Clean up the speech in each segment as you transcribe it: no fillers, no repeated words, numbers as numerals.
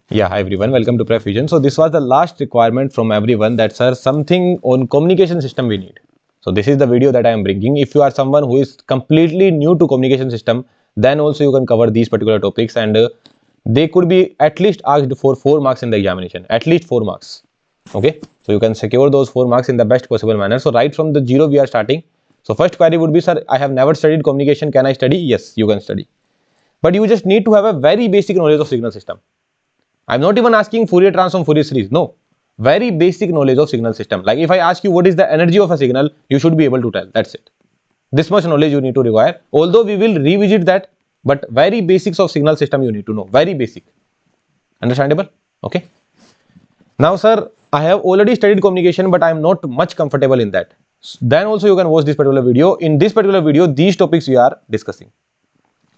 Yeah, hi everyone, welcome to PrepFusion. So this was the last requirement from everyone that sir, something on communication system we need. So this is the video that I am bringing. If you are someone who is completely new to communication system, then also you can cover these particular topics and they could be at least asked for 4 marks in the examination, at least 4 marks. Okay, so you can secure those 4 marks in the best possible manner. So right from the zero we are starting. So first query would be, sir, I have never studied communication, can I study? Yes, you can study. But you just need to have a very basic knowledge of signal system. I'm not even asking Fourier transform, Fourier series. No, very basic knowledge of signal system. Like if I ask you what is the energy of a signal, you should be able to tell. That's it. This much knowledge you need to require. Although we will revisit that, but very basics of signal system you need to know. Very basic. Understandable? Okay. Now, sir, I have already studied communication, but I am not much comfortable in that. Then also you can watch this particular video. In this particular video, these topics we are discussing.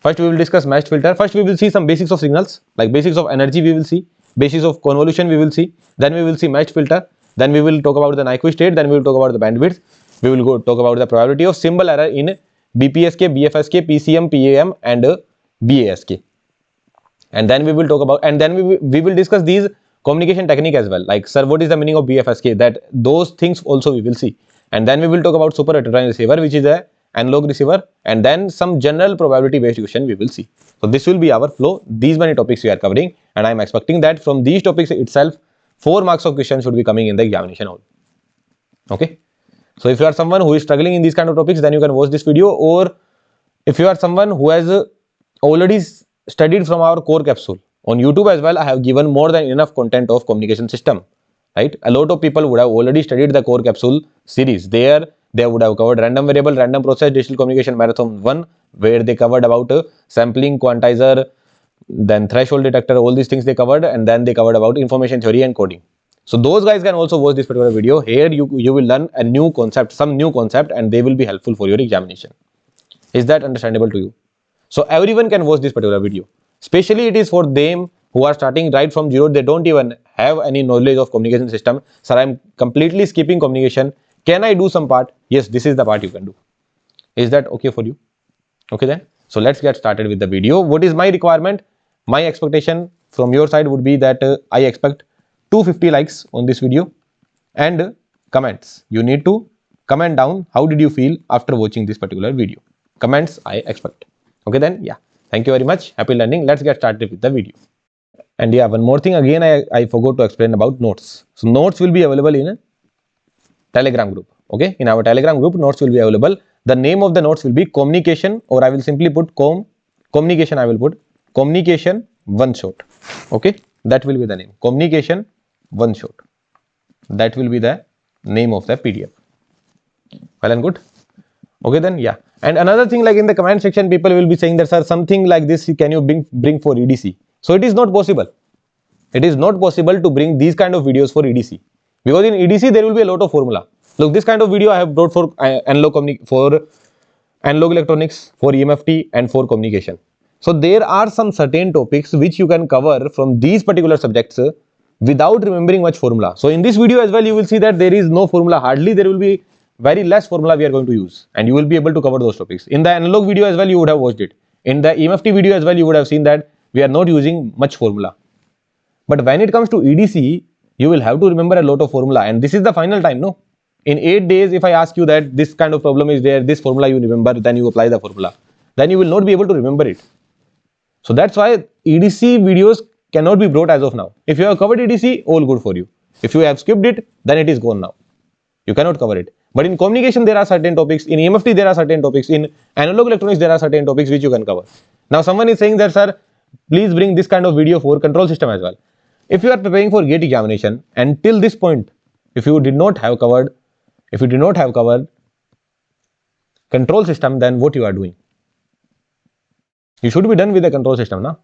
First, we will discuss meshed filter. First, we will see some basics of signals, like basics of energy we will see, basics of convolution we will see, then we will see meshed filter, then we will talk about the Nyquist state, then we will talk about the bandwidth, we will go talk about the probability of symbol error in BPSK, BFSK, PCM, PAM and BASK. And then we will talk about, and then we will discuss these communication technique as well, like sir, what is the meaning of BFSK, that those things also we will see. And then we will talk about super heterodyne receiver, which is a analog receiver, and then some general probability based question we will see. So this will be our flow. These many topics we are covering, and I am expecting that from these topics itself 4 marks of questions should be coming in the examination hall. Okay, so if you are someone who is struggling in these kind of topics, then you can watch this video. Or if you are someone who has already studied from our core capsule on YouTube as well, I have given more than enough content of communication system, right? A lot of people would have already studied the core capsule series. There they would have covered random variable, random process, digital communication marathon 1, where they covered about sampling, quantizer, then threshold detector, all these things they covered, and then they covered about information theory and coding. So those guys can also watch this particular video. Here you will learn a new concept, some new concept, and they will be helpful for your examination. Is that understandable to you? So everyone can watch this particular video. Especially it is for them who are starting right from zero. They don't even have any knowledge of communication system. Sir, I'm completely skipping communication. Can I do some part? Yes, this is the part you can do. Is that okay for you? Okay then. So let's get started with the video. What is my requirement? My expectation from your side would be that I expect 250 likes on this video and comments. You need to comment down how did you feel after watching this particular video. Comments I expect. Okay then, yeah. Thank you very much. Happy learning. Let's get started with the video. And yeah, one more thing again, I forgot to explain about notes. So notes will be available in a Telegram group. Okay, in our Telegram group, notes will be available. The name of the notes will be communication, or I will simply put communication. I will put communication one shot. Okay, that will be the name. Communication one shot. That will be the name of the PDF. Well and good. Okay then, yeah. And another thing, like in the comment section, people will be saying that sir, something like this can you bring for EDC? So it is not possible. It is not possible to bring these kind of videos for EDC, because in EDC there will be a lot of formula. Look, this kind of video I have brought for analog electronics, for EMFT and for communication. So there are some certain topics which you can cover from these particular subjects without remembering much formula. So in this video as well, you will see that there is no formula. Hardly there will be very less formula we are going to use, and you will be able to cover those topics. In the analog video as well, you would have watched it. In the EMFT video as well, you would have seen that we are not using much formula. But when it comes to EDC, you will have to remember a lot of formula, and this is the final time, no? In 8 days, if I ask you that this kind of problem is there, this formula you remember, then you apply the formula, then you will not be able to remember it. So that's why EDC videos cannot be brought as of now. If you have covered EDC, all good for you. If you have skipped it, then it is gone now. You cannot cover it. But in communication, there are certain topics. In EMFT, there are certain topics. In analog electronics, there are certain topics which you can cover. Now, someone is saying that, sir, please bring this kind of video for control system as well. If you are preparing for GATE examination, and till this point, if you did not have covered control system, then what you are doing? You should be done with the control system now,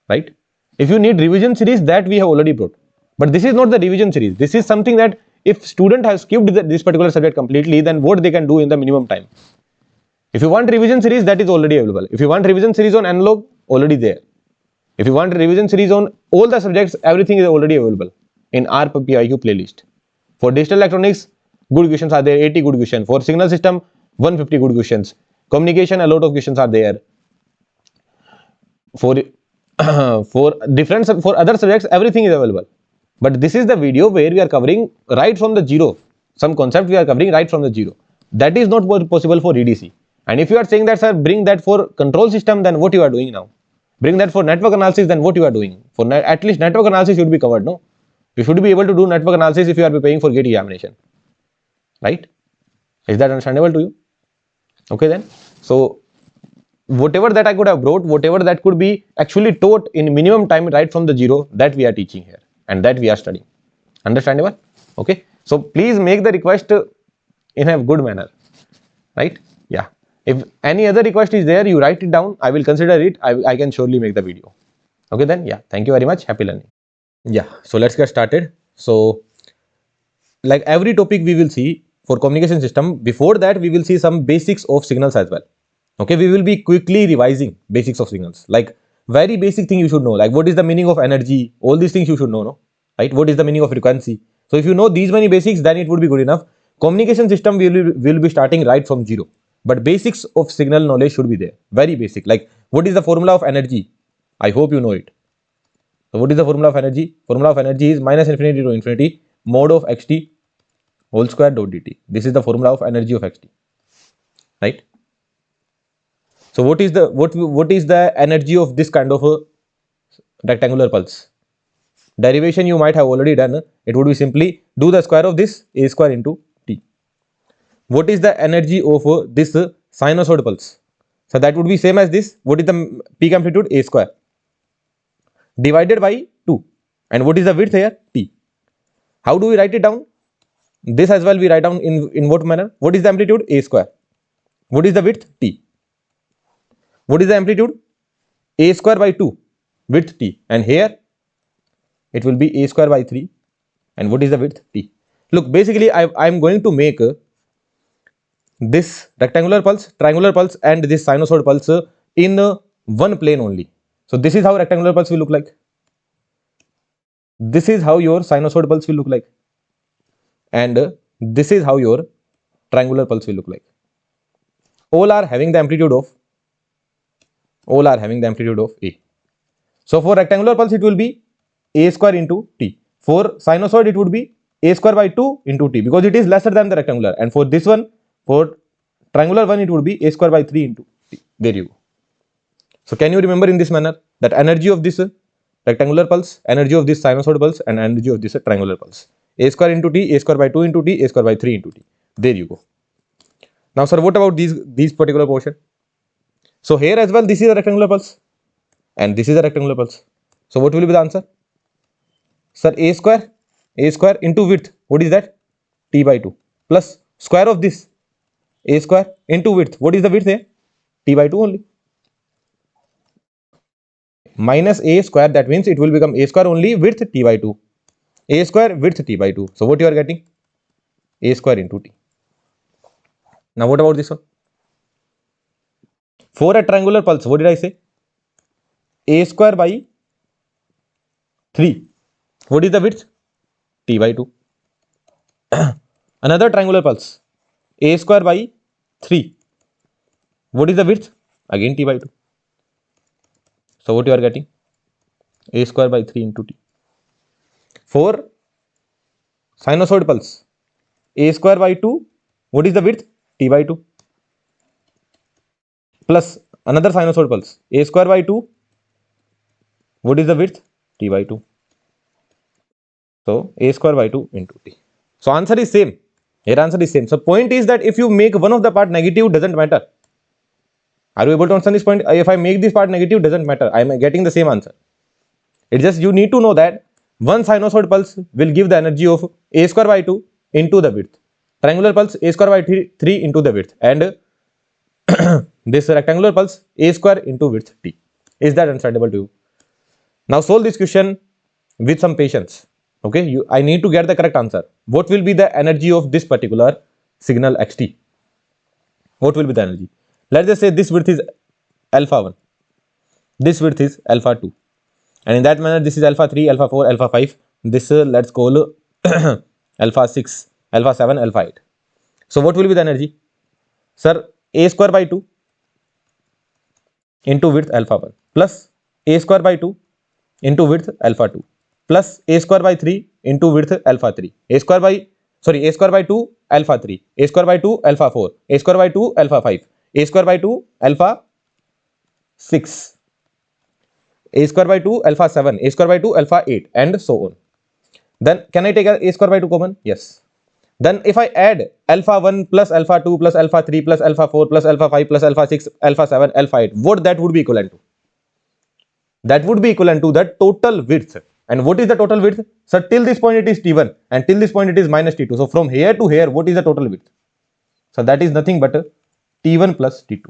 right? If you need revision series, that we have already brought. But this is not the revision series. This is something that if student has skipped this particular subject completely, then what they can do in the minimum time. If you want revision series, that is already available. If you want revision series on analog, already there. If you want revision series on all the subjects, everything is already available in our PIQ playlist. For digital electronics, good questions are there, 80 good questions. For signal system, 150 good questions. Communication, a lot of questions are there. For for other subjects everything is available, but this is the video where we are covering right from the zero, some concept we are covering right from the zero. That is not possible for EDC. And if you are saying that, sir, bring that for control system, then what you are doing now? Bring that for network analysis, then what you are doing? For at least network analysis should be covered, no? You should be able to do network analysis if you are paying for gate examination, right? Is that understandable to you? Okay then. So whatever that I could have brought, whatever that could be actually taught in minimum time right from the zero, that we are teaching here and that we are studying. Understandable? Okay. So please make the request in a good manner, right? Yeah. If any other request is there, you write it down. I will consider it. I can surely make the video. Okay then. Yeah. Thank you very much. Happy learning. Yeah. So let's get started. So like every topic we will see for communication system, before that we will see some basics of signals as well. Okay, we will be quickly revising basics of signals, like very basic thing you should know, like what is the meaning of energy, all these things you should know, no? Right? What is the meaning of frequency? So if you know these many basics, then it would be good enough. Communication system will be starting right from zero, but basics of signal knowledge should be there, very basic, like what is the formula of energy? I hope you know it. So what is the formula of energy? Formula of energy is minus infinity to infinity mod of xt whole square dot dt. This is the formula of energy of xt, right? So what is the energy of this kind of a rectangular pulse? Derivation you might have already done. It would be simply do the square of this a square into t. What is the energy of this sinusoid pulse? So that would be same as this. What is the peak amplitude? A square divided by 2. And what is the width here? T. How do we write it down? This as well we write down in what manner? What is the amplitude? A square. What is the width? T. What is the amplitude? A square by 2, width t, and here it will be a square by 3, and what is the width? T. Look, basically I am going to make this rectangular pulse, triangular pulse, and this sinusoid pulse in one plane only. So this is how rectangular pulse will look like. This is how your sinusoid pulse will look like, and this is how your triangular pulse will look like. All are having the amplitude of A. So for rectangular pulse it will be a square into t. For sinusoid it would be a square by 2 into t, because it is lesser than the rectangular. And for this one, for triangular one, it would be a square by 3 into t. There you go. So can you remember in this manner that energy of this rectangular pulse, energy of this sinusoid pulse, and energy of this triangular pulse? A square into t, a square by 2 into t, a square by 3 into t. There you go. Now sir, what about these particular portion? So here as well, this is a rectangular pulse and this is a rectangular pulse. So what will be the answer? Sir, a square into width, what is that? T by 2 plus square of this a square into width. What is the width here? T by 2 only. Minus a square, that means it will become a square only, width t by 2. A square, width t by 2. So what you are getting? A square into t. Now what about this one? For a triangular pulse, what did I say? A square by 3. What is the width? T by 2. Another triangular pulse. A square by 3. What is the width? Again t by 2. So what you are getting? A square by 3 into t. For sinusoid pulse, a square by 2. What is the width? T by 2. Plus another sinusoid pulse, a square by 2. What is the width? T by 2. So a square by 2 into t. So answer is same. Here answer is same. So point is that if you make one of the part negative, doesn't matter. Are you able to understand this point? If I make this part negative, doesn't matter. I am getting the same answer. It's just you need to know that one sinusoid pulse will give the energy of a square by 2 into the width. Triangular pulse, a square by 3 into the width. And this rectangular pulse, a square into width t. Is that understandable to you? Now solve this question with some patience. Okay, I need to get the correct answer. What will be the energy of this particular signal xt? What will be the energy? Let's just say this width is alpha 1. This width is alpha 2. And in that manner, this is alpha 3, alpha 4, alpha 5. This let's call alpha 6, alpha 7, alpha 8. So what will be the energy? Sir, a square by 2 into width alpha 1 plus a square by 2 into width alpha 2 plus a square by 3 into width alpha 3, a square by 2 alpha 3, a square by 2 alpha 4, a square by 2 alpha 5, a square by 2 alpha 6, a square by 2 alpha 7, a square by 2 alpha 8, and so on. Then can I take a square by 2 common? Yes. Then if I add alpha 1 plus alpha 2 plus alpha 3 plus alpha 4 plus alpha 5 plus alpha 6, alpha 7, alpha 8, what that would be equivalent to? That would be equivalent to the total width. And what is the total width? So till this point it is T1 and till this point it is minus T2. So from here to here, what is the total width? So that is nothing but T1 plus T2.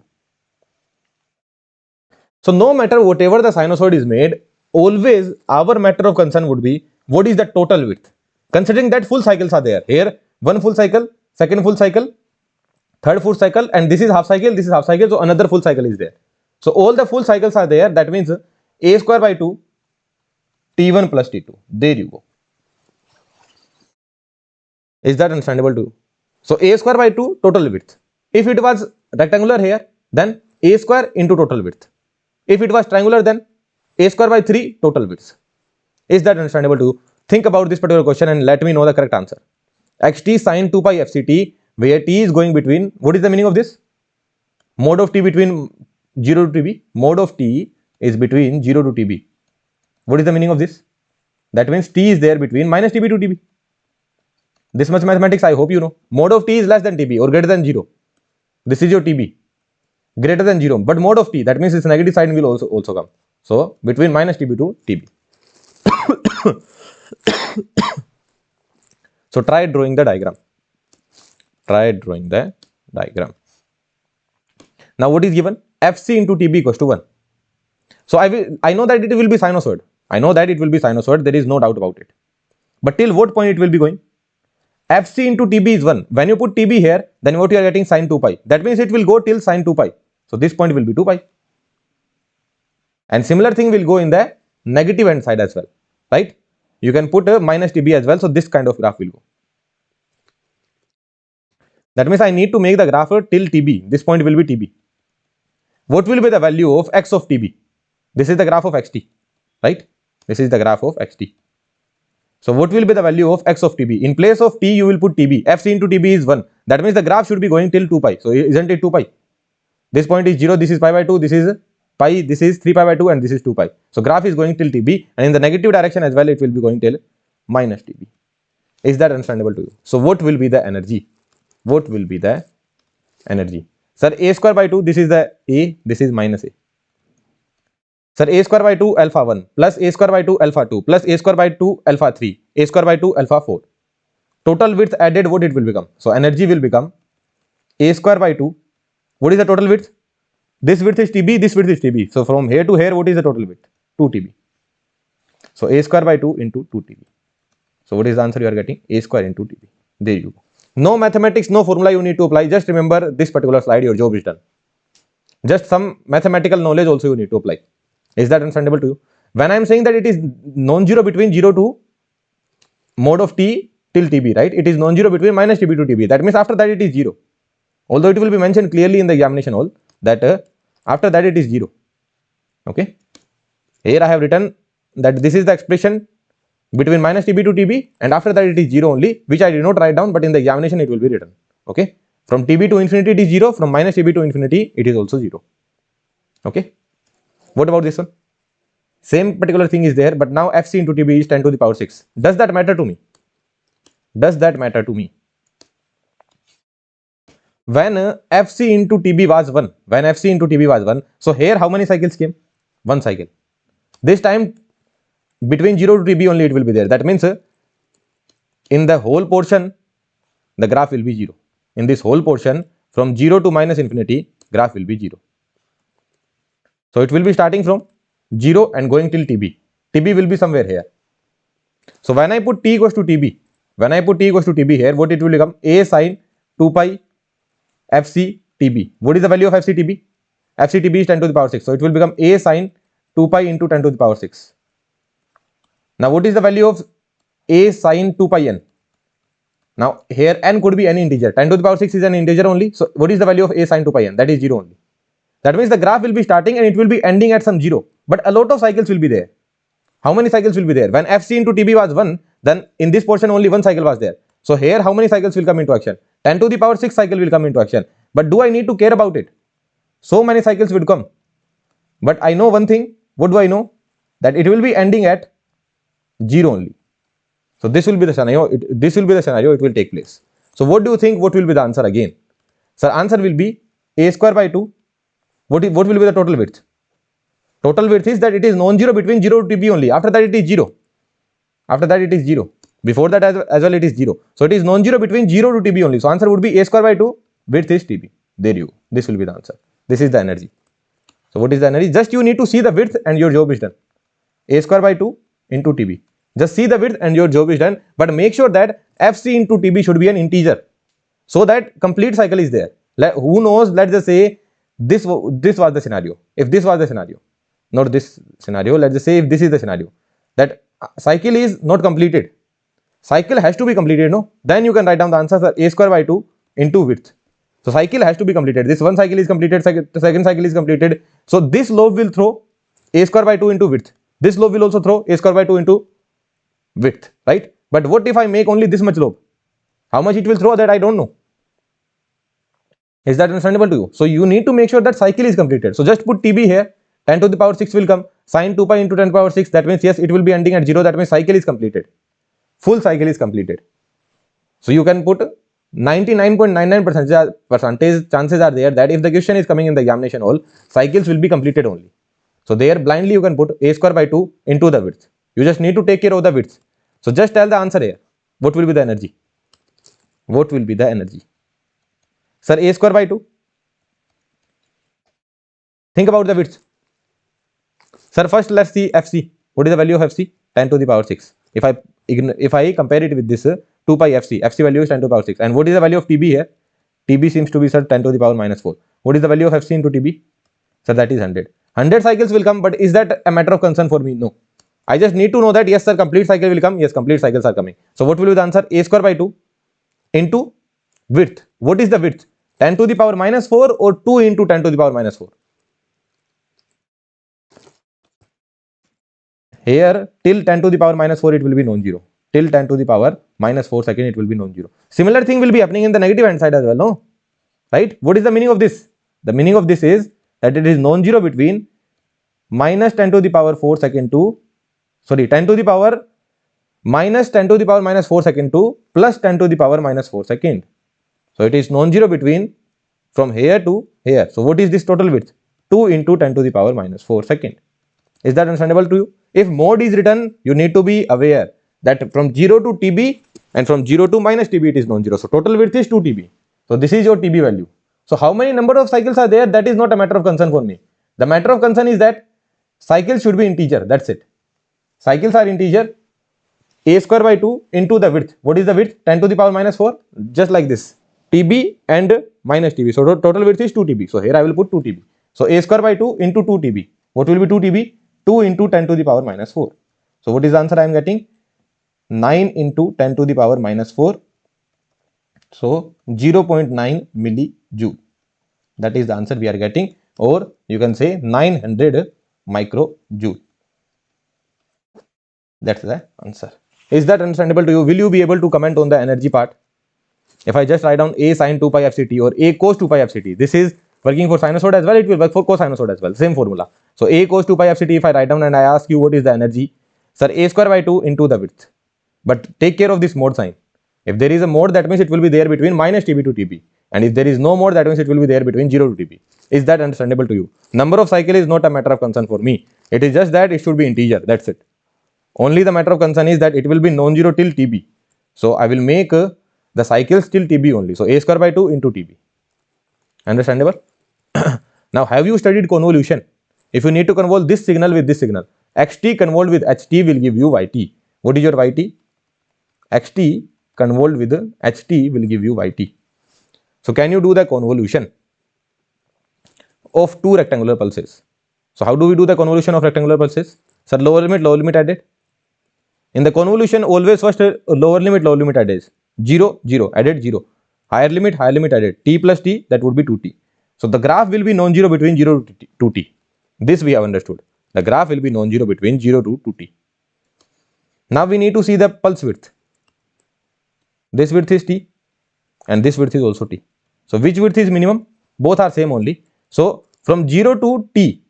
So no matter whatever the sinusoid is made, always our matter of concern would be what is the total width. Considering that full cycles are there. Here one full cycle, second full cycle, third full cycle, and this is half cycle, this is half cycle, so another full cycle is there. So all the full cycles are there. That means a square by 2 T1 plus T2. There you go. Is that understandable to you? So a square by 2 total width. If it was rectangular here, then a square into total width. If it was triangular, then a square by 3 total width. Is that understandable to you? Think about this particular question and let me know the correct answer. xt sine 2 pi fct, where t is going between, what is the meaning of this? Mode of t between 0 to tb. Mode of t is between 0 to tb. What is the meaning of this? That means t is there between minus tb to tb. This much mathematics I hope you know. Mode of t is less than tb or greater than 0. This is your tb. Greater than 0. But mode of t, that means its negative sign will also come. So between minus tb to tb. So try drawing the diagram. Try drawing the diagram. Now what is given? fc into tb equals to 1. So I know that it will be sinusoid. I know that it will be sinusoid. There is no doubt about it. But till what point it will be going? fc into tb is 1. When you put tb here, then what you are getting sine 2 pi. That means it will go till sine 2 pi. So this point will be 2 pi. And similar thing will go in the negative hand side as well. Right? You can put a minus tb as well. So this kind of graph will go. That means I need to make the graph till tb. This point will be tb. What will be the value of x of tb? This is the graph of xt. Right? This is the graph of xt. So what will be the value of x of tb? In place of t, you will put tb. fc into tb is 1. That means the graph should be going till 2 pi. So isn't it 2 pi? This point is 0, this is pi by 2, this is pi, this is 3 pi by 2, and this is 2 pi. So graph is going till tb, and in the negative direction as well, it will be going till minus tb. Is that understandable to you? So what will be the energy? What will be the energy? Sir, a square by 2, this is the a, this is minus a. Sir, a square by 2 alpha 1 plus a square by 2 alpha 2 plus a square by 2 alpha 3, a square by 2 alpha 4. Total width added, what it will become? So energy will become a square by 2. What is the total width? This width is tb, this width is tb. So from here to here, what is the total width? 2 tb. So a square by 2 into 2 tb. So what is the answer you are getting? A square into tb. There you go. No mathematics, no formula you need to apply. Just remember this particular slide, your job is done. Just some mathematical knowledge also you need to apply. Is that understandable to you? When I am saying that it is non-zero between 0 to mode of t till tb, right? It is non-zero between minus tb to tb. That means after that it is 0. Although it will be mentioned clearly in the examination hall that after that it is 0. Okay. Here I have written that this is the expression between minus tb to tb, and after that it is 0 only, which I did not write down, but in the examination it will be written. Okay. From tb to infinity it is 0. From minus tb to infinity it is also 0. Okay. What about this one? Same particular thing is there, but now fc into tb is 10 to the power 6. Does that matter to me? Does that matter to me? When fc into tb was 1, when fc into tb was 1, so here how many cycles came? 1 cycle. This time between 0 to tb only it will be there. That means in the whole portion, the graph will be 0. In this whole portion, from 0 to minus infinity, graph will be 0. So it will be starting from 0 and going till tb. tb will be somewhere here. So when I put t equals to tb, when I put t equals to tb here, what it will become? A sine 2 pi fc tb. What is the value of fc tb? fc tb is 10 to the power 6. So it will become a sine 2 pi into 10 to the power 6. Now what is the value of a sine 2 pi n? Now here n could be any integer. 10 to the power 6 is an integer only. So what is the value of a sine 2 pi n? That is 0 only. That means the graph will be starting and it will be ending at some 0, but a lot of cycles will be there. How many cycles will be there? When fc into tb was 1, then in this portion only one cycle was there. So here how many cycles will come into action? 10 to the power 6 cycle will come into action. But do I need to care about it? So many cycles would come. But I know one thing. What do I know? That it will be ending at 0 only. So this will be the scenario. It will take place. So what do you think? What will be the answer again? So answer will be a square by 2. What will be the total width? Total width is that it is non-zero between 0 to tb only. After that it is 0. After that it is 0. Before that as well it is 0. So it is non-zero between 0 to tb only. So answer would be a square by 2. Width is tb. There you go. This will be the answer. This is the energy. So what is the energy? Just you need to see the width and your job is done. A square by 2 into tb. Just see the width and your job is done. But make sure that fc into tb should be an integer, so that complete cycle is there. Who knows? Let's just say this was the scenario. If this was the scenario, not this scenario, let's just say if this is the scenario, that cycle is not completed. Cycle has to be completed, no? Then you can write down the answer, sir, a square by 2 into width. So cycle has to be completed. This one cycle is completed, the second cycle is completed. So this lobe will throw a square by 2 into width. This lobe will also throw a square by 2 into width, right? But what if I make only this much lobe? How much it will throw, that I don't know. Is that understandable to you? So you need to make sure that cycle is completed. So just put tb here. 10 to the power 6 will come. Sine 2 pi into 10 to the power 6. That means yes, it will be ending at 0. That means cycle is completed. Full cycle is completed. So you can put 99.99% chances are there that if the question is coming in the examination hall, cycles will be completed only. So there blindly you can put a square by 2 into the width. You just need to take care of the width. So just tell the answer here. What will be the energy? What will be the energy? Sir, a square by 2. Think about the width. Sir, first let's see fc. What is the value of fc? 10 to the power 6. If I compare it with this 2 pi fc, fc value is 10 to the power 6. And what is the value of tb here? tb seems to be, sir, 10 to the power minus 4. What is the value of fc into tb? Sir, that is 100. 100 cycles will come, but is that a matter of concern for me? No. I just need to know that yes, sir, complete cycle will come. Yes, complete cycles are coming. So what will be the answer? A square by 2 into width. What is the width? 10 to the power minus 4 or 2 into 10 to the power minus 4? Here till 10 to the power minus 4 it will be non-zero. Till 10 to the power minus 4 second it will be non-zero. Similar thing will be happening in the negative hand side as well, no? Right? What is the meaning of this? The meaning of this is that it is non-zero between minus 10 to the power 4 second to, 10 to the power minus 10 to the power minus 4 second to plus 10 to the power minus 4 second. So it is non-zero between from here to here. So what is this total width? 2 into 10 to the power minus 4 second. Is that understandable to you? If mode is written, you need to be aware that from 0 to tb and from 0 to minus tb it is non-zero. So total width is 2 tb. So this is your tb value. So how many number of cycles are there? That is not a matter of concern for me. The matter of concern is that cycles should be integer. That's it. Cycles are integer. A square by 2 into the width. What is the width? 10 to the power minus 4. Just like this. tb and minus tb. So total width is 2 tb. So here I will put 2 tb. So a square by 2 into 2 tb. What will be 2 tb? 2 into 10 to the power minus 4. So what is the answer I am getting? 9 into 10 to the power minus 4. So 0.9 millijoule. That is the answer we are getting, or you can say 900 microjoule. That's the answer. Is that understandable to you? Will you be able to comment on the energy part? If I just write down a sine 2 pi fct or a cos 2 pi fct, this is working for sinusoid as well, it will work for cosinusoid as well, same formula. So a cos 2 pi fct, if I write down and I ask you what is the energy, sir, a square by 2 into the width. But take care of this mode sign. If there is a mode, that means it will be there between minus tb to tb. And if there is no mode, that means it will be there between 0 to tb. Is that understandable to you? Number of cycle is not a matter of concern for me. It is just that it should be integer. That's it. Only the matter of concern is that it will be non-zero till tb. So I will make the cycles till tb only. So a square by 2 into tb. Understandable? Now, have you studied convolution? If you need to convolve this signal with this signal, xt convolved with ht will give you yt. What is your yt? xt convolved with ht will give you yt. So can you do the convolution of two rectangular pulses? So how do we do the convolution of rectangular pulses? Sir, lower limit added. In the convolution, always first lower limit added. 0, 0, added 0. Higher limit added. T plus t, that would be 2t. So the graph will be non-zero between 0 to t. This we have understood. The graph will be non-zero between 0 to 2t. Now we need to see the pulse width. This width is t and this width is also t. So which width is minimum? Both are same only. So from 0 to t,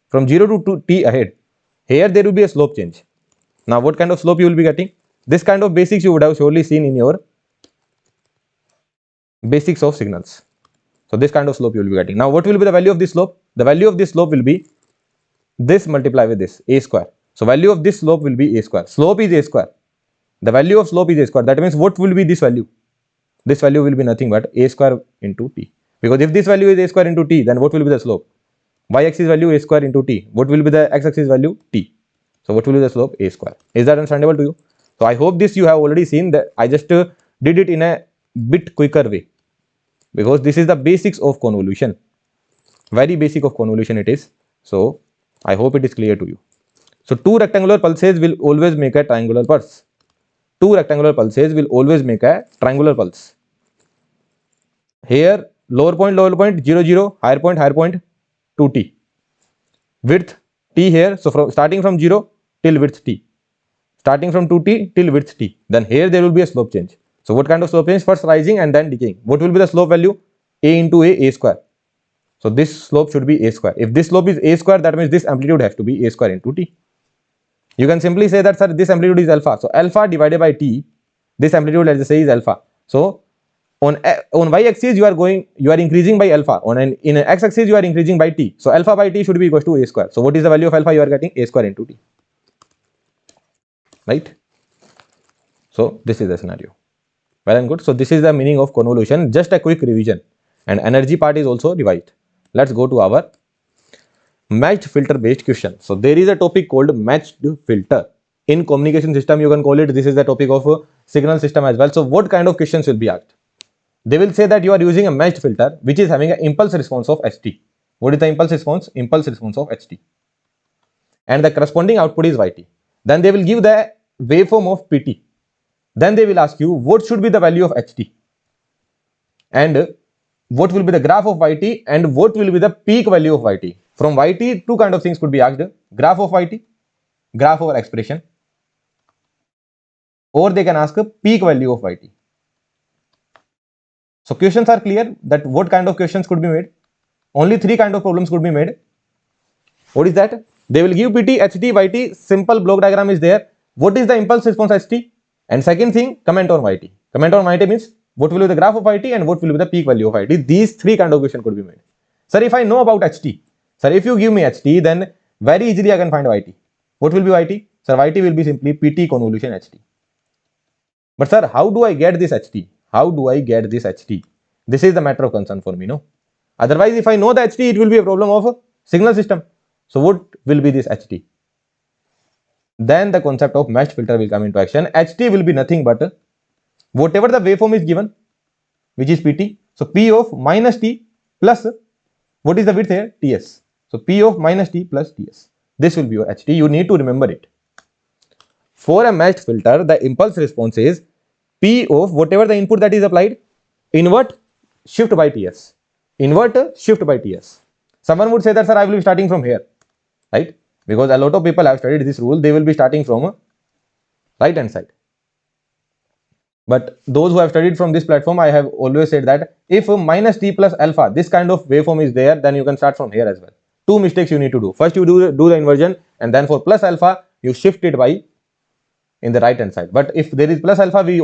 from 0 to t ahead, here there will be a slope change. Now what kind of slope you will be getting? This kind of basics you would have surely seen in your basics of signals. So this kind of slope you will be getting. Now what will be the value of this slope? The value of this slope will be this multiplied with this, a square. So value of this slope will be a square. Slope is a square. The value of slope is a square. That means what will be this value? This value will be nothing but a square into t. Because if this value is a square into t, then what will be the slope? Y-axis value a square into t. What will be the x-axis value? T. So what will be the slope? A square. Is that understandable to you? So I hope this you have already seen. That I just did it in a bit quicker way, because this is the basics of convolution. Very basic of convolution it is. So I hope it is clear to you. So two rectangular pulses will always make a triangular pulse. Two rectangular pulses will always make a triangular pulse. Here lower point 0 0, higher point 2t. Width t here. So from starting from 0 till width t. Starting from 2t till width t. Then here there will be a slope change. So what kind of slope change? First rising and then decaying. What will be the slope value? A into a square. So this slope should be a square. If this slope is a square, that means this amplitude has to be a square into t. You can simply say that, sir, this amplitude is alpha. So alpha divided by t, this amplitude, let's say, is alpha. So on y-axis you are increasing by alpha. In x-axis you are increasing by t. So alpha by t should be equal to a square. So what is the value of alpha? You are getting a square into t. Right? So this is the scenario. Well and good. So this is the meaning of convolution. Just a quick revision, and energy part is also revised. Let's go to our matched filter based question. So there is a topic called matched filter. In communication system you can call it, this is the topic of a signal system as well. So what kind of questions will be asked? They will say that you are using a matched filter which is having an impulse response of ht. What is the impulse response? Impulse response of ht. And the corresponding output is yt. Then they will give the waveform of pt. Then they will ask you what should be the value of ht, and what will be the graph of yt, and what will be the peak value of yt. From yt, two kind of things could be asked: graph of yt, graph over expression, or they can ask a peak value of yt. So questions are clear that what kind of questions could be made. Only three kind of problems could be made. What is that? They will give pt, ht, yt. Simple block diagram is there. What is the impulse response ht? And second thing, comment on yt. Comment on yt means what will be the graph of yt and what will be the peak value of yt. These three kind of question could be made. Sir, if I know about ht, sir, if you give me ht, then very easily I can find yt. What will be yt? Sir, yt will be simply pt convolution ht. But sir, how do I get this ht? How do I get this ht? This is the matter of concern for me, no? Otherwise, if I know the ht, it will be a problem of a signal system. So what will be this ht? Then the concept of matched filter will come into action. ht will be nothing but whatever the waveform is given, which is pt. So p of minus t plus, what is the width here? Ts. So p of minus t plus ts. This will be your ht. You need to remember it. For a matched filter, the impulse response is p of whatever the input that is applied, invert, shift by ts. Invert, shift by ts. Someone would say that, sir, I will be starting from here, right? Because a lot of people have studied this rule. They will be starting from right hand side. But those who have studied from this platform, I have always said that if minus t plus alpha, this kind of waveform is there, then you can start from here as well. Two mistakes you need to do. First, you do the inversion, and then for plus alpha, you shift it by in the right hand side. But if there is plus alpha, we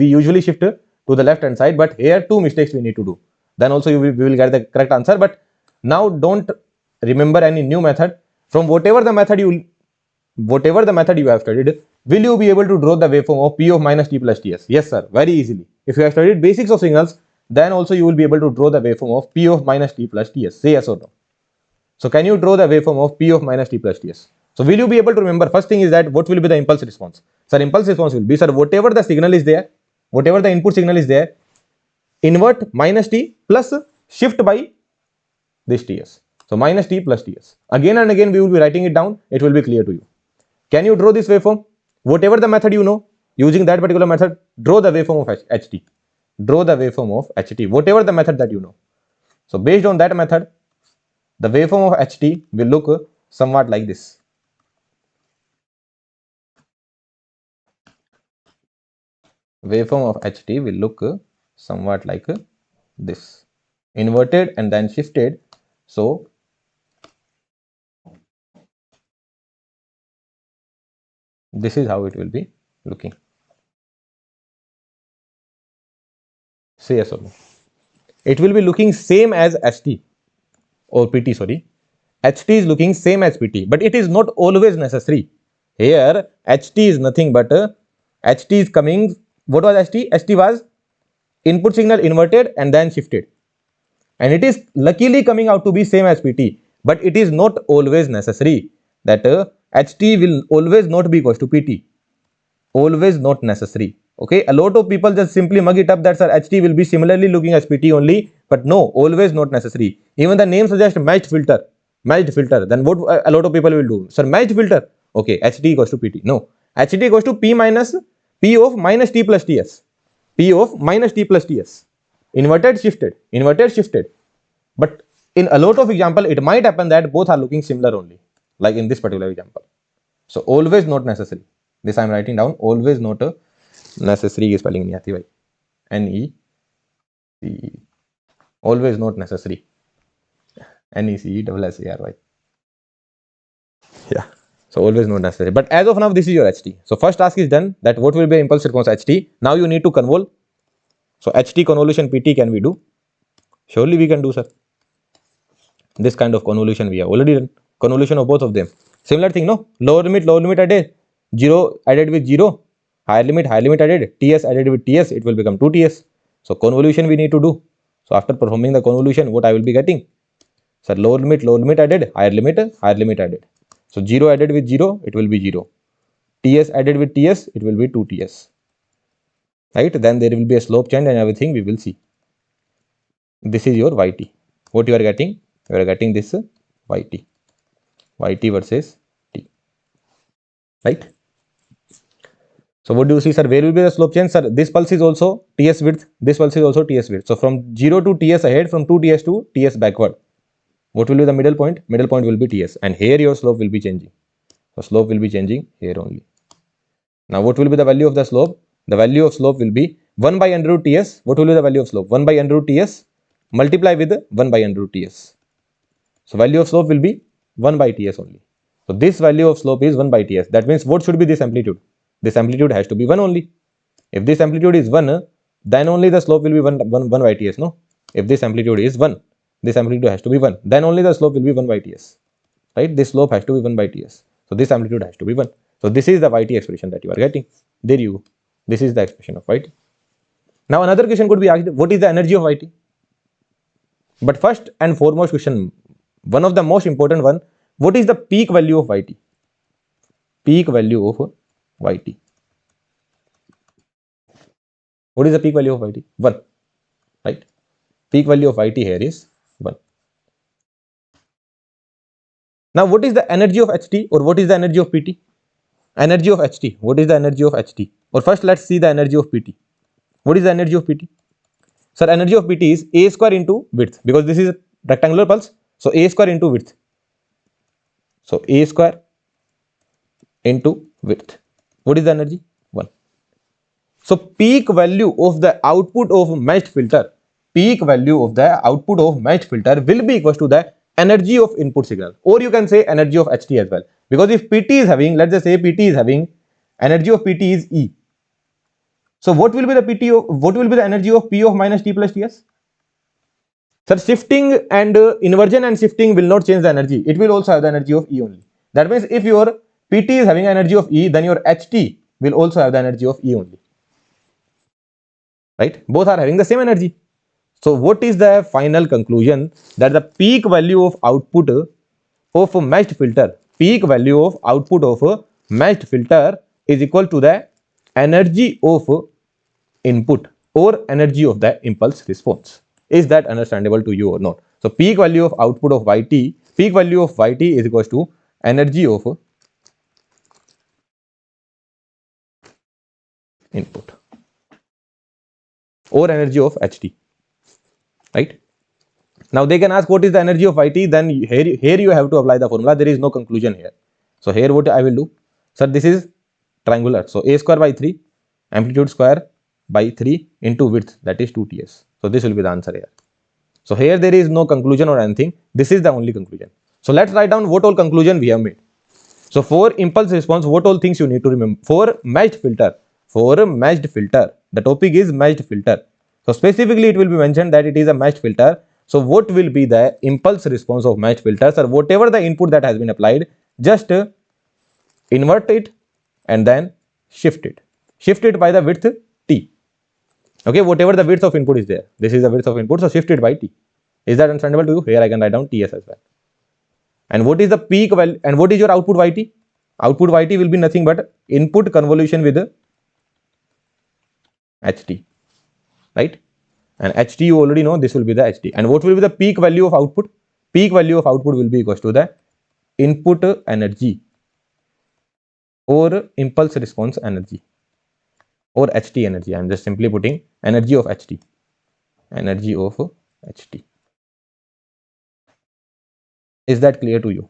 usually shift to the left hand side. But here, two mistakes we need to do. Then also we will get the correct answer. But now don't remember any new method. From whatever the method you have studied, will you be able to draw the waveform of p of minus t plus ts? Yes, sir, very easily. If you have studied basics of signals, then also you will be able to draw the waveform of p of minus t plus ts. Say yes or no. So can you draw the waveform of p of minus t plus ts? So will you be able to remember? First thing is that what will be the impulse response? Sir, impulse response will be, sir, whatever the signal is there, whatever the input signal is there, invert minus t plus shift by this ts. So minus t plus ts. Again and again we will be writing it down. It will be clear to you. Can you draw this waveform? Whatever the method you know, using that particular method, draw the waveform of ht. Draw the waveform of ht. Whatever the method that you know. So based on that method, the waveform of HT will look somewhat like this. Waveform of HT will look somewhat like this, inverted and then shifted. So this is how it will be looking. Say yes or no. It will be looking same as HT or PT, sorry. HT is looking same as PT, but it is not always necessary. Here HT is nothing but HT is coming. What was HT? HT was input signal inverted and then shifted, and it is luckily coming out to be same as PT, but it is not always necessary that HT will always not be equal to PT. Always not necessary. Okay, a lot of people just simply mug it up that sir HT will be similarly looking as PT only, but no, always not necessary. Even the name suggests matched filter. Matched filter. Then what a lot of people will do? Sir, matched filter. Okay, HT equals to PT. No, HT equals to P minus P of minus T plus TS. P of minus T plus TS. Inverted shifted. Inverted shifted. But in a lot of example, it might happen that both are looking similar only, like in this particular example. So always not necessary. This I am writing down. Always not a necessary की spelling नहीं आती भाई. NEC. Always not necessary. NECESSARY. Yeah. So always not necessary. But as of now, this is your HT. So first task is done. That what will be impulse response HT. Now you need to convolve. So HT convolution PT can we do? Surely we can do, sir. This kind of convolution we have already done. Convolution of both of them. Similar thing, no? Lower limit added. 0 added with 0. Higher limit added. TS added with TS. It will become 2TS. So convolution we need to do. So after performing the convolution, what I will be getting? Sir, lower limit added. Higher limit added. So 0 added with 0, it will be 0. TS added with TS, it will be 2TS. Right? Then there will be a slope change and everything we will see. This is your YT. What you are getting? You are getting this YT. YT versus T. Right? So what do you see, sir? Where will be the slope change? Sir, this pulse is also TS width. This pulse is also TS width. So from 0 to TS ahead, from 2TS to TS backward. What will be the middle point? Middle point will be TS. And here your slope will be changing. So slope will be changing here only. Now what will be the value of the slope? The value of slope will be 1 by under root TS. What will be the value of slope? 1 by under root TS multiply with 1 by under root TS. So value of slope will be 1 by TS only. So this value of slope is 1 by TS. That means what should be this amplitude? This amplitude has to be 1 only. If this amplitude is 1, then only the slope will be 1 by TS. No? If this amplitude is 1, this amplitude has to be 1. Then only the slope will be 1 by TS. Right? This slope has to be 1 by TS. So this amplitude has to be 1. So this is the YT expression that you are getting. There you go. This is the expression of YT. Now another question could be asked, what is the energy of YT? But first and foremost question, one of the most important one, what is the peak value of YT? Peak value of YT. What is the peak value of YT? 1. Right? Peak value of YT here is 1. Now what is the energy of HT or what is the energy of PT? Energy of HT. What is the energy of HT? Or first let's see the energy of PT. What is the energy of PT? Sir, energy of PT is A square into width, because this is a rectangular pulse. So A square into width. So A square into width. What is the energy? 1. So peak value of the output of matched filter, peak value of the output of matched filter will be equal to the energy of input signal, or you can say energy of HT as well. Because if PT is having, let's just say PT is having, energy of PT is E. So what will be the PT of, what will be the energy of P of minus T plus TS? Sir, shifting and inversion and shifting will not change the energy. It will also have the energy of E only. That means if your PT is having energy of E, then your HT will also have the energy of E only. Right? Both are having the same energy. So what is the final conclusion? That the peak value of output of a matched filter, peak value of output of a matched filter is equal to the energy of input or energy of the impulse response. Is that understandable to you or not? So peak value of output of YT, peak value of YT is equal to energy of input or energy of HT, right? Now they can ask what is the energy of Yt, then here you have to apply the formula. There is no conclusion here. So here what I will do, sir, this is triangular, so a square by 3 amplitude square by 3 into width, that is 2ts. So this will be the answer here. So here there is no conclusion or anything, this is the only conclusion. So let's write down what all conclusion we have made. So for impulse response, what all things you need to remember. For matched filter, the topic is matched filter. So specifically it will be mentioned that it is a matched filter. So what will be the impulse response of matched filters, or whatever the input that has been applied, just invert it and then shift it by the width t. Okay, whatever the width of input is there, this is the width of input, so shift it by t. Is that understandable to you? Here I can write down ts as well. And what is the peak value, and what is your output Yt? Output Yt will be nothing but input convolution with Ht, right? And Ht you already know, this will be the Ht. And what will be the peak value of output? Peak value of output will be equals to the input energy or impulse response energy or Ht energy. I am just simply putting energy of Ht. Energy of Ht. Is that clear to you?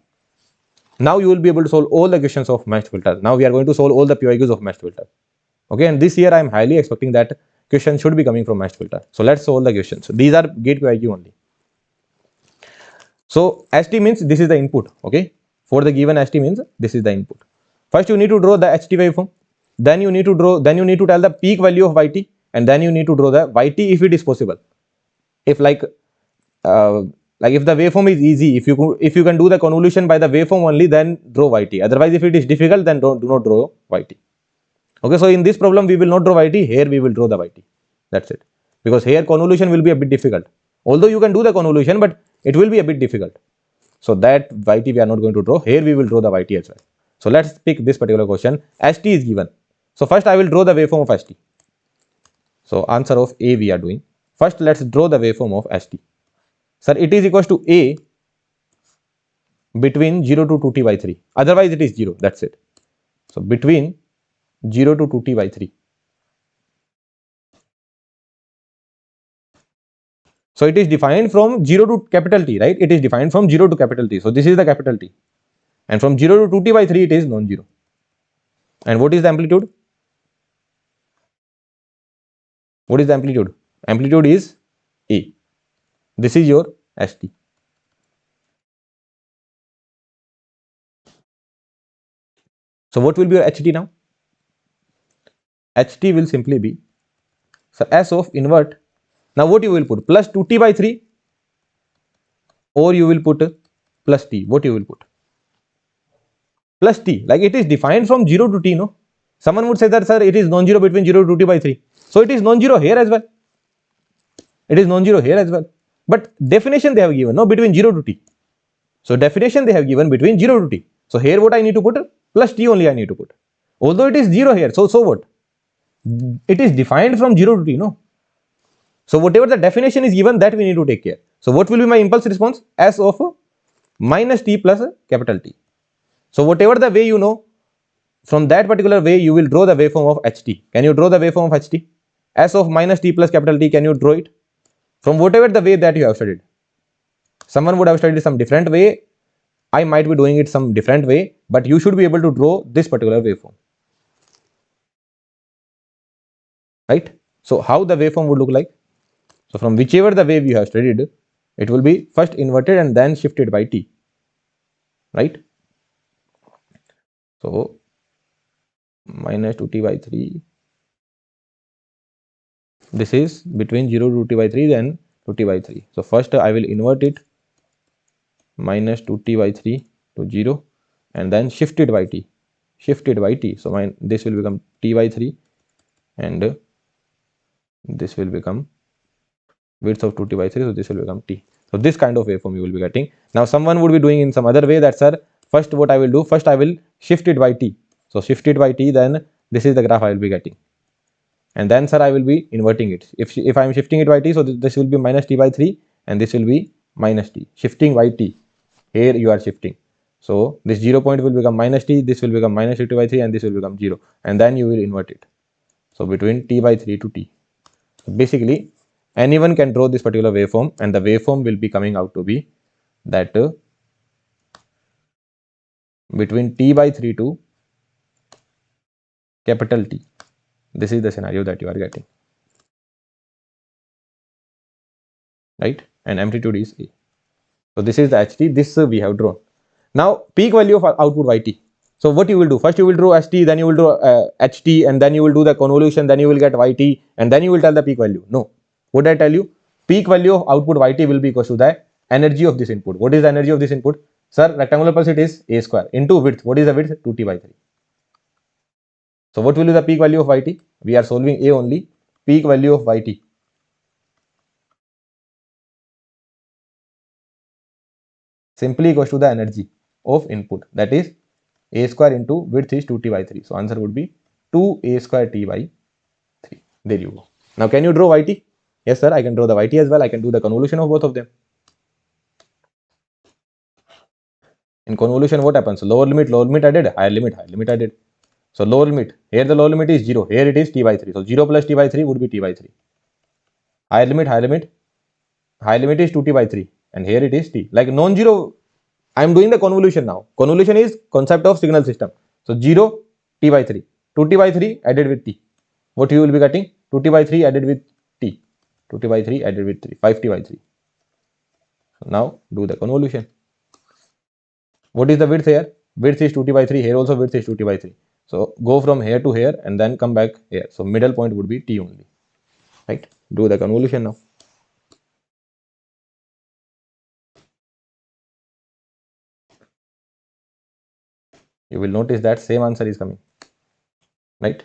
Now you will be able to solve all the questions of matched filter. Now we are going to solve all the PYQs of matched filter. Okay, and this year I am highly expecting that question should be coming from matched filter. So let's solve the questions. So these are gate PYQ only. So Ht means this is the input. Okay, for the given Ht means this is the input. First you need to draw the Ht waveform. Then you need to tell the peak value of Yt, and then you need to draw the Yt if it is possible. If like if the waveform is easy, if you can do the convolution by the waveform only, then draw Yt. Otherwise, if it is difficult, then do not draw Yt. Okay, so in this problem we will not draw Yt. Here we will draw the Yt. That's it. Because here convolution will be a bit difficult. Although you can do the convolution, but it will be a bit difficult. So that Yt we are not going to draw. Here we will draw the Yt as well. So let's pick this particular question. St is given. So first I will draw the waveform of St. So answer of A we are doing. First let's draw the waveform of St. Sir, it is equals to A between 0 to 2t by 3. Otherwise it is 0. That's it. So between 0 to 2t by 3. So it is defined from 0 to capital T, right? It is defined from 0 to capital T. So this is the capital T. And from 0 to 2t by 3 it is non-zero. And what is the amplitude? What is the amplitude? Amplitude is A. This is your St. So what will be your Ht now? Ht will simply be, so S of invert. Now what you will put? Plus 2t by 3, or you will put plus t. What you will put? Plus t. Like it is defined from 0 to t, no? Someone would say that, sir, it is non-zero between 0 to 2t by 3. So it is non-zero here as well. It is non-zero here as well. But definition they have given, no, between 0 to t. So definition they have given between 0 to t. So here what I need to put? Plus t only I need to put. Although it is 0 here, so what? It is defined from 0 to t, no? So whatever the definition is given, that we need to take care. So what will be my impulse response? S of minus t plus capital T. So whatever the way you know, from that particular way you will draw the waveform of Ht. Can you draw the waveform of Ht? S of minus t plus capital T, can you draw it? From whatever the way that you have studied. Someone would have studied some different way. I might be doing it some different way, but you should be able to draw this particular waveform. Right? So how the waveform would look like? So from whichever the wave you have studied, it will be first inverted and then shifted by t. Right? So minus 2t by 3. This is between 0 to 2t by 3, then 2t by 3. So first I will invert it, minus 2t by 3 to 0, and then shifted by t. Shifted by t. So this will become t by 3, and this will become width of 2t by 3. So this will become t. So this kind of waveform you will be getting. Now someone would be doing in some other way that, sir, first what I will do, first I will shift it by t. So shift it by t, then this is the graph I will be getting. And then, sir, I will be inverting it. If I am shifting it by t, so this will be minus t by 3, and this will be minus t. Shifting by t. Here you are shifting. So this 0 point will become minus t, this will become minus t by 3, and this will become 0. And then you will invert it. So between t by 3 to t. So basically, anyone can draw this particular waveform, and the waveform will be coming out to be that between t by 3 to capital T. This is the scenario that you are getting, right? And amplitude is A. So this is the HT, this we have drawn. Now peak value of output YT. So what you will do? First you will draw HT, then you will draw HT, and then you will do the convolution, then you will get YT, and then you will tell the peak value. No. What I tell you? Peak value of output YT will be equal to the energy of this input. What is the energy of this input? Sir, rectangular pulse it is A square into width. What is the width? 2T by 3. So what will be the peak value of YT? We are solving A only. Peak value of YT. Simply equals to the energy of input, that is A square into width is 2T by 3. So answer would be 2A square T by 3. There you go. Now can you draw YT? Yes sir, I can draw the YT as well. I can do the convolution of both of them. In convolution what happens? Lower limit added, higher limit added. So lower limit, here the lower limit is 0, here it is T by 3. So 0 plus T by 3 would be T by 3. Higher limit is 2T by 3, and here it is T. Like non-zero, I am doing the convolution now. Convolution is concept of signal system. So 0 T by 3, 2T by 3 added with T. What you will be getting? 2T by 3 added with T. 2T by 3 added with 3, 5T by 3. So now do the convolution. What is the width here? Width is 2T by 3. Here also width is 2T by 3. So go from here to here and then come back here. So middle point would be T only. Right? Do the convolution now. You will notice that same answer is coming. Right?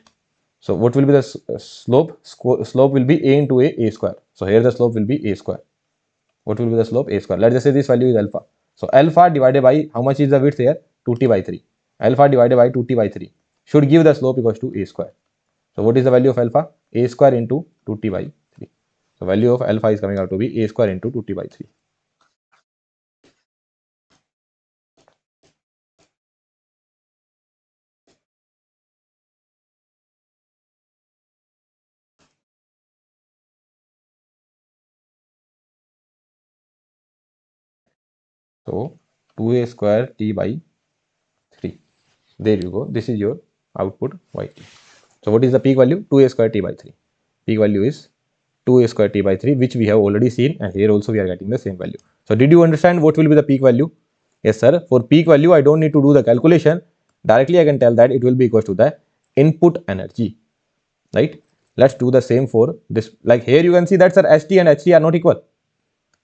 So what will be the slope? Slope will be A into A square. So here the slope will be A square. What will be the slope? A square. Let's just say this value is alpha. So alpha divided by, how much is the width here? 2T by 3. Alpha divided by 2T by 3 should give the slope equals to A square. So what is the value of alpha? A square into 2T by 3. So value of alpha is coming out to be A square into 2T by 3. So 2A square T by 3. There you go. This is your output YT. So what is the peak value? 2A square T by 3. Peak value is 2A square T by 3, which we have already seen, and here also we are getting the same value. So did you understand what will be the peak value? Yes sir. For peak value I don't need to do the calculation. Directly I can tell that it will be equal to the input energy. Right? Let's do the same for this. Like here you can see that sir, HT and HT are not equal.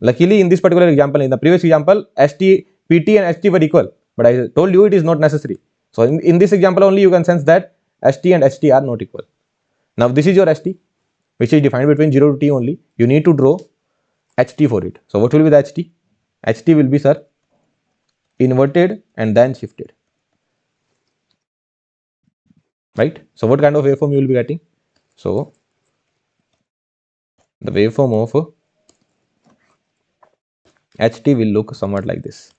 Luckily in this particular example, in the previous example, ST, PT and HT were equal, but I told you it is not necessary. So in this example only you can sense that ST and HT are not equal. Now this is your ST, which is defined between 0 to T only. You need to draw HT for it. So what will be the HT? HT will be, sir, inverted and then shifted. Right? So what kind of waveform you will be getting? So the waveform of HT will look somewhat like this.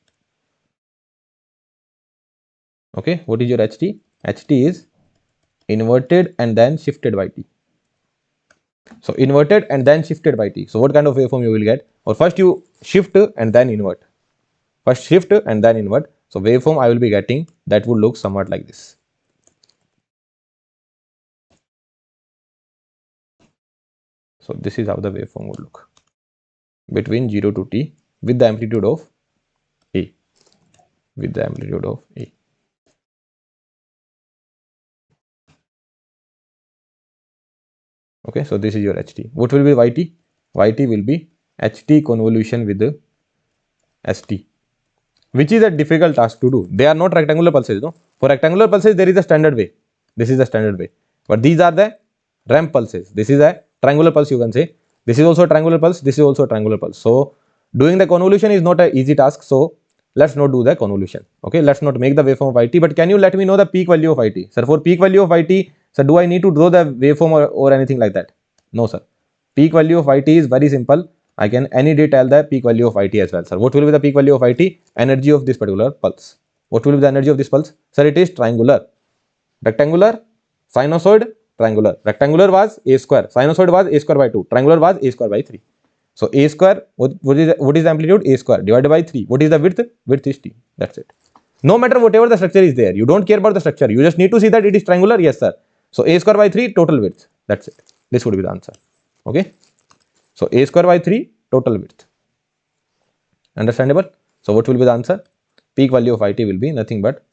Okay, what is your HT? HT is inverted and then shifted by T. So inverted and then shifted by T. So what kind of waveform you will get? Or first you shift and then invert. First shift and then invert. So waveform I will be getting that would look somewhat like this. So this is how the waveform would look between 0 to T with the amplitude of A. With the amplitude of A. Okay, so this is your HT. What will be YT? YT will be HT convolution with the ST, which is a difficult task to do. They are not rectangular pulses. No, for rectangular pulses there is a standard way. This is the standard way, but these are the ramp pulses. This is a triangular pulse, you can say. This is also a triangular pulse. This is also a triangular pulse. So doing the convolution is not an easy task. So let's not do the convolution. Okay, let's not make the waveform of YT. But can you let me know the peak value of YT? Sir, for peak value of YT, sir, do I need to draw the waveform or anything like that? No, sir. Peak value of YT is very simple. I can any day tell the peak value of YT as well, sir. What will be the peak value of YT? Energy of this particular pulse. What will be the energy of this pulse? Sir, it is triangular, rectangular, sinusoid, triangular. Rectangular was a square, sinusoid was a square by 2, triangular was a square by 3. So a square, what is the amplitude? A square divided by 3. What is the width? Width is t. That's it. No matter whatever the structure is there, you don't care about the structure. You just need to see that it is triangular. Yes, sir. So a square by 3 total width. That's it. This would be the answer. Okay. So a square by 3 total width. Understandable? So what will be the answer? Peak value of it will be nothing but,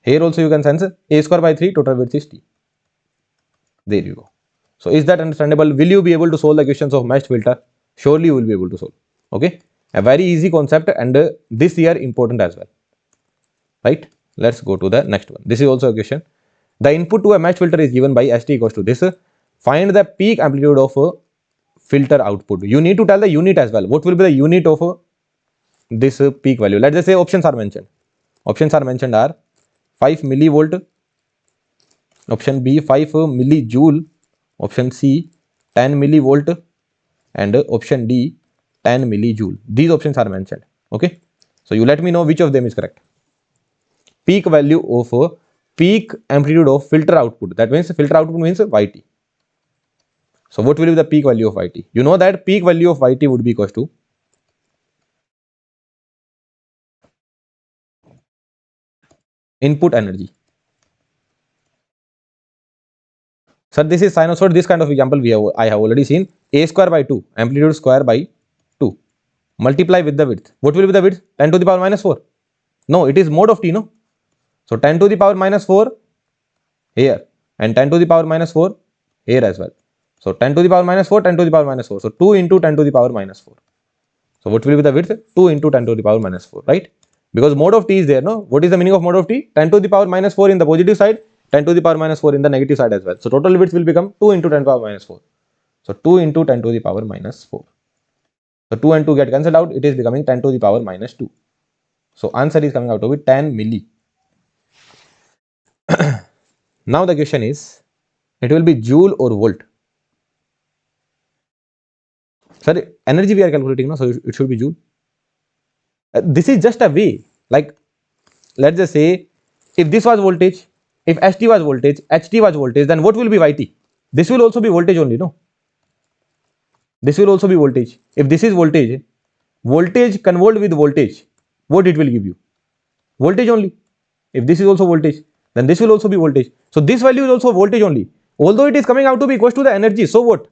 here also you can sense a square by 3 total width is t. There you go. So is that understandable? Will you be able to solve the questions of meshed filter? Surely you will be able to solve. Okay. A very easy concept, and this year important as well. Right. Let's go to the next one. This is also a question. The input to a meshed filter is given by st equals to this. Find the peak amplitude of a filter output. You need to tell the unit as well. What will be the unit of this peak value? Let's just say options are mentioned. Options are mentioned are 5 millivolt, option B 5 millijoule, option C 10 millivolt, and option D 10 millijoule. These options are mentioned. Okay. So you let me know which of them is correct. Peak value of peak amplitude of filter output. That means filter output means yt. So what will be the peak value of yt? You know that peak value of yt would be equals to input energy. Sir, this is sinusoid. This kind of example I have already seen. A square by 2, amplitude square by 2. Multiply with the width. What will be the width? 10 to the power minus 4. No, it is mod of t, no? So 10 to the power minus 4 here, and 10 to the power minus 4 here as well. So 10 to the power minus 4, 10 to the power minus 4. So 2 into 10 to the power minus 4. So what will be the width? 2 into 10 to the power minus 4, right? Because mod of t is there, no? What is the meaning of mod of t? 10 to the power minus 4 in the positive side, 10 to the power minus 4 in the negative side as well. So total width will become 2 into 10 to the power minus 4. So 2 into 10 to the power minus 4. So 2 and 2 get cancelled out. It is becoming 10 to the power minus 2. So answer is coming out to be 10 milli. Now the question is, it will be joule or volt. Sorry, energy we are calculating now, so it should be joule. This is just a way. Like, let's just say, if this was voltage, if st was voltage, ht was voltage, then what will be yt? This will also be voltage only, no? This will also be voltage. If this is voltage, voltage convolved with voltage, what it will give you? Voltage only. If this is also voltage, then this will also be voltage. So this value is also voltage only. Although it is coming out to be equals to the energy, so what?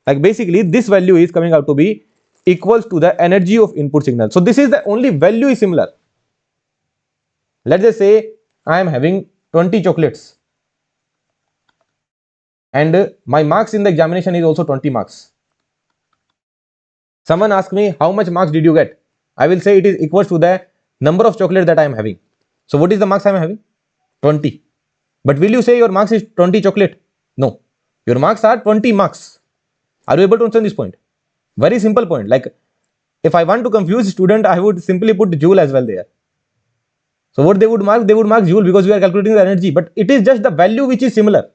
Like basically this value is coming out to be equals to the energy of input signal. So this is the only value is similar. Let's just say I am having 20 chocolates and my marks in the examination is also 20 marks. Someone asks me how much marks did you get? I will say it is equals to the number of chocolates that I am having. So what is the marks I am having? 20. But will you say your marks is 20 chocolate? No. Your marks are 20 marks. Are you able to understand this point? Very simple point. Like if I want to confuse student, I would simply put joule as well there. So what they would mark joule because we are calculating the energy, but it is just the value which is similar.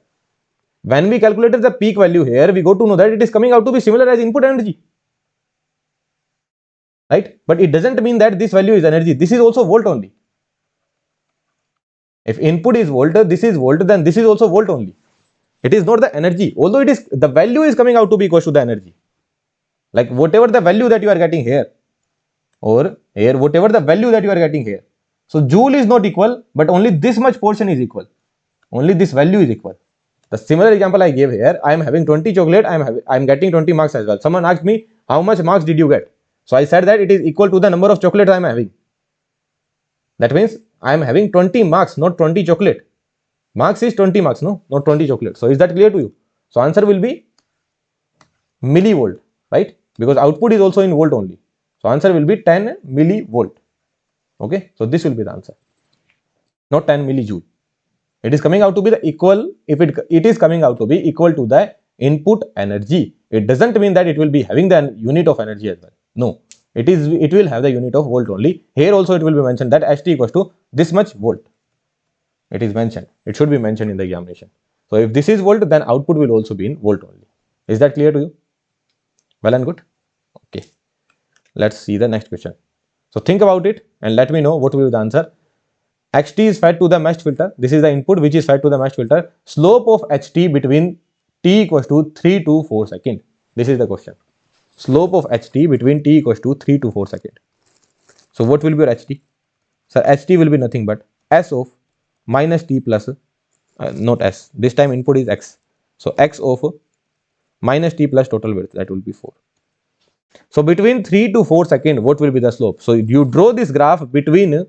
When we calculated the peak value here, we go to know that it is coming out to be similar as input energy. Right? But it doesn't mean that this value is energy. This is also volt only. If input is volt, this is volt, then this is also volt only. It is not the energy. Although it is, the value is coming out to be equal to the energy. Like whatever the value that you are getting here, or here, whatever the value that you are getting here. So joule is not equal, but only this much portion is equal. Only this value is equal. The similar example I gave here, I am having 20 chocolate, I am getting 20 marks as well. Someone asked me, how much marks did you get? So I said that it is equal to the number of chocolates I am having. That means I am having 20 marks, not 20 chocolate. Marks is 20 marks, no, not 20 chocolate. So is that clear to you? So answer will be millivolt, right? Because output is also in volt only. So answer will be 10 millivolt. Okay, so this will be the answer, not 10 millijoule. It is coming out to be the equal. If it is coming out to be equal to the input energy, it doesn't mean that it will be having the unit of energy as well. No, it will have the unit of volt only. Here also it will be mentioned that st equals to this much volt. It is mentioned. It should be mentioned in the examination. So if this is volt, then output will also be in volt only. Is that clear to you? Well and good. Okay. Let's see the next question. So think about it and let me know what will be the answer. xt is fed to the meshed filter. This is the input which is fed to the meshed filter. Slope of ht between t equals to 3 to 4 seconds. This is the question. Slope of ht between t equals to 3 to 4 seconds. So what will be your ht? So ht will be nothing but s of minus t plus, not s, this time input is x. So x of minus t plus total width, that will be 4. So between 3 to 4 seconds, what will be the slope? So you draw this graph between,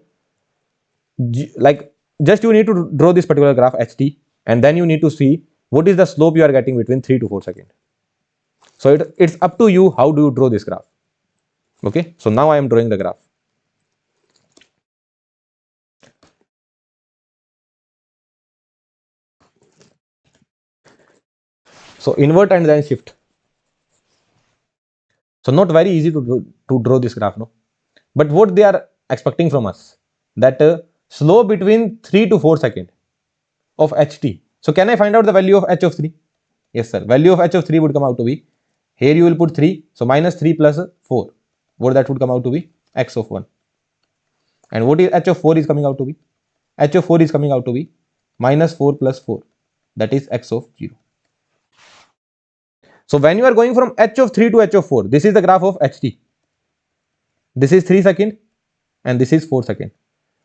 like just you need to draw this particular graph ht, and then you need to see what is the slope you are getting between 3 to 4 seconds. So it's up to you how do you draw this graph. Okay, so now I am drawing the graph. So invert and then shift. So not very easy to draw this graph, no. But what they are expecting from us, that slope between 3 to 4 seconds of ht. So can I find out the value of h of 3? Yes sir, value of h of 3 would come out to be, here you will put 3, so minus 3 plus 4, what that would come out to be, x of 1. And what is h of 4 is coming out to be? H of 4 is coming out to be minus 4 plus 4, that is x of 0. So when you are going from h of 3 to h of 4, this is the graph of ht. This is 3 seconds and this is 4 seconds.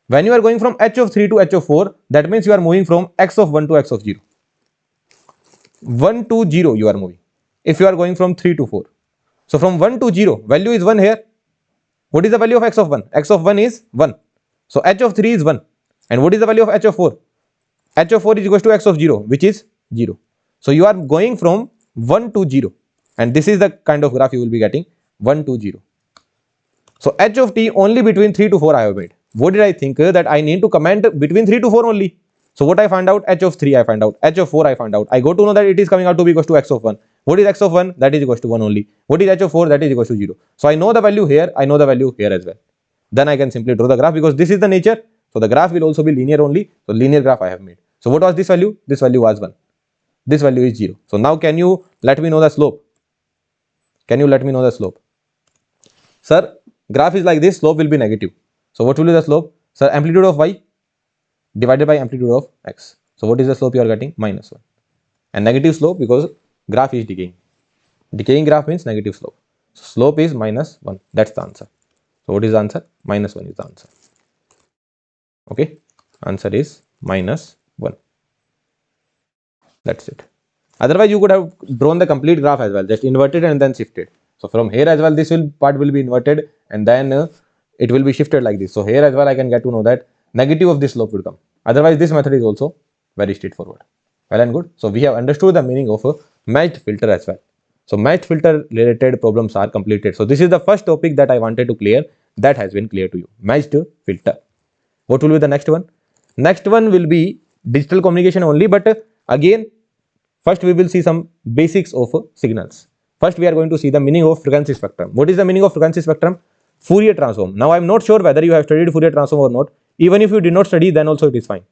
When you are going from h of 3 to h of 4, that means you are moving from x of 1 to x of 0. 1 to 0 you are moving, if you are going from 3 to 4. So from 1 to 0, value is 1 here. What is the value of x of 1? X of 1 is 1. So h of 3 is 1. And what is the value of h of 4? H of 4 is equal to x of 0, which is 0. So you are going from 1 to 0. And this is the kind of graph you will be getting, 1 to 0. So h of t only between 3 to 4 I have made. What did I think? That I need to comment between 3 to 4 only. So what I find out? H of 3 I find out. H of 4 I find out. I go to know that it is coming out to be equal to x of 1. What is x of 1? That is equal to 1 only. What is h of 4? That is equal to 0. So I know the value here. I know the value here as well. Then I can simply draw the graph, because this is the nature. So the graph will also be linear only. So linear graph I have made. So what was this value? This value was 1. This value is 0. So now can you let me know the slope? Can you let me know the slope? Sir, graph is like this, slope will be negative. So what will be the slope? Sir, amplitude of y divided by amplitude of x. So what is the slope you are getting? Minus 1. And negative slope, because graph is decaying. Decaying graph means negative slope. So slope is minus 1. That's the answer. So what is the answer? Minus 1 is the answer. Okay. Answer is minus 1. That's it. Otherwise, you could have drawn the complete graph as well, just inverted and then shifted. So from here as well, this part will be inverted, and then it will be shifted like this. So here as well, I can get to know that negative of this slope will come. Otherwise, this method is also very straightforward. Well and good. So we have understood the meaning of a meshed filter as well. So meshed filter related problems are completed. So this is the first topic that I wanted to clear, that has been clear to you. Meshed filter. What will be the next one? Next one will be digital communication only, but again, first we will see some basics of signals. First we are going to see the meaning of frequency spectrum. What is the meaning of frequency spectrum? Fourier transform. Now I am not sure whether you have studied Fourier transform or not. Even if you did not study, then also it is fine.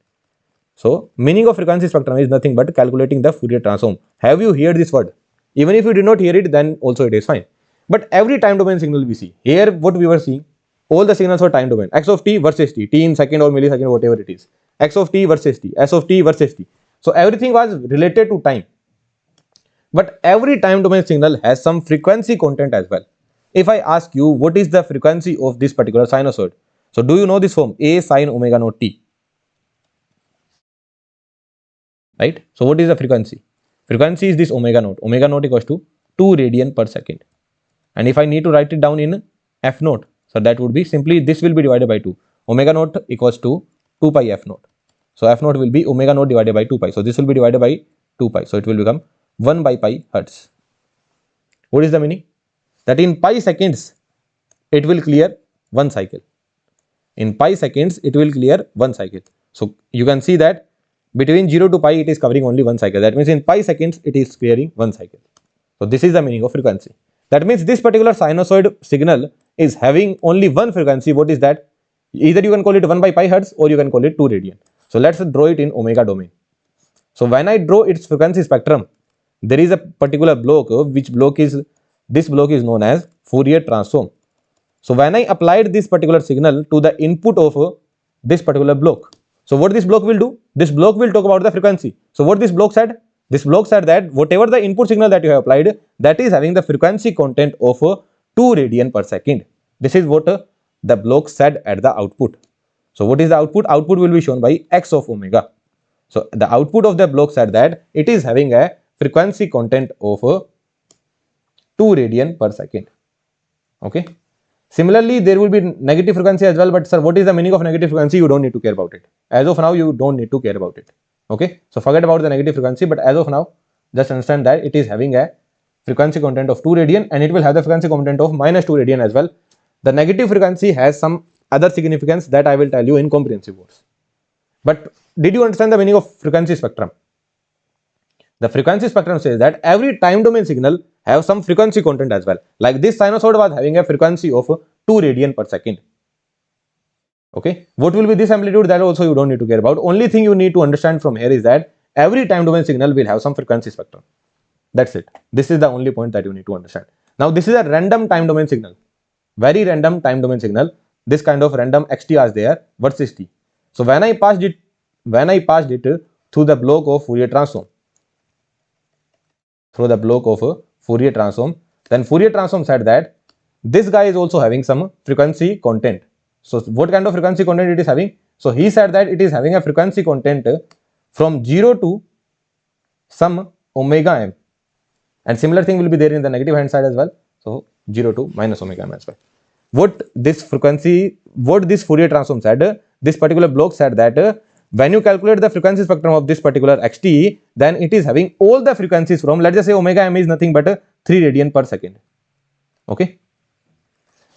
So meaning of frequency spectrum is nothing but calculating the Fourier transform. Have you heard this word? Even if you did not hear it, then also it is fine. But every time domain signal we see, here what we were seeing, all the signals were time domain. X of t versus t, t in second or millisecond, whatever it is. X of t versus t, s of t versus t. So everything was related to time. But every time domain signal has some frequency content as well. If I ask you what is the frequency of this particular sinusoid, so do you know this form? A sin omega naught t. Right? So what is the frequency? Frequency is this omega naught. Omega naught equals to 2 radian per second. And if I need to write it down in f naught, so that would be simply this will be divided by 2. Omega naught equals to 2 pi f naught. So f naught will be omega naught divided by 2 pi. So this will be divided by 2 pi. So it will become 1 by pi hertz. What is the meaning? That in pi seconds, it will clear one cycle. In pi seconds, it will clear one cycle. So you can see that between 0 to pi, it is covering only one cycle. That means in pi seconds, it is clearing one cycle. So this is the meaning of frequency. That means this particular sinusoid signal is having only one frequency. What is that? Either you can call it 1 by pi hertz or you can call it 2 radian. So let's draw it in omega domain. So when I draw its frequency spectrum, there is a particular block, which block is, this block is known as Fourier transform. So when I applied this particular signal to the input of this particular block, So what this block will do? This block will talk about the frequency. So what this block said? This block said that whatever the input signal that you have applied, that is having the frequency content of 2 radian per second. This is what the block said at the output. So what is the output? Output will be shown by x of omega. So the output of the block said that it is having a frequency content of 2 radian per second. Okay. Similarly, there will be negative frequency as well, but sir, what is the meaning of negative frequency? You don't need to care about it. As of now, you don't need to care about it. Okay. So forget about the negative frequency, but as of now, just understand that it is having a frequency content of 2 radian and it will have the frequency content of minus 2 radian as well. The negative frequency has some other significance that I will tell you in comprehensive course. But did you understand the meaning of frequency spectrum? The frequency spectrum says that every time domain signal have some frequency content as well. Like this sinusoid was having a frequency of 2 radian per second. Okay. What will be this amplitude? That also you don't need to care about. Only thing you need to understand from here is that every time domain signal will have some frequency spectrum. That's it. This is the only point that you need to understand. Now this is a random time domain signal. Very random time domain signal. This kind of random XT is there versus T. So when I passed it through the block of Fourier transform, then Fourier transform said that this guy is also having some frequency content. So what kind of frequency content it is having? So he said that it is having a frequency content from 0 to some omega m, and similar thing will be there in the negative hand side as well. So 0 to minus omega m as well. What this Fourier transform said, this particular block said that when you calculate the frequency spectrum of this particular xt, then it is having all the frequencies from, let's just say omega m is nothing but 3 radian per second. Okay.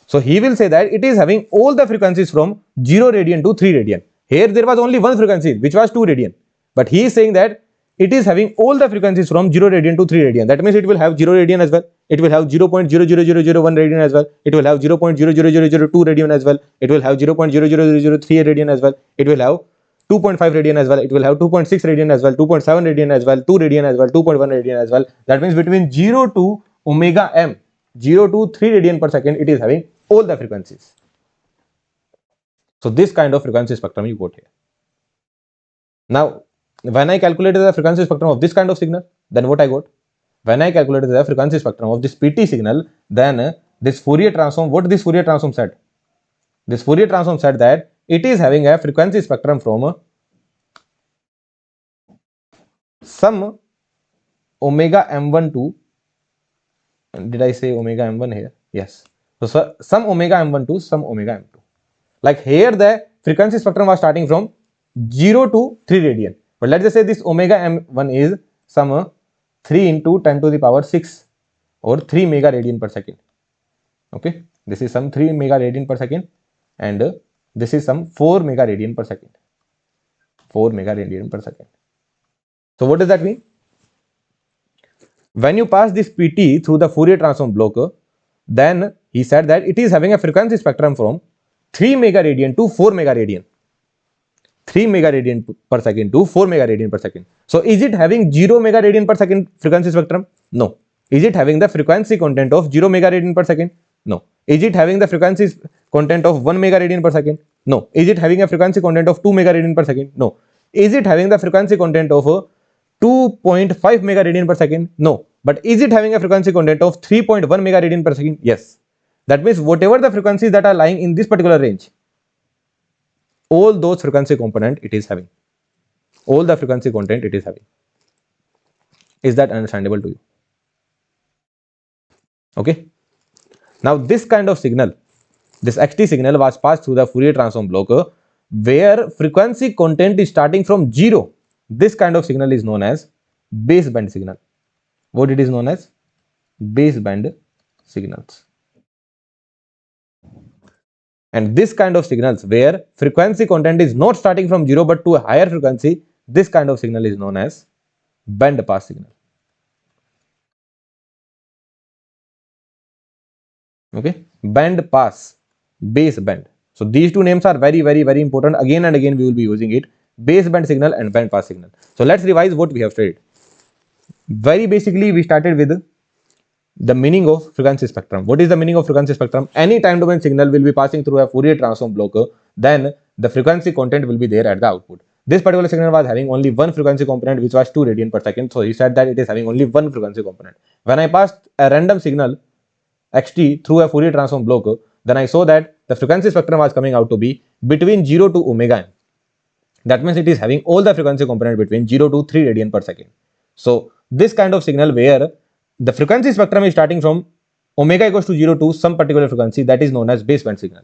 So he will say that it is having all the frequencies from 0 radian to 3 radian. Here there was only one frequency which was 2 radian. But he is saying that it is having all the frequencies from 0 radian to 3 radian. That means it will have 0 radian as well. It will have 0.00001 radian as well. It will have 0.00002 radian as well. It will have 0.00003 radian as well. It will have 2.5 radian as well. It will have 2.6 radian as well, 2.7 radian as well, 2 radian as well, 2.1 radian as well. That means between 0 to omega m, 0 to 3 radian per second, it is having all the frequencies. So this kind of frequency spectrum you got here. Now, when I calculated the frequency spectrum of this kind of signal, then what I got? When I calculated the frequency spectrum of this PT signal, then this Fourier transform, what this Fourier transform said? This Fourier transform said that it is having a frequency spectrum from some omega m1 to, did I say omega m1 here? Yes. So some omega m1 to some omega m2. Like here the frequency spectrum was starting from 0 to 3 radian. But let's just say this omega m1 is some 3 into 10 to the power 6 or 3 mega radian per second. Okay. This is some 3 mega radian per second and this is some 4 mega radian per second. 4 mega radian per second. So what does that mean? When you pass this PT through the Fourier transform block, then he said that it is having a frequency spectrum from 3 mega radian to 4 mega radian. 3 mega radian per second to 4 mega radian per second. So is it having 0 mega radian per second frequency spectrum? No. Is it having the frequency content of 0 mega radian per second? No. Is it having the frequency content of 1 mega radian per second? No. Is it having a frequency content of 2 mega radian per second? No. Is it having the frequency content of 2.5 mega radian per second? No. But is it having a frequency content of 3.1 mega radian per second? Yes. That means whatever the frequencies that are lying in this particular range, all those frequency component it is having. All the frequency content it is having. Is that understandable to you? Okay. Now this kind of signal, this XT signal was passed through the Fourier transform block where frequency content is starting from 0. This kind of signal is known as baseband signal. What it is known as? Baseband signals. And this kind of signals where frequency content is not starting from 0 but to a higher frequency, this kind of signal is known as band pass signal. Okay, band pass, baseband. So these two names are very important. Again and again we will be using it. Baseband signal and band pass signal. So let's revise what we have studied. Very basically we started with the meaning of frequency spectrum. What is the meaning of frequency spectrum? Any time domain signal will be passing through a Fourier transform block. Then the frequency content will be there at the output. This particular signal was having only one frequency component, which was 2 radian per second. So he said that it is having only one frequency component. When I passed a random signal xt through a Fourier transform block, then I saw that the frequency spectrum was coming out to be between 0 to omega m. That means it is having all the frequency component between 0 to 3 radian per second. So this kind of signal where the frequency spectrum is starting from omega equals to 0 to some particular frequency, that is known as baseband signal.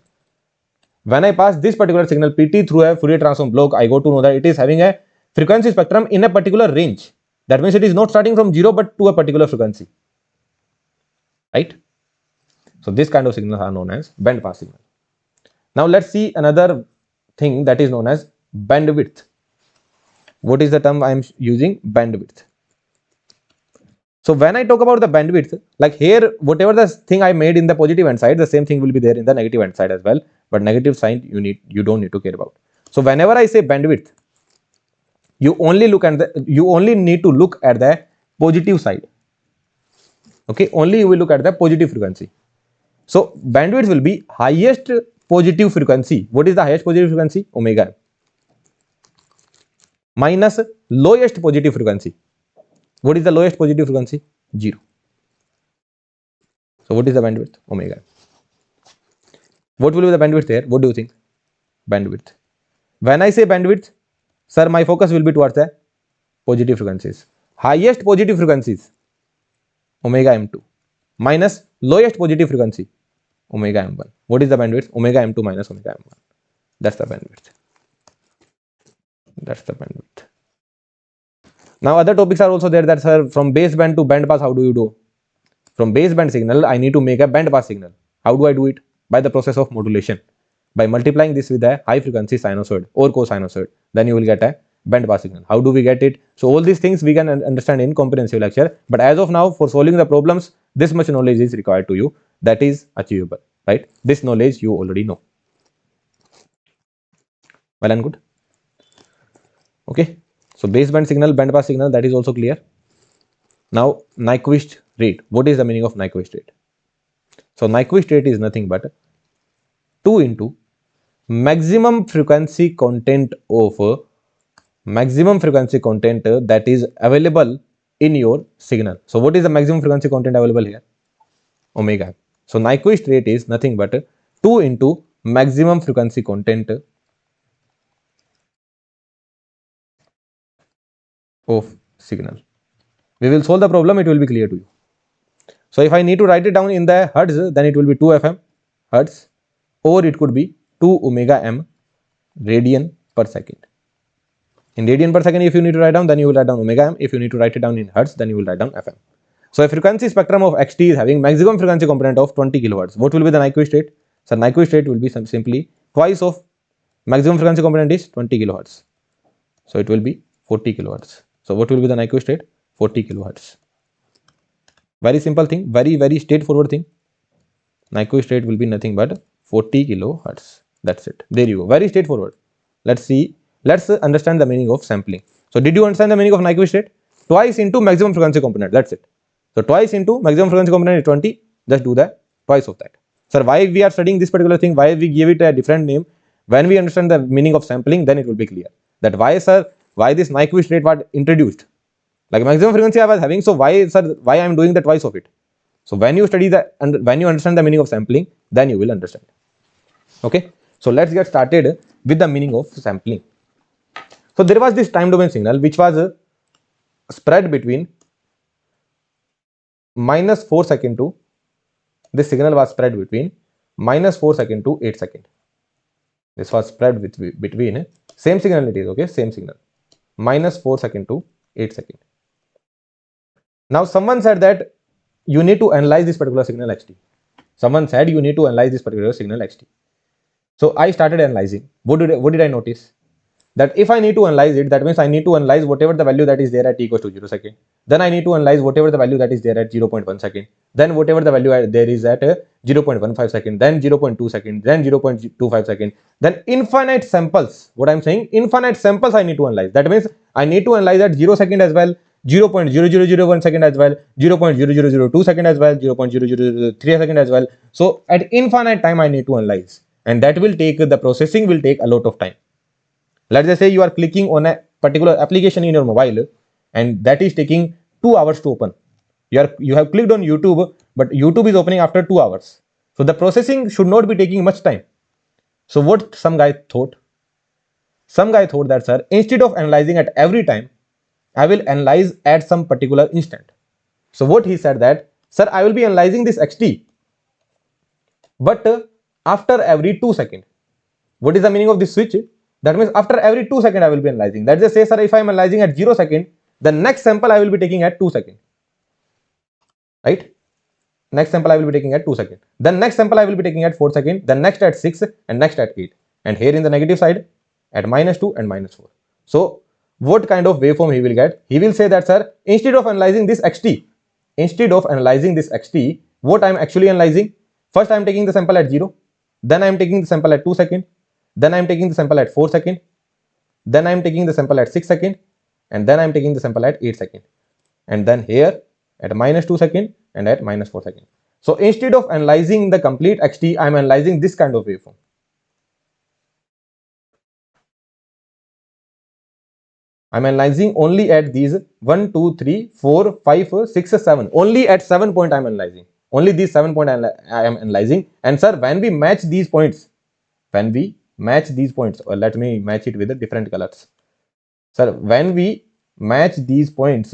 When I pass this particular signal pt through a Fourier transform block, I go to know that it is having a frequency spectrum in a particular range. That means it is not starting from 0 but to a particular frequency, right? So this kind of signals are known as band pass signal. Now let's see another thing that is known as bandwidth. What is the term I am using? Bandwidth. So when I talk about the bandwidth, like here, whatever the thing I made in the positive hand side, the same thing will be there in the negative hand side as well. But negative sign you don't need to care about. So whenever I say bandwidth, you only need to look at the positive side. Okay, only you will look at the positive frequency. So bandwidth will be highest positive frequency. What is the highest positive frequency? Omega minus lowest positive frequency. What is the lowest positive frequency? 0. So what is the bandwidth? Omega. What will be the bandwidth here? What do you think? Bandwidth. When I say bandwidth, sir, my focus will be towards the positive frequencies. Highest positive frequencies, omega m2, minus lowest positive frequency, omega m1. What is the bandwidth? Omega m2 minus omega m1. That's the bandwidth. That's the bandwidth. Now other topics are also there, that sir, from baseband to band pass, how do you do? From baseband signal, I need to make a band pass signal. How do I do it? By the process of modulation. By multiplying this with a high frequency sinusoid or cosinusoid, then you will get a band pass signal. How do we get it? So all these things we can understand in comprehensive lecture. But as of now, for solving the problems, this much knowledge is required to you. That is achievable, right? This knowledge you already know. Well and good. Okay. So baseband signal, band pass signal, that is also clear. Now Nyquist rate. What is the meaning of Nyquist rate? So Nyquist rate is nothing but 2 into maximum frequency content of that is available in your signal. So what is the maximum frequency content available here? Omega. So Nyquist rate is nothing but 2 into maximum frequency content of signal. We will solve the problem, it will be clear to you. So if I need to write it down in the hertz, then it will be 2 FM hertz, or it could be 2 omega m radian per second. In radian per second, if you need to write down, then you will write down omega m. If you need to write it down in hertz, then you will write down FM. So a frequency spectrum of xt is having maximum frequency component of 20 kilohertz. What will be the Nyquist rate? So Nyquist rate will be simply twice of maximum frequency component is 20 kilohertz. So it will be 40 kilohertz. So what will be the Nyquist rate? 40 kilohertz. Very simple thing, very straightforward thing. Nyquist rate will be nothing but 40 kilohertz. That's it. There you go. Very straightforward. Let's see. Let's understand the meaning of sampling. So did you understand the meaning of Nyquist rate? Twice into maximum frequency component. That's it. So twice into maximum frequency component is 20. Just do the twice of that. Sir, why we are studying this particular thing? Why we give it a different name? When we understand the meaning of sampling, then it will be clear. That why, sir, why this Nyquist rate was introduced? Like maximum frequency I was having, so why, sir, why I am doing the twice of it? So when you study the and when you understand the meaning of sampling, then you will understand. Okay. So let's get started with the meaning of sampling. So there was this time domain signal which was spread between -4 second to this signal was spread between -4 second to 8 second. This was spread between same signal it is, okay, same signal, -4 second to 8 second. Now someone said that you need to analyze this particular signal xt. Someone said you need to analyze this particular signal xt. So I started analyzing. What did I notice? That if I need to analyze it, that means I need to analyze whatever the value that is there at t equals to 0 second. Then I need to analyze whatever the value that is there at 0.1 second. Then whatever the value there is at 0.15 second. Then 0.2 second. Then 0.25 second. Then infinite samples. What I'm saying, infinite samples I need to analyze. That means I need to analyze at 0 second as well, 0.0001 second as well, 0.0002 second as well, 0.0003 second as well. So at infinite time I need to analyze. and that will take, the processing will take a lot of time. Let's just say you are clicking on a particular application in your mobile and that is taking 2 hours to open. You have clicked on YouTube, but YouTube is opening after 2 hours. So the processing should not be taking much time. So what some guy thought? Some guy thought that, sir, instead of analyzing at every time, I will analyze at some particular instant. So what he said that, sir, I will be analyzing this xt, but after every 2 seconds. What is the meaning of this switch? That means after every 2 seconds I will be analyzing. Let's just say, sir, if I am analyzing at 0 second, the next sample I will be taking at 2 seconds. Right? Next sample I will be taking at 2 seconds. Then next sample I will be taking at 4 seconds. Then next at 6 and next at 8. And here in the negative side at -2 and -4. So what kind of waveform he will get? He will say that, sir, instead of analyzing this xt, what I am actually analyzing? First I am taking the sample at 0. Then I am taking the sample at 2 seconds. Then I am taking the sample at 4 seconds. Then I am taking the sample at 6 seconds. And then I am taking the sample at 8 seconds. And then here at -2 seconds and at -4 seconds. So instead of analyzing the complete xt, I am analyzing this kind of waveform. I am analyzing only at these 1, 2, 3, 4, 5, 6, 7. Only at 7 point I am analyzing. Only these 7 points I am analyzing. And sir, when we match these points, or let me match it with the different colors. Sir, when we match these points,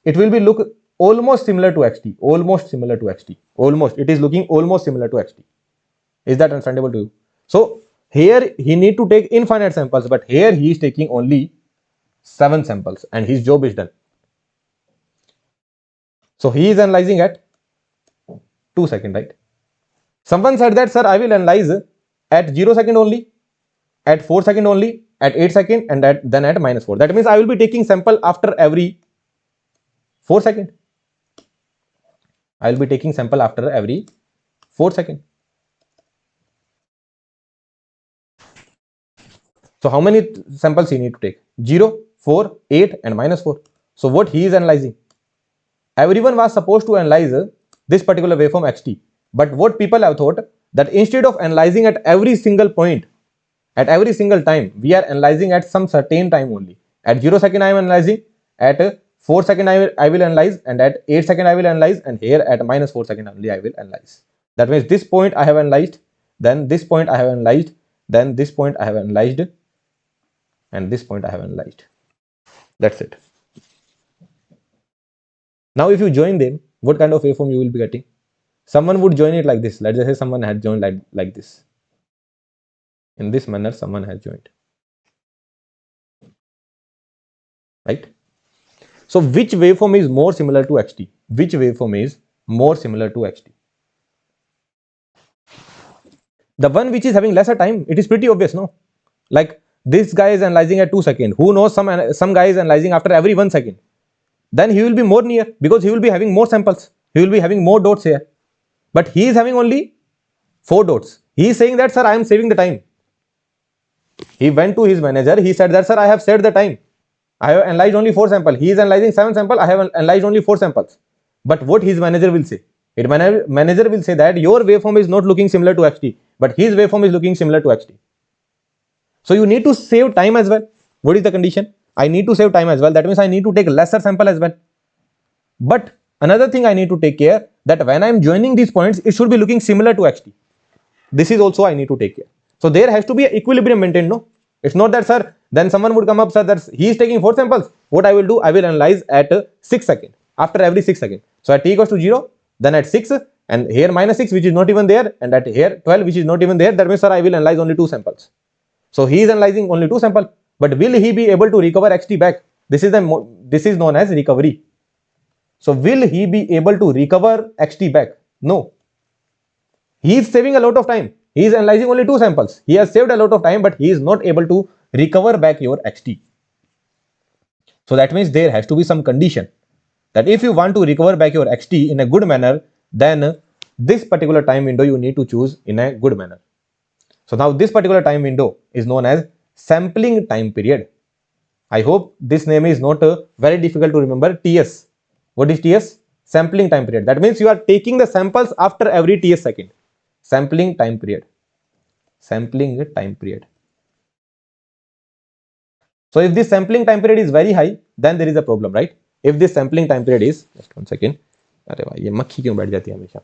it will be look almost similar to xt. It is looking almost similar to xt. Is that understandable to you? So here he need to take infinite samples, but here he is taking only 7 samples and his job is done. So he is analyzing at 2 seconds, right? Someone said that, sir, I will analyze at 0 second only, at 4 second only, at 8 second, and then at -4. That means I will be taking sample after every 4 second. I will be taking sample after every 4 second. So how many samples he need to take? 0, 4, 8 and -4. So what he is analyzing? Everyone was supposed to analyze this particular waveform xt. But what people have thought that instead of analyzing at every single point, at every single time, we are analyzing at some certain time only. At 0 second I am analyzing, at 4 second I will analyze, and at 8 second I will analyze, and here at -4 second only I will analyze. That means this point I have analyzed, then this point I have analyzed, then this point I have analyzed, and this point I have analyzed. That's it. Now if you join them, what kind of waveform you will be getting? Someone would join it like this. Let's just say someone had joined like this. In this manner, someone has joined. Right? So which waveform is more similar to xt? Which waveform is more similar to xt? The one which is having lesser time, it is pretty obvious, no? Like this guy is analyzing at 2 seconds. Who knows, some guy is analyzing after every 1 second. Then he will be more near because he will be having more samples. He will be having more dots here. But he is having only 4 dots. He is saying that, sir, I am saving the time. He went to his manager. He said that, sir, I have saved the time. I have analyzed only 4 samples. He is analyzing 7 samples. I have analyzed only 4 samples. But what his manager will say? His manager will say that your waveform is not looking similar to xt, but his waveform is looking similar to xt. So you need to save time as well. What is the condition? I need to save time as well. That means I need to take lesser sample as well. But another thing I need to take care that when I am joining these points, it should be looking similar to xt. This is also I need to take care. So there has to be an equilibrium maintained, no? It's not that, sir, then someone would come up, sir, that he is taking 4 samples. What I will do, I will analyze at 6 seconds, after every 6 seconds. So at t equals to 0, then at 6, and here -6, which is not even there, and at here 12, which is not even there. That means, sir, I will analyze only 2 samples. So he is analyzing only 2 samples. But will he be able to recover xt back? This is known as recovery. So will he be able to recover xt back? No. He is saving a lot of time. He is analyzing only 2 samples. He has saved a lot of time, but he is not able to recover back your xt. So that means there has to be some condition that if you want to recover back your xt in a good manner, then this particular time window you need to choose in a good manner. So now this particular time window is known as sampling time period. I hope this name is not very difficult to remember. TS. What is TS? Sampling time period. That means you are taking the samples after every TS second. Sampling time period. sampling time period. So if this sampling time period is very high, then there is a problem, right? If this sampling time period is, just 1 second, अरे भाई ये मक्खी क्यों बैठ जाती है हमेशा?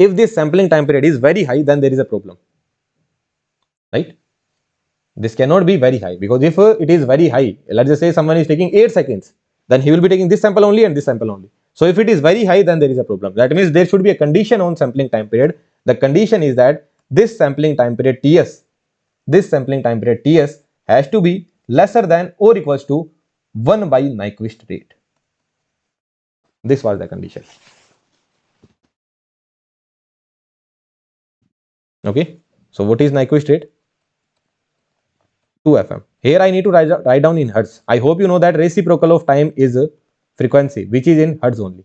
If this sampling time period is very high, then there is a problem, right? This cannot be very high, because if it is very high, let's just say someone is taking 8 seconds, then he will be taking this sample only and this sample only. So if it is very high, then there is a problem. That means there should be a condition on sampling time period. The condition is that this sampling time period Ts, this sampling time period Ts has to be lesser than or equals to 1 by Nyquist rate. This was the condition. Okay. So what is Nyquist rate? 2 FM. Here I need to write down in hertz. I hope you know that reciprocal of time is frequency, which is in hertz only.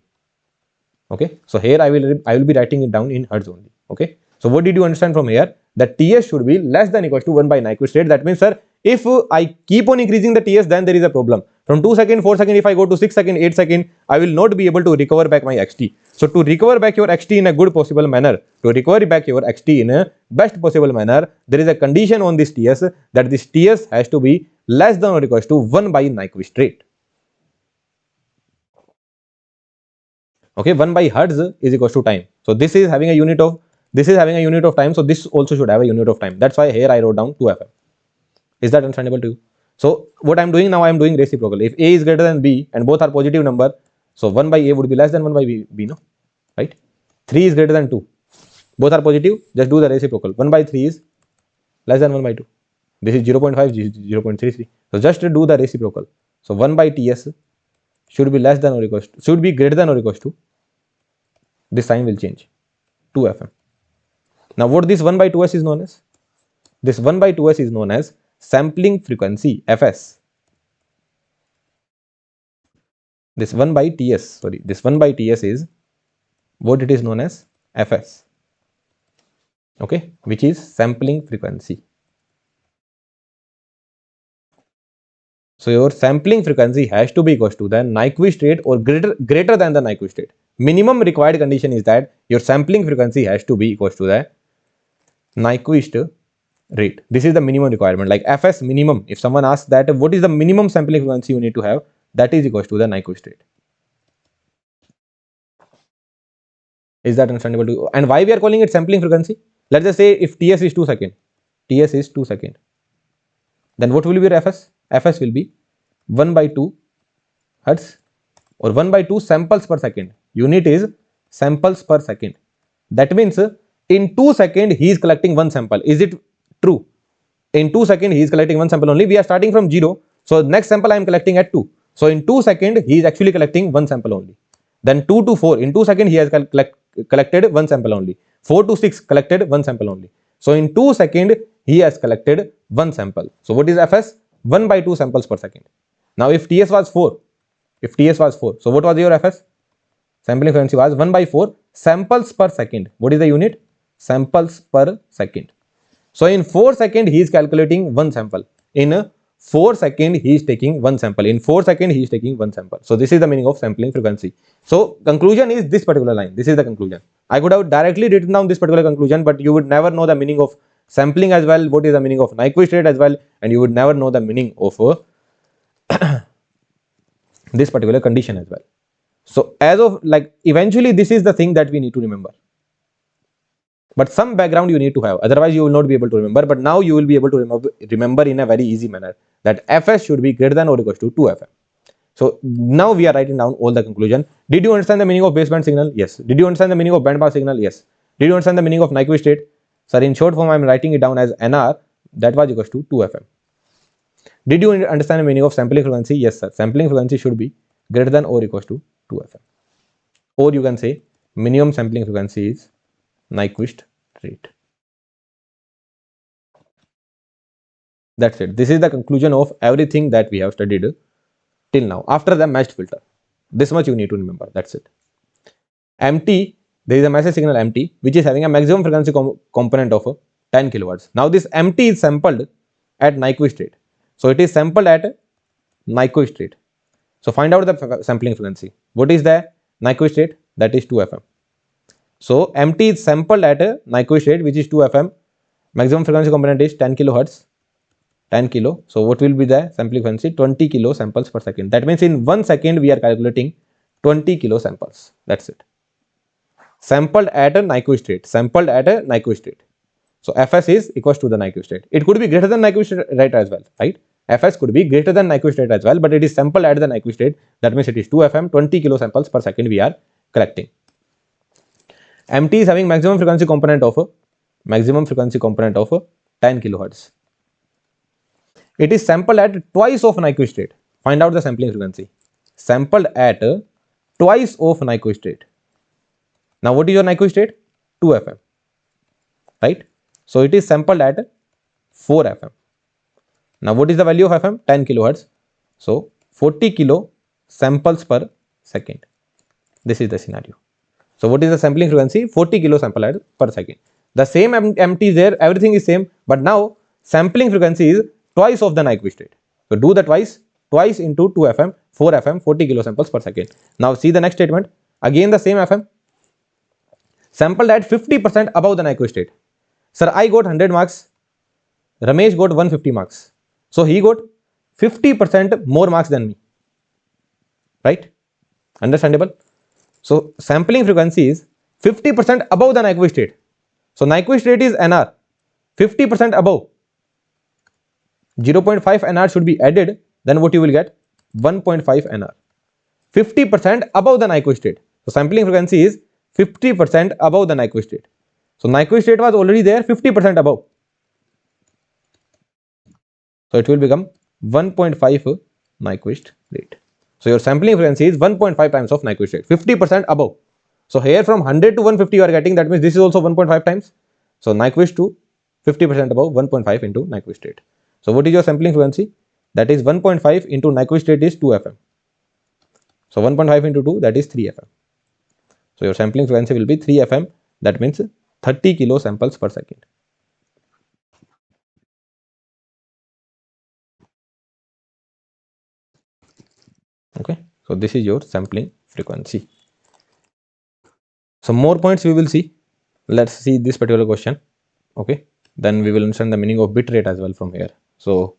Okay. So here I will be writing it down in hertz only. Okay. So what did you understand from here? That Ts should be less than equals to 1 by Nyquist rate. That means, sir, if I keep on increasing the Ts, then there is a problem. From 2 seconds, 4 seconds, if I go to 6 seconds, 8 seconds, I will not be able to recover back my xt. So to recover back your xt in a good possible manner, to recover back your xt in a best possible manner, there is a condition on this Ts, that this Ts has to be less than or equals to 1 by Nyquist rate. Okay, 1 by hertz is equals to time. So this is having a unit of time. So this also should have a unit of time. That's why here I wrote down 2 FM. Is that understandable to you? So what I'm doing now, I'm doing reciprocal. If A is greater than B and both are positive number, so 1 by A would be less than 1 by B, no? Right? 3 is greater than 2. Both are positive, just do the reciprocal. 1 by 3 is less than 1 by 2. This is 0.5, 0.33. So just do the reciprocal. So 1 by Ts should be less than or equals to, should be greater than or equals to, this sign will change, 2 FM. Now what this 1 by 2s is known as? This 1 by 2s is known as sampling frequency, Fs. This 1 by Ts, sorry, this 1 by Ts is what it is known as? Fs. Okay, which is sampling frequency. So your sampling frequency has to be equal to the Nyquist rate or greater than the Nyquist rate. Minimum required condition is that your sampling frequency has to be equal to the Nyquist rate. This is the minimum requirement, like Fs minimum. If someone asks that what is the minimum sampling frequency you need to have, that is equal to the Nyquist rate. Is that understandable to you? And why we are calling it sampling frequency? Let's just say if Ts is 2 seconds, Ts is 2 seconds, then what will be your Fs? Fs will be 1 by 2 hertz or 1 by 2 samples per second. Unit is samples per second. That means in 2 seconds he is collecting one sample. Is it true? In 2 seconds he is collecting one sample only. We are starting from 0. So next sample I am collecting at 2. So in 2 seconds he is actually collecting one sample only. Then 2 to 4, in 2 seconds he has collected one sample only. 4 to 6 collected one sample only. So in 2 seconds he has collected one sample. So what is Fs? 1 by 2 samples per second. Now if Ts was 4, so what was your Fs? Sampling frequency was 1 by 4 samples per second. What is the unit? Samples per second. So in 4 seconds he is calculating one sample. In 4 seconds he is taking one sample. In 4 seconds he is taking one sample. So this is the meaning of sampling frequency. So conclusion is this particular line. This is the conclusion. I could have directly written down this particular conclusion, but you would never know the meaning of sampling as well, what is the meaning of Nyquist rate as well, and you would never know the meaning of this particular condition as well. So as of like eventually this is the thing that we need to remember. But some background you need to have, otherwise you will not be able to remember. But now you will be able to remember in a very easy manner that Fs should be greater than or equal to 2 FM. So now we are writing down all the conclusion. Did you understand the meaning of baseband signal? Yes. Did you understand the meaning of bandpass signal? Yes. Did you understand the meaning of Nyquist rate? Sir, in short form I am writing it down as NR, that was equals to 2 FM. Did you understand the meaning of sampling frequency? Yes sir. Sampling frequency should be greater than or equals to 2 FM. Or you can say minimum sampling frequency is Nyquist rate. That's it. This is the conclusion of everything that we have studied till now. After the matched filter, this much you need to remember. That's it. MT, there is a message signal MT which is having a maximum frequency component of 10 kilowatts. Now this MT is sampled at Nyquist rate. So it is sampled at Nyquist rate. So find out the sampling frequency. What is the Nyquist rate? That is 2 FM. So MT is sampled at a Nyquist rate which is 2 FM. Maximum frequency component is 10 kilohertz. 10 kilo. So what will be the sampling frequency? 20 kilo samples per second. That means in 1 second we are calculating 20 kilo samples. That's it. Sampled at a Nyquist rate. Sampled at a Nyquist rate. So Fs is equals to the Nyquist rate. It could be greater than Nyquist rate as well, right? Fs could be greater than Nyquist rate as well, but it is sampled at the Nyquist rate. That means it is 2 FM, 20 kilo samples per second we are collecting. MT is having maximum frequency component of 10 kilohertz. It is sampled at twice of Nyquist rate. Find out the sampling frequency. Sampled at twice of Nyquist rate. Now what is your Nyquist rate? 2 FM, right? So it is sampled at 4 FM. Now what is the value of FM? 10 kilohertz. So 40 kilo samples per second. This is the scenario. So what is the sampling frequency? 40 kilo sample per second. The same MT is there, everything is same, but now sampling frequency is twice of the Nyquist rate. So do the twice into 2 FM, 4 FM, 40 kilo samples per second. Now see the next statement. Again the same FM. Sampled at 50% above the Nyquist rate. Sir, I got 100 marks. Ramesh got 150 marks. So he got 50% more marks than me. Right? Understandable? So sampling frequency is 50% above the Nyquist rate. So Nyquist rate is NR. 50% above. 0.5 NR should be added. Then what you will get? 1.5 NR. 50% above the Nyquist rate. So sampling frequency is 50% above the Nyquist rate. So Nyquist rate was already there, 50% above. So it will become 1.5 Nyquist rate. So your sampling frequency is 1.5 times of Nyquist rate, 50% above. So here from 100 to 150 you are getting, that means this is also 1.5 times. So Nyquist to 50% above, 1.5 into Nyquist rate. So what is your sampling frequency? That is 1.5 into Nyquist rate is 2 FM. So 1.5 into 2, that is 3 FM. So your sampling frequency will be 3 FM. That means 30 kilo samples per second. Okay. So this is your sampling frequency. Some more points we will see. Let's see this particular question. Okay. Then we will understand the meaning of bit rate as well from here. So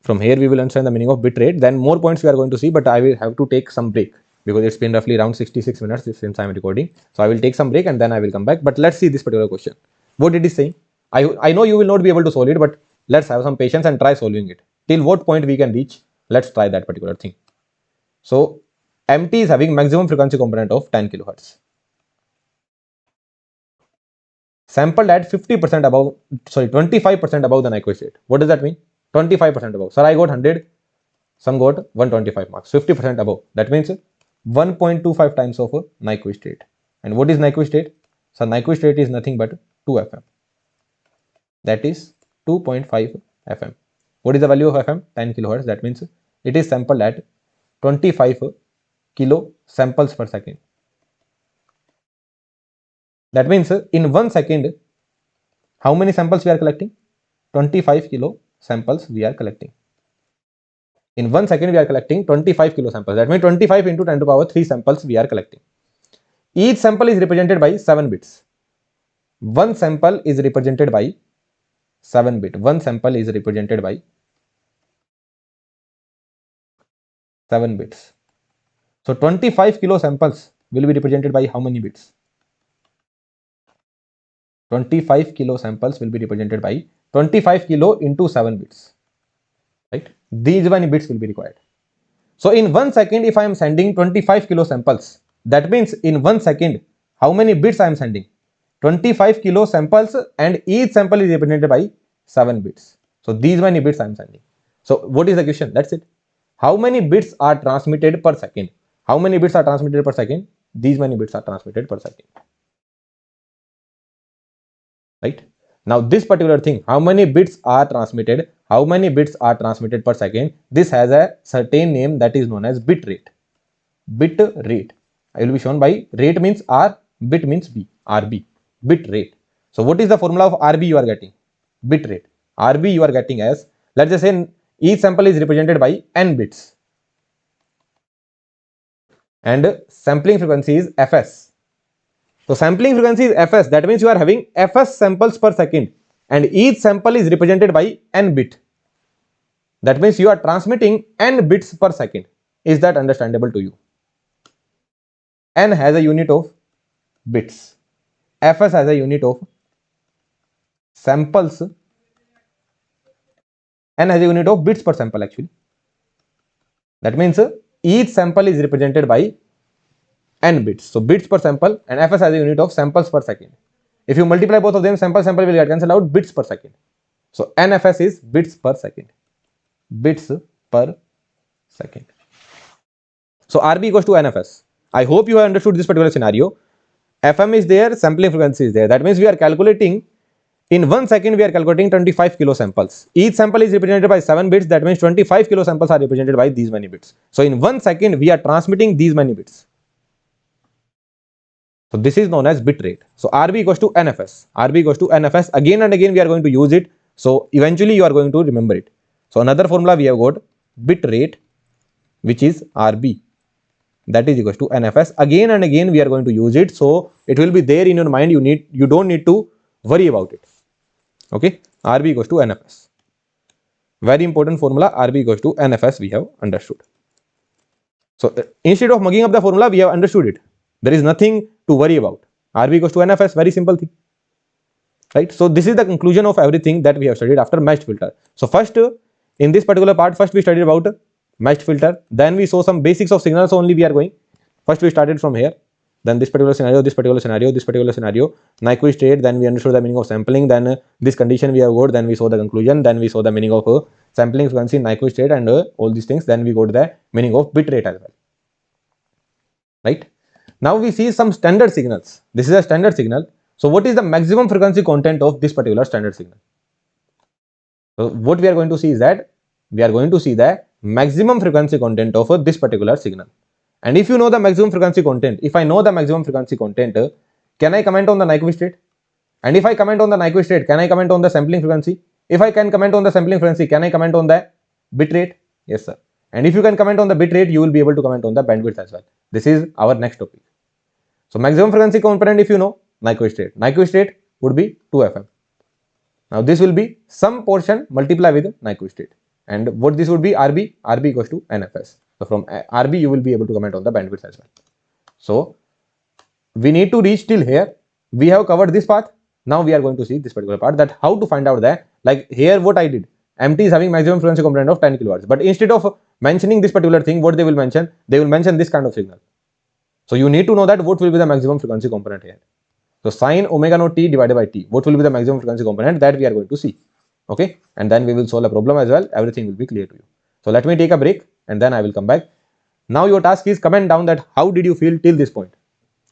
from here we will understand the meaning of bit rate. Then more points we are going to see, but I will have to take some break because it's been roughly around 66 minutes since I'm recording. So I will take some break and then I will come back. But let's see this particular question. What it is saying? I know you will not be able to solve it, but let's have some patience and try solving it. Till what point we can reach? Let's try that particular thing. So MT is having maximum frequency component of 10 kilohertz. Sampled at 50% above, 25% above the Nyquist rate. What does that mean? 25% above. Sir, I got 100. Some got 125 marks. 50% above. That means 1.25 times of a Nyquist rate. And what is Nyquist rate? So Nyquist rate is nothing but 2 FM. That is 2.5 FM. What is the value of FM? 10 kilohertz. That means it is sampled at 25 kilo samples per second. That means in 1 second, how many samples we are collecting? 25 kilo samples we are collecting. In 1 second, we are collecting 25 kilo samples. That means 25 into 10 to the power 3 samples we are collecting. Each sample is represented by 7 bits. One sample is represented by 7 bit. One sample is represented by 7 bits. So 25 kilo samples will be represented by how many bits? 25 kilo samples will be represented by 25 kilo into 7 bits. Right? These many bits will be required. So in 1 second, if I am sending 25 kilo samples, that means in 1 second, how many bits I am sending? 25 kilo samples, and each sample is represented by 7 bits. So these many bits I am sending. So what is the question? That's it. How many bits are transmitted per second? How many bits are transmitted per second? These many bits are transmitted per second. Right? Now this particular thing, how many bits are transmitted? How many bits are transmitted per second? This has a certain name that is known as bit rate. Bit rate. I will be shown by rate means R, bit means B, RB, bit rate. So what is the formula of RB you are getting? Bit rate. RB you are getting as, let's just say each sample is represented by n bits. And sampling frequency is Fs. So sampling frequency is fs. That means you are having fs samples per second, and each sample is represented by n bit. That means you are transmitting n bits per second. Is that understandable to you? N has a unit of bits. Fs has a unit of samples. N has a unit of bits per sample actually. That means each sample is represented by n bits. So bits per sample, and Fs has a unit of samples per second. If you multiply both of them, sample will get cancelled out, bits per second. So NFS is bits per second. Bits per second. So RB equals to NFS. I hope you have understood this particular scenario. FM is there, sampling frequency is there. That means we are calculating, in 1 second we are calculating 25 kilo samples. Each sample is represented by 7 bits. That means 25 kilo samples are represented by these many bits. So in 1 second we are transmitting these many bits. So this is known as bit rate. So RB equals to NFS. RB equals to NFS. Again and again we are going to use it. So eventually you are going to remember it. So another formula we have got bit rate, which is RB. That is equals to NFS. Again and again we are going to use it. So it will be there in your mind. You don't need to worry about it. Okay. RB equals to NFS. Very important formula. RB equals to NFS we have understood. So instead of mugging up the formula, we have understood it. There is nothing to worry about. RB equals to NFS, very simple thing. Right? So this is the conclusion of everything that we have studied after meshed filter. So first, in this particular part, first we studied about meshed filter. Then we saw some basics of signals only we are going. First we started from here. Then this particular scenario, this particular scenario, this particular scenario, Nyquist state. Then we understood the meaning of sampling. Then this condition we have got. Then we saw the conclusion. Then we saw the meaning of sampling frequency, Nyquist state, and all these things. Then we got the meaning of bit rate as well. Right? Now we see some standard signals. This is a standard signal. So what is the maximum frequency content of this particular standard signal? So what we are going to see is that we are going to see the maximum frequency content of this particular signal. And if you know the maximum frequency content, if I know the maximum frequency content, can I comment on the Nyquist state? And if I comment on the Nyquist state, can I comment on the sampling frequency? If I can comment on the sampling frequency, can I comment on the bit rate? Yes, sir. And if you can comment on the bit rate, you will be able to comment on the bandwidth as well. This is our next topic. So maximum frequency component, if you know, Nyquist state. Nyquist state would be 2FM. Now this will be some portion multiply with Nyquist state. And what this would be? RB. RB equals to NFS. So from RB, you will be able to comment on the bandwidth as well. So we need to reach till here. We have covered this path. Now we are going to see this particular part, that how to find out that, like here what I did. MT is having maximum frequency component of 10 kilohertz. But instead of mentioning this particular thing, what they will mention? They will mention this kind of signal. So you need to know that what will be the maximum frequency component here. So sin omega naught t divided by t. What will be the maximum frequency component? That we are going to see. Okay. And then we will solve a problem as well. Everything will be clear to you. So let me take a break and then I will come back. Now your task is comment down that how did you feel till this point.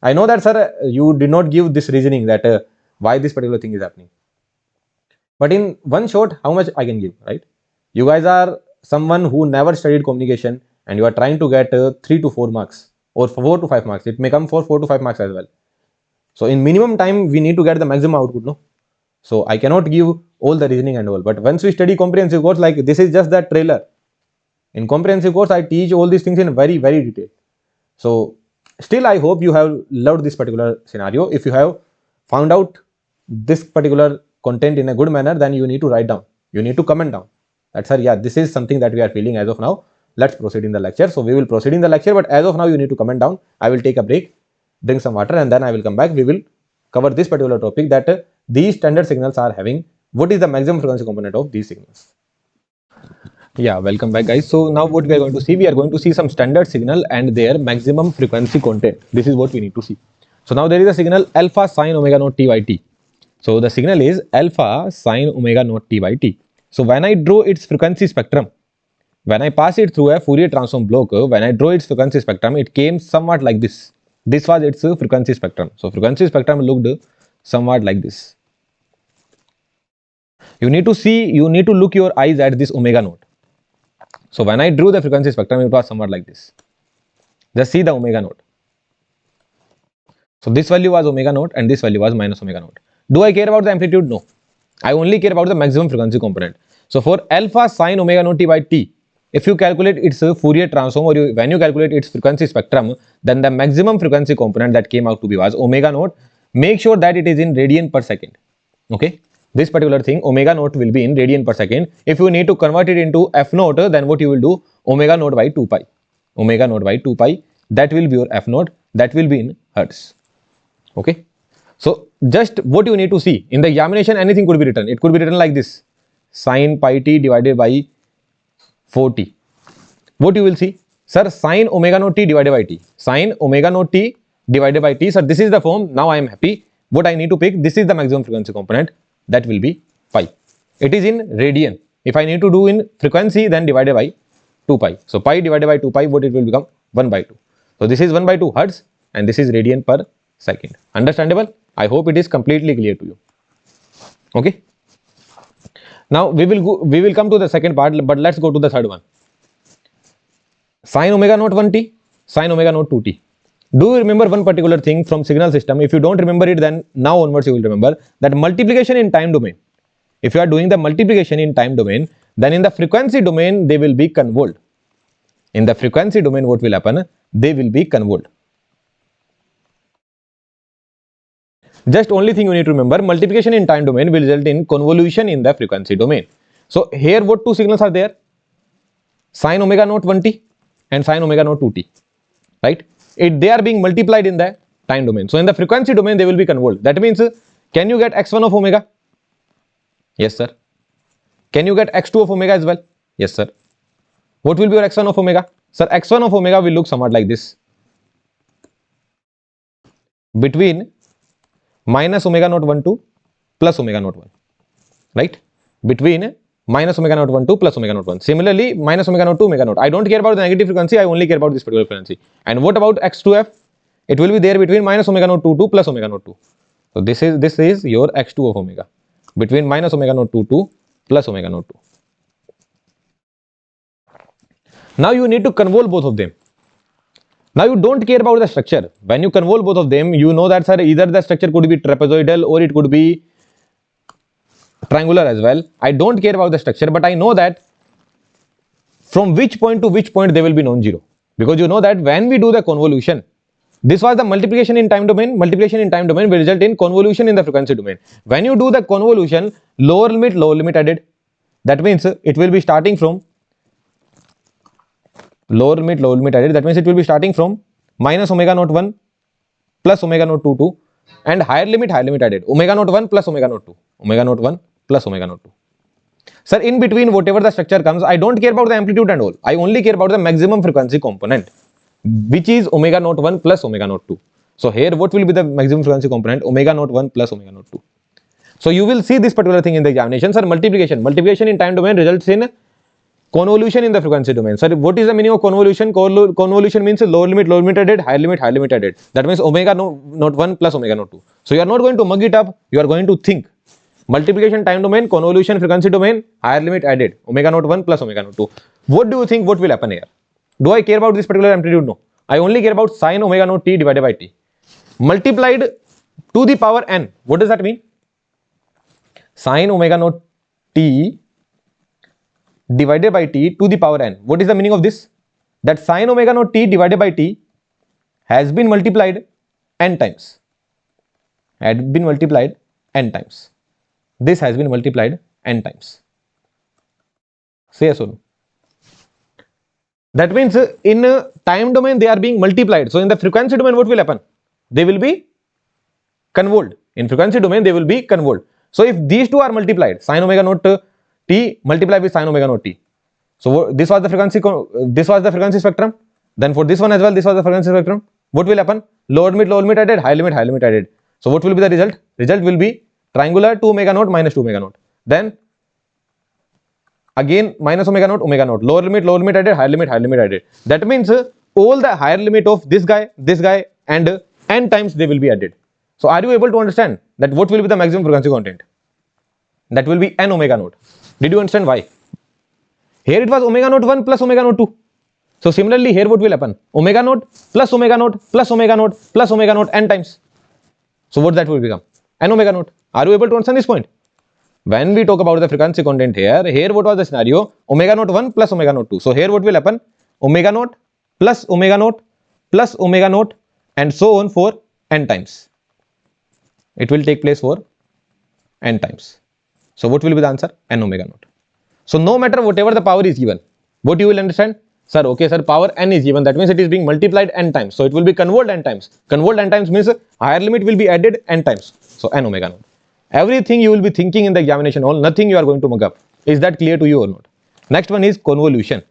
I know that, sir, you did not give this reasoning that why this particular thing is happening. But in one shot, how much I can give, right? You guys are someone who never studied communication and you are trying to get 3 to 4 marks. Or 4 to 5 marks. It may come for 4 to 5 marks as well. So in minimum time, we need to get the maximum output, no? So I cannot give all the reasoning and all. But once we study comprehensive course, like this is just the trailer. In comprehensive course, I teach all these things in very, very detail. So still, I hope you have loved this particular scenario. If you have found out this particular content in a good manner, then you need to write down. You need to comment down. That, sir, yeah, this is something that we are feeling as of now. Let's proceed in the lecture. So we will proceed in the lecture, but as of now, you need to comment down. I will take a break, drink some water, and then I will come back. We will cover this particular topic, that these standard signals are having, what is the maximum frequency component of these signals. Yeah, welcome back, guys. So now what we are going to see, we are going to see some standard signal and their maximum frequency content. This is what we need to see. So now there is a signal alpha sine omega naught t by t. So the signal is alpha sine omega naught t by t. So when I draw its frequency spectrum, when I pass it through a Fourier transform block, when I draw its frequency spectrum, it came somewhat like this. This was its frequency spectrum. So frequency spectrum looked somewhat like this. You need to see, you need to look your eyes at this omega naught. So when I drew the frequency spectrum, it was somewhat like this. Just see the omega naught. So this value was omega naught and this value was minus omega naught. Do I care about the amplitude? No. I only care about the maximum frequency component. So for alpha sine omega naught t by t, if you calculate its Fourier transform, or when you calculate its frequency spectrum, then the maximum frequency component that came out to be was omega naught. Make sure that it is in radian per second. Okay, this particular thing, omega naught, will be in radian per second. If you need to convert it into f naught, then what you will do, omega naught by 2 pi. Omega naught by 2 pi, that will be your f naught, that will be in hertz. Okay, so just what you need to see in the examination, anything could be written. It could be written like this: sin pi t divided by 4t. What you will see, sir, sin omega naught t divided by t. Sin omega naught t divided by t. Sir, this is the form. Now I am happy. What I need to pick, this is the maximum frequency component, that will be pi. It is in radian. If I need to do in frequency, then divided by 2 pi. So pi divided by 2 pi, what it will become? 1 by 2. So this is 1 by 2 hertz, and this is radian per second. Understandable? I hope it is completely clear to you. Okay. Now we will come to the second part, but let's go to the third one. Sin omega naught 1t, sin omega naught 2t. Do you remember one particular thing from signal system? If you don't remember it, then now onwards you will remember that multiplication in time domain. If you are doing the multiplication in time domain, then in the frequency domain they will be convolved. In the frequency domain, what will happen? They will be convolved. Just only thing you need to remember, multiplication in time domain will result in convolution in the frequency domain. So here what two signals are there? Sin omega naught 1t and sin omega naught 2t, right? They are being multiplied in the time domain. So in the frequency domain they will be convolved. That means, can you get x1 of omega? Yes sir. Can you get x2 of omega as well? Yes sir. What will be your x1 of omega? Sir, x1 of omega will look somewhat like this. Between minus omega naught 1 to plus omega naught 1, right? Between minus omega naught 1 to plus omega naught 1. Similarly, minus omega naught to omega naught. I don't care about the negative frequency, I only care about this particular frequency. And what about x2f? It will be there between minus omega naught 2 to plus omega naught 2. So this is your x2 of omega, between minus omega naught 2 to plus omega naught 2. Now you need to convolve both of them. Now you don't care about the structure. When you convolve both of them, you know that, sir, either the structure could be trapezoidal or it could be triangular as well. I don't care about the structure, but I know that from which point to which point they will be non-zero. Because you know that when we do the convolution, this was the multiplication in time domain. Multiplication in time domain will result in convolution in the frequency domain. When you do the convolution, lower limit added. That means it will be starting from lower limit added. That means it will be starting from minus omega naught 1 plus omega naught 2 2, and higher limit added. Omega naught 1 plus omega naught 2. Omega naught 1 plus omega naught 2. Sir, in between whatever the structure comes, I don't care about the amplitude and all. I only care about the maximum frequency component, which is omega naught 1 plus omega naught 2. So here what will be the maximum frequency component? Omega naught 1 plus omega naught 2. So you will see this particular thing in the examination. Sir, multiplication in time domain results in convolution in the frequency domain. Sir, what is the meaning of convolution? Convolution means lower limit added, higher limit added. That means omega naught 1 plus omega naught 2. So you are not going to mug it up, you are going to think. Multiplication time domain, convolution frequency domain, higher limit added, omega naught 1 plus omega naught 2. What do you think what will happen here? Do I care about this particular amplitude? No. I only care about sin omega naught t divided by t. Multiplied to the power n. What does that mean? Sin omega naught t divided by t to the power n. What is the meaning of this? That sin omega naught t divided by t has been multiplied n times. Had been multiplied n times. This has been multiplied n times. Say yes or no? That means in time domain they are being multiplied. So in the frequency domain what will happen? They will be convolved. In frequency domain they will be convolved. So if these two are multiplied, sin omega naught t multiplied with sin omega naught t. So this was the frequency spectrum. Then for this one as well, this was the frequency spectrum. What will happen? Lower limit added, higher limit added. So what will be the result? Result will be triangular 2 omega naught minus 2 omega naught. Then again minus omega naught, lower limit added, higher limit added. That means all the higher limit of this guy and n times they will be added. So are you able to understand that what will be the maximum frequency content? That will be n omega naught. Did you understand why? Here it was omega naught 1 plus omega naught 2. So similarly here what will happen? Omega naught plus omega naught plus omega naught plus omega naught n times. So what that will become? N omega naught. Are you able to understand this point? when we talk about the frequency content here what was the scenario? Omega naught 1 plus omega naught 2. So here what will happen? Omega naught plus omega naught plus omega naught and so on for n times. It will take place for n times. So what will be the answer? N omega naught. So no matter whatever the power is given, what you will understand? Sir, okay sir, power n is given, that means it is being multiplied n times. So it will be convolved n times. Convolved n times means higher limit will be added n times. So n omega naught. Everything you will be thinking in the examination hall, nothing you are going to mug up. Is that clear to you or not? Next one is convolution.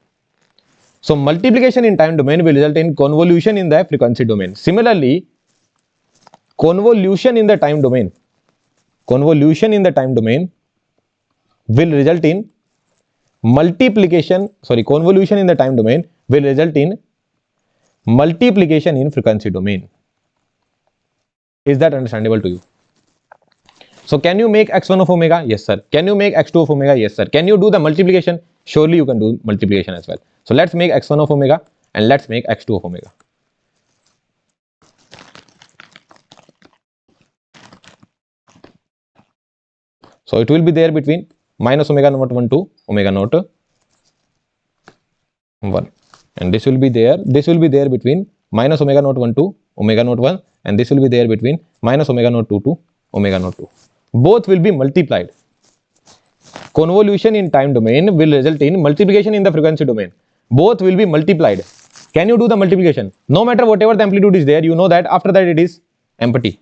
So multiplication in time domain will result in convolution in the frequency domain. Similarly, convolution in the time domain will result in convolution in the time domain will result in multiplication in frequency domain. Is that understandable to you? So can you make x1 of omega? Yes sir. Can you make x2 of omega? Yes sir. Can you do the multiplication? Surely you can do multiplication as well. So let's make x1 of omega and let's make x2 of omega. So it will be there between minus omega naught 1 to omega naught 1, and this will be there between minus omega naught 1 to omega naught 1, and this will be there between minus omega naught 2 to omega naught 2. Both will be multiplied. Convolution in time domain will result in multiplication in the frequency domain. Both will be multiplied. Can you do the multiplication? No matter whatever the amplitude is there, you know that after that it is empty.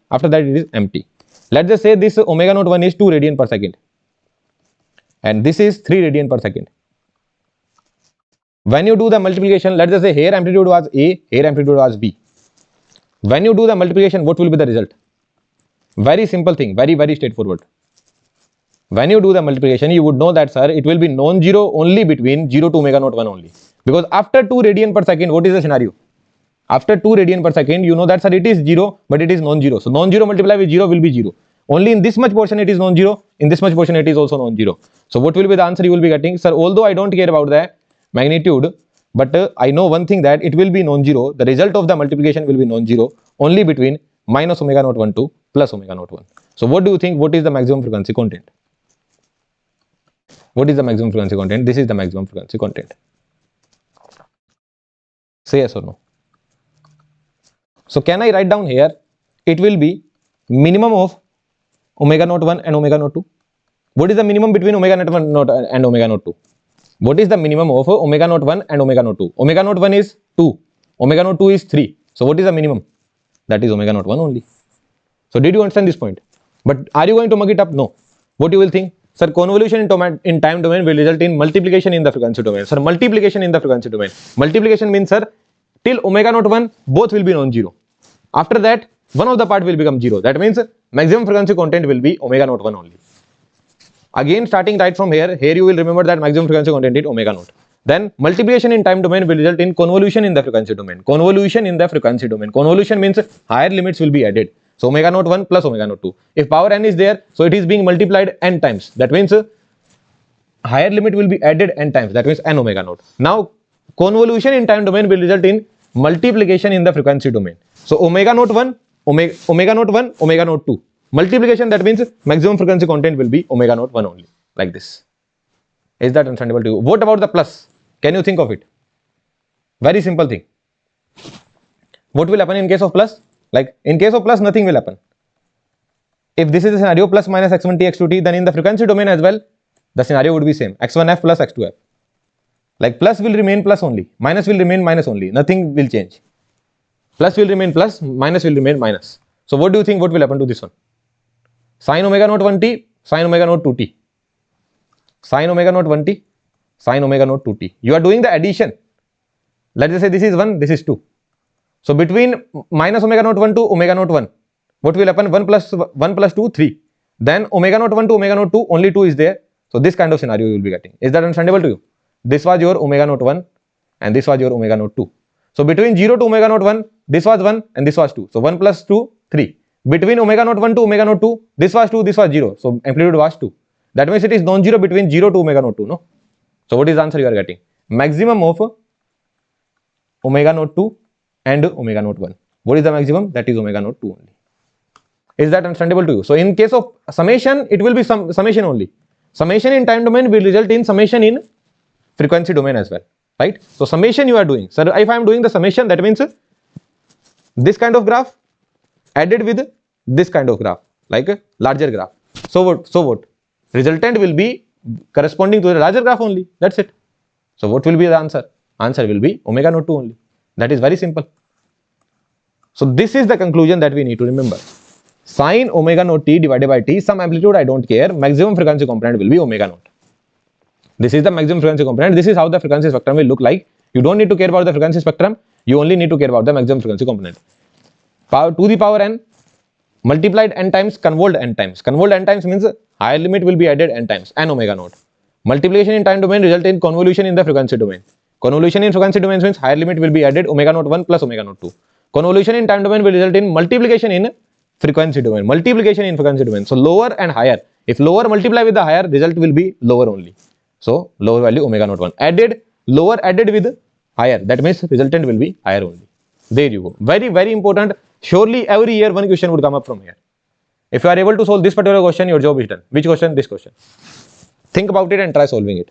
Let's just say this omega naught 1 is 2 radian per second and this is 3 radian per second. When you do the multiplication, let's just say here amplitude was A, here amplitude was B. When you do the multiplication, what will be the result? Very simple thing, very straightforward. When you do the multiplication, you would know that sir, it will be non-zero only between 0 to omega naught 1 only. Because after 2 radian per second, what is the scenario? After 2 radian per second, you know that sir, it is 0, but it is non-zero. So non-zero multiplied with 0 will be 0. Only in this much portion it is non-zero, in this much portion it is also non-zero. So what will be the answer you will be getting? Sir, although I don't care about the magnitude, but I know one thing, that it will be non-zero. The result of the multiplication will be non-zero only between minus omega naught 1 to plus omega naught 1. So what do you think? What is the maximum frequency content? What is the maximum frequency content? This is the maximum frequency content. Say yes or no. So can I write down here? It will be minimum of omega naught 1 and omega naught 2. What is the minimum between omega naught 1 and omega naught 2? What is the minimum of omega naught 1 and omega naught 2? Omega naught 1 is 2. Omega naught 2 is 3. So what is the minimum? That is omega naught 1 only. So did you understand this point? But are you going to mug it up? No. What you will think? Sir, convolution in time domain will result in multiplication in the frequency domain. Sir, multiplication in the frequency domain. Multiplication means, sir, till omega naught 1, both will be non-zero. After that, one of the part will become 0. That means maximum frequency content will be omega naught 1 only. Again, starting right from here you will remember that maximum frequency content is omega naught. Then multiplication in time domain will result in convolution in the frequency domain. Convolution in the frequency domain. Convolution means higher limits will be added. So omega naught 1 plus omega naught 2. If power n is there, so it is being multiplied n times. That means higher limit will be added n times. That means n omega naught. Now convolution in time domain will result in multiplication in the frequency domain. So omega naught 1, omega naught 1, omega naught 2. Multiplication, that means maximum frequency content will be omega naught 1 only. Like this. Is that understandable to you? What about the plus? Can you think of it? Very simple thing. What will happen in case of plus? Like in case of plus, nothing will happen. If this is the scenario plus minus x1t x2t, then in the frequency domain as well, the scenario would be same. x1f plus x2f. Like plus will remain plus only. Minus will remain minus only. Nothing will change. Plus will remain plus, minus will remain minus. So what do you think what will happen to this one? Sin omega naught 1t, sin omega naught 2t. Sin omega naught 1t, sin omega naught 2t. You are doing the addition. Let us say this is 1, this is 2. So between minus omega naught 1 to omega naught 1, what will happen? 1 plus 2, 3. Then omega naught 1 to omega naught 2, only 2 is there. So this kind of scenario you will be getting. Is that understandable to you? This was your omega naught 1 and this was your omega naught 2. So between 0 to omega naught 1, this was 1 and this was 2. So 1 plus 2, 3. Between omega naught 1 to omega naught 2, this was 2, this was 0. So amplitude was 2. That means it is non-zero between 0 to omega naught 2, no? So what is the answer you are getting? Maximum of omega naught 2 and omega naught 1. What is the maximum? That is omega naught 2 only. Is that understandable to you? So in case of summation, it will be summation only. Summation in time domain will result in summation in frequency domain as well, right? So summation you are doing. So if I am doing the summation, that means this kind of graph added with this kind of graph, like a larger graph. So what? Resultant will be corresponding to the larger graph only. That's it. So what will be the answer? Answer will be omega naught 2 only. That is very simple. So this is the conclusion that we need to remember. Sine omega naught t divided by t, some amplitude I don't care, maximum frequency component will be omega naught. This is the maximum frequency component. This is how the frequency spectrum will look like. You don't need to care about the frequency spectrum. You only need to care about the maximum frequency component. Power to the power n multiplied n times, convolved n times. Convolved n times means higher limit will be added n times, n omega naught. Multiplication in time domain result in convolution in the frequency domain. Convolution in frequency domain means higher limit will be added omega naught 1 plus omega naught 2. Convolution in time domain will result in multiplication in frequency domain. Multiplication in frequency domain. So lower and higher. If lower multiply with the higher, result will be lower only. So lower value omega naught 1. Added, lower added with higher. That means resultant will be higher only. There you go. Very, very important. Surely every year one question would come up from here. If you are able to solve this particular question, your job is done. Which question? This question. Think about it and try solving it.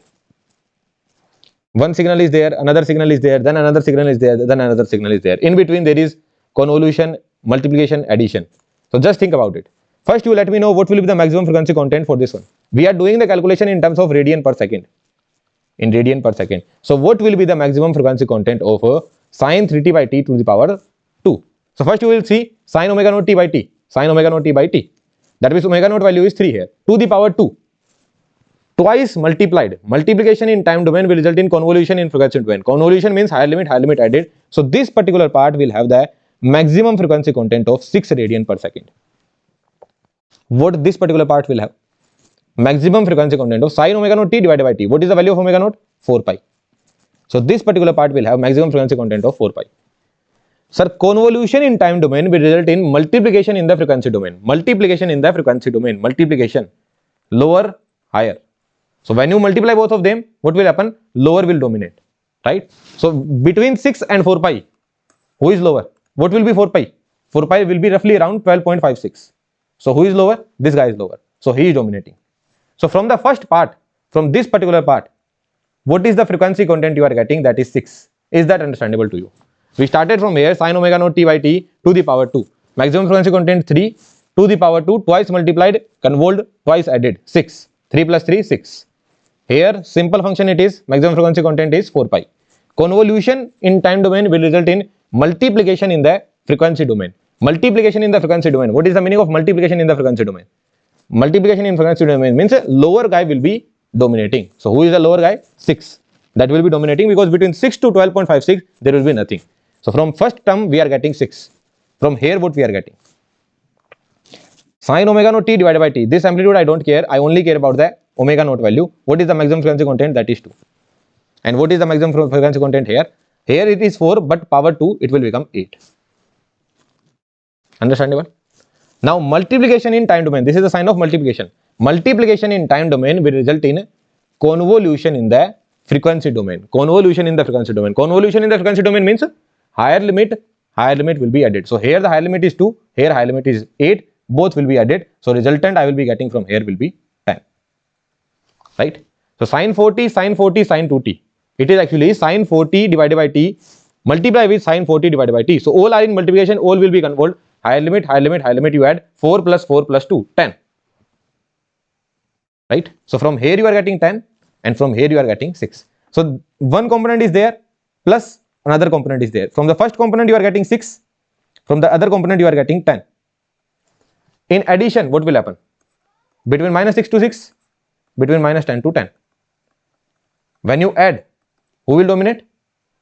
One signal is there, another signal is there, then another signal is there, then another signal is there. In between there is convolution, multiplication, addition. So just think about it. First you let me know what will be the maximum frequency content for this one. We are doing the calculation in terms of radian per second. In radian per second. So what will be the maximum frequency content of sine 3t by t to the power 2. So first you will see sine omega naught t by t. Sine omega naught t by t. That means omega naught value is 3 here. To the power 2. Twice multiplied. Multiplication in time domain will result in convolution in frequency domain. Convolution means higher limit added. So this particular part will have the maximum frequency content of 6 radian per second. What this particular part will have? Maximum frequency content of sine omega naught t divided by t. What is the value of omega naught? 4 pi. So this particular part will have maximum frequency content of 4 pi. Sir, convolution in time domain will result in multiplication in the frequency domain. Multiplication in the frequency domain. Multiplication. Lower, higher. So when you multiply both of them, what will happen? Lower will dominate, right? So between 6 and 4 pi, who is lower? What will be 4 pi? 4 pi will be roughly around 12.56. So who is lower? This guy is lower. So he is dominating. So from the first part, from this particular part, what is the frequency content you are getting? That is 6. Is that understandable to you? We started from here, sine omega naught t by t to the power 2. Maximum frequency content 3 to the power 2, twice multiplied, convolved, twice added, 6. 3 plus 3, 6. Here, simple function it is, maximum frequency content is 4 pi. Convolution in time domain will result in multiplication in the frequency domain. Multiplication in the frequency domain. What is the meaning of multiplication in the frequency domain? Multiplication in frequency domain means lower guy will be dominating. So who is the lower guy? 6. That will be dominating because between 6 to 12.56 there will be nothing. So from first term we are getting 6. From here what we are getting? Sine omega naught t divided by t. This amplitude I don't care. I only care about the omega naught value. What is the maximum frequency content? That is 2. And what is the maximum frequency content here? Here it is 4, but power 2 it will become 8. Understandable? Now multiplication in time domain. This is the sign of multiplication. Multiplication in time domain will result in convolution in the frequency domain. Convolution in the frequency domain. Convolution in the frequency domain means higher limit will be added. So here the higher limit is 2, here higher limit is 8. Both will be added. So resultant I will be getting from here will be 10. Right? So sine 40, sine 40, sine 2t. It is actually sine 40 divided by t multiply with sine 40 divided by t. So all are in multiplication, all will be convolved. Higher limit you add 4 plus 2, 10. Right? So from here you are getting 10 and from here you are getting 6. So one component is there plus another component is there. From the first component you are getting 6. From the other component you are getting 10. In addition, what will happen? Between minus 6 to 6, between minus 10 to 10. When you add, who will dominate?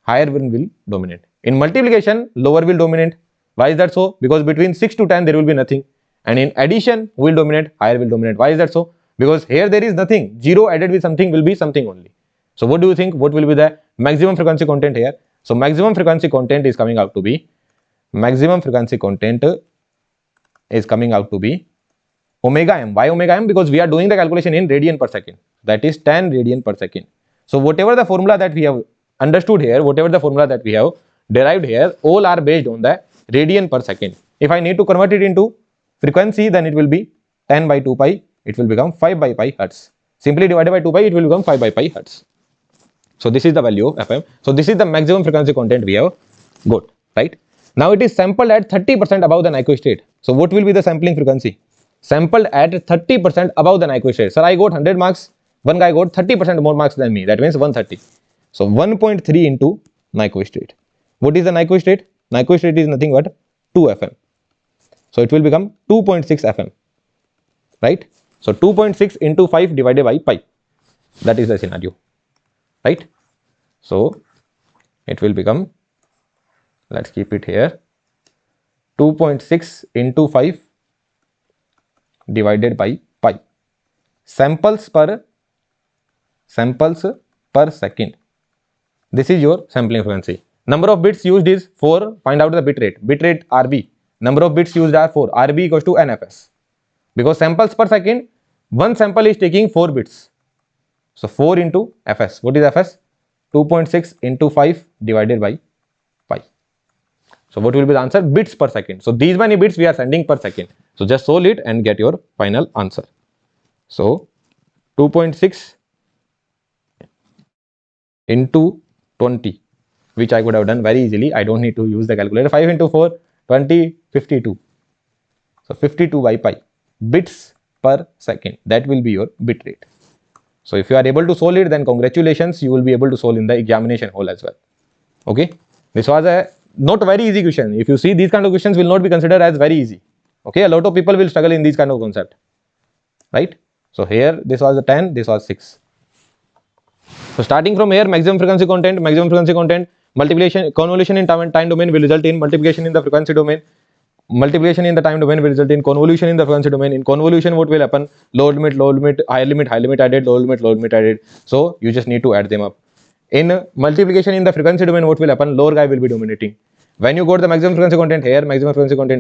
Higher one will dominate. In multiplication, lower will dominate. Why is that so? Because between 6 to 10 there will be nothing. And in addition, who will dominate? Higher will dominate. Why is that so? Because here there is nothing. 0 added with something will be something only. So what do you think? What will be the maximum frequency content here? So maximum frequency content is coming out to be omega m. Why omega m? Because we are doing the calculation in radian per second. That is 10 radian per second. So whatever the formula that we have understood here, whatever the formula that we have derived here, all are based on the radian per second. If I need to convert it into frequency, then it will be 10 by 2 pi. It will become 5 by pi hertz. Simply divided by 2 pi, it will become 5 by pi hertz. So this is the value of FM. So this is the maximum frequency content we have got, right? Now it is sampled at 30% above the nyquist state. So what will be the sampling frequency? Sampled at 30% above the nyquist state. Sir, I got 100 marks. One guy got 30% more marks than me. That means 130. So 1.3 into nyquist state. What is the nyquist state? Nyquist state is nothing but 2 FM. So it will become 2.6 FM, right? So 2.6 into 5 divided by pi. That is the scenario, right? So it will become, let's keep it here, 2.6 into 5 divided by pi. Samples per second. This is your sampling frequency. Number of bits used is 4. Find out the bit rate. Bit rate RB. Number of bits used are 4. RB equals to NFS. Because samples per second, one sample is taking 4 bits. So 4 into Fs. What is Fs? 2.6 into 5 divided by pi. So what will be the answer? Bits per second. So these many bits we are sending per second. So just solve it and get your final answer. So 2.6 into 20, which I could have done very easily. I don't need to use the calculator. 5 into 4, 20, 52. So 52 by pi. Bits per second. That will be your bit rate. So if you are able to solve it, then congratulations, you will be able to solve in the examination hall as well. Okay. This was a not very easy question. If you see, these kind of questions will not be considered as very easy. Okay. A lot of people will struggle in these kind of concept. Right. So here, this was a 10, this was 6. So starting from here, maximum frequency content, multiplication, convolution in time domain will result in multiplication in the frequency domain. Multiplication in the time domain will result in convolution in the frequency domain. In convolution, what will happen? Lower limit, higher limit added, lower limit added. So you just need to add them up. In multiplication in the frequency domain, what will happen? Lower guy will be dominating. When you got the maximum frequency content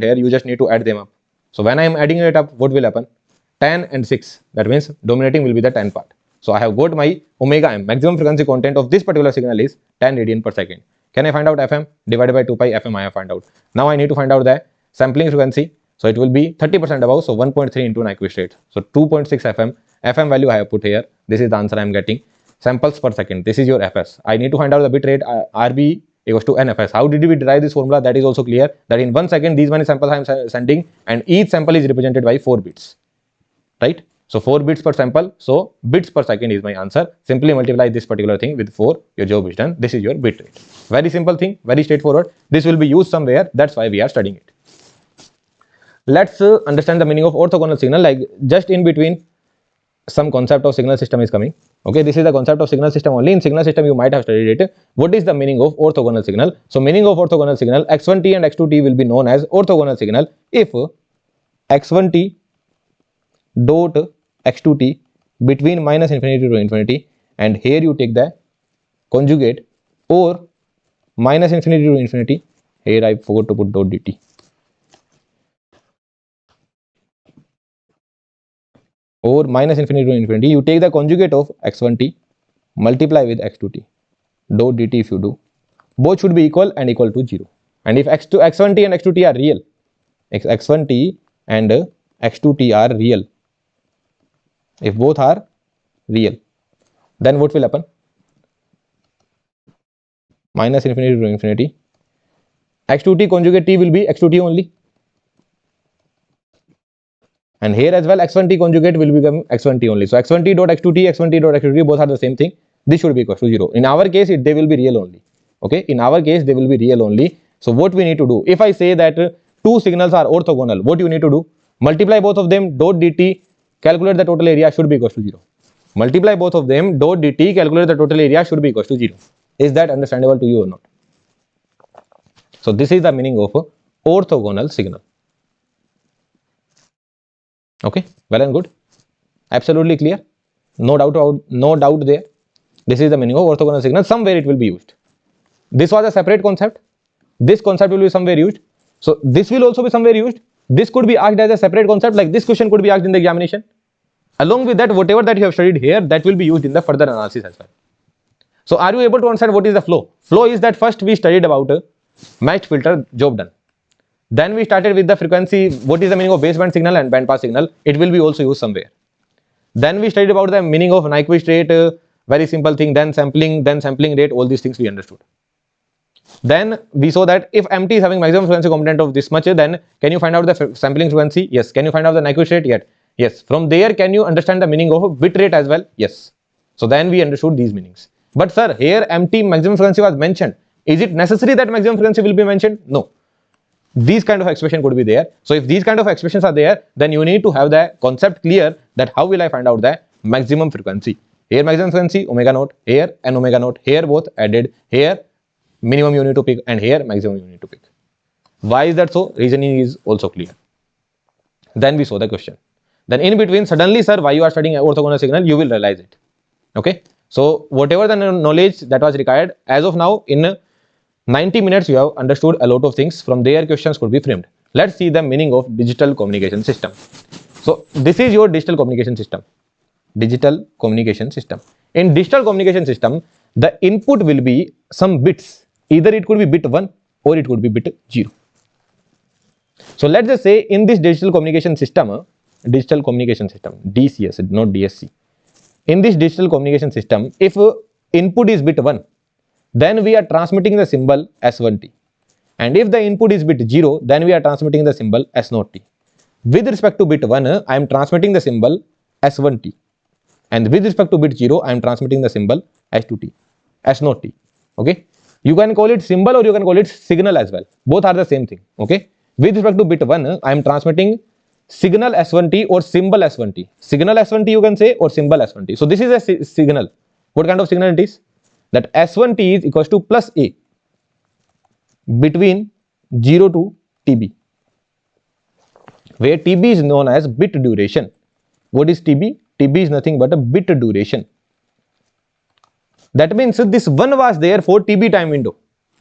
here, you just need to add them up. So when I am adding it up, what will happen? 10 and 6. That means dominating will be the 10 part. So I have got my omega m, maximum frequency content of this particular signal is 10 radian per second. Can I find out FM? Divided by 2 pi FM I have found out. Now I need to find out the sampling frequency. So it will be 30% above. So 1.3 into nyquist rate. So 2.6 FM. FM value I have put here. This is the answer I am getting. Samples per second. This is your Fs. I need to find out the bit rate RB equals to NFS. How did we derive this formula? That is also clear. That in 1 second these many samples I am sending, and each sample is represented by 4 bits. Right? So 4 bits per sample. So bits per second is my answer. Simply multiply this particular thing with 4. Your job is done. This is your bit rate. Very simple thing. Very straightforward. This will be used somewhere. That's why we are studying it. Let's understand the meaning of orthogonal signal. Like just in between, some concept of signal system is coming. Okay, this is the concept of signal system only. In signal system, you might have studied it. What is the meaning of orthogonal signal? So meaning of orthogonal signal, x1t and x2t will be known as orthogonal signal if x1t dot x2t between minus infinity to infinity, and here you take the conjugate, or minus infinity to infinity, here I forgot to put dot dt, or minus infinity to infinity, you take the conjugate of x1t, multiply with x2t, dot dt. If you do, both should be equal and equal to 0. And if x1t and x2t are real, x1t and x2t are real, if both are real, then what will happen? Minus infinity to infinity, x2t conjugate t will be x2t only, and here as well x1t conjugate will become x1t only. So x1t dot x2t, x1t dot x2t, both are the same thing. This should be equal to 0. In our case, they will be real only. Okay, in our case they will be real only. So what we need to do, if I say that two signals are orthogonal, what you need to do? Multiply both of them, dot dt, calculate the total area, should be equal to 0. Multiply both of them, dot dt, calculate the total area, should be equal to 0. Is that understandable to you or not? So this is the meaning of orthogonal signal. Okay, well and good. Absolutely clear. No doubt there. This is the meaning of orthogonal signal. Somewhere it will be used. This was a separate concept. This concept will be somewhere used. So this will also be somewhere used. This could be asked as a separate concept, like this question could be asked in the examination. Along with that, whatever that you have studied here, that will be used in the further analysis as well. So are you able to understand what is the flow? Flow is that first we studied about matched filter, job done. Then we started with the frequency, what is the meaning of baseband signal and bandpass signal. It will be also used somewhere. Then we studied about the meaning of Nyquist rate, very simple thing, then sampling rate, all these things we understood. Then we saw that if MT is having maximum frequency component of this much, then can you find out the sampling frequency? Yes. Can you find out the Nyquist rate? Yet. Yes. From there, can you understand the meaning of bit rate as well? Yes. So then we understood these meanings. But sir, here MT maximum frequency was mentioned. Is it necessary that maximum frequency will be mentioned? No. These kind of expression could be there. So if these kind of expressions are there, then you need to have the concept clear that how will I find out the maximum frequency. Here maximum frequency omega naught, here and omega naught, here both added, here minimum you need to pick, and here maximum you need to pick. Why is that so? Reasoning is also clear. Then we saw the question. Then in between, suddenly sir, why you are studying orthogonal signal, you will realize it. Okay. So whatever the knowledge that was required, as of now in 90 minutes you have understood a lot of things. From there questions could be framed. Let's see the meaning of digital communication system. So this is your digital communication system. Digital communication system. In digital communication system, the input will be some bits. Either it could be bit 1 or it could be bit 0. So let's just say in this digital communication system, DCS, not DSC. In this digital communication system, if input is bit 1, then we are transmitting the symbol S1T. And if the input is bit 0, then we are transmitting the symbol S0T. With respect to bit 1, I am transmitting the symbol S1T. And with respect to bit 0, I am transmitting the symbol S0T. Okay. You can call it symbol or you can call it signal as well. Both are the same thing. Okay. With respect to bit 1, I am transmitting signal S1T or symbol S1T. Signal S1T you can say or symbol S1T. So this is a signal. What kind of signal it is? That S1T is equals to plus A between 0 to TB, where TB is known as bit duration. What is TB? TB is nothing but a bit duration. That means this one was there for TB time window.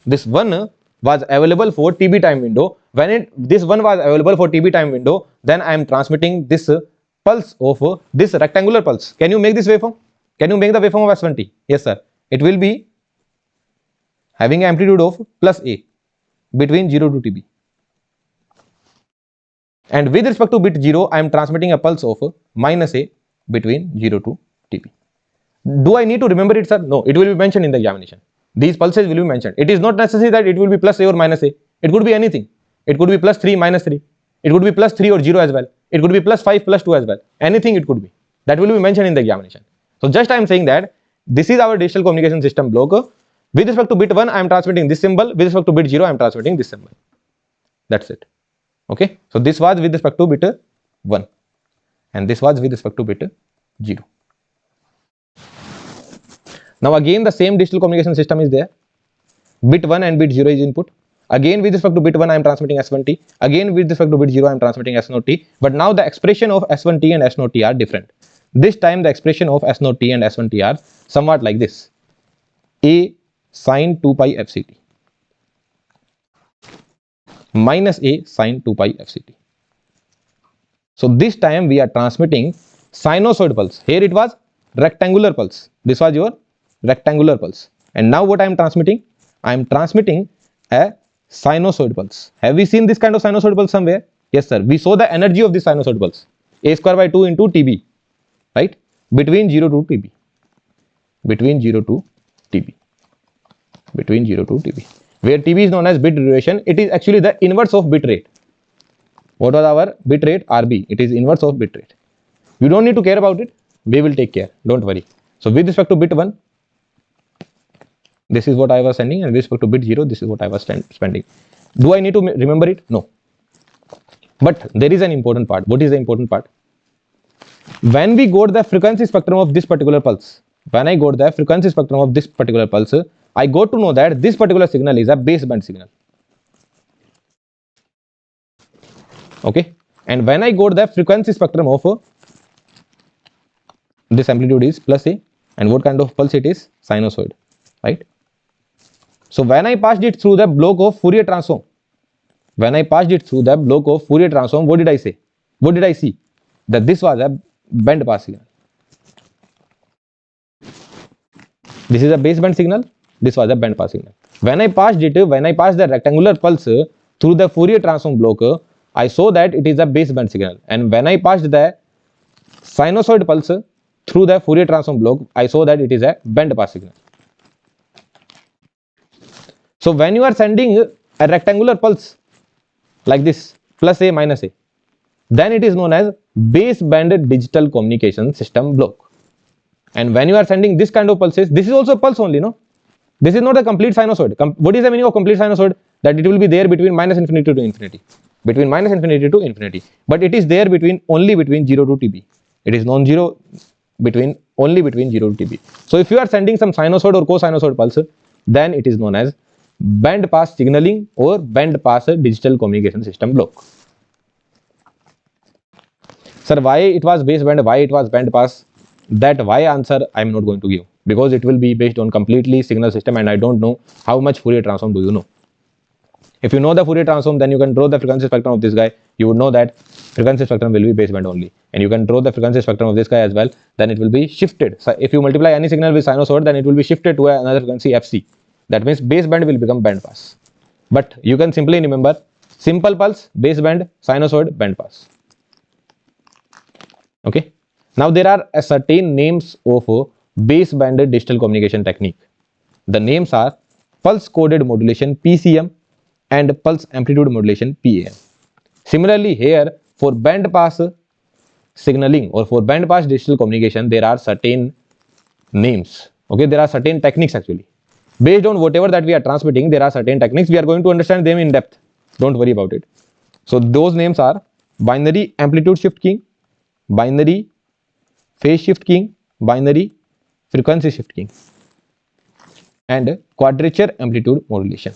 This one was available for TB time window. When this one was available for TB time window, then I am transmitting this pulse of this rectangular pulse. Can you make this waveform? Can you make the waveform of S1T? Yes sir. It will be having amplitude of plus A between 0 to TB. And with respect to bit 0, I am transmitting a pulse of minus A between 0 to TB. Do I need to remember it, sir? No, it will be mentioned in the examination. These pulses will be mentioned. It is not necessary that it will be plus A or minus A. It could be anything. It could be plus 3, minus 3. It could be plus 3 or 0 as well. It could be plus 5, plus 2 as well. Anything it could be. That will be mentioned in the examination. So just I am saying that this is our digital communication system block. With respect to bit 1, I am transmitting this symbol. With respect to bit 0, I am transmitting this symbol. That's it. Okay. So this was with respect to bit 1. And this was with respect to bit 0. Now again the same digital communication system is there. Bit 1 and bit 0 is input. Again with respect to bit 1 I am transmitting S1T. Again with respect to bit 0 I am transmitting S0T. But now the expression of S1T and S0T are different. This time the expression of S0T and S1T are somewhat like this. A sin 2 pi FCT minus A sin 2 pi FCT. So this time we are transmitting sinusoid pulse. Here it was rectangular pulse. This was your rectangular pulse. And now what I am transmitting? I am transmitting a sinusoid pulse. Have we seen this kind of sinusoid pulse somewhere? Yes sir. We saw the energy of this sinusoid pulse. A square by 2 into TB. Right? Between 0 to TB. Between 0 to TB. Between 0 to TB. Where TB is known as bit duration, it is actually the inverse of bit rate. What was our bit rate? RB. It is inverse of bit rate. You don't need to care about it. We will take care. Don't worry. So with respect to bit 1, this is what I was sending, and with respect to bit 0, this is what I was spending. Do I need to remember it? No. But there is an important part. What is the important part? When we got the frequency spectrum of this particular pulse, when I got the frequency spectrum of this particular pulse, I got to know that this particular signal is a baseband signal. Okay. And when I got the frequency spectrum of this amplitude is plus A, and what kind of pulse it is? Sinusoid. Right. So when I passed it through the block of Fourier transform, what did I say? What did I see? That this was a band pass signal. This is a baseband signal. This was a band pass signal. When I passed the rectangular pulse through the Fourier transform block, I saw that it is a baseband signal. And when I passed the sinusoid pulse through the Fourier transform block, I saw that it is a band pass signal. So when you are sending a rectangular pulse like this, plus A minus A, then it is known as baseband digital communication system block. And when you are sending this kind of pulses, this is also pulse only, no? This is not a complete sinusoid. What is the meaning of complete sinusoid? That it will be there between minus infinity to infinity. Between minus infinity to infinity. But it is there only between 0 to TB. It is non-zero only between 0 to TB. So if you are sending some sinusoid or cosinusoid pulse, then it is known as band pass signaling or band pass digital communication system block. Sir, why it was baseband, why it was band pass? That why answer I am not going to give, because it will be based on completely signal system and I don't know how much Fourier transform do you know. If you know the Fourier transform, then you can draw the frequency spectrum of this guy. You would know that frequency spectrum will be baseband only, and you can draw the frequency spectrum of this guy as well. Then it will be shifted. So if you multiply any signal with sinusoid, then it will be shifted to another frequency FC. That means baseband will become band pass. But you can simply remember simple pulse, baseband, sinusoid, band pass. Okay. Now there are certain names of baseband digital communication technique. The names are pulse coded modulation PCM and pulse amplitude modulation PAM. Similarly, here for band pass signaling or for band pass digital communication, there are certain names. Okay, there are certain techniques actually. Based on whatever that we are transmitting, there are certain techniques. We are going to understand them in depth. Don't worry about it. So those names are binary amplitude shift keying, binary phase shift keying, binary frequency shift keying, and quadrature amplitude modulation,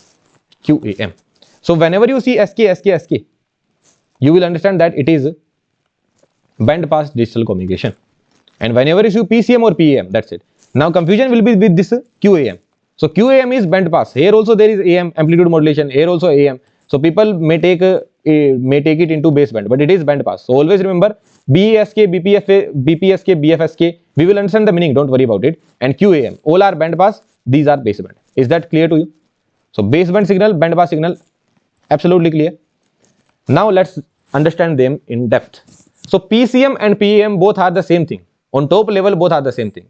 QAM. So whenever you see SK, you will understand that it is band pass digital communication. And whenever you see PCM or PAM, that's it. Now confusion will be with this QAM. So QAM is band pass. Here also there is AM, amplitude modulation. Here also AM. So people may take it into baseband, but it is band pass. So always remember BESK, BPSK, BFSK. We will understand the meaning. Don't worry about it. And QAM, all are band pass. These are baseband. Is that clear to you? So baseband signal, band pass signal, absolutely clear. Now let's understand them in depth. So PCM and PAM both are the same thing. On top level, both are the same thing.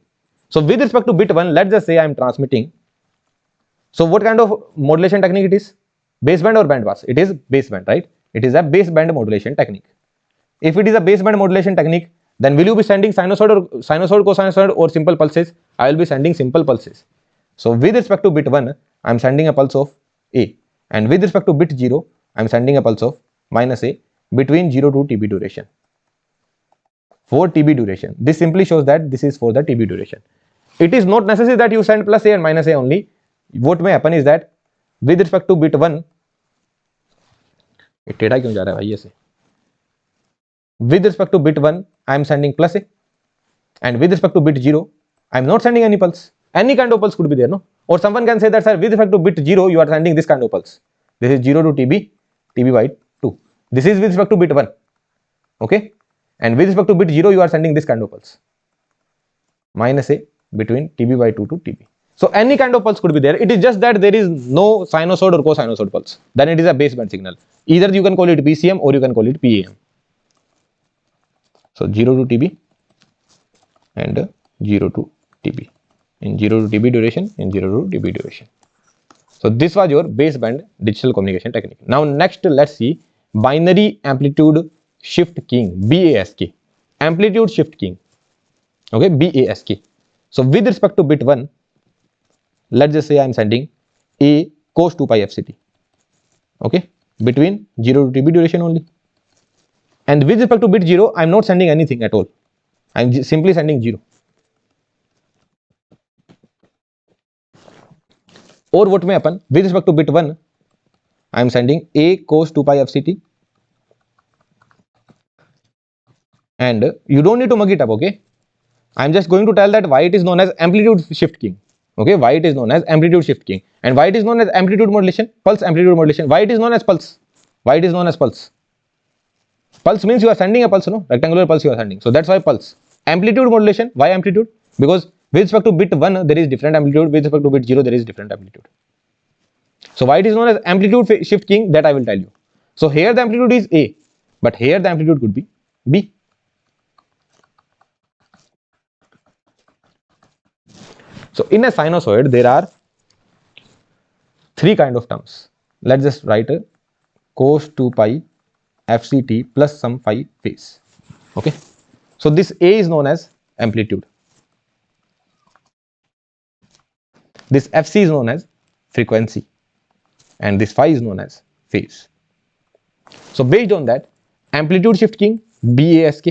So with respect to bit 1, let's just say I am transmitting. So what kind of modulation technique it is? Baseband or band pass? It is baseband, right? It is a baseband modulation technique. If it is a baseband modulation technique, then will you be sending sinusoid, cosinusoid or simple pulses? I will be sending simple pulses. So with respect to bit 1, I am sending a pulse of A. And with respect to bit 0, I am sending a pulse of minus A between 0 to TB duration. For TB duration. This simply shows that this is for the TB duration. It is not necessary that you send plus A and minus A only. What may happen is that with respect to bit 1, with respect to bit 1, I am sending plus A, and with respect to bit 0, I am not sending any pulse. Any kind of pulse could be there, no? Or someone can say that, sir, with respect to bit 0, you are sending this kind of pulse. This is 0 to TB, TB by 2. This is with respect to bit 1. Okay? And with respect to bit 0, you are sending this kind of pulse. Minus A between TB by 2 to TB. So any kind of pulse could be there. It is just that there is no sinusoid or cosinusoid pulse. Then it is a baseband signal. Either you can call it PCM or you can call it PAM. So 0 to TB and 0 to TB. In 0 to TB duration, in 0 to TB duration. So this was your baseband digital communication technique. Now next let's see binary amplitude shift keying, BASK. Amplitude shift keying. Okay, BASK. So with respect to bit 1, let's just say I am sending A cos 2 pi FCT. Okay, between 0 to TB duration only. And with respect to bit 0, I am not sending anything at all. I am simply sending 0. Or what may happen, with respect to bit 1, I am sending A cos 2 pi FCT. And you don't need to mug it up, okay? I am just going to tell that why it is known as amplitude shift keying. Okay, why it is known as amplitude shift keying. And why it is known as amplitude modulation, pulse amplitude modulation. Why it is known as pulse? Why it is known as pulse? Pulse means you are sending a pulse, no? Rectangular pulse you are sending. So that's why pulse. Amplitude modulation, why amplitude? Because with respect to bit 1, there is different amplitude. With respect to bit 0, there is different amplitude. So why it is known as amplitude shift keying, that I will tell you. So here the amplitude is A, but here the amplitude could be B. So in a sinusoid, there are three kind of terms. Let's just write cos 2 pi fct plus some phi phase. Okay. So this A is known as amplitude. This fc is known as frequency. And this phi is known as phase. So based on that, amplitude shift keying BASK,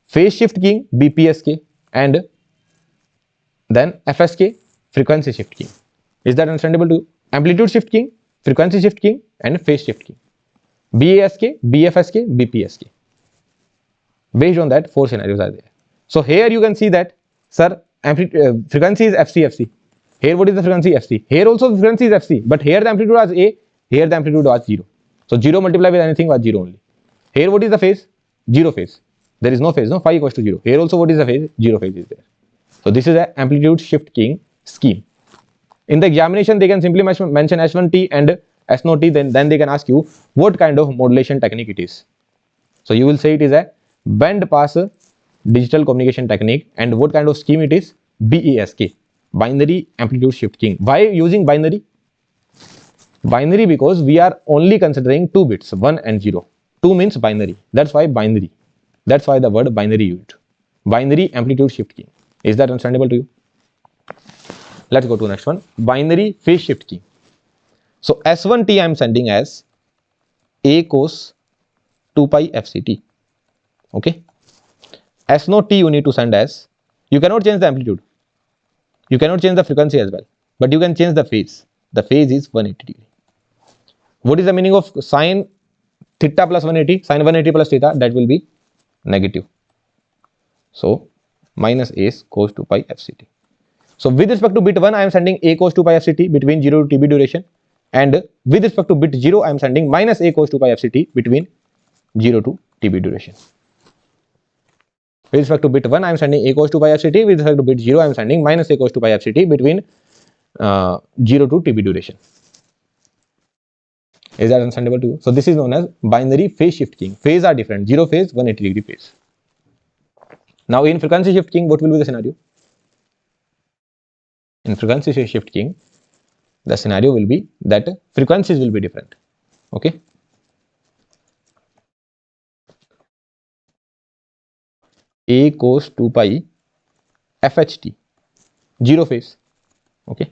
phase shift keying BPSK, and then FSK, frequency shift keying. Is that understandable to you? Amplitude shift keying, frequency shift keying, and phase shift keying. BASK, BFSK, BPSK. Based on that, four scenarios are there. So here you can see that, sir, frequency is FC. Here what is the frequency? FC. Here also the frequency is FC, but here the amplitude was A, here the amplitude was 0. So 0 multiplied with anything was 0 only. Here what is the phase? 0 phase. There is no phase, no? Phi equals to 0. Here also what is the phase? 0 phase is there. So this is an amplitude shift keying scheme. In the examination, they can simply mention S1T and S0T, then they can ask you what kind of modulation technique it is. So you will say it is a band pass digital communication technique, and what kind of scheme it is? BASK, binary amplitude shift keying. Why using binary? Binary because we are only considering two bits, 1 and 0. 2 means binary. That's why binary. That's why the word binary used. Binary amplitude shift keying. Is that understandable to you? Let's go to next one. Binary phase shift keying. So S1T I am sending as A cos 2 pi FCT. Okay. S0T you need to send as, you cannot change the amplitude. You cannot change the frequency as well. But you can change the phase. The phase is 180 degree. What is the meaning of sine theta plus 180? Sine 180 plus theta, that will be negative. So minus A cos 2 pi FCT. So with respect to bit 1, I am sending A cos 2 pi FCT between 0 to TB duration. And with respect to bit 0, I am sending minus A cos 2 pi FCT between 0 to TB duration. With respect to bit 1, I am sending A cos 2 pi FCT. With respect to bit 0, I am sending minus A cos 2 pi FCT between 0 to TB duration. Is that understandable to you? So this is known as binary phase shift keying. Phase are different. 0 phase, 180 degree phase. Now in frequency shift keying, what will be the scenario? In frequency shift keying, the scenario will be that frequencies will be different. Okay. A cos 2 pi FHT, 0 phase. Okay.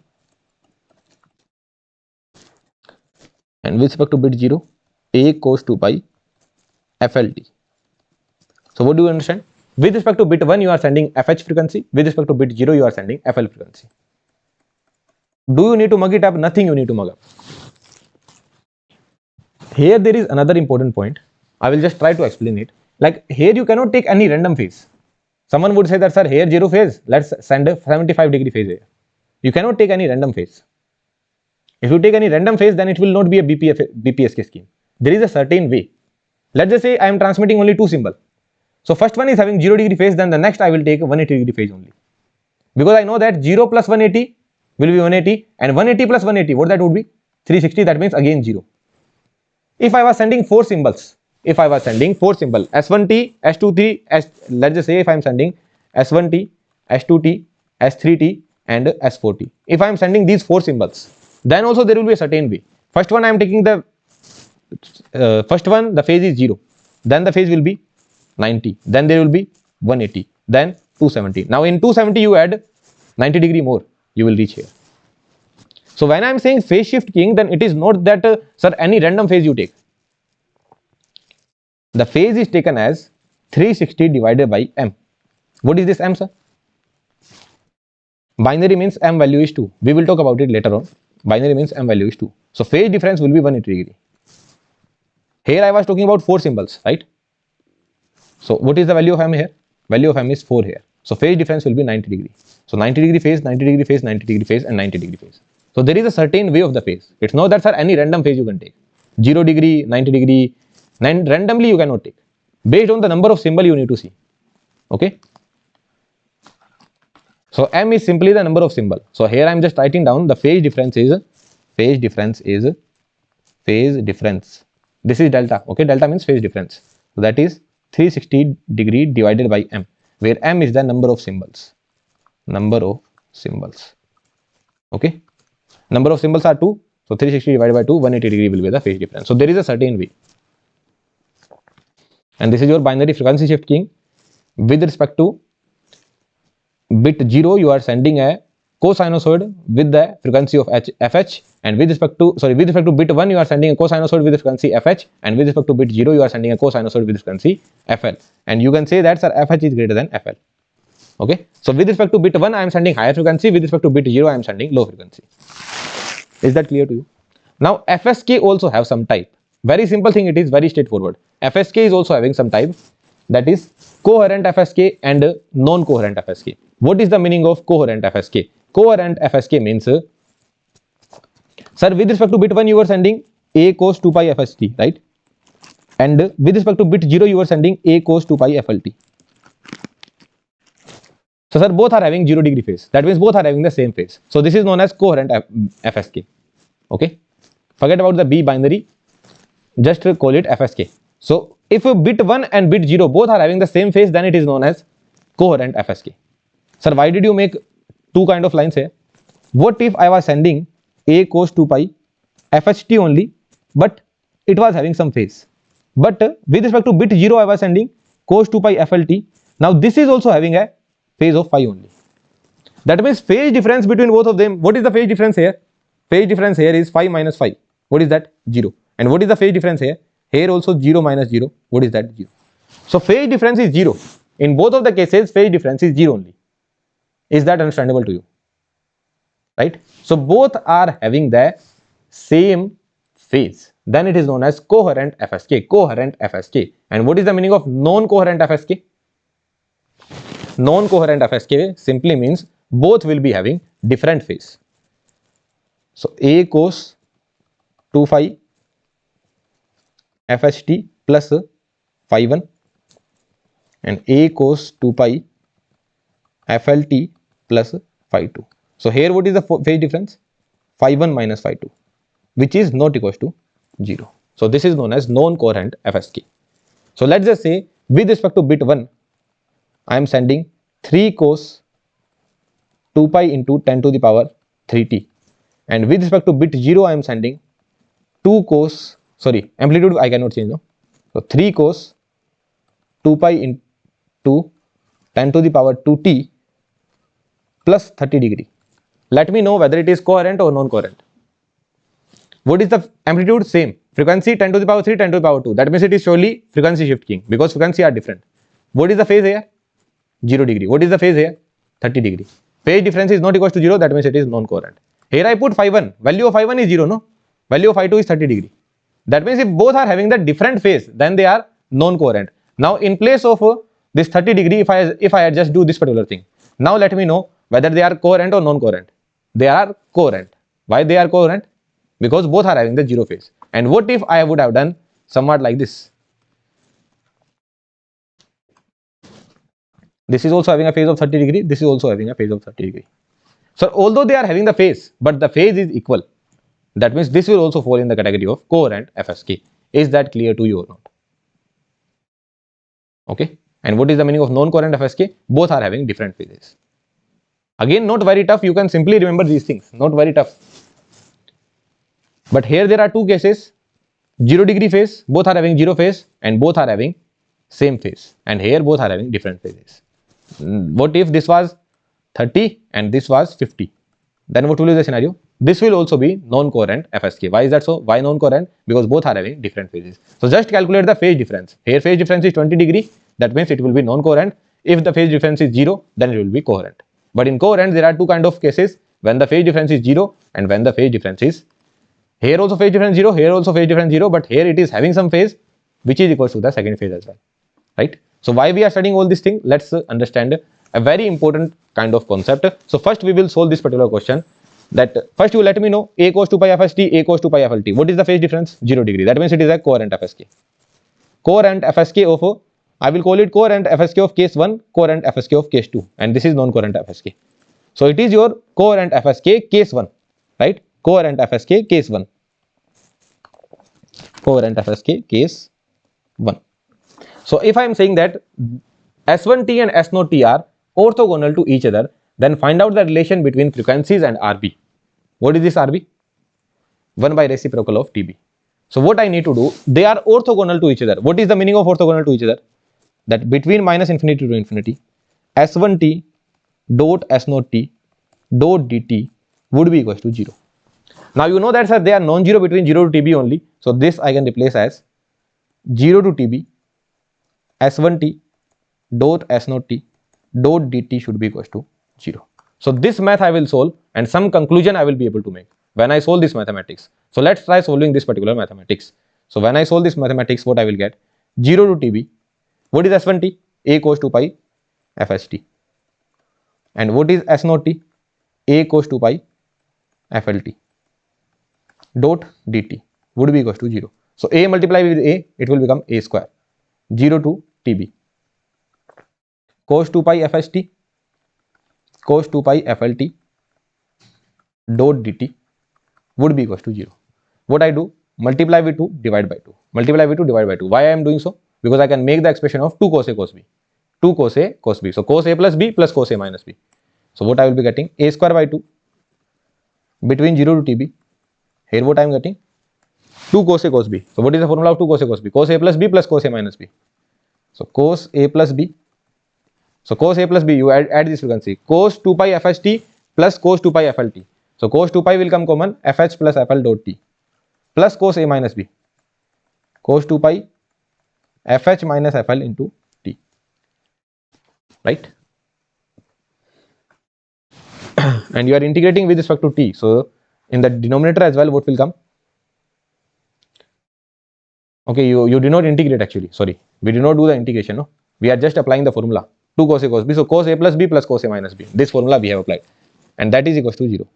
And with respect to bit 0, A cos 2 pi FLT. So what do you understand? With respect to bit 1, you are sending FH frequency. With respect to bit 0, you are sending FL frequency. Do you need to mug it up? Nothing you need to mug up. Here there is another important point. I will just try to explain it. Like here you cannot take any random phase. Someone would say that, sir, here 0 phase, let's send a 75 degree phase here. You cannot take any random phase. If you take any random phase, then it will not be a BPSK scheme. There is a certain way. Let's just say I am transmitting only two symbols. So first one is having 0 degree phase, then the next I will take 180 degree phase only. Because I know that 0 plus 180 will be 180, and 180 plus 180, what that would be? 360, that means again 0. If I was sending four symbols, S1T, S2T, let's just say if I am sending S1T, S2T, S3T, and S4T. If I am sending these four symbols, then also there will be a certain way. First one I am taking the the phase is 0. Then the phase will be 90. Then there will be 180. Then 270. Now in 270 you add 90 degree more. You will reach here. So when I am saying phase shift keying, then it is not that sir, any random phase you take. The phase is taken as 360 divided by m. What is this m, sir? Binary means m value is 2. We will talk about it later on. Binary means m value is 2. So phase difference will be 180 degree. Here I was talking about four symbols, right? So what is the value of m here? Value of m is 4 here. So phase difference will be 90 degree. So 90 degree phase, 90 degree phase, 90 degree phase, and 90 degree phase. So there is a certain way of the phase. It's not that, sir, any random phase you can take. 0 degree, 90 degree, randomly you cannot take. Based on the number of symbol you need to see. Okay. So m is simply the number of symbol. So here I am just writing down the phase difference. This is delta. Okay, delta means phase difference. So that is 360 degree divided by m, where m is the number of symbols. symbols. Okay, number of symbols are 2, so 360 divided by 2, 180 degree will be the phase difference. So there is a certain way, and this is your binary frequency shift keying. With respect to bit 0, you are sending a cosinusoid with the frequency of fh, and with respect to bit 1, you are sending a cosinusoid with the frequency fh, and with respect to bit 0, you are sending a cosinusoid with the frequency fl, and you can say that sir fh is greater than fl. Okay, so with respect to bit 1, I am sending higher frequency, with respect to bit 0, I am sending low frequency. Is that clear to you? Now FSK also have some type. Very simple thing, it is very straightforward. FSK is also having some type, that is coherent FSK and non-coherent FSK. What is the meaning of coherent FSK? Coherent FSK means, sir, with respect to bit 1 you are sending a cos 2 pi FST, right? And with respect to bit 0 you are sending a cos 2 pi FLT. So sir, both are having 0 degree phase. That means both are having the same phase. So this is known as coherent FSK. Okay, forget about the B binary, just call it FSK. So if bit 1 and bit 0 both are having the same phase, then it is known as coherent FSK. Sir, why did you make two kind of lines here? What if I was sending a cos 2 pi FHT only, but it was having some phase, but with respect to bit 0 I was sending cos 2 pi FLT. Now this is also having a phase of phi only. That means phase difference between both of them. What is the phase difference here? Phase difference here is phi minus phi. What is that? 0. And what is the phase difference here? Here also 0 minus 0. What is that? 0. So phase difference is 0. In both of the cases, phase difference is 0 only. Is that understandable to you? Right? So both are having the same phase. Then it is known as coherent FSK. Coherent FSK. And what is the meaning of non-coherent FSK? Non-coherent FSK simply means both will be having different phase. So a cos 2 phi FHT plus phi 1 and a cos 2 pi FLT plus phi 2. So here what is the phase difference? Phi 1 minus phi 2, which is not equals to 0. So this is known as non-coherent FSK. So let's just say with respect to bit 1, I am sending 3 cos 2 pi into 10 to the power 3t, and with respect to bit 0 I am sending 2 cos, sorry, amplitude I cannot change, no. So 3 cos 2 pi into 10 to the power 2t plus 30 degree. Let me know whether it is coherent or non-coherent. What is the amplitude? Same. Frequency 10 to the power 3, 10 to the power 2. That means it is surely frequency shift keying because frequency are different. What is the phase here? 0 degree. What is the phase here? 30 degree. Phase difference is not equal to 0. That means it is non-coherent. Here I put phi 1. Value of phi 1 is 0, no? Value of phi 2 is 30 degree. That means if both are having the different phase, then they are non-coherent. Now in place of this 30 degree, if I just do this particular thing. Now let me know whether they are coherent or non-coherent. They are coherent. Why they are coherent? Because both are having the 0 phase. And what if I would have done somewhat like this? This is also having a phase of 30 degree. This is also having a phase of 30 degree. So although they are having the phase, but the phase is equal. That means this will also fall in the category of coherent FSK. Is that clear to you or not? Okay. And what is the meaning of non-coherent FSK? Both are having different phases. Again, not very tough. You can simply remember these things. Not very tough. But here there are two cases. 0 degree phase. Both are having 0 phase and both are having same phase. And here both are having different phases. What if this was 30 and this was 50? Then what will be the scenario? This will also be non-coherent FSK. Why is that so? Why non-coherent? Because both are having different phases. So just calculate the phase difference. Here phase difference is 20 degree. That means it will be non-coherent. If the phase difference is 0, then it will be coherent. But in coherent, there are two kind of cases. When the phase difference is 0 and when the phase difference is, here also phase difference 0, here also phase difference 0, but here it is having some phase which is equal to the second phase as well. Right? So why we are studying all this thing? Let's understand a very important kind of concept. So first we will solve this particular question. That first you let me know a cos 2 pi FST, a cos 2 pi FLT. What is the phase difference? 0 degree. That means it is a coherent FSK. Coherent FSK of, I will call it coherent FSK of case 1, coherent FSK of case 2, and this is non-coherent FSK. So it is your coherent FSK case 1, right? Coherent FSK case 1. Coherent FSK case 1. So if I am saying that S1T and S0T are orthogonal to each other, Then find out the relation between frequencies and RB. What is this RB? 1 by reciprocal of TB. So what I need to do, they are orthogonal to each other. What is the meaning of orthogonal to each other? That between minus infinity to infinity, S1t dot S0t dot dt would be equals to 0. Now you know that sir, they are non-zero between 0 to TB only. So this I can replace as 0 to TB S1t dot S0t dot dt should be equals to 0. So this math I will solve and some conclusion I will be able to make when I solve this mathematics. So let's try solving this particular mathematics. So when I solve this mathematics, what I will get? 0 to TB. What is S1t? A cos 2 pi FST. And what is S0t? A cos 2 pi FLT dot dt would be equals to 0. So A multiplied with A, it will become A square. 0 to TB. Cos 2 pi FST, cos 2 pi FLT dot dt would be equals to 0. What I do? Multiply with 2, divide by 2. Multiply with 2, divide by 2. Why I am doing so? Because I can make the expression of 2 cos A cos B. 2 cos A cos B. So cos A plus B plus cos A minus B. So what I will be getting? A square by 2 between 0 to TB. Here what I am getting? 2 cos A cos B. So what is the formula of 2 cos A cos B? Cos A plus B plus cos A minus B. So cos A plus B. So cos A plus B, you add this frequency. Cos 2 pi FST plus cos 2 pi FLT. So cos 2 pi will come common, FH plus FL dot T plus cos A minus B. Cos 2 pi FH minus FL into T. Right? And you are integrating with respect to T. So in the denominator as well, what will come? Okay, you did not integrate actually. Sorry, we did not do the integration. No, we are just applying the formula 2 cos A cos B. So cos A plus B plus cos A minus B. This formula we have applied, and that is equals to 0.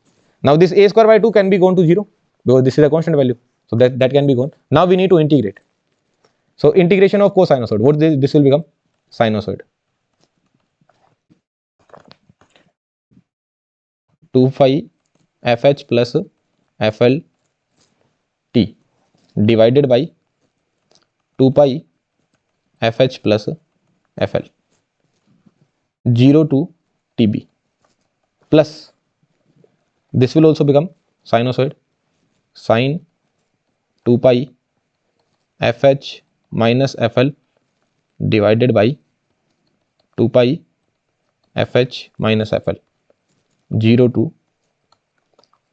Now this A square by 2 can be gone to 0 because this is a constant value. So that can be gone. Now we need to integrate. So integration of cosinusoid. What this will become? Sinusoid. 2 phi FH plus FL T divided by 2 pi FH plus FL 0 to TB plus this will also become sinusoid sin 2 pi FH minus FL divided by 2 pi FH minus FL 0 to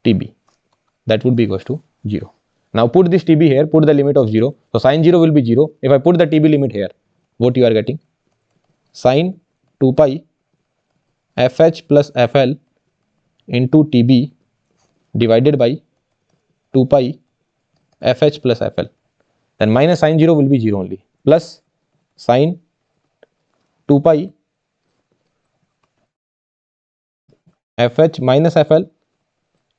TB. That would be equals to 0. Now put this TB here, put the limit of 0. So sin 0 will be 0. If I put the TB limit here, what you are getting? Sin 2 pi FH plus FL into TB divided by 2 pi FH plus FL. Then minus sin 0 will be 0 only. Plus sin 2 pi FH minus FL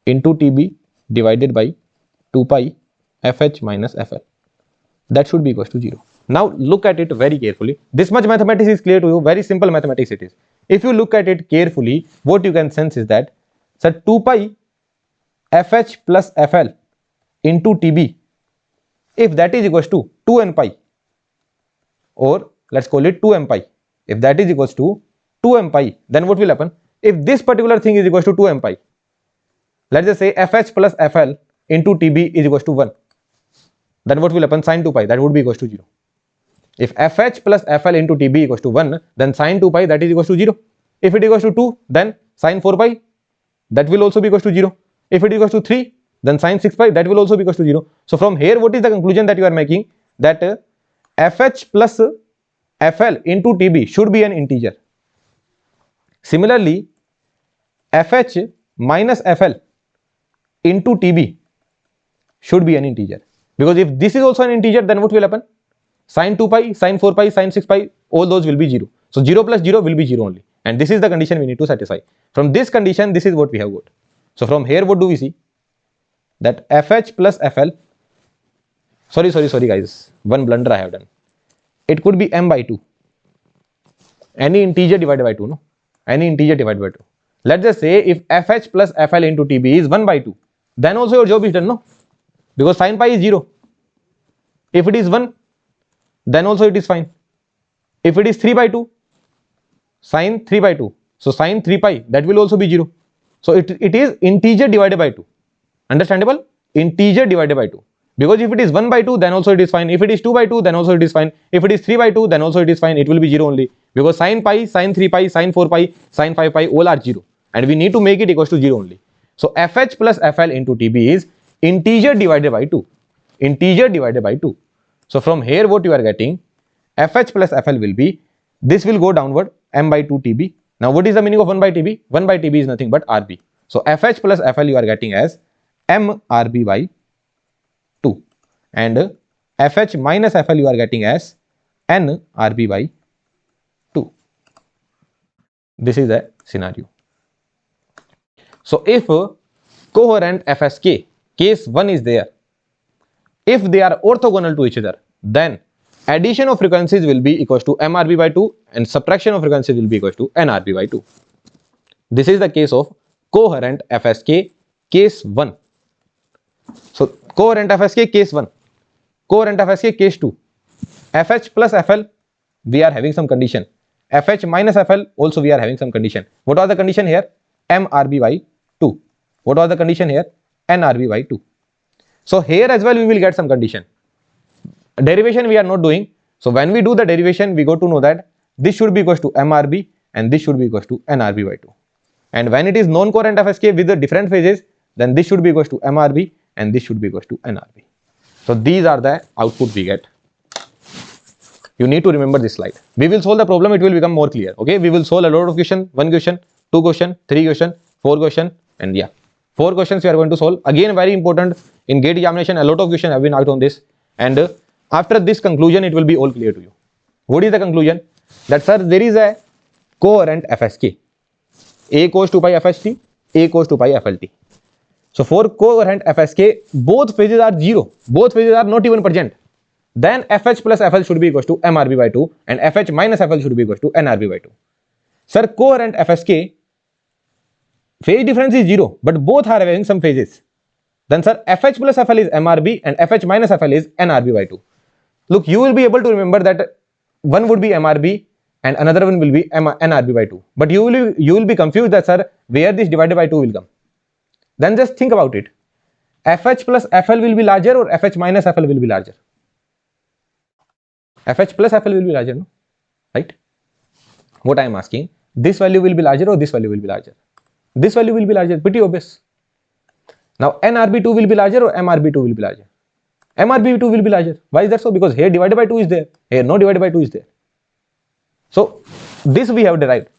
into TB divided by 2 pi FH minus FL. That should be equals to 0. Now look at it very carefully. This much mathematics is clear to you. Very simple mathematics it is. If you look at it carefully, what you can sense is that, sir, 2 pi FH plus FL into TB, if that is equals to 2n pi, or let's call it 2m pi. If that is equals to 2m pi, then what will happen? If this particular thing is equals to 2m pi, let's just say FH plus FL into TB is equals to 1, then what will happen? Sin 2 pi, that would be equals to 0. If FH plus FL into TB equals to 1, then sin 2 pi, that is equals to 0. If it equals to 2, then sin 4 pi, that will also be equals to 0. If it equals to 3, then sin 6 pi, that will also be equals to 0. So from here, what is the conclusion that you are making? That FH plus FL into TB should be an integer. Similarly, FH minus FL into TB should be an integer. Because if this is also an integer, then what will happen? Sin 2 pi, sin 4 pi, sin 6 pi, all those will be 0. So 0 plus 0 will be 0 only. And this is the condition we need to satisfy. From this condition, this is what we have got. So from here, what do we see? That FH plus FL, sorry guys, one blunder I have done. It could be m by 2. Any integer divided by 2, no? Any integer divided by 2. Let's just say if FH plus FL into TB is 1 by 2, then also your job is done, no? Because sin pi is 0. If it is 1, then also it is fine. If it is 3 by 2, sin 3 by 2, So sin 3 pi, that will also be 0. So it is integer divided by 2. Understandable? Integer divided by 2. Because if it is 1 by 2, then also it is fine. If it is 2 by 2, then also it is fine. If it is 3 by 2, then also it is fine. It will be 0 only. Because sin pi, sin 3 pi, sin 4 pi, sin 5 pi, all are 0. And we need to make it equals to 0 only. So fh plus fl into tb is integer divided by 2. Integer divided by 2. So from here what you are getting, fh plus fl will be, this will go downward, m by 2 tb. Now what is the meaning of 1 by tb? 1 by tb is nothing but rb. So fh plus fl you are getting as m rb by 2. And fh minus fl you are getting as n rb by 2. This is the scenario. So if coherent fsk case 1 is there, if they are orthogonal to each other, then addition of frequencies will be equals to mrb by 2 and subtraction of frequencies will be equals to nrb by 2. This is the case of coherent fsk case 1. So coherent fsk case 1, coherent fsk case 2, fh plus fl we are having some condition, fh minus fl also we are having some condition. What was the condition here? mrb by 2. What was the condition here? nrb by 2. So here as well we will get some condition. Derivation we are not doing. So when we do the derivation, we got to know that this should be equals to mrb and this should be equals to nrb by 2. And when it is non-coherent fsk with the different phases, then this should be equals to mrb and this should be equals to nrb. So these are the output we get. You need to remember this slide. We will solve the problem, it will become more clear. Okay, we will solve a lot of question, 1 question, 2 question, 3 question, 4 question, and yeah, 4 questions we are going to solve. Again, very important in gate examination, a lot of questions have been out on this. And after this conclusion, it will be all clear to you. What is the conclusion? That sir, there is a coherent fsk. A cos 2 pi fht, A cos 2 pi flt. So for coherent fsk, both phases are 0. Both phases are not even present. Then fh plus fl should be equals to mrb by 2 and fh minus fl should be equals to nrb by 2. Sir, coherent fsk, phase difference is 0, but both are having some phases. Then sir, fh plus fl is mrb and fh minus fl is nrb by 2. Look, you will be able to remember that one would be mrb and another one will be nrb by 2. But you will be confused that sir, where this divided by 2 will come. Then just think about it. fh plus fl will be larger or fh minus fl will be larger? fh plus fl will be larger, no? Right? What I am asking, this value will be larger or this value will be larger? This value will be larger, pretty obvious. Now nrb2 will be larger or mrb2 will be larger? mrb2 will be larger. Why is that so? Because here divided by 2 is there, here no divided by 2 is there. So this we have derived.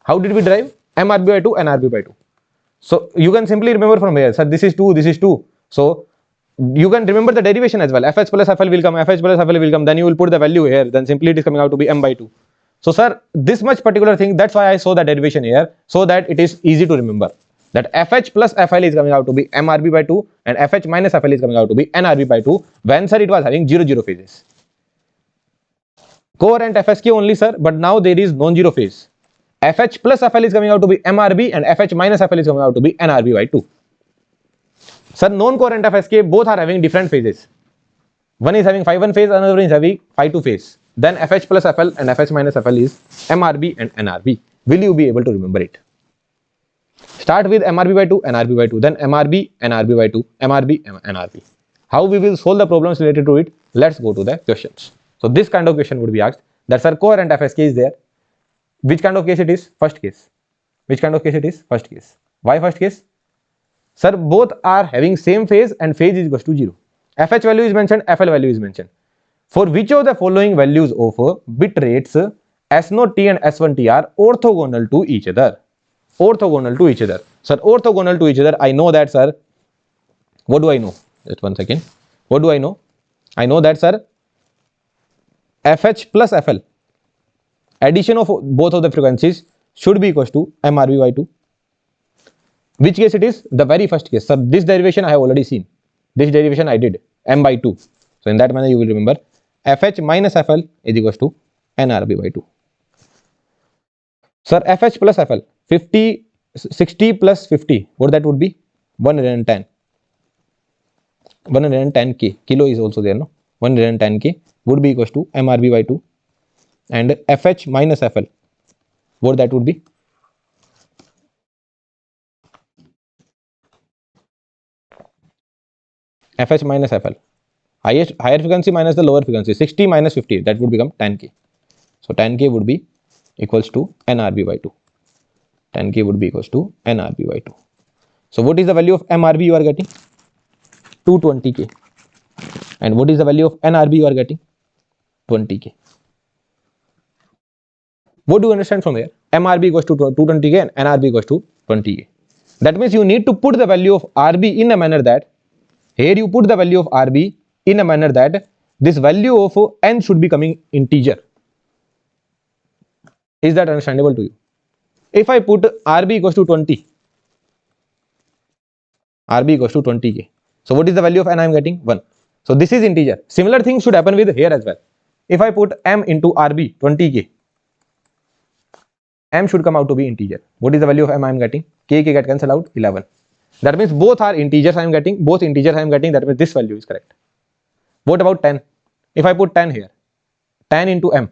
How did we derive? mrb by 2, nrb by 2. So you can simply remember from here, sir, this is 2, this is 2. So you can remember the derivation as well. fh plus fl will come, fh plus fl will come, then you will put the value here, then simply it is coming out to be m by 2. So sir, this much particular thing, that's why I saw the derivation here, so that it is easy to remember. That fh plus fl is coming out to be mrb by 2 and fh minus fl is coming out to be nrb by 2 when sir it was having 0, 0 phases. Coherent fsk only sir, but now there is non-zero phase. fh plus fl is coming out to be mrb and fh minus fl is coming out to be nrb by 2. Sir, non-coherent fsk both are having different phases. One is having phi 1 phase, another one is having phi 2 phase. Then fh plus fl and fh minus fl is mrb and nrb. Will you be able to remember it? Start with mrb by 2, nrb by 2, then mrb, nrb by 2, mrb, nrb. How we will solve the problems related to it? Let's go to the questions. So this kind of question would be asked that sir, coherent fsk is there. Which kind of case it is? First case. Which kind of case it is? First case. Why first case? Sir, both are having same phase and phase is equals to 0. fh value is mentioned, fl value is mentioned. For which of the following values of bit rates S0t and S1t are orthogonal to each other? Orthogonal to each other. Sir, orthogonal to each other, I know that sir. What do I know? Just one second. What do I know? I know that sir, fh plus fl, addition of both of the frequencies should be equals to mrb by 2. Which case it is? The very first case. Sir, this derivation I have already seen. This derivation I did, m by 2. So in that manner you will remember fh minus fl is equals to nrb by 2. Sir, fh plus fl, 60 plus 50, what that would be? 110. 110k, kilo is also there, no? 110k would be equals to mrb by 2 and fh minus fl What that would be? FH minus FL. Higher frequency minus the lower frequency. 60 minus 50. That would become 10K. So 10K would be equals to NRB by 2. 10K would be equals to NRB by 2. So what is the value of MRB you are getting? 220K. And what is the value of NRB you are getting? 20K. What do you understand from here? MRB equals to 220K and NRB equals to 20K. That means you need to put the value of RB in a manner that, here you put the value of RB in a manner that this value of N should be coming integer. Is that understandable to you? If I put RB equals to 20, RB equals to 20K. So what is the value of N I am getting? 1. So this is integer. Similar thing should happen with here as well. If I put M into RB 20K, M should come out to be integer. What is the value of M I am getting? K get cancelled out, 11. That means both are integers I am getting, both integers I am getting, that means this value is correct. What about 10? If I put 10 here, 10 into M,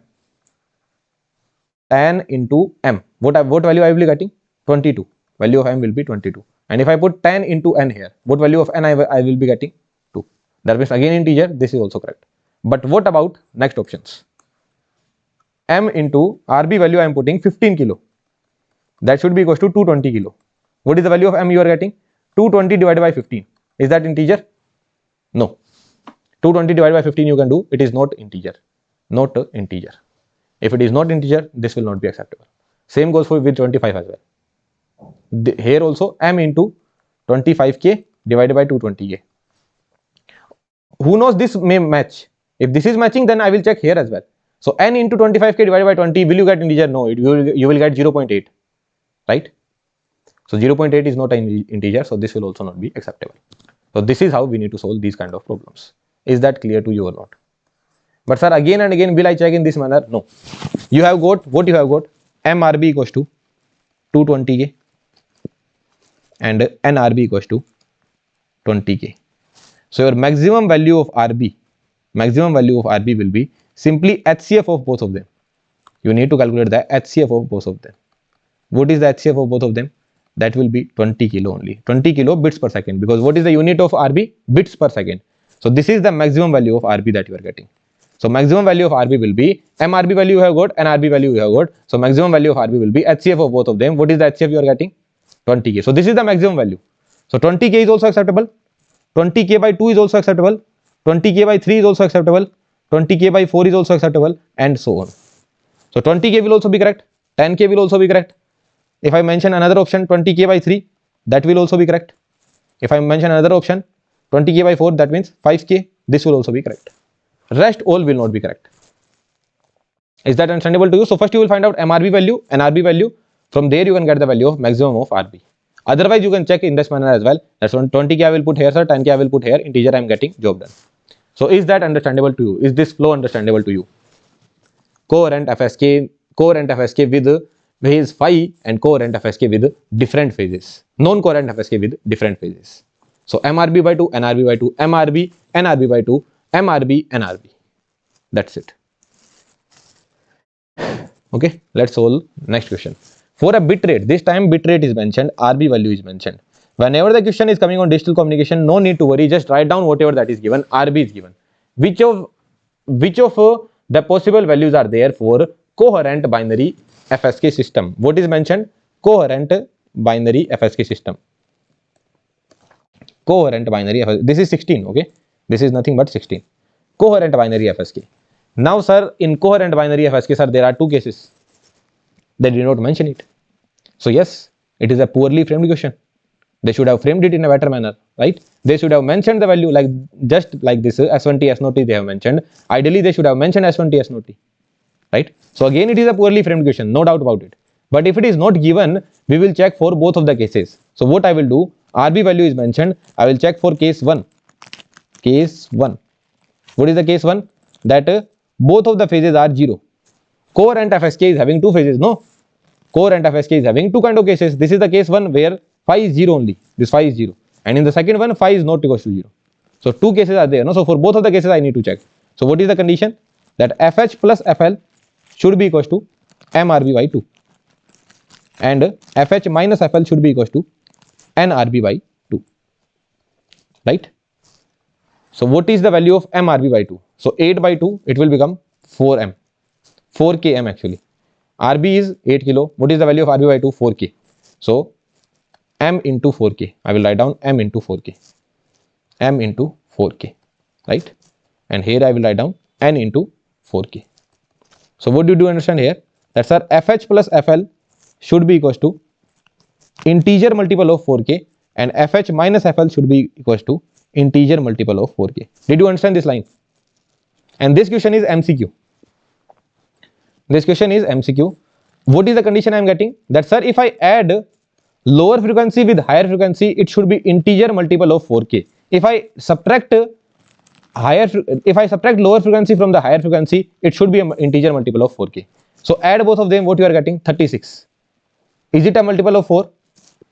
10 into M, what value I will be getting? 22. Value of M will be 22. And if I put 10 into N here, what value of N I will be getting? 2. That means again integer, this is also correct. But what about next options? M into RB value I am putting 15 kilo. That should be equals to 220 kilo. What is the value of M you are getting? 220 divided by 15. Is that integer? No. 220 divided by 15 you can do. It is not integer. Not integer. If it is not integer, this will not be acceptable. Same goes for with 25 as well. Here also M into 25K divided by 220K. Who knows this may match? If this is matching, then I will check here as well. So N into 25K divided by 20, will you get integer? No, you will get 0.8, right? So 0.8 is not an integer, so this will also not be acceptable. So this is how we need to solve these kind of problems. Is that clear to you or not? But sir, again and again, will I check in this manner? No. You have got, what you have got? MRB equals to 220K and NRB equals to 20K. So your maximum value of RB will be simply HCF of both of them. You need to calculate the HCF of both of them. What is the HCF of both of them? That will be 20 kilo only. 20 kilo bits per second, because what is the unit of RB? Bits per second. So this is the maximum value of RB that you are getting. So maximum value of RB will be MRB value you have got and RB value you have got. So maximum value of RB will be HCF of both of them. What is the HCF you are getting? 20K. So this is the maximum value. So 20K is also acceptable. 20K by 2 is also acceptable. 20K by 3 is also acceptable. 20K by 4 is also acceptable, and so on. So 20K will also be correct. 10K will also be correct. If I mention another option 20K by 3, that will also be correct. If I mention another option 20K by 4, that means 5K, this will also be correct. Rest all will not be correct. Is that understandable to you? So first you will find out MRB value and RB value. From there you can get the value of maximum of RB. Otherwise you can check in this manner as well. That's one 20K I will put here, sir, 10K I will put here, integer I am getting, job done. So is that understandable to you? Is this flow understandable to you? Coherent FSK with phase phi and coherent FSK with different phases. Non-coherent FSK with different phases. So MRB by 2, NRB by 2, MRB, NRB by 2, MRB, NRB. That's it. Okay, let's solve next question. For a bit rate, this time bit rate is mentioned, RB value is mentioned. Whenever the question is coming on digital communication, no need to worry, just write down whatever that is given, RB is given. Which of the possible values are there for coherent binary FSK system? What is mentioned? Coherent binary FSK system. Coherent binary FSK. This is 16, okay? This is nothing but 16. Coherent binary FSK. Now, sir, in coherent binary FSK, sir, there are two cases. They did not mention it. So, yes, it is a poorly framed question. They should have framed it in a better manner, right? They should have mentioned the value like just like this S1T, S0T they have mentioned. Ideally, they should have mentioned S1T, S0T, right? So, again, it is a poorly framed question, no doubt about it. But if it is not given, we will check for both of the cases. So, what I will do, RB value is mentioned, I will check for case 1. Case 1. What is the case 1? That both of the phases are 0. Coherent FSK is having two phases, no? Coherent FSK is having two kind of cases. This is the case 1 where phi is 0 only. This phi is 0. And in the second one, phi is not equal to 0. So, two cases are there, no? So, for both of the cases, I need to check. So, what is the condition? That FH plus FL should be equals to MRB by 2. and FH minus FL should be equals to nRB by 2, right? So what is the value of mRB by 2? So 8 by 2, it will become 4m, 4km actually. RB is 8 kilo. What is the value of RB by 2? 4k. So m into 4k. I will write down m into 4k. M into 4k, right? And here I will write down n into 4k. So what do you understand here? That sir, FH plus FL should be equals to integer multiple of 4k, and FH minus FL should be equals to integer multiple of 4k. Did you understand this line? And this question is MCQ. This question is MCQ. What is the condition I am getting? That sir, if I add lower frequency with higher frequency, it should be integer multiple of 4k. If I subtract lower frequency from the higher frequency, it should be an integer multiple of 4k. So add both of them, what you are getting? 36. Is it a multiple of 4?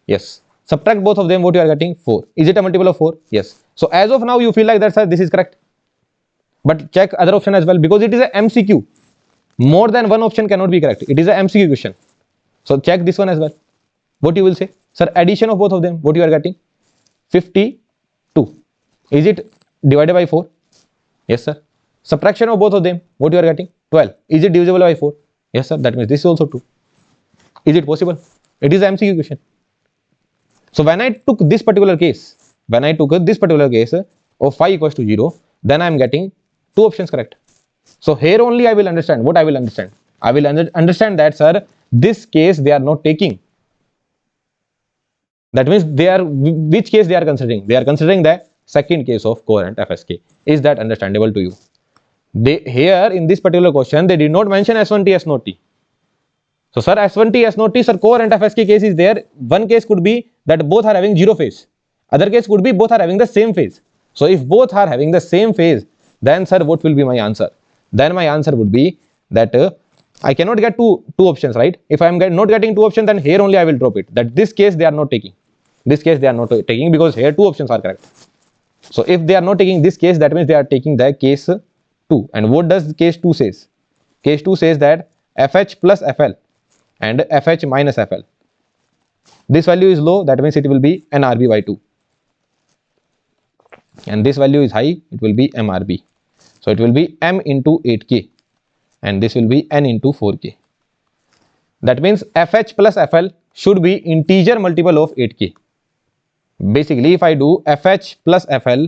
Yes. Subtract both of them, what you are getting? 4. Is it a multiple of 4? Yes. So as of now, you feel like that, sir, this is correct. But check other option as well, because it is a MCQ. More than one option cannot be correct. It is a MCQ question. So check this one as well. What you will say? Sir, addition of both of them, what you are getting? 52. Is it divided by 4? Yes, sir. Subtraction of both of them, what you are getting? 12. Is it divisible by 4? Yes, sir. That means this is also true. Is it possible? It is an MCQ question. So when I took this particular case, of phi equals to 0, then I am getting two options correct. So here only I will understand. What I will understand? I will understand that, sir, this case they are not taking. That means they are, which case they are considering? They are considering the second case of coherent FSK. Is that understandable to you? Here in this particular question, they did not mention S1T, S0T. So sir, S1T, S0T, sir, coherent FSK case is there. One case could be that both are having zero phase. Other case could be both are having the same phase. So if both are having the same phase, then sir, what will be my answer? Then my answer would be that I cannot get two options, right? If I am not getting two options, then here only I will drop it. That this case they are not taking. This case they are not taking because here two options are correct. So if they are not taking this case, that means they are taking the case 2. And what does case 2 says? Case 2 says that FH plus FL and FH minus FL. This value is low, that means it will be nRB by 2. And this value is high, it will be mRB. So it will be m into 8k, and this will be n into 4k. That means FH plus FL should be integer multiple of 8k. Basically, if I do FH plus FL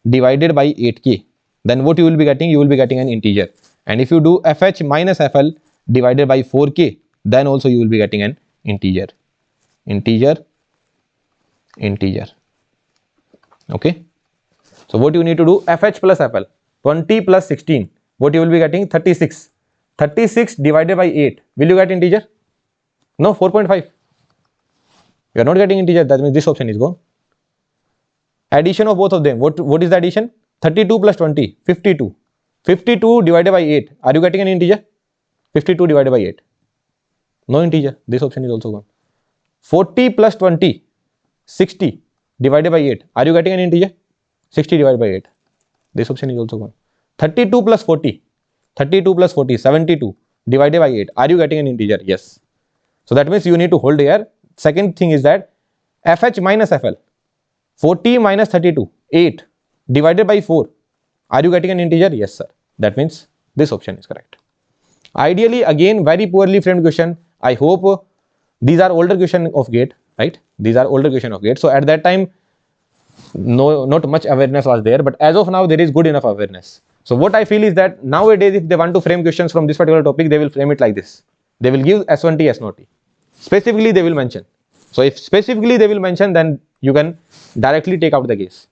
divided by 8k, then what you will be getting? You will be getting an integer. And if you do FH minus FL divided by 4k, then also you will be getting an integer. Okay. So what you need to do? FH plus FL, 20 plus 16. What you will be getting? 36. 36 divided by 8. Will you get integer? No, 4.5. You are not getting integer. That means this option is gone. Addition of both of them. What is the addition? 32 plus 20, 52. 52 divided by 8. Are you getting an integer? 52 divided by 8. No integer. This option is also gone. 40 plus 20, 60 divided by 8. Are you getting an integer? 60 divided by 8. This option is also gone. 32 plus 40, 72 divided by 8. Are you getting an integer? Yes. So that means you need to hold here. Second thing is that FH minus FL, 40 minus 32, 8 divided by 4. Are you getting an integer? Yes, sir. That means this option is correct. Ideally, again, very poorly framed question. I hope these are older question of GATE, right? These are older question of GATE. So at that time, not much awareness was there, but as of now, there is good enough awareness. So what I feel is that nowadays, if they want to frame questions from this particular topic, they will frame it like this. They will give S1T, S0T. Specifically, they will mention. So if specifically they will mention, then you can directly take out the case.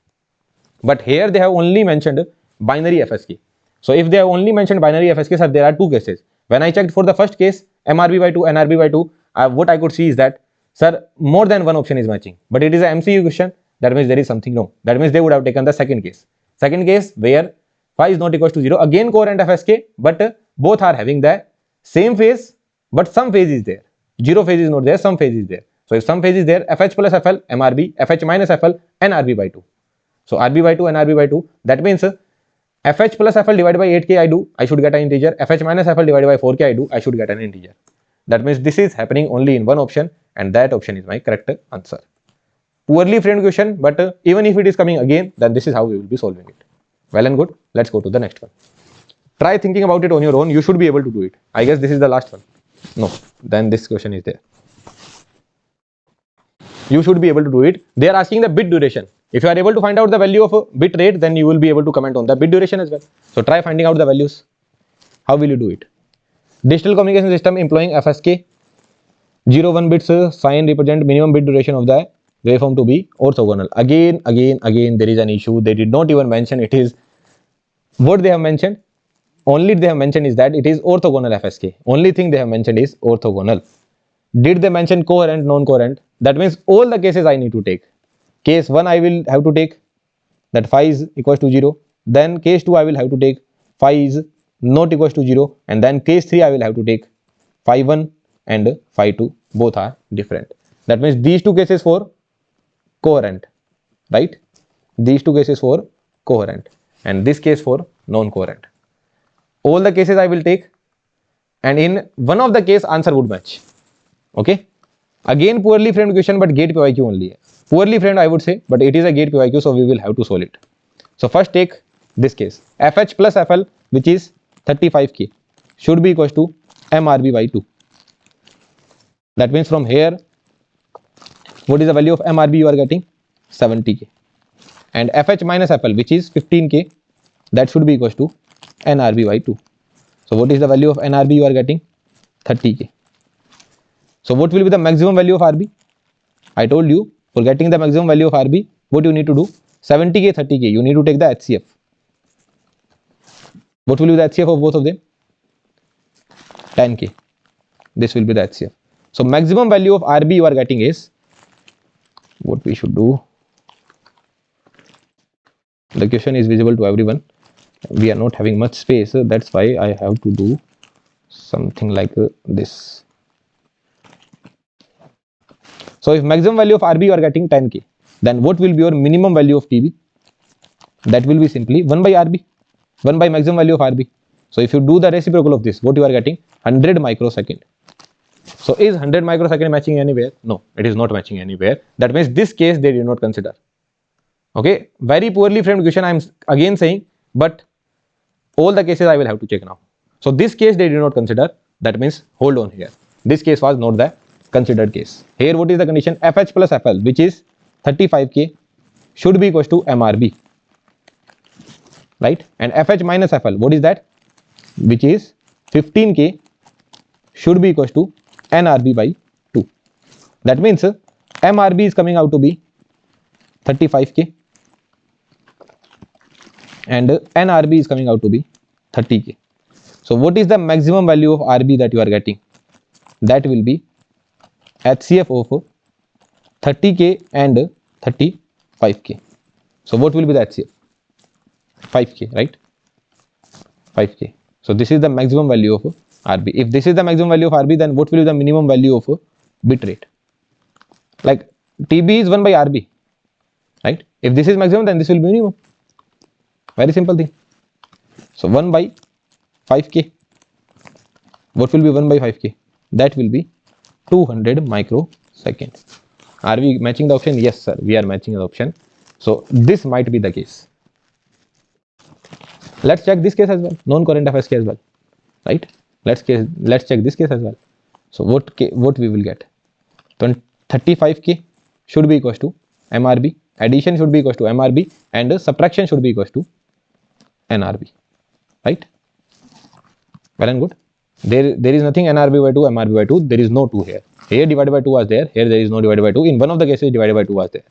But here they have only mentioned binary FSK. So if they have only mentioned binary FSK, sir, there are two cases. When I checked for the first case, mRB by 2, nRB by 2, what I could see is that, sir, more than one option is matching. But it is an MCQ question. That means there is something wrong. That means they would have taken the second case. Second case where phi is not equal to 0. Again coherent FSK, but both are having the same phase, but some phase is there. Zero phase is not there, some phase is there. So if some phase is there, FH plus FL, mRB, FH minus FL, nRB by 2. So RB by 2, nRB by 2. That means FH plus FL divided by 8k I should get an integer. FH minus FL divided by 4k I should get an integer. That means this is happening only in one option, and that option is my correct answer. Poorly framed question, but even if it is coming again, then this is how we will be solving it. Well and good. Let's go to the next one. Try thinking about it on your own. You should be able to do it. I guess this is the last one. No, then this question is there. You should be able to do it. They are asking the bit duration. If you are able to find out the value of a bit rate, then you will be able to comment on the bit duration as well. So try finding out the values. How will you do it? Digital communication system employing FSK. 0-1 bits sign represent minimum bit duration of the waveform to be orthogonal. Again, there is an issue. They did not even mention it is what they have mentioned. Only they have mentioned is that it is orthogonal FSK. Only thing they have mentioned is orthogonal. Did they mention coherent, non-coherent? That means all the cases I need to take. Case 1 I will have to take that phi is equals to 0. Then case 2 I will have to take phi is not equals to 0. And then case 3 I will have to take phi 1 and phi 2. Both are different. That means these two cases for coherent, right? These two cases for coherent and this case for non-coherent. All the cases I will take, and in one of the case answer would match. Okay. Again poorly framed question, but gate PYQ only. Poorly framed I would say, but it is a gate PYQ, so we will have to solve it. So first take this case. FH plus FL, which is 35K, should be equals to MRB by 2. That means from here, what is the value of MRB you are getting? 70K. And FH minus FL, which is 15K, that should be equals to NRB by 2. So what is the value of NRB you are getting? 30K. So what will be the maximum value of RB? I told you, for getting the maximum value of RB, what you need to do? 70K, 30K, you need to take the HCF. What will be the HCF of both of them? 10K. This will be the HCF. So maximum value of RB you are getting is, what we should do? The question is visible to everyone. We are not having much space, that's why I have to do something like this. So if maximum value of RB you are getting 10K, then what will be your minimum value of TB? That will be simply 1 by RB, 1 by maximum value of RB. So if you do the reciprocal of this, what you are getting? 100 microsecond. So is 100 microsecond matching anywhere? No, it is not matching anywhere. That means this case they did not consider. Okay, very poorly framed question I am again saying, but all the cases I will have to check now. So this case they did not consider. That means hold on here. This case was not the considered case. Here what is the condition? FH plus FL, which is 35K, should be equals to MRB, right? And FH minus FL, what is that? Which is 15K, should be equals to NRB by 2. That means MRB is coming out to be 35K and NRB is coming out to be 30K. So what is the maximum value of RB that you are getting? That will be HCF of 30K and 35K. So what will be the HCF? 5K, right? 5K. So this is the maximum value of RB. If this is the maximum value of RB, then what will be the minimum value of bit rate? Like TB is 1 by RB, right? If this is maximum, then this will be minimum. Very simple thing. So 1 by 5K. What will be 1 by 5K? That will be 200 microsecond. Are we matching the option? Yes, sir. We are matching the option. So this might be the case. Let's check this case as well. Non-current FSK as well, right? Let's check this case as well. So what we will get? 35K should be equals to MRB. Addition should be equals to MRB and subtraction should be equals to NRB, right? Well and good. There is nothing NRB by 2, MRB by 2. There is no 2 here. Here divided by 2 was there. Here there is no divided by 2. In one of the cases divided by 2 was there.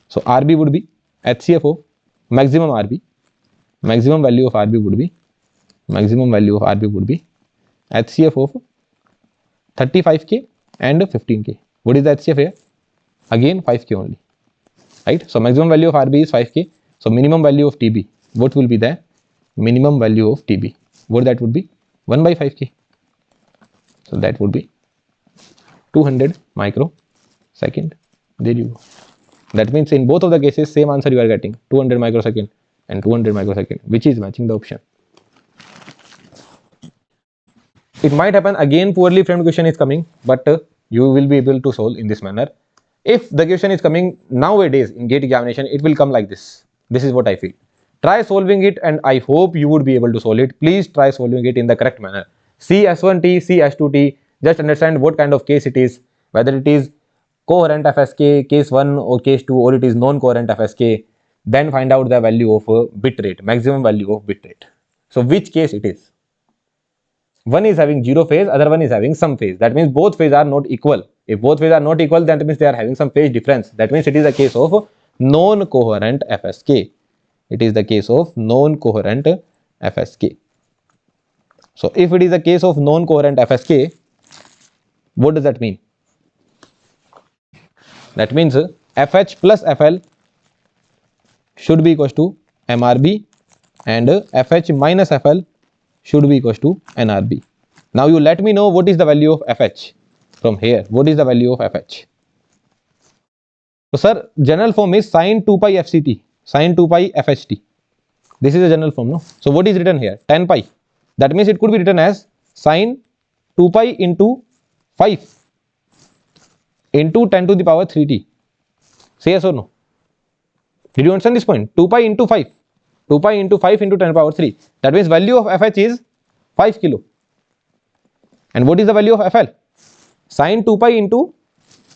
So RB would be HCF of maximum RB. Maximum value of RB would be HCF of 35K and 15K. What is the HCF here? Again 5K only, right? So maximum value of RB is 5K. So minimum value of TB. What will be the minimum value of TB? What that would be? 1 by 5K. So that would be 200 microsecond. There you go. That means in both of the cases, same answer you are getting, 200 microsecond and 200 microsecond, which is matching the option. it might happen again, poorly framed question is coming, but you will be able to solve in this manner. If the question is coming nowadays in GATE examination, it will come like this. This is what I feel. Try solving it, and I hope you would be able to solve it. Please try solving it in the correct manner. See S1T, see S2T, just understand what kind of case it is, whether it is coherent FSK, case 1 or case 2, or it is non-coherent FSK. Then find out the value of bit rate, maximum value of bit rate. So which case it is? One is having zero phase, other one is having some phase. That means both phases are not equal. If both phases are not equal, that means they are having some phase difference. That means it is a case of non-coherent FSK. It is the case of non-coherent FSK. So if it is a case of non-coherent FSK, what does that mean? That means FH plus FL should be equals to MRB, and FH minus FL should be equals to NRB. Now you let me know what is the value of FH from here. What is the value of FH? So sir, general form is sin 2 pi FCT, sin 2 pi FHT. This is a general form, no? So what is written here? 10 pi. That means it could be written as sin 2 pi into 5 into 10 to the power 3t. Say yes or no? Did you understand this point? 2 pi into 5. 2 pi into 5 into 10 to the power 3. That means value of FH is 5 kilo. And what is the value of FL? Sin 2 pi into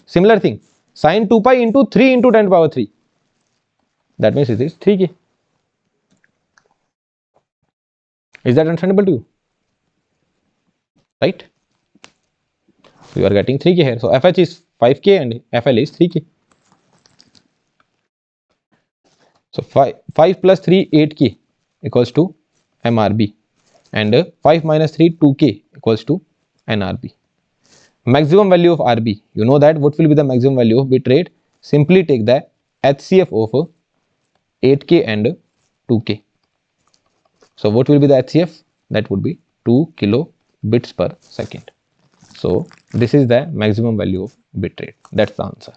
similar thing. Sin 2 pi into 3 into 10 to the power 3. That means it is 3k. Is that understandable to you? Right? So you are getting 3k here. So FH is 5k and FL is 3k. So 5 plus 3 8k equals to MRB, and 5 minus 3 2k equals to NRB. Maximum value of RB, you know that what will be the maximum value of bit rate? Simply take the HCF of 8k and 2k. So what will be the HCF? That would be 2 kilobits per second. So this is the maximum value of bit rate. That's the answer.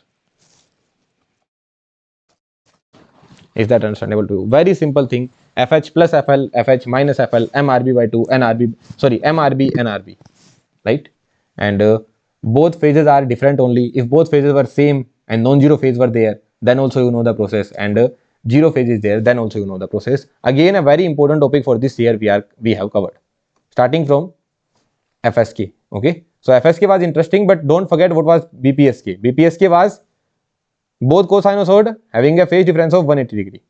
Is that understandable to you? Very simple thing. FH plus FL, FH minus FL, MRB by 2, MRB, NRB, right? And both phases are different only. If both phases were same and non-zero phase were there, then also you know the process, and zero phase is there, then also you know the process. Again, a very important topic for this year we have covered, starting from FSK. Okay, so FSK was interesting, but don't forget what was BPSK. BPSK was both cosinusoid having a phase difference of 180 degree.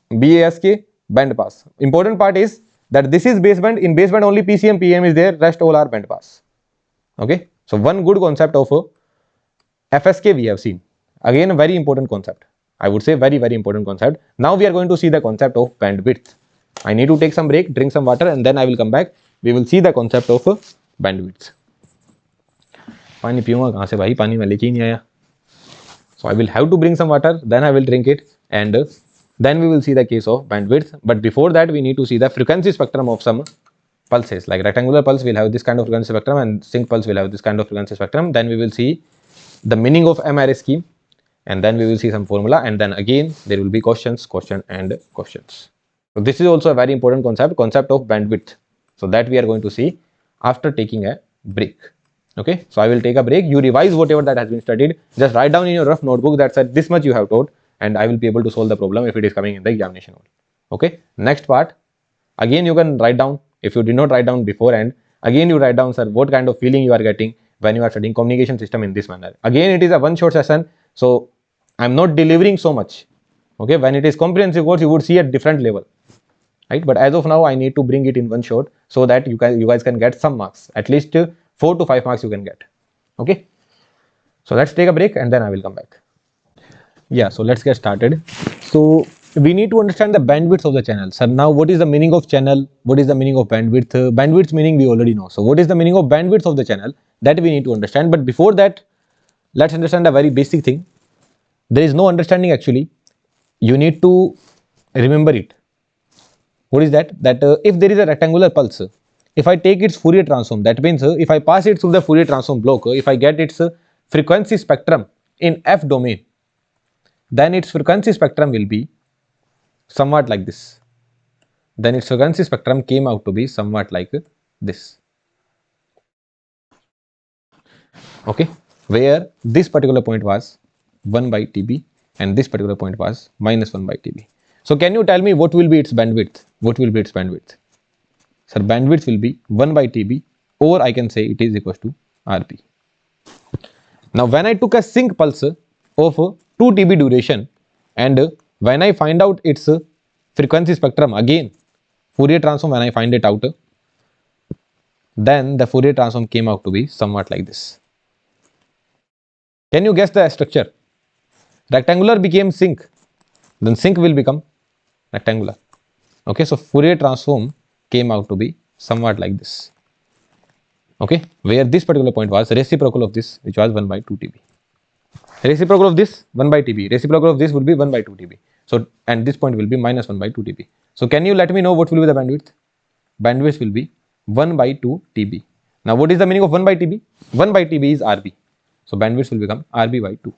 BASK, band pass. Important part is that this is baseband. In baseband only PCM, PM is there, rest all are band pass. Okay, so one good concept of FSK we have seen. Again, a very important concept. I would say very important concept. Now we are going to see the concept of bandwidth. I need to take some break, drink some water, and then I will come back. We will see the concept of bandwidth. पानी पीऊंगा कहाँ से भाई? पानी मैं लेके ही नहीं आया. So I will have to bring some water, then I will drink it, and then we will see the case of bandwidth. But before that, we need to see the frequency spectrum of some pulses. Like rectangular pulse will have this kind of frequency spectrum, and sync pulse will have this kind of frequency spectrum. Then we will see the meaning of M array scheme, and then we will see some formula, and then again there will be questions. So this is also a very important concept of bandwidth. So that we are going to see after taking a break. Okay, so I will take a break. You revise whatever that has been studied. Just write down in your rough notebook that said this much you have taught, and I will be able to solve the problem if it is coming in the examination hall. Okay, next part. Again, you can write down. If you did not write down beforehand, again you write down, sir, what kind of feeling you are getting when you are studying communication system in this manner. Again, it is a one short session, so I am not delivering so much. Okay, when it is comprehensive course, you would see a different level, right? But as of now, I need to bring it in one shot so that you guys can get some marks, at least 4 to 5 marks you can get. Okay, so let's take a break and then I will come back. Yeah, so let's get started. So we need to understand the bandwidth of the channel. So now what is the meaning of channel? What is the meaning of bandwidth? Bandwidth meaning we already know. So what is the meaning of bandwidth of the channel? That we need to understand. But before that, let's understand a very basic thing. There is no understanding actually. You need to remember it. What is that? That if there is a rectangular pulse, if I take its Fourier transform, that means if I pass it through the Fourier transform block, if I get its frequency spectrum in F domain, then its frequency spectrum will be somewhat like this. Then its frequency spectrum came out to be somewhat like this. okay, where this particular point was 1 by TB and this particular point was minus 1 by TB. So can you tell me what will be its bandwidth? What will be its bandwidth? Sir, bandwidth will be 1 by TB, or I can say it is equals to RB. Now when I took a sync pulse of 2 TB duration and when I find out its frequency spectrum, again Fourier transform, when I find it out, then the Fourier transform came out to be somewhat like this. Can you guess the structure? Rectangular became sync, then sync will become rectangular. Okay, so Fourier transform came out to be somewhat like this. Okay, where this particular point was reciprocal of this, which was 1 by 2 TB. Reciprocal of this 1 by TB, reciprocal of this will be 1 by 2 TB. So, and this point will be minus 1 by 2 TB. So can you let me know what will be the bandwidth? Bandwidth will be 1 by 2 TB. Now what is the meaning of 1 by TB? 1 by TB is RB. So bandwidth will become RB by 2.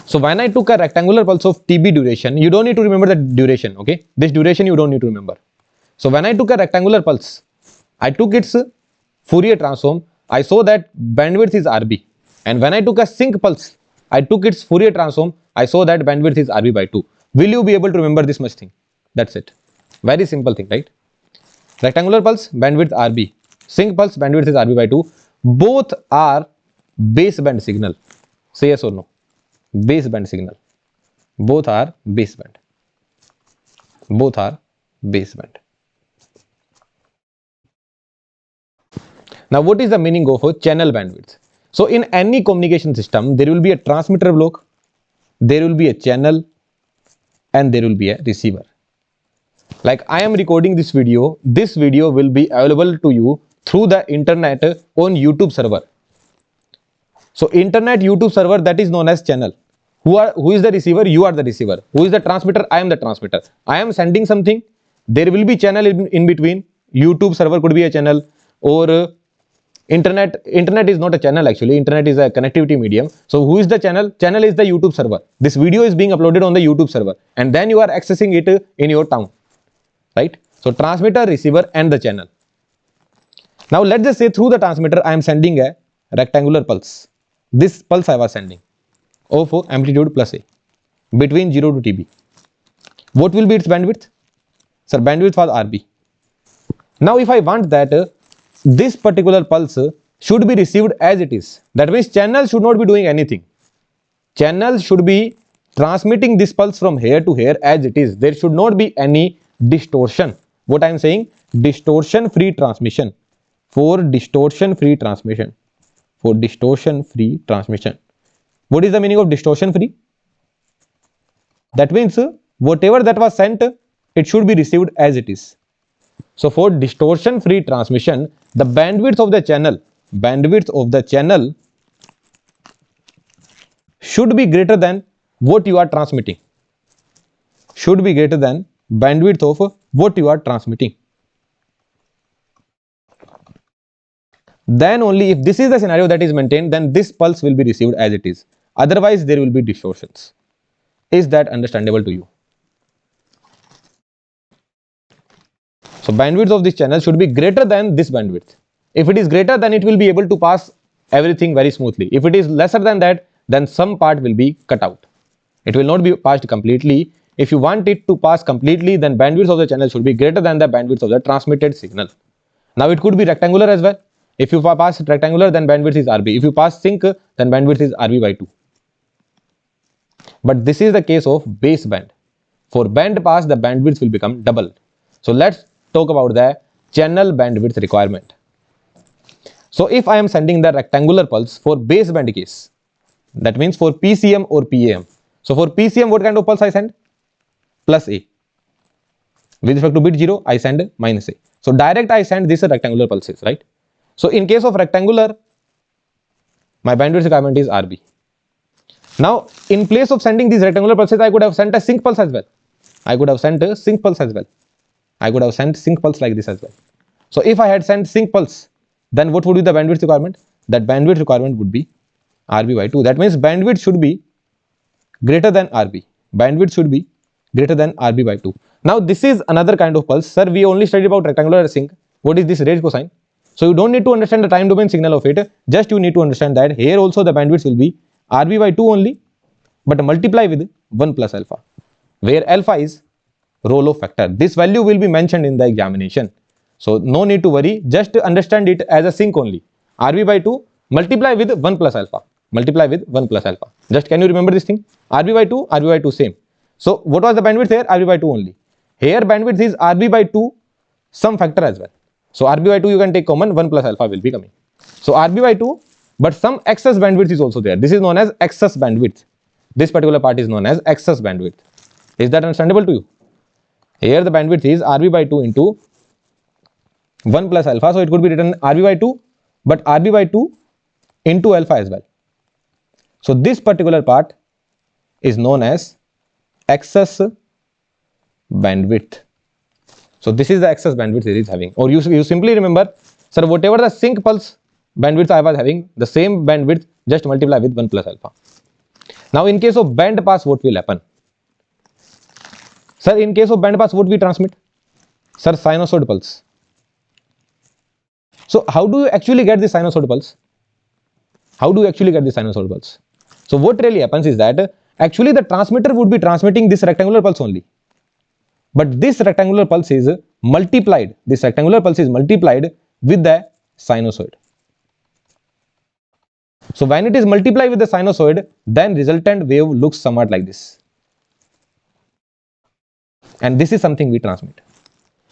So when I took a rectangular pulse of TB duration, you don't need to remember the duration, okay? This duration you don't need to remember. So when I took a rectangular pulse, I took its Fourier transform, I saw that bandwidth is RB. And when I took a sync pulse, I took its Fourier transform, I saw that bandwidth is RB by 2. Will you be able to remember this much thing? That's it. Very simple thing, right? Rectangular pulse, bandwidth RB. Sync pulse, bandwidth is RB by 2. Both are baseband signal. Say yes or no? Baseband signal. Both are baseband. Both are baseband. Now what is the meaning of a channel bandwidth? So in any communication system, there will be a transmitter block, there will be a channel, and there will be a receiver. Like I am recording this video will be available to you through the internet on YouTube server. So internet YouTube server, that is known as channel. Who is the receiver? You are the receiver. Who is the transmitter? I am the transmitter. I am sending something. There will be channel in between. YouTube server could be a channel, or internet is not a channel actually. Internet is a connectivity medium. So who is the channel? Channel is the YouTube server. This video is being uploaded on the YouTube server and then you are accessing it in your town, right? So transmitter, receiver and the channel. Now let's just say through the transmitter I am sending a rectangular pulse. This pulse I was sending of amplitude plus A between 0 to TB. What will be its bandwidth? Sir, bandwidth was RB. Now if I want that this particular pulse should be received as it is, that means channel should not be doing anything. Channel should be transmitting this pulse from here to here as it is. There should not be any distortion. What I am saying, distortion free transmission. For distortion free transmission. For distortion free transmission. What is the meaning of distortion free? That means whatever that was sent, it should be received as it is. So for distortion free transmission, the bandwidth of the channel should be greater than what you are transmitting. Should be greater than bandwidth of what you are transmitting. Then only if this is the scenario that is maintained, then this pulse will be received as it is. Otherwise, there will be distortions. Is that understandable to you? So bandwidth of this channel should be greater than this bandwidth. If it is greater, then it will be able to pass everything very smoothly. If it is lesser than that, then some part will be cut out. It will not be passed completely. If you want it to pass completely, then bandwidth of the channel should be greater than the bandwidth of the transmitted signal. Now it could be rectangular as well. If you pass rectangular, then bandwidth is RB. If you pass sync, then bandwidth is RB by 2. But this is the case of baseband. For band pass, the bandwidth will become double. So let's talk about the channel bandwidth requirement. So if I am sending the rectangular pulse for baseband case, that means for PCM or PAM. So for PCM, what kind of pulse I send? Plus A. With respect to bit 0, I send minus A. So direct I send this rectangular pulses, right? So in case of rectangular, my bandwidth requirement is RB. Now in place of sending these rectangular pulses, I could have sent a sync pulse as well. I could have sent a sync pulse as well. I could have sent sync pulse like this as well. So if I had sent sync pulse, then what would be the bandwidth requirement? That bandwidth requirement would be RB by 2. That means bandwidth should be greater than RB. Bandwidth should be greater than RB by 2. Now this is another kind of pulse. Sir, we only studied about rectangular sync. What is this range cosine? So you don't need to understand the time domain signal of it, just you need to understand that here also the bandwidth will be RB by 2 only, but multiply with 1 plus alpha, where alpha is roll-off factor. This value will be mentioned in the examination. So no need to worry, just understand it as a sink only. RB by 2 multiply with 1 plus alpha, multiply with 1 plus alpha. Just can you remember this thing? RB by 2 same. So what was the bandwidth here? RB by 2 only. Here bandwidth is RB by 2 some factor as well. So RB by 2 you can take common, 1 plus alpha will be coming. So RB by 2, but some excess bandwidth is also there. This is known as excess bandwidth. This particular part is known as excess bandwidth. Is that understandable to you? Here the bandwidth is RB by 2 into 1 plus alpha. So it could be written RB by 2, but RB by 2 into alpha as well. So this particular part is known as excess bandwidth. So this is the excess bandwidth it is having. Or you simply remember, sir, whatever the sink pulse bandwidth I was having, the same bandwidth just multiply with 1 plus alpha. Now in case of band pass, what will happen? Sir, in case of band pass, what we transmit? Sir, sinusoid pulse. So how do you actually get the sinusoid pulse? How do you actually get the sinusoid pulse? So what really happens is that actually the transmitter would be transmitting this rectangular pulse only. But this rectangular pulse is multiplied. This rectangular pulse is multiplied with the sinusoid. So when it is multiplied with the sinusoid, then resultant wave looks somewhat like this. And this is something we transmit.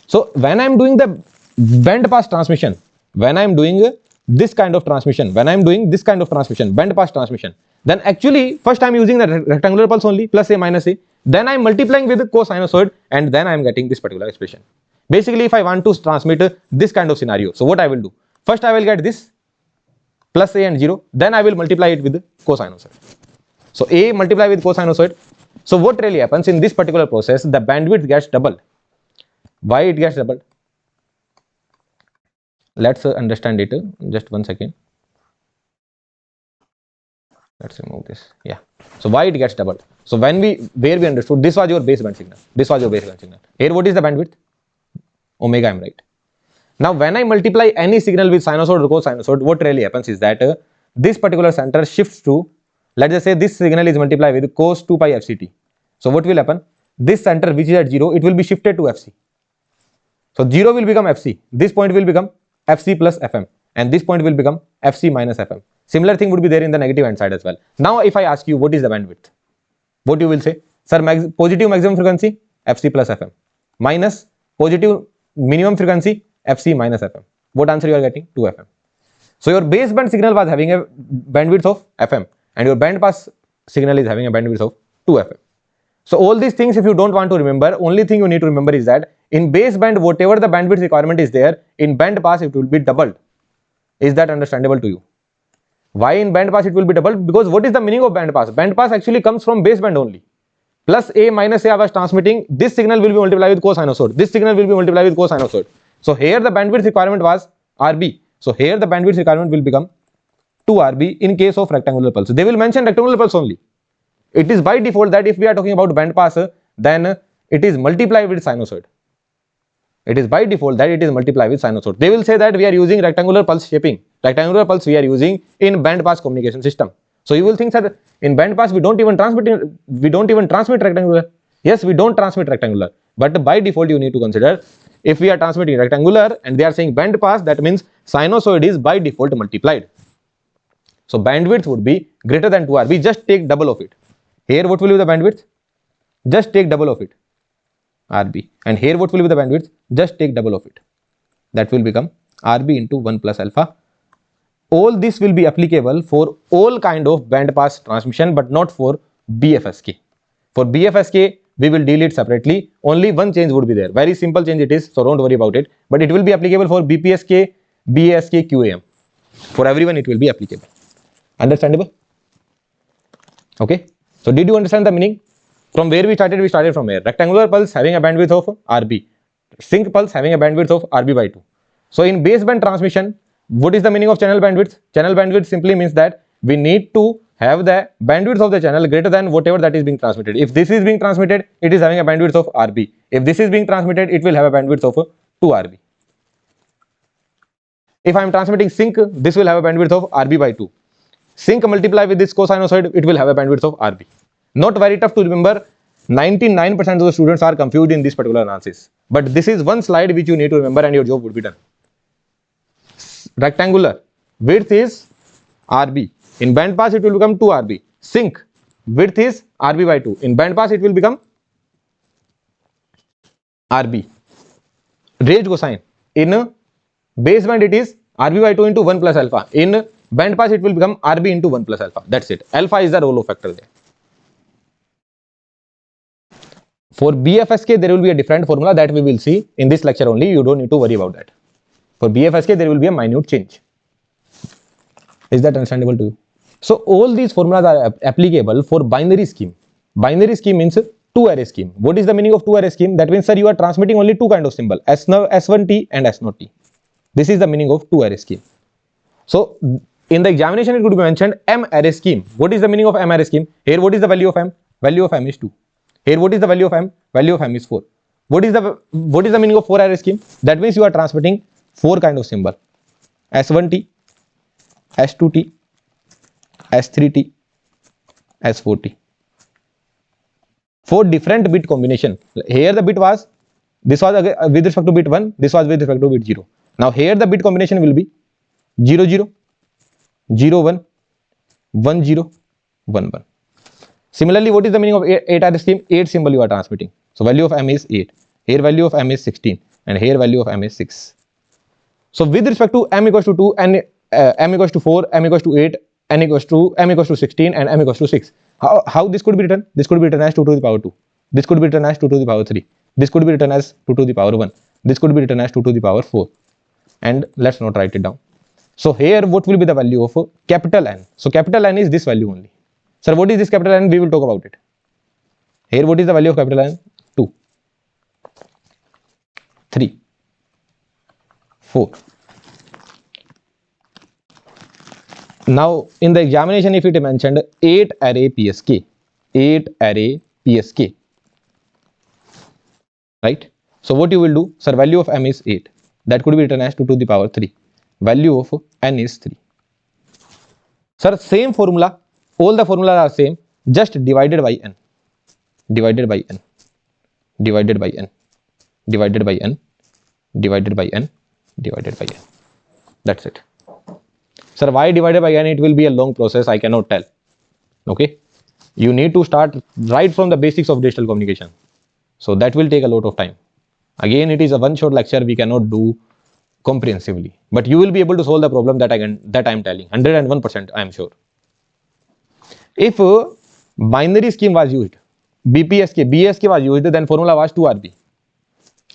So when I am doing the band pass transmission, when I am doing this kind of transmission, when I am doing this kind of transmission, band pass transmission, then actually first I am using the rectangular pulse only, plus a minus a, then I am multiplying with the cosinusoid, and then I am getting this particular expression. Basically, if I want to transmit this kind of scenario, so what I will do? First I will get this plus a and 0, then I will multiply it with cosinusoid. So a multiply with cosinusoid. So what really happens in this particular process, the bandwidth gets doubled. Why it gets doubled? Let's understand it. Just 1 second. Let's remove this. Yeah. So why it gets doubled? So where we understood this was your baseband signal. This was your baseband signal. Here what is the bandwidth? Omega m, right? Now when I multiply any signal with sinusoid or cosinusoid, what really happens is that this particular center shifts to, let's just say this signal is multiplied with cos 2 pi fct. So what will happen? This center which is at 0, it will be shifted to fc. So 0 will become fc. This point will become fc plus fm, and this point will become fc minus fm. Similar thing would be there in the negative hand side as well. Now if I ask you what is the bandwidth, what you will say? Sir, positive maximum frequency fc plus fm minus positive minimum frequency fc minus fm. What answer you are getting? 2 fm. So your baseband signal was having a bandwidth of fm, and your band pass signal is having a bandwidth of 2 fm. So all these things, if you don't want to remember, only thing you need to remember is that in baseband, whatever the bandwidth requirement is there, in band pass it will be doubled. Is that understandable to you? Why in band pass it will be doubled? Because what is the meaning of band pass? Band pass actually comes from baseband only. Plus a minus a I was transmitting, this signal will be multiplied with cosinusoid. This signal will be multiplied with cosinusoid. So here the bandwidth requirement was RB. So here the bandwidth requirement will become 2 RB in case of rectangular pulse. They will mention rectangular pulse only. It is by default that if we are talking about band pass, then it is multiplied with sinusoid. It is by default that it is multiplied with sinusoid. They will say that we are using rectangular pulse shaping. Rectangular pulse we are using in band pass communication system. So you will think that in band pass we don't even transmit rectangular. Yes, we don't transmit rectangular. But by default you need to consider, if we are transmitting rectangular and they are saying band pass, that means sinusoid is by default multiplied. So bandwidth would be greater than 2 RB. Just take double of it. Here what will be the bandwidth? Just take double of it, RB. And here what will be the bandwidth? Just take double of it. That will become RB into 1 plus alpha. All this will be applicable for all kind of band pass transmission, but not for BFSK. For BFSK, we will deal it separately. Only one change would be there. Very simple change it is, so don't worry about it. But it will be applicable for BPSK, BASK, QAM. For everyone it will be applicable. Understandable? Okay. So did you understand the meaning? From where we started from here. Rectangular pulse having a bandwidth of RB. Sink pulse having a bandwidth of RB by 2. So in baseband transmission, what is the meaning of channel bandwidth? Channel bandwidth simply means that we need to have the bandwidth of the channel greater than whatever that is being transmitted. If this is being transmitted, it is having a bandwidth of RB. If this is being transmitted, it will have a bandwidth of 2 RB. If I am transmitting sync, this will have a bandwidth of RB by 2. Sync multiply with this cosinusoid, it will have a bandwidth of RB. Not very tough to remember. 99% of the students are confused in this particular analysis. But this is one slide which you need to remember and your job would be done. Rectangular, width is RB. In band pass, it will become 2 RB. Sync, width is RB by 2. In band pass, it will become RB. Raised cosine. In baseband, it is RB by 2 into 1 plus alpha. In band pass, it will become RB into 1 plus alpha. That's it. Alpha is the rollover factor there. For BFSK, there will be a different formula that we will see in this lecture only. You don't need to worry about that. For BFSK, there will be a minute change. Is that understandable to you? So all these formulas are applicable for binary scheme. Binary scheme means 2-array scheme. What is the meaning of 2-array scheme? That means, sir, you are transmitting only two kind of symbol, S1T and S0T. This is the meaning of 2-array scheme. So in the examination, it could be mentioned M-array scheme. What is the meaning of M-array scheme? Here, what is the value of M? Value of M is 2. Here, what is the value of M? Value of M is 4. What is the meaning of 4-array scheme? That means you are transmitting 4 kind of symbol, S1T, S2T, S3T, S4T. 4 different bit combination. Here the bit was, this was with respect to bit 1, this was with respect to bit 0. Now here the bit combination will be 0, 0, 0, 1, 1, 0, 1, 1. Similarly, what is the meaning of 8-array scheme? 8 symbol you are transmitting. So value of M is 8. Here value of M is 16 and here value of M is 6. So with respect to M equals to 2 and M equals to 4, M equals to 8, M equals to 16 and M equals to 6. How this could be written? This could be written as 2 to the power 2. This could be written as 2 to the power 3. This could be written as 2 to the power 1. This could be written as 2 to the power 4. And let's not write it down. So here what will be the value of capital N? So capital N is this value only. Sir, what is this capital N? We will talk about it. Here what is the value of capital N? 2, 3, 4. Now in the examination, if it is mentioned 8-array PSK, 8-array PSK, right? So what you will do? Sir, value of M is 8. That could be written as 2 to the power 3. Value of N is 3. Sir, same formula. All the formulas are same, just divided by N, divided by N, divided by N, divided by N, divided by N, divided by N. That's it. Sir, why divided by N? It will be a long process. I cannot tell. Okay. You need to start right from the basics of digital communication. So that will take a lot of time. Again, it is a one-shot lecture. We cannot do comprehensively, but you will be able to solve the problem that I am telling. 101%, I am sure. If binary scheme was used, BSK was used, then formula was 2RB.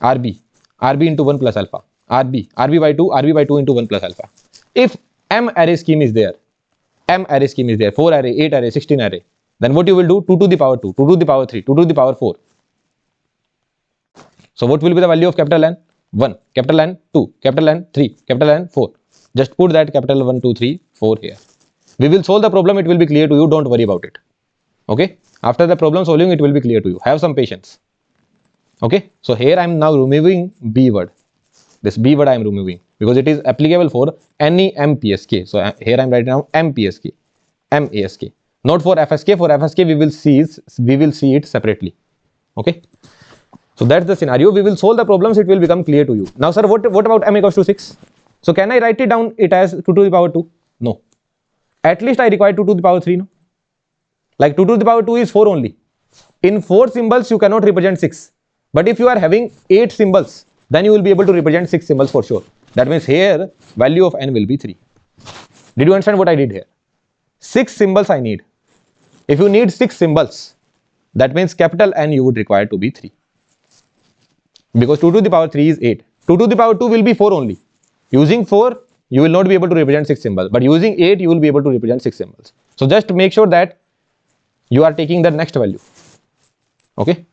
RB into 1 plus alpha. RB by 2 into 1 plus alpha. If M-array scheme is there, 4-array, 8-array, 16-array, then what you will do? 2 to the power 2, 2 to the power 3, 2 to the power 4. So what will be the value of capital N? 1, capital N 2, capital N 3, capital N 4. Just put that capital 1, 2, 3, 4 here. We will solve the problem, it will be clear to you, don't worry about it. Okay, after the problem solving, it will be clear to you. Have some patience. Okay, so here I am now removing B word. This B word I am removing because it is applicable for any MPSK. So here I am writing down MPSK, MASK. Not for FSK. For FSK we will see it separately. Okay, so that's the scenario. We will solve the problems, it will become clear to you. Now sir, what about M equals to 6? So can I write it down it as 2 to the power 2? No. At least I require 2 to the power 3, no? Like 2 to the power 2 is 4 only. In 4 symbols, you cannot represent 6. But if you are having 8 symbols, then you will be able to represent 6 symbols for sure. That means here, value of N will be 3. Did you understand what I did here? 6 symbols I need. If you need 6 symbols, that means capital N you would require to be 3. Because 2 to the power 3 is 8. 2 to the power 2 will be 4 only. Using 4, you will not be able to represent 6 symbols, but using 8 you will be able to represent 6 symbols. So just make sure that you are taking the next value. Okay,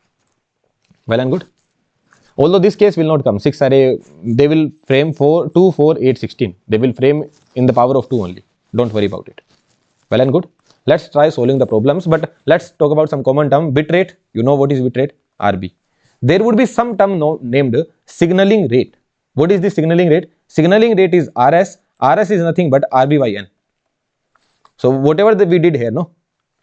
well and good. Although this case will not come 6-array, they will frame 4, 2, 4, 8, 16. They will frame in the power of 2 only. Don't worry about it. Well and good. Let's try solving the problems, but let's talk about some common term. Bit rate, you know what is bit rate? RB. There would be some term named signaling rate. What is the signaling rate? signaling rate is RS. RS is nothing but RB by N. So whatever that we did here, no,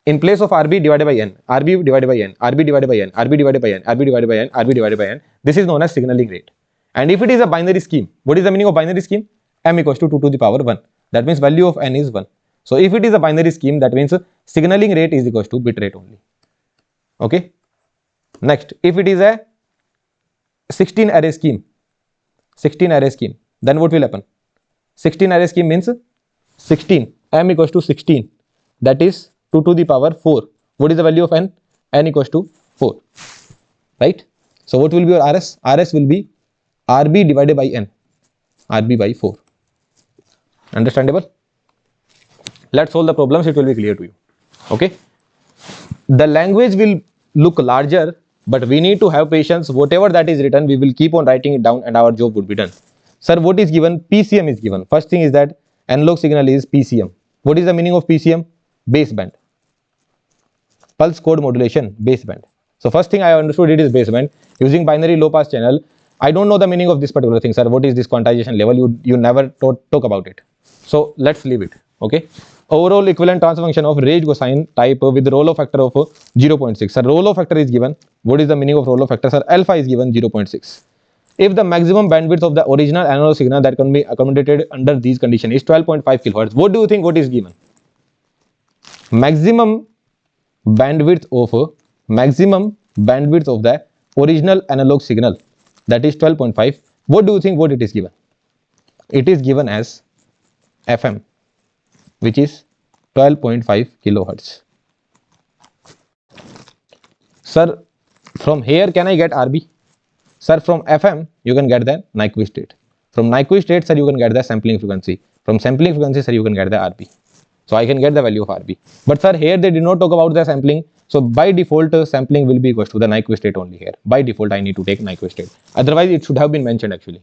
in place of RB divided by N, RB divided by N, RB divided by N, RB divided by N, RB divided by N, RB divided by N, this is known as signaling rate. And if it is a binary scheme, what is the meaning of binary scheme? M equals to 2 to the power 1. That means value of N is 1. So if it is a binary scheme, that means signaling rate is equals to bit rate only. Okay. Next, if it is a 16 array scheme, then what will happen? 16 array scheme means 16, M equals to 16, that is 2 to the power 4. What is the value of N? N equals to 4, right? So what will be your RS? RS will be RB divided by N, RB by 4. Understandable? Let's solve the problems, it will be clear to you. Okay. The language will look larger, but we need to have patience. Whatever that is written, we will keep on writing it down and our job would be done. Sir, what is given? PCM is given. First thing is that analog signal is PCM. What is the meaning of PCM? Baseband. Pulse code modulation, baseband. So first thing I understood, it is baseband. Using binary low pass channel. I don't know the meaning of this particular thing, sir. What is this quantization level? You never talk about it. So let's leave it. Okay. Overall equivalent transfer function of range cosine type with Rolo factor of 0.6. Sir, Rolo factor is given. What is the meaning of Rolo factor? Sir, alpha is given 0.6. If the maximum bandwidth of the original analog signal that can be accommodated under these conditions is 12.5 kHz, what do you think what is given? Maximum bandwidth of the original analog signal, that is 12.5. What do you think what it is given? It is given as FM, which is 12.5 kilohertz. Sir, from here can I get RB? Sir, from FM you can get the Nyquist state. From Nyquist state, sir, you can get the sampling frequency. From sampling frequency, sir, you can get the RB. So I can get the value of RB. But sir, here they did not talk about the sampling. So by default, sampling will be equal to the Nyquist state only here. By default, I need to take Nyquist state. Otherwise, it should have been mentioned actually.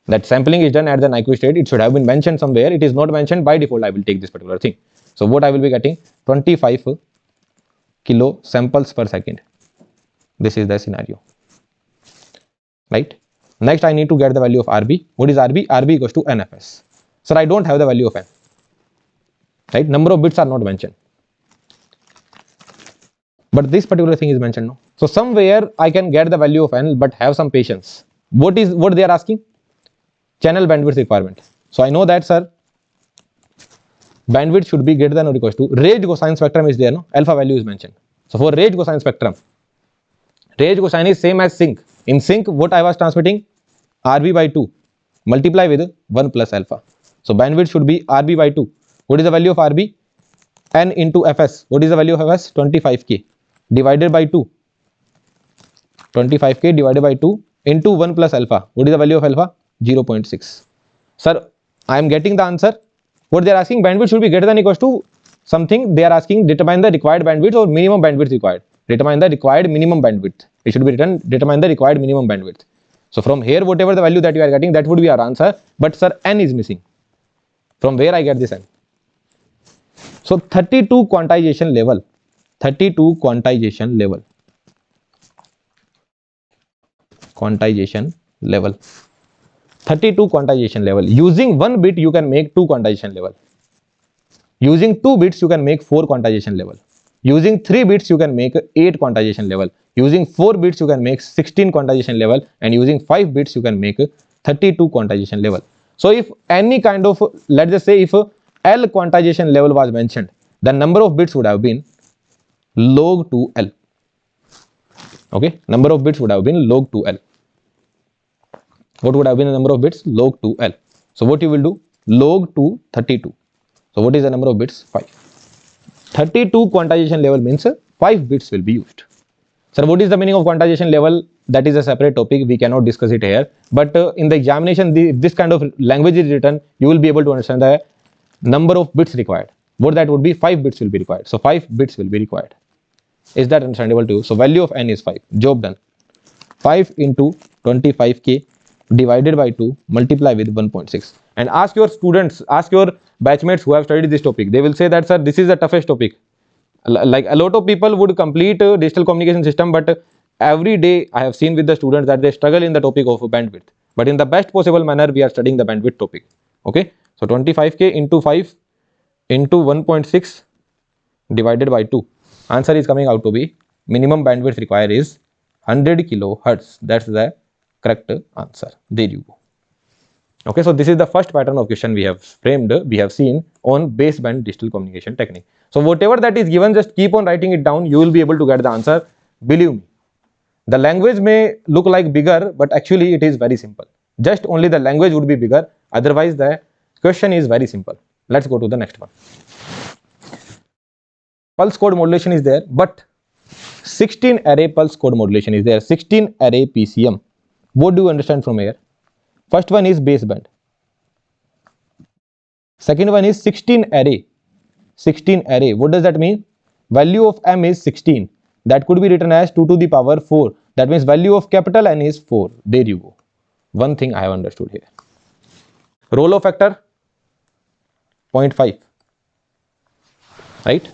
That sampling is done at the Nyquist state. It should have been mentioned somewhere. It is not mentioned. By default, I will take this particular thing. So what I will be getting? 25 kilo samples per second. This is the scenario. Right? Next, I need to get the value of RB. What is RB? RB equals to NFS. Sir, I don't have the value of N. Right? Number of bits are not mentioned. But this particular thing is mentioned. No? So somewhere I can get the value of N, but have some patience. What they are asking? Channel bandwidth requirement. So I know that, sir, bandwidth should be greater than or equals to range cosine spectrum is there. No? Alpha value is mentioned. So for range cosine spectrum, range cosine is same as sync. In sync, what I was transmitting? RB by 2 multiply with 1 plus alpha. So bandwidth should be RB by 2. What is the value of RB? N into Fs. What is the value of Fs? 25k divided by 2. 25k divided by 2 into 1 plus alpha. What is the value of alpha? 0.6. Sir, I am getting the answer. What they are asking, bandwidth should be greater than or equals to something. They are asking determine the required bandwidth or minimum bandwidth required. Determine the required minimum bandwidth. It should be written determine the required minimum bandwidth. So from here, whatever the value that you are getting, that would be our answer. But sir, N is missing. From where I get this N? So 32 quantization level. 32 quantization level. Quantization level. 32 quantization level. Using 1 bit, you can make 2 quantization level. Using 2 bits, you can make 4 quantization level. Using 3 bits, you can make 8 quantization level. Using 4 bits, you can make 16 quantization level. And using 5 bits, you can make 32 quantization level. So if any kind of, let's just say if L quantization level was mentioned, the number of bits would have been log 2L. Okay, number of bits would have been log 2L. What would have been the number of bits? Log 2L. So what you will do? Log 2 32. So what is the number of bits? 5. 32 quantization level means 5 bits will be used. Sir, what is the meaning of quantization level? That is a separate topic. We cannot discuss it here. But in the examination, if this kind of language is written, you will be able to understand the number of bits required. What that would be? 5 bits will be required. So 5 bits will be required. Is that understandable to you? So value of N is 5. Job done. 5 into 25k divided by 2 multiply with 1.6. And ask your students, ask your batchmates who have studied this topic. They will say that, sir, this is the toughest topic. Like a lot of people would complete digital communication system, but every day I have seen with the students that they struggle in the topic of bandwidth. but in the best possible manner we are studying the bandwidth topic. Okay, so 25k into 5 into 1.6 divided by 2, answer is coming out to be minimum bandwidth required is 100 kilohertz. That's the correct answer. There you go. Okay, so this is the first pattern of question we have framed, we have seen on baseband digital communication technique. So whatever that is given, just keep on writing it down, you will be able to get the answer. Believe me, the language may look like bigger, but actually it is very simple. Just only the language would be bigger, otherwise the question is very simple. Let's go to the next one. Pulse code modulation is there, but 16 array pulse code modulation is there, 16 array PCM. What do you understand from here? First one is baseband. Second one is 16 array. 16 array. What does that mean? Value of M is 16. That could be written as 2 to the power 4. That means value of capital N is 4. There you go. One thing I have understood here. Rollover factor 0.5. Right?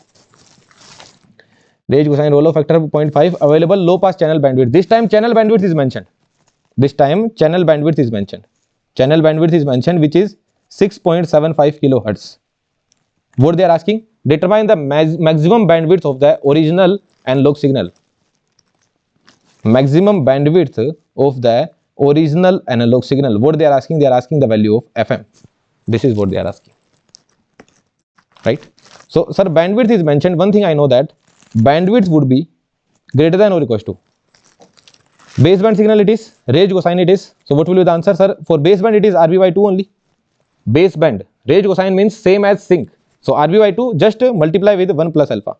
Range cosine rollover factor 0.5. Available low pass channel bandwidth. This time channel bandwidth is mentioned. This time channel bandwidth is mentioned. Channel bandwidth is mentioned, which is 6.75 kilohertz. What they are asking? Determine the maximum bandwidth of the original analog signal. Maximum bandwidth of the original analog signal. What they are asking? They are asking the value of FM. This is what they are asking. Right? So, sir, bandwidth is mentioned. One thing I know, that bandwidth would be greater than or equals to baseband signal, it is range cosine, it is. So what will be the answer, sir? For baseband it is RB by 2 only. Baseband range cosine means same as sync. So RB by 2 just multiply with 1 plus alpha.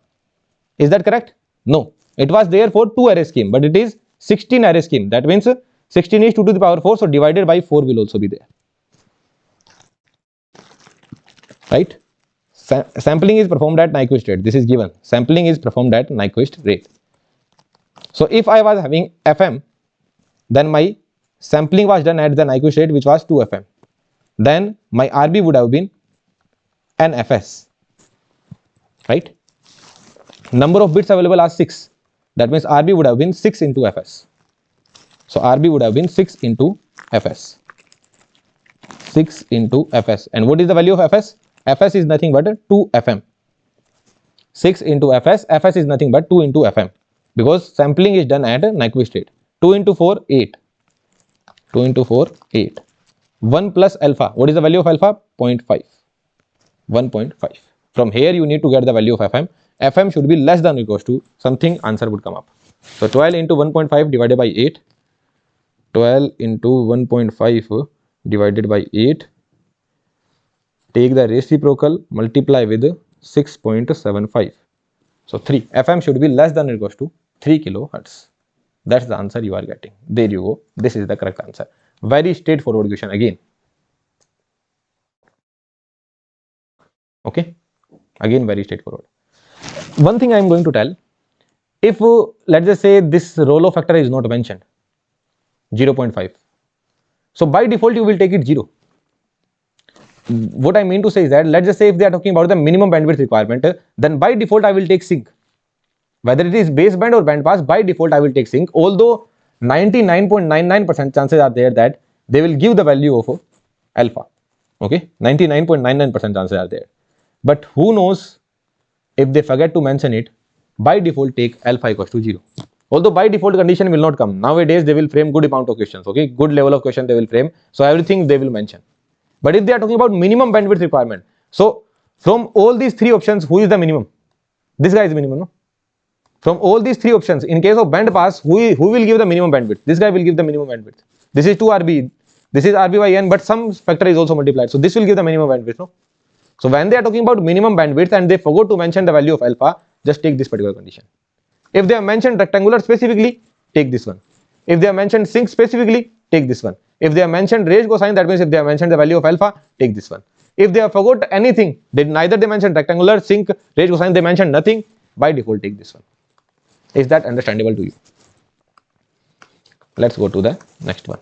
Is that correct? No. It was there for 2 array scheme, but it is 16 array scheme. That means 16 is 2 to the power 4. So divided by 4 will also be there. Right? Sampling is performed at Nyquist rate. This is given. Sampling is performed at Nyquist rate. So if I was having FM, then my sampling was done at the Nyquist rate, which was 2 FM. Then my RB would have been NFS. Right? Number of bits available are 6. That means RB would have been 6 into FS. So RB would have been 6 into FS. 6 into FS. And what is the value of FS? FS is nothing but 2 FM. 6 into FS. FS is nothing but 2 into FM. Because sampling is done at Nyquist rate. 2 into 4, 8. 2 into 4, 8. 1 plus alpha. What is the value of alpha? 0.5. 1.5. From here you need to get the value of FM. FM should be less than or equals to something, answer would come up. So 12 into 1.5 divided by 8. 12 into 1.5 divided by 8. Take the reciprocal, multiply with 6.75. So 3. FM should be less than or equals to 3 kilohertz. That's the answer you are getting. There you go. This is the correct answer. Very straightforward question again. Okay. Again, very straightforward. One thing I am going to tell. If let's just say this rollover factor is not mentioned, 0.5. So by default you will take it 0. What I mean to say is that, let's just say if they are talking about the minimum bandwidth requirement, then by default I will take sync. Whether it is baseband or bandpass, by default I will take sync. Although 99.99% chances are there that they will give the value of alpha. Okay, 99.99% chances are there. But who knows, if they forget to mention it, by default take alpha equals to 0. Although by default condition will not come. Nowadays they will frame good amount of questions. Okay, good level of question they will frame. So everything they will mention. But if they are talking about minimum bandwidth requirement, so from all these 3 options, who is the minimum? This guy is minimum, no? From all these 3 options, in case of band pass, who will give the minimum bandwidth? This guy will give the minimum bandwidth. This is 2 RB. This is RB by n, but some factor is also multiplied. So this will give the minimum bandwidth, no? So when they are talking about minimum bandwidth and they forgot to mention the value of alpha, just take this particular condition. If they have mentioned rectangular specifically, take this one. If they have mentioned sync specifically, take this one. If they have mentioned range cosine, that means if they have mentioned the value of alpha, take this one. If they have forgot anything, neither they mentioned rectangular, sync, range cosine, they mentioned nothing, by default take this one. Is that understandable to you? Let's go to the next one.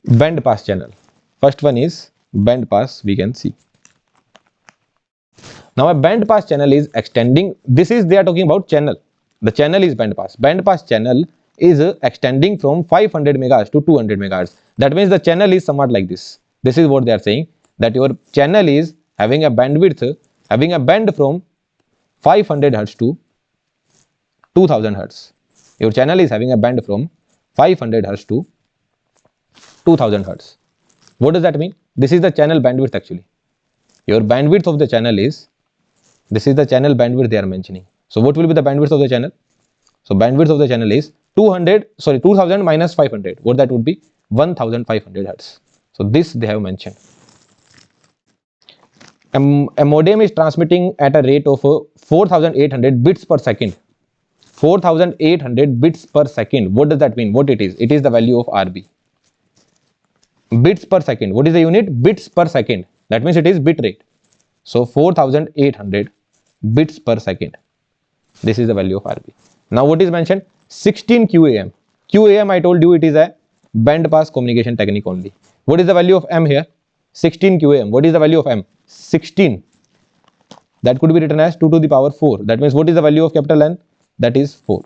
Band pass channel. First one is band pass, we can see. Now a band pass channel is extending. This is, they are talking about channel. The channel is band pass. Band pass channel is extending from 500 megahertz to 200 megahertz. That means the channel is somewhat like this. This is what they are saying, that your channel is having a bandwidth, having a band from 500 hertz to 2000 hertz. Your channel is having a band from 500 hertz to 2000 hertz. What does that mean? This is the channel bandwidth actually. Your bandwidth of the channel is, this is the channel bandwidth they are mentioning. So what will be the bandwidth of the channel? So bandwidth of the channel is 2000 minus 500. What that would be? 1500 hertz. So this they have mentioned. A modem is transmitting at a rate of 4800 bits per second. 4800 bits per second. What does that mean? What it is? It is the value of RB. Bits per second. What is the unit? Bits per second. That means it is bit rate. So 4800 bits per second. This is the value of RB. Now what is mentioned? 16 QAM. QAM I told you it is a band pass communication technique only. What is the value of M here? 16 QAM. What is the value of M? 16. That could be written as 2 to the power 4. That means what is the value of capital N? That is 4.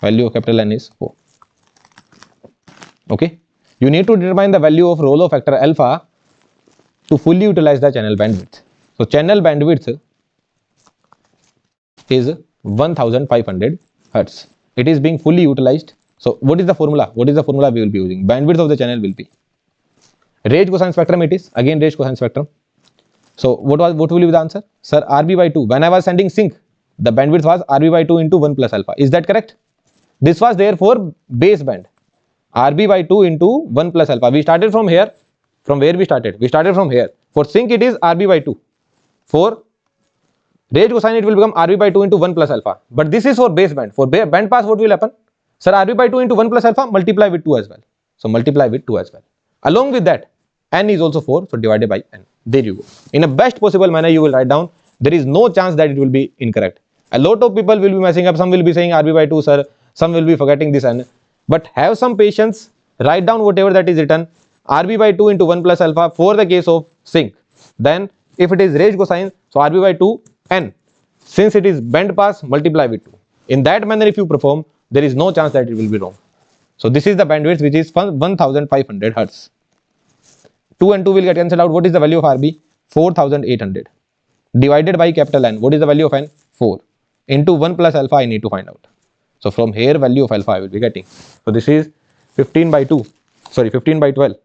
Value of capital N is 4. Okay. You need to determine the value of Rolo factor alpha to fully utilize the channel bandwidth. So channel bandwidth is 1500 hertz. It is being fully utilized. So what is the formula? What is the formula we will be using? Bandwidth of the channel will be range cosine spectrum. It is again range cosine spectrum. So what will be the answer? Sir, RB by 2. When I was sending sync, the bandwidth was RB by 2 into 1 plus alpha. Is that correct? This was there for baseband. RB by 2 into 1 plus alpha. We started from here. From where we started? We started from here. For sync it is RB by 2. For range cosine it will become RB by 2 into 1 plus alpha. But this is for baseband. For band pass what will happen? Sir, RB by 2 into 1 plus alpha, multiply with 2 as well. So multiply with 2 as well. Along with that, N is also 4. So divided by N. There you go. In a best possible manner you will write down. There is no chance that it will be incorrect. A lot of people will be messing up. Some will be saying RB by 2 sir. Some will be forgetting this N. But have some patience. Write down whatever that is written. RB by 2 into 1 plus alpha for the case of sync. Then if it is range cosine, so RB by 2 N. Since it is band pass, multiply with 2. In that manner if you perform, there is no chance that it will be wrong. So this is the bandwidth which is 1500 hertz. 2 and 2 will get cancelled out. What is the value of RB? 4800. Divided by capital N. What is the value of N? 4. Into 1 plus alpha I need to find out. So from here value of alpha I will be getting. So this is 15 by 2. Sorry, 15 by 12.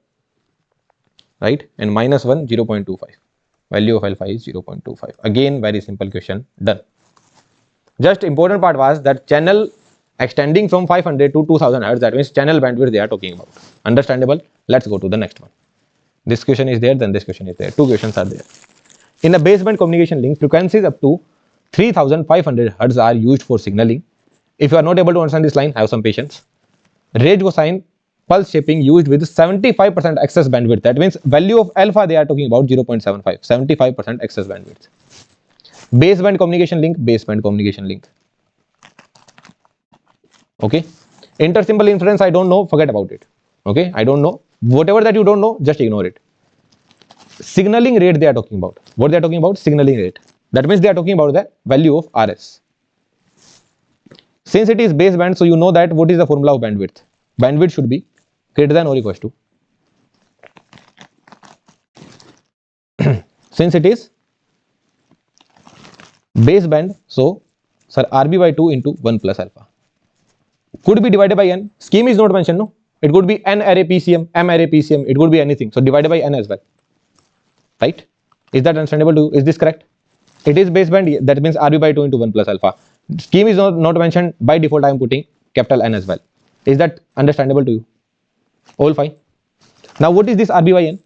Right? And minus 1, 0.25. Value of alpha is 0.25. Again, very simple question. Done. Just important part was that channel extending from 500 to 2000 hertz. That means channel bandwidth they are talking about. Understandable? Let's go to the next one. This question is there, then this question is there. Two questions are there. In a baseband communication link, frequencies up to 3500 hertz are used for signaling. If you are not able to understand this line, have some patience. Range cosine pulse shaping used with 75% excess bandwidth. That means value of alpha they are talking about 0.75. 75% excess bandwidth. Baseband communication link, baseband communication link. Okay. Intersymbol inference, I don't know, forget about it. Okay, I don't know. Whatever that you don't know, just ignore it. Signaling rate they are talking about. What they are talking about? Signaling rate. That means they are talking about the value of RS. Since it is baseband, so you know that what is the formula of bandwidth? Bandwidth should be greater than or equals to. Since it is baseband, so sir RB by 2 into 1 plus alpha. Could be divided by N. Scheme is not mentioned, no? It could be N array PCM, M array PCM, it could be anything. So divided by N as well. Right? Is that understandable to you? Is this correct? It is baseband, that means RB by 2 into 1 plus alpha. Scheme is not mentioned. By default I am putting capital N as well. Is that understandable to you? All fine. Now what is this RB by N?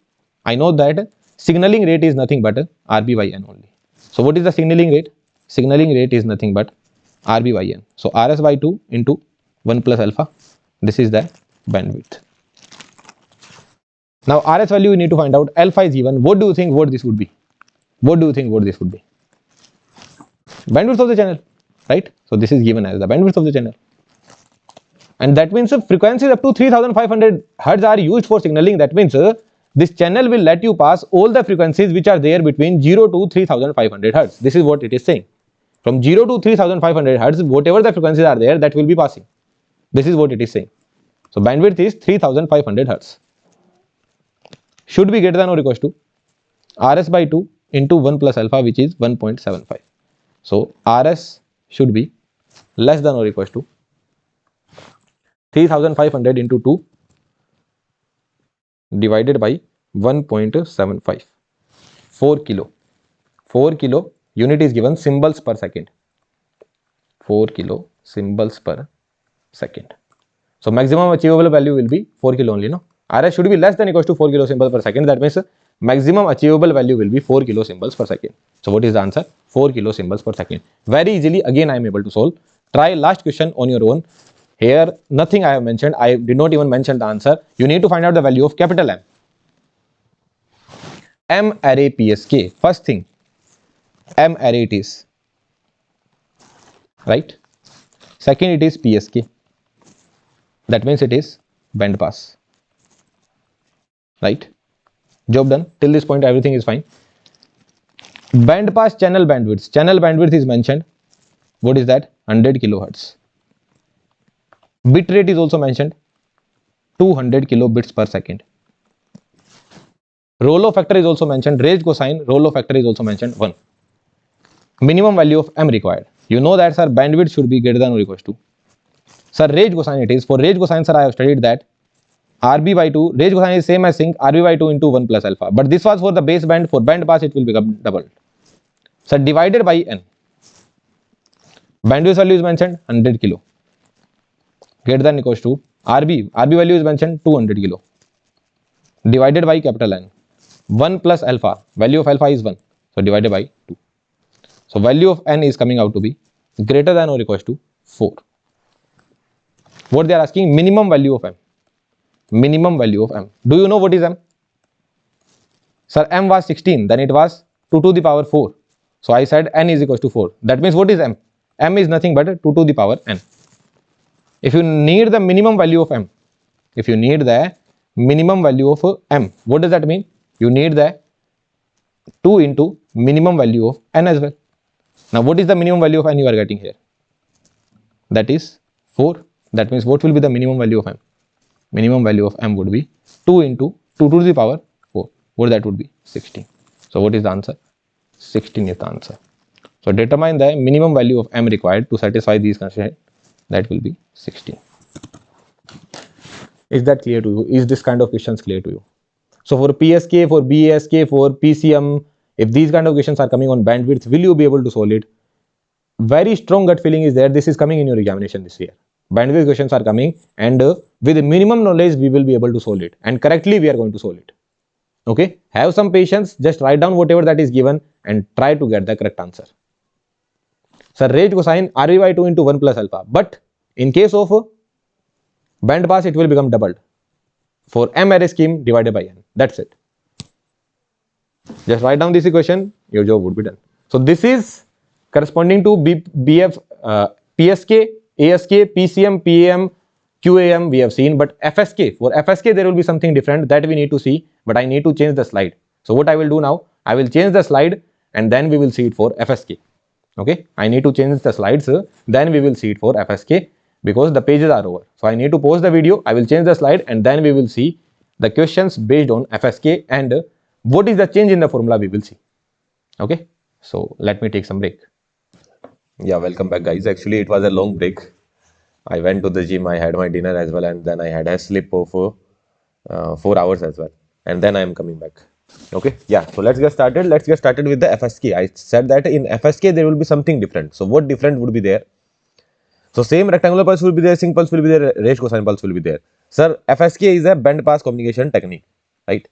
I know that signaling rate is nothing but RB by N only. So what is the signaling rate? Signaling rate is nothing but RB by N. So RS by 2 into 1 plus alpha. This is the bandwidth. Now RS value you need to find out. Alpha is given. What do you think what this would be? What do you think what this would be? Bandwidth of the channel, right? So this is given as the bandwidth of the channel. And that means frequencies up to 3500 hertz are used for signaling. That means this channel will let you pass all the frequencies which are there between 0 to 3500 hertz. This is what it is saying. From 0 to 3500 hertz, whatever the frequencies are there, that will be passing. This is what it is saying. So bandwidth is 3500 hertz. Should be greater than or equals to Rs by 2 into 1 plus alpha, which is 1.75. So Rs should be less than or equals to 3500 into 2 divided by 1.75. 4 kilo. 4 kilo unit is given symbols per second. 4 kilo symbols per second. So maximum achievable value will be 4 kilo only, no? Rs should be less than equals to 4 kilo symbols per second. That means maximum achievable value will be 4 kilo symbols per second. So what is the answer? 4 kilo symbols per second. Very easily, again I am able to solve. Try last question on your own. Here nothing I have mentioned. I did not even mention the answer. You need to find out the value of capital M. M array PSK. First thing, M array it is, right? Second, it is PSK. That means it is band pass, right? Job done. Till this point everything is fine. Band pass channel bandwidth. Channel bandwidth is mentioned. What is that? 100 kilohertz. Bit rate is also mentioned. 200 kilobits per second. Rollo factor is also mentioned. Raised cosine rollo factor is also mentioned. 1. Minimum value of M required. You know that, sir, bandwidth should be greater than or equals to. Sir, raised cosine it is. For raised cosine, sir, I have studied that RB by 2. Raised cosine is same as sync. RB by 2 into 1 plus alpha. But this was for the base band. For band pass, it will become doubled. Sir, divided by N. Bandwidth value is mentioned 100 kilo. Greater than or equals to RB. RB value is mentioned 200 kilo. Divided by capital N. 1 plus alpha. Value of alpha is 1. So divided by 2. So value of N is coming out to be greater than or equals to 4. What they are asking? Minimum value of M. Minimum value of M. Do you know what is M? Sir, M was 16. Then it was 2 to the power 4. So I said N is equals to 4. That means what is M? M is nothing but 2 to the power N. If you need the minimum value of M, if you need the minimum value of M, what does that mean? You need the 2 into minimum value of N as well. Now what is the minimum value of N you are getting here? That is 4. That means what will be the minimum value of M? Minimum value of M would be 2 into 2 to the power 4. What that would be? 16. So what is the answer? 16 is the answer. So determine the minimum value of M required to satisfy these constraints. That will be 16. Is that clear to you? Is this kind of questions clear to you? So for PSK, for BASK, for PCM, if these kind of questions are coming on bandwidth, will you be able to solve it? Very strong gut feeling is there. This is coming in your examination this year. Bandwidth questions are coming, and with minimum knowledge, we will be able to solve it. And correctly, we are going to solve it. Okay? Have some patience. Just write down whatever that is given and try to get the correct answer. So raised cosine RV by 2 into 1 plus alpha. But in case of band pass, it will become doubled. For M array scheme divided by N. That's it. Just write down this equation, your job would be done. So this is corresponding to BF, PSK, ASK, PCM, PAM, QAM we have seen, but FSK, for FSK there will be something different that we need to see, but I need to change the slide. So what I will do now, I will change the slide and then we will see it for FSK. Okay, I need to change the slides, then we will see it for FSK because the pages are over. So I need to pause the video, I will change the slide and then we will see the questions based on FSK and what is the change in the formula we will see. Okay, so let me take some break. Yeah, welcome back guys. Actually it was a long break. I went to the gym, I had my dinner as well, and then I had a sleep of 4 hours as well, and then I am coming back. Okay, yeah, so let's get started. Let's get started with the FSK. I said that in FSK there will be something different. So what different would be there? So same rectangular pulse will be there, sync pulse will be there, raised cosine pulse will be there. Sir, FSK is a band pass communication technique, right?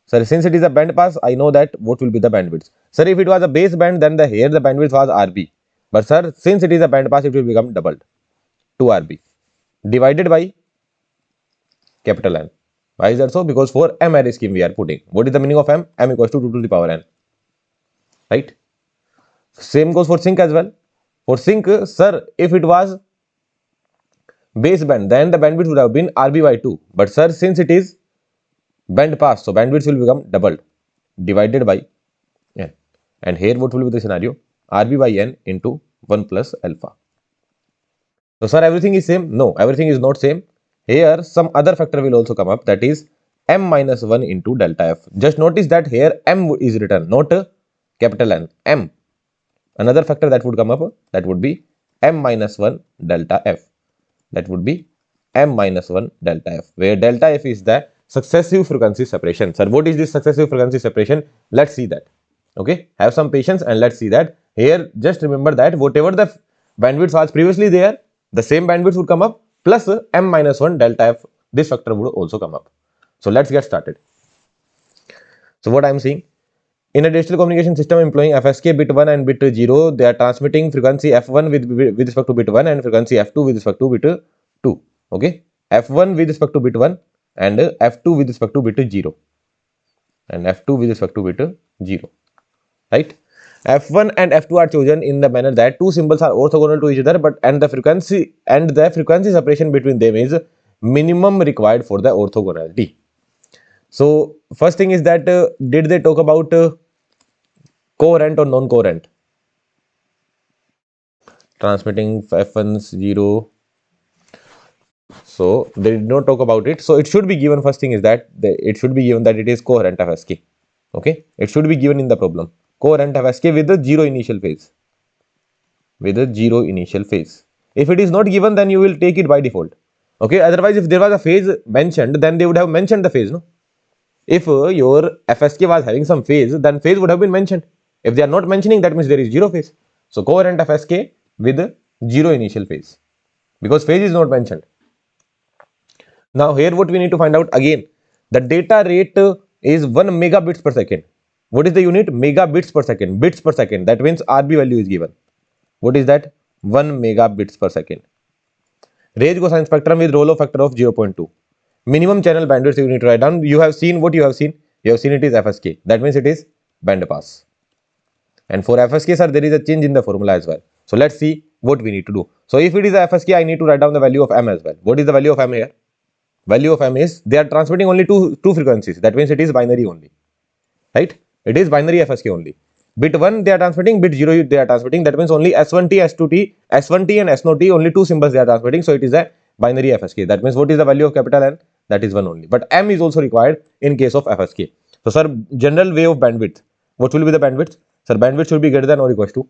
Sir, since it is a band pass, I know that what will be the bandwidth. Sir, if it was a base band, then here the bandwidth was RB. But sir, since it is a band pass, it will become doubled to RB divided by capital N. Why is that so? Because for M array scheme we are putting. What is the meaning of M? M equals to 2 to the power N. Right? Same goes for sync as well. For sync, sir, if it was base band, then the bandwidth would have been RB by 2. But sir, since it is band pass, so bandwidth will become doubled divided by N. And here what will be the scenario? RB by N into 1 plus alpha. So sir, everything is same? No, everything is not same. Here some other factor will also come up, that is m minus 1 into delta f. Just notice that here m is written, not capital N, m. Another factor that would come up, that would be m minus 1 delta f. That would be m minus 1 delta f, where delta f is the successive frequency separation. Sir, what is this successive frequency separation? Let's see that. Okay, have some patience and let's see that. Here just remember that whatever the bandwidth was previously there, the same bandwidth would come up plus m minus 1 delta f. This factor would also come up. So let's get started. So what I am saying, in a digital communication system employing FSK bit 1 and bit 0, they are transmitting frequency f1 with respect to bit 1 and frequency f2 with respect to bit 2. Okay, f1 with respect to bit 1 and f2 with respect to bit 0 and f2 with respect to bit 0. Right? F1 and F2 are chosen in the manner that two symbols are orthogonal to each other, but and the frequency separation between them is minimum required for the orthogonality. So first thing is that did they talk about coherent or non-coherent? Transmitting F1 0. So they did not talk about it. So it should be given. First thing is that it should be given that it is coherent FSK. Okay, it should be given in the problem. Coherent FSK with the zero initial phase. With a zero initial phase. If it is not given, then you will take it by default. Okay, otherwise if there was a phase mentioned, then they would have mentioned the phase, no? If your FSK was having some phase, then phase would have been mentioned. If they are not mentioning, that means there is zero phase. So coherent FSK with zero initial phase, because phase is not mentioned. Now here what we need to find out again, the data rate is 1 megabits per second. What is the unit? Megabits per second, bits per second. That means RB value is given. What is that? 1 megabits per second. Range cosine spectrum with roll-off factor of 0.2. Minimum channel bandwidth you need to write down. You have seen what you have seen. You have seen it is FSK. That means it is band pass. And for FSK, sir, there is a change in the formula as well. So let's see what we need to do. So if it is FSK, I need to write down the value of M as well. What is the value of M here? Value of M is they are transmitting only two frequencies. That means it is binary only. Right? It is binary FSK only. Bit 1 they are transmitting, bit 0 they are transmitting. That means only S1T, S2T, S1T and S0T, only two symbols they are transmitting. So it is a binary FSK. That means what is the value of capital N? That is 1 only. But M is also required in case of FSK. So sir, general way of bandwidth. What will be the bandwidth? Sir, bandwidth should be greater than or equals to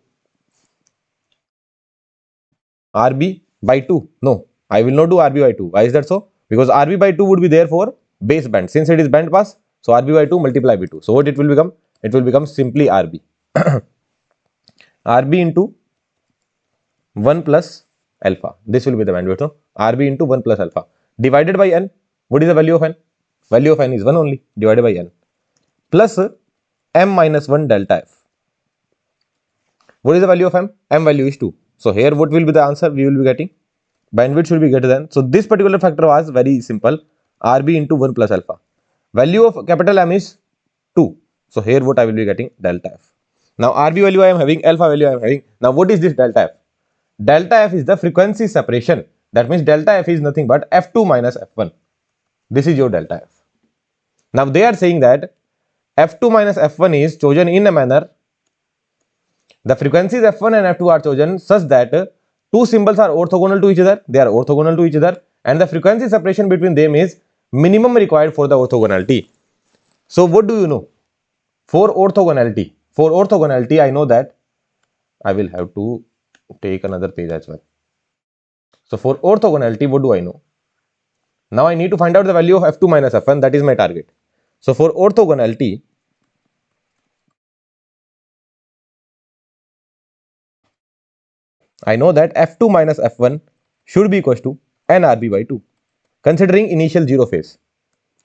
RB by 2. No, I will not do RB by 2. Why is that so? Because RB by 2 would be there for base band. Since it is band pass, so RB by 2 multiply by 2. So what it will become? It will become simply RB. RB into 1 plus alpha. This will be the bandwidth. No? RB into 1 plus alpha. Divided by N. What is the value of N? Value of N is 1 only. Divided by N. Plus M minus 1 delta F. What is the value of M? M value is 2. So here what will be the answer we will be getting? Bandwidth should be greater than. So this particular factor was very simple. RB into 1 plus alpha. Value of capital M is 2. So here what I will be getting? Delta F. Now RB value I am having, alpha value I am having. Now what is this delta F? Delta F is the frequency separation. That means delta F is nothing but F2 minus F1. This is your delta F. Now they are saying that F2 minus F1 is chosen in a manner. The frequencies F1 and F2 are chosen such that two symbols are orthogonal to each other. They are orthogonal to each other, and the frequency separation between them is minimum required for the orthogonality. So what do you know? For orthogonality, I know that I will have to take another page as well. So for orthogonality, what do I know? Now I need to find out the value of F2 minus F1. That is my target. So for orthogonality, I know that F2 minus F1 should be equals to nRB by 2, considering initial zero phase.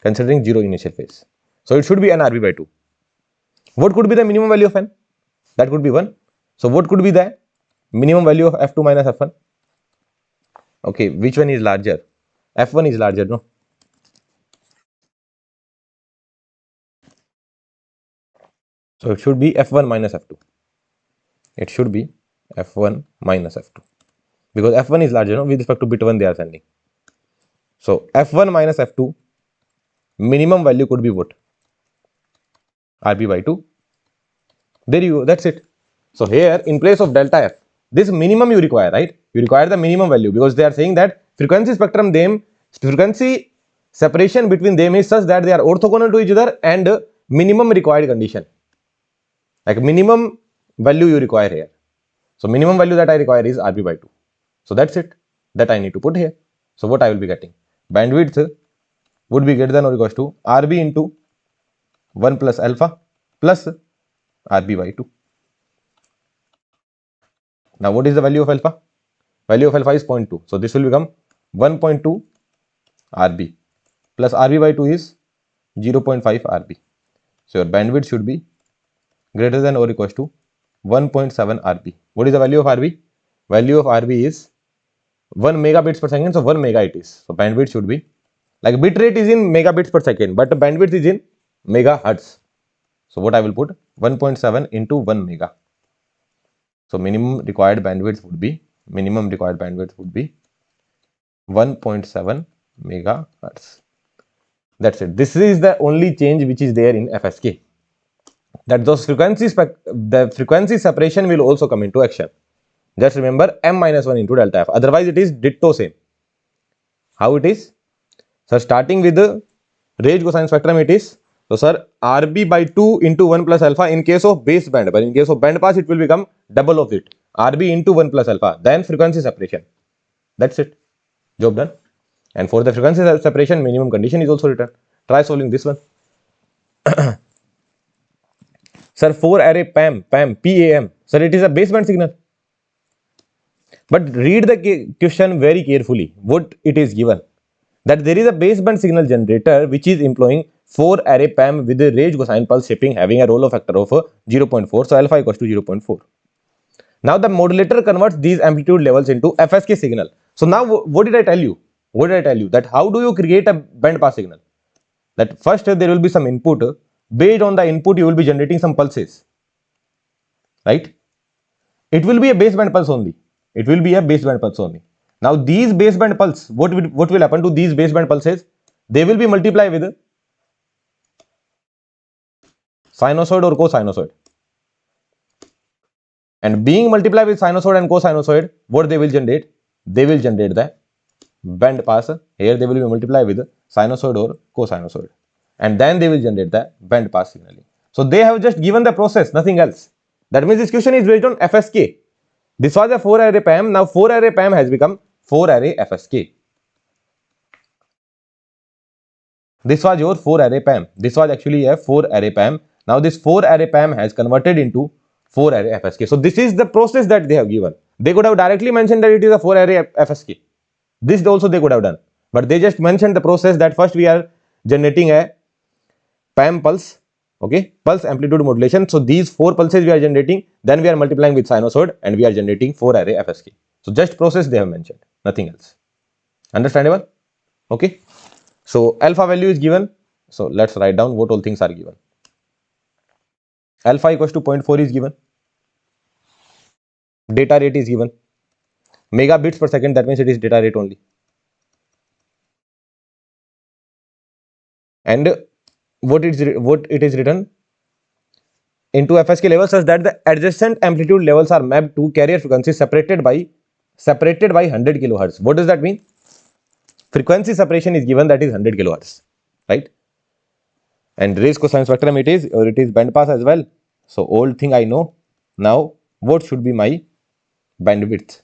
Considering zero initial phase. So it should be nRB by 2. What could be the minimum value of n? That could be 1. So what could be the minimum value of F2 minus F1? Okay, which one is larger? F1 is larger, no? So it should be F1 minus F2. It should be F1 minus F2. Because F1 is larger, no? With respect to bit 1 they are sending. So F1 minus F2, minimum value could be what? RB by 2. There you go, that's it. So here in place of delta F, this minimum you require, right? You require the minimum value because they are saying that frequency separation between them is such that they are orthogonal to each other and minimum required condition. Like minimum value you require here. So minimum value that I require is RB by 2. So that's it that I need to put here. So what I will be getting? Bandwidth would be greater than or equals to RB into 1 plus alpha plus RB by 2. Now what is the value of alpha? Value of alpha is 0.2. So this will become 1.2 RB plus RB by 2 is 0.5 RB. So your bandwidth should be greater than or equals to 1.7 RB. What is the value of RB? Value of RB is 1 megabits per second. So 1 mega it is. So bandwidth should be, like bit rate is in megabits per second, but the bandwidth is in megahertz. So what I will put? 1.7 into 1 mega. So minimum required bandwidth would be 1.7 megahertz. That's it. This is the only change which is there in FSK. That those the frequency separation will also come into action. Just remember m minus 1 into delta f. Otherwise it is ditto same. How it is? So starting with the range cosine spectrum it is. So sir, RB by 2 into 1 plus alpha in case of base band, but in case of band pass it will become double of it. RB into 1 plus alpha, then frequency separation. That's it. Job done. And for the frequency separation, minimum condition is also written. Try solving this one. Sir, 4 array PAM. Sir, it is a baseband signal. But read the question very carefully. What it is given. That there is a baseband signal generator which is employing 4 array PAM with a range cosine pulse shaping having a Roloff factor of 0.4. So alpha equals to 0.4. Now the modulator converts these amplitude levels into FSK signal. So now what did I tell you? That how do you create a band pass signal? That first there will be some input. Based on the input you will be generating some pulses. Right? It will be a baseband pulse only. Now these baseband pulse, what will happen to these baseband pulses? They will be multiplied with sinusoid or cosinusoid. And being multiplied with sinusoid and cosinusoid, what they will generate? They will generate the band pass. Here they will be multiplied with sinusoid or cosinusoid. And then they will generate the band pass signaling. So they have just given the process, nothing else. That means this question is based on FSK. This was a 4 array PAM. Now 4 array PAM has become 4 array FSK. This was your 4 array PAM. This was actually a 4 array PAM. Now this 4 array PAM has converted into 4 array FSK. So this is the process that they have given. They could have directly mentioned that it is a 4 array FSK. This also they could have done. But they just mentioned the process that first we are generating a PAM pulse. Okay, pulse amplitude modulation. So these 4 pulses we are generating, then we are multiplying with sinusoid and we are generating 4 array FSK. So just process they have mentioned, nothing else. Understandable? Okay. So alpha value is given. So let's write down what all things are given. Alpha equals to 0.4 is given. Data rate is given. Megabits per second, that means it is data rate only. And what it is written into FSK level such that the adjacent amplitude levels are mapped to carrier frequencies separated by 100 kilohertz. What does that mean? Frequency separation is given, that is 100 kilohertz, right? And raised cosine spectrum it is, or it is band pass as well. So old thing I know. Now what should be my bandwidth?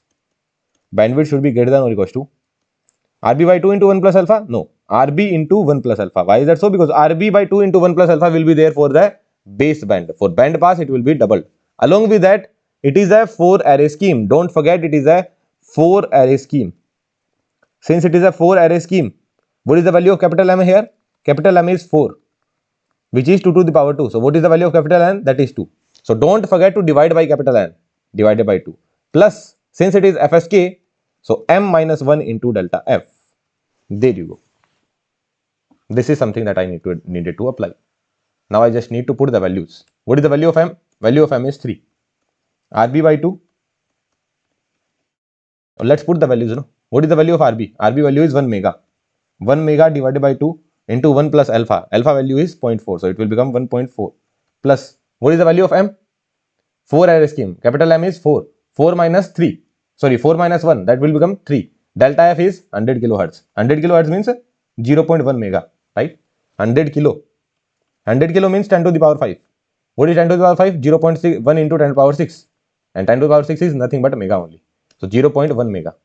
Bandwidth should be greater than or equals to RB by 2 into 1 plus alpha? No, RB into 1 plus alpha. Why is that so? Because RB by 2 into 1 plus alpha will be there for the base band. For band pass it will be doubled. Along with that, it is a 4 array scheme. Don't forget it is a 4 array scheme. Since it is a 4 array scheme, what is the value of capital M here? Capital M is 4, which is 2 to the power 2. So what is the value of capital N? That is 2. So don't forget to divide by capital N divided by 2. Plus, since it is FSK, so M minus 1 into delta F. There you go. This is something that I needed to apply. Now I just need to put the values. What is the value of M? Value of M is 3. RB by 2. Let's put the values. No? What is the value of RB? RB value is 1 mega. 1 mega divided by 2 into 1 plus alpha. Alpha value is 0.4. So it will become 1.4. Plus, what is the value of M? 4 array scheme. Capital M is 4. 4 minus 3, sorry 4 minus 1, that will become 3. Delta F is 100 kilohertz. 100 kilohertz means 0.1 mega, right? 100 kilo. 100 kilo means 10 to the power 5. What is 10 to the power 5? 0.1 into 10 to the power 6. And 10 to the power 6 is nothing but mega only. So 0.1 mega.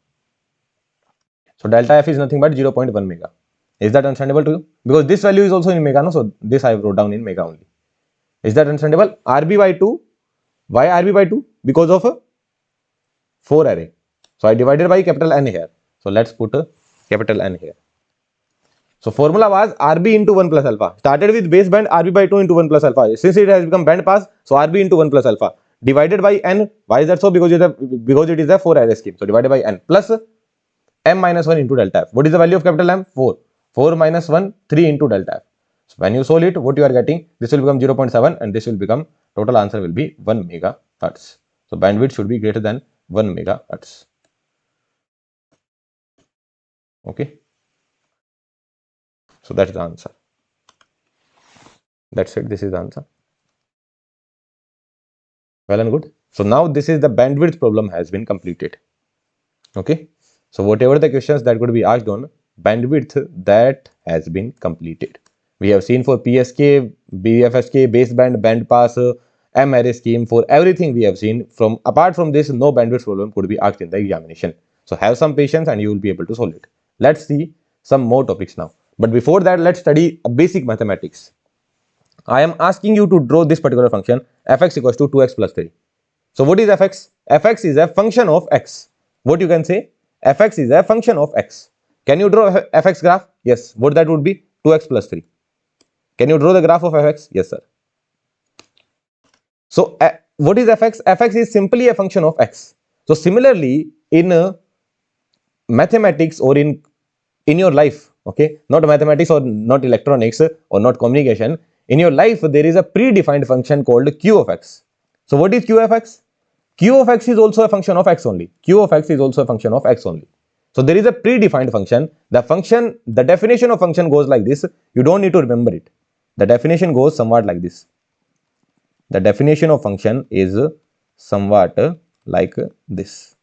So delta F is nothing but 0.1 mega. Is that understandable to you? Because this value is also in mega, no? So this I wrote down in mega only. Is that understandable? RB by 2. Why RB by 2? Because of a 4 array. So I divided by capital N here. So let's put a capital N here. So formula was RB into 1 plus alpha. Started with base band RB by 2 into 1 plus alpha. Since it has become band pass, so RB into 1 plus alpha. Divided by N. Why is that so? Because it is a 4 array scheme. So divided by N plus M minus 1 into delta F. What is the value of capital M? 4. 4 minus 1, 3 into delta F. So when you solve it, what you are getting? This will become 0.7 and this will become, total answer will be 1 megahertz. So bandwidth should be greater than 1 megahertz. Okay. So that's the answer. That's it. This is the answer. Well and good. So now this is the bandwidth problem has been completed. Okay. So whatever the questions that could be asked on bandwidth, that has been completed. We have seen for PSK, BFSK, baseband, band pass, M array scheme, for everything we have seen. From apart from this, no bandwidth problem could be asked in the examination. So have some patience and you will be able to solve it. Let's see some more topics now. But before that, let's study a basic mathematics. I am asking you to draw this particular function fx equals to 2x plus 3. So what is fx? Fx is a function of x. What you can say? Fx is a function of x. Can you draw fx graph? Yes. What that would be? 2x plus 3. Can you draw the graph of fx? Yes, sir. So what is fx? Fx is simply a function of x. So similarly, in mathematics or in your life, okay, not mathematics or not electronics or not communication, in your life there is a predefined function called q of x. So what is q of x? Q of x is also a function of x only. Q of x is also a function of x only. So there is a predefined function. The definition of function goes like this. You don't need to remember it. The definition goes somewhat like this. The definition of function is somewhat like this.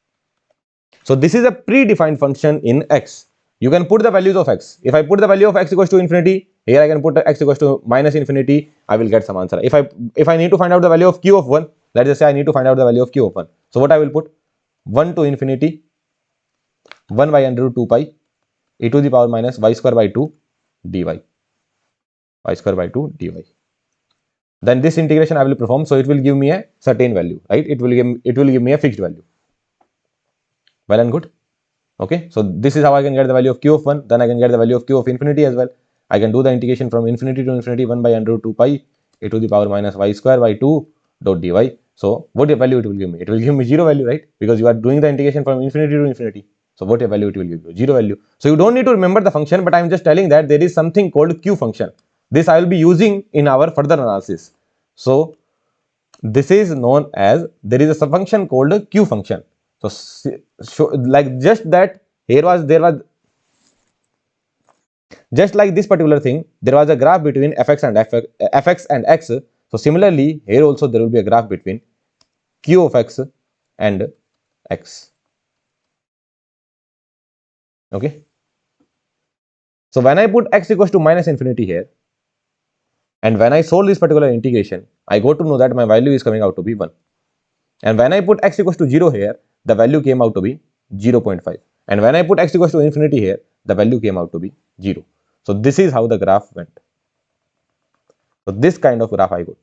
So this is a predefined function in x. You can put the values of x. If I put the value of x equals to infinity, here I can put x equals to minus infinity, I will get some answer. If I need to find out the value of q of 1, let's just say I need to find out the value of q of 1. So what I will put? 1 to infinity, 1 by under root 2 pi, e to the power minus y square by 2 dy. Y square by 2 dy. Then this integration I will perform, so it will give me a certain value, right? It will give me a fixed value. Well and good. Okay, so this is how I can get the value of q of 1. Then I can get the value of q of infinity as well. I can do the integration from infinity to infinity, 1 by under root 2 pi e to the power minus y square by 2 dot dy. So what value it will give me? It will give me 0 value, right? Because you are doing the integration from infinity to infinity. So what value it will give you? 0 value. So you don't need to remember the function, but I am just telling that there is something called q function. This I will be using in our further analysis. So this is known as, there is a function called q function. So like just that, there was just like this particular thing, there was a graph between fx and x. So similarly, here also there will be a graph between q of x and x. Okay. So when I put x equals to minus infinity here, and when I solve this particular integration, I got to know that my value is coming out to be 1. And when I put x equals to 0 here, the value came out to be 0.5. And when I put x equals to infinity here, the value came out to be 0. So this is how the graph went. So this kind of graph I got.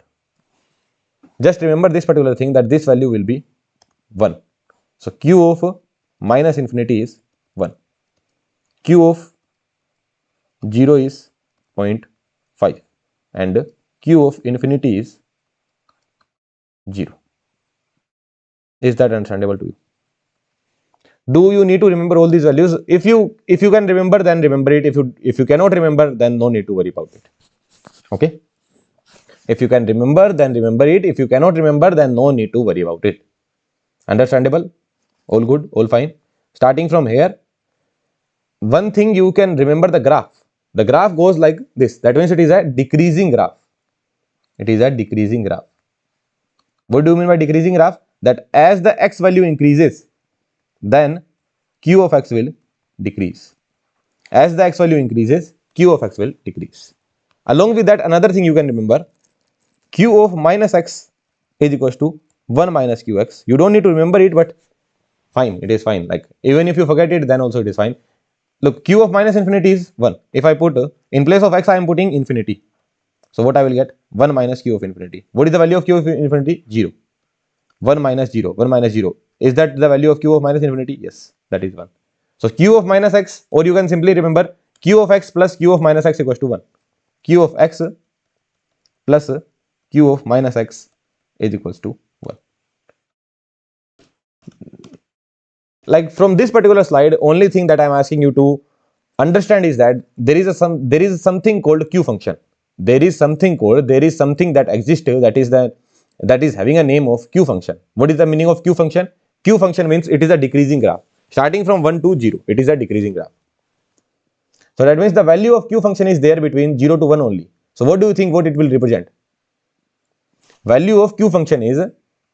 Just remember this particular thing, that this value will be 1. So q of minus infinity is 1. Q of 0 is 0.5. And q of infinity is 0. Is that understandable to you? Do you need to remember all these values? If you can remember, then remember it. If you cannot remember, then no need to worry about it. Okay. If you can remember, then remember it. If you cannot remember, then no need to worry about it. Understandable? All good? All fine? Starting from here, one thing you can remember, the graph. The graph goes like this. That means it is a decreasing graph. It is a decreasing graph. What do you mean by decreasing graph? that as the x value increases, then q of x will decrease. As the x value increases, q of x will decrease. Along with that, another thing you can remember, q of minus x is equals to 1 minus qx. You don't need to remember it, but fine, it is fine. Like, even if you forget it, then also it is fine. Look, q of minus infinity is 1. If I put in place of x, I am putting infinity. So what I will get? 1 minus q of infinity. What is the value of q of infinity? 0. 1 minus 0. 1 minus 0. Is that the value of q of minus infinity? Yes, that is 1. So q of minus x, or you can simply remember q of x plus q of minus x equals to 1. Q of x plus q of minus x is equals to 1. Like, from this particular slide, only thing that I am asking you to understand is that there is something called q function. There is something that exists that is having a name of q function. What is the meaning of q function? Q function means it is a decreasing graph. Starting from 1 to 0, it is a decreasing graph. So that means the value of q function is there between 0 to 1 only. So what do you think what it will represent? Value of q function is,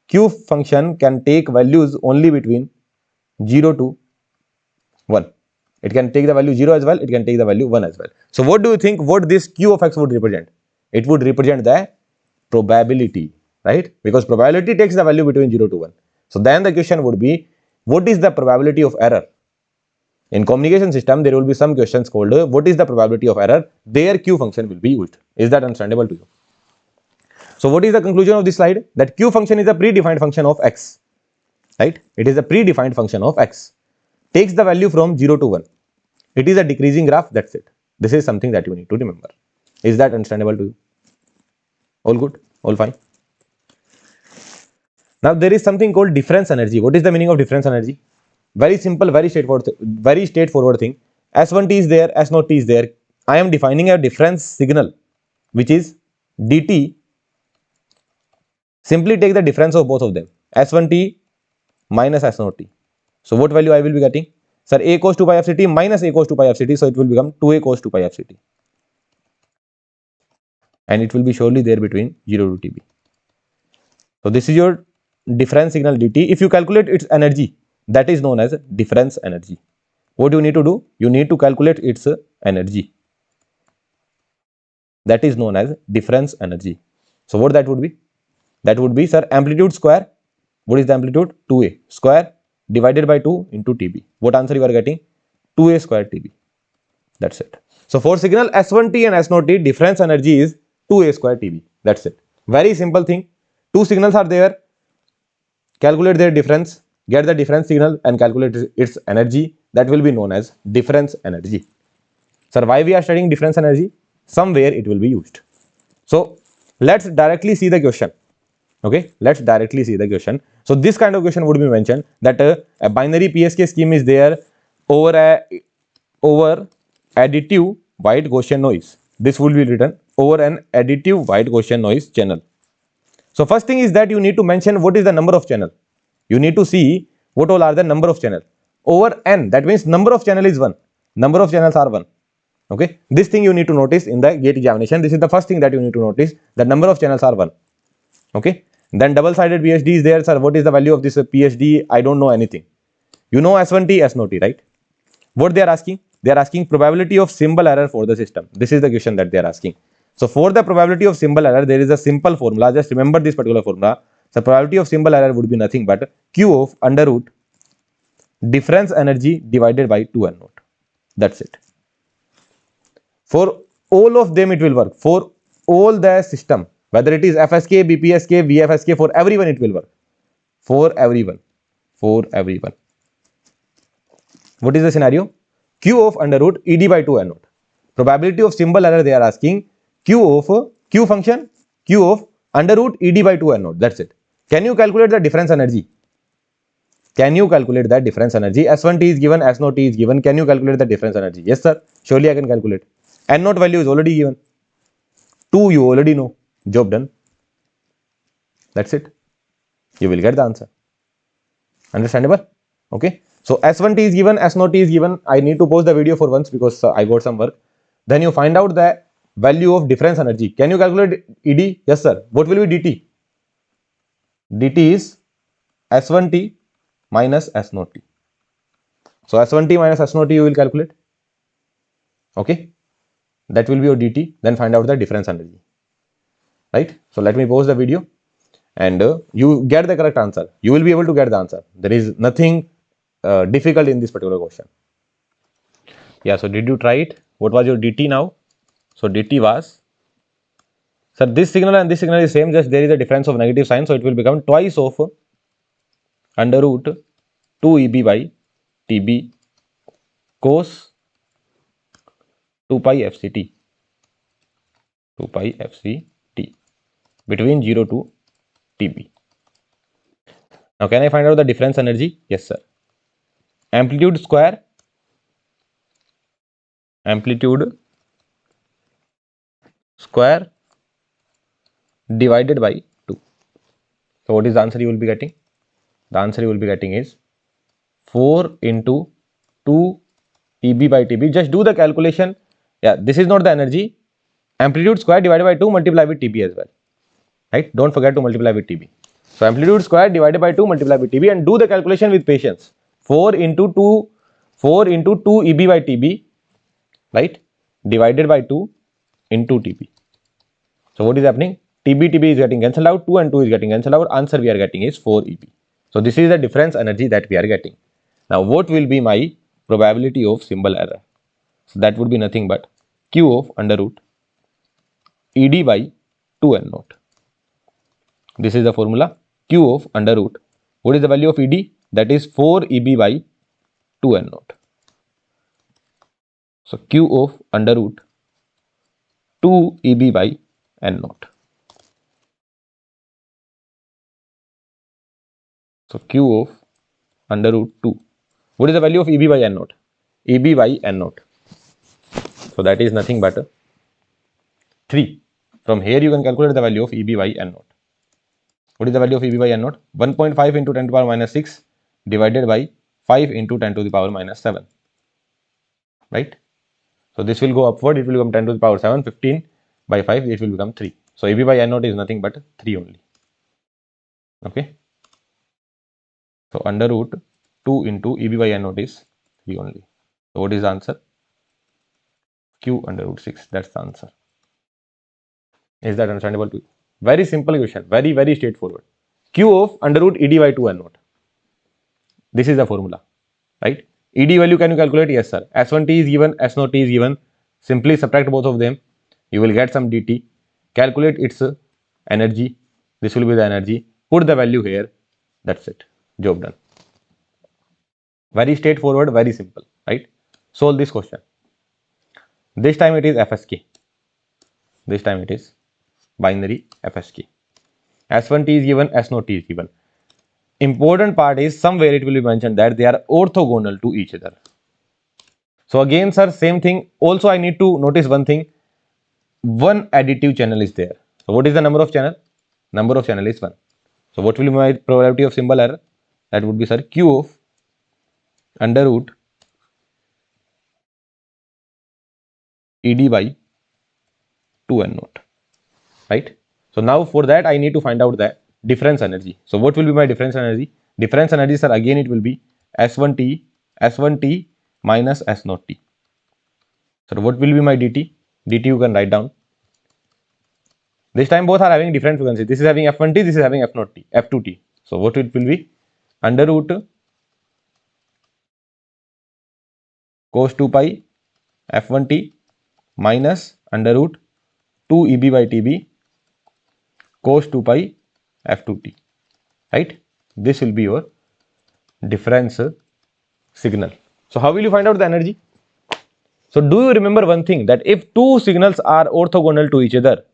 q function can take values only between 0 to 1. It can take the value 0 as well, it can take the value 1 as well. So what do you think what this q of x would represent? It would represent the probability, right? Because probability takes the value between 0 to 1. So then the question would be, what is the probability of error? In communication system, there will be some questions called what is the probability of error? There q function will be used. Is that understandable to you? So what is the conclusion of this slide? That q function is a predefined function of x, right? It is a predefined function of x. Takes the value from 0 to 1. It is a decreasing graph, that's it. This is something that you need to remember. Is that understandable to you? All good? All fine? Now there is something called difference energy. What is the meaning of difference energy? Very simple, very straightforward thing. S1t is there, S0t is there. I am defining a difference signal, which is dt. Simply take the difference of both of them. S1t minus S0t. So what value I will be getting? Sir, a cos 2 pi f ct minus a cos 2 pi f ct. So it will become 2a cos 2 pi f ct. And it will be surely there between 0 to tb. So this is your difference signal dt. If you calculate its energy, that is known as difference energy. What you need to do? You need to calculate its energy. That is known as difference energy. So what that would be? That would be, sir, amplitude square. What is the amplitude? 2a square divided by 2 into tb. What answer you are getting? 2a square tb. That's it. So for signal S1t and S0t, difference energy is 2a square tb. That's it. Very simple thing. Two signals are there. Calculate their difference, get the difference signal and calculate its energy. That will be known as difference energy. Sir, why we are studying difference energy? Somewhere it will be used. So let's directly see the question. Okay, let's directly see the question. So this kind of question would be mentioned that a binary PSK scheme is there over additive white Gaussian noise. This will be written over an additive white Gaussian noise channel. So first thing is that you need to mention what is the number of channel. You need to see what all are the number of channel over n. That means number of channel is 1. Number of channels are 1. Okay, this thing you need to notice in the gate examination. This is the first thing that you need to notice. The number of channels are 1. Okay, then double-sided PSD is there. Sir, what is the value of this PSD? I don't know anything. You know S1t, S0t, right? What they are asking? They are asking probability of symbol error for the system. This is the question that they are asking. So for the probability of symbol error, there is a simple formula. Just remember this particular formula. The probability of symbol error would be nothing but Q of under root difference energy divided by 2n naught. That's it. For all of them it will work. For all the system, whether it is FSK, BPSK, VFSK, for everyone it will work. For everyone. For everyone. What is the scenario? Q of under root ED by 2n naught. Probability of symbol error they are asking. Q of Q function, Q of under root ED by 2n naught. That's it. Can you calculate the difference energy? Can you calculate that difference energy? S1t is given, S0t is given. Can you calculate the difference energy? Yes, sir. Surely I can calculate. N naught value is already given. 2 you already know. Job done. That's it. You will get the answer. Understandable? Okay. So S1t is given, S0t is given. I need to pause the video for once because I got some work. Then you find out the value of difference energy. Can you calculate ED? Yes, sir. What will be DT? DT is S1t minus S0t. So S1t minus S0t you will calculate. Okay, that will be your dt. Then find out the difference energy. Right. So let me pause the video and you get the correct answer. You will be able to get the answer. There is nothing difficult in this particular question. Yeah. So did you try it? What was your dt now? So dt was, sir, this signal and this signal is same, just there is a difference of negative sign, so it will become twice of under root 2 EB by TB cos 2 pi FCT, 2 pi FCT between 0 to TB. Now can I find out the difference energy? Yes sir. Amplitude square divided by 2. So what is the answer you will be getting? The answer you will be getting is 4 into 2 EB by TB. Just do the calculation. Yeah, this is not the energy. Amplitude square divided by 2 multiply with TB as well. Right? Don't forget to multiply with TB. So amplitude square divided by 2 multiply with TB and do the calculation with patience. 4 into 2 EB by TB, right? Divided by 2 into TB. So what is happening? TB is getting cancelled out, 2 and 2 is getting cancelled out. Answer we are getting is 4 EB. So this is the difference energy that we are getting. Now what will be my probability of symbol error? So that would be nothing but Q of under root ED by 2n naught. This is the formula. Q of under root. What is the value of ED? That is 4 EB by 2n naught. So Q of under root 2 EB by n naught. So Q of under root 2. What is the value of EB by n naught? EB by n naught. So that is nothing but 3. From here you can calculate the value of EB by n naught. What is the value of EB by n naught? 1.5 into 10 to the power minus 6 divided by 5 into 10 to the power minus 7. Right? So this will go upward, it will become 10 to the power 7, 15 by 5, it will become 3. So EB by n naught is nothing but 3 only. Okay. So under root 2 into EB by n naught is 3 only. So what is the answer? Q under root 6. That's the answer. Is that understandable to you? Very simple question. Very, very straightforward. Q of under root ED by 2 n naught. This is the formula. Right? ED value can you calculate? Yes, sir. S1t is given, S0t is given. Simply subtract both of them. You will get some dt. Calculate its energy. This will be the energy. Put the value here. That's it. Job done. Very straightforward, very simple. Right? Solve this question. This time it is FSK. This time it is binary FSK. S1t is given, S0t is given. Important part is somewhere it will be mentioned that they are orthogonal to each other. So again, sir, same thing. Also, I need to notice one thing. One additive channel is there. So what is the number of channel? Number of channel is 1. So what will be my probability of symbol error? That would be, sir, Q of under root ED by 2n naught. Right? So now for that I need to find out the difference energy. So what will be my difference energy? Difference energy, sir, again it will be S1t minus S0t. So what will be my dt? Dt you can write down. This time both are having different frequency. This is having F1t, this is having F0t, F2t. So what it will be? Under root cos 2 pi F1t minus under root 2 EB by TB cos 2 pi F2t. Right? This will be your difference signal. So how will you find out the energy? So do you remember one thing, that if two signals are orthogonal to each other,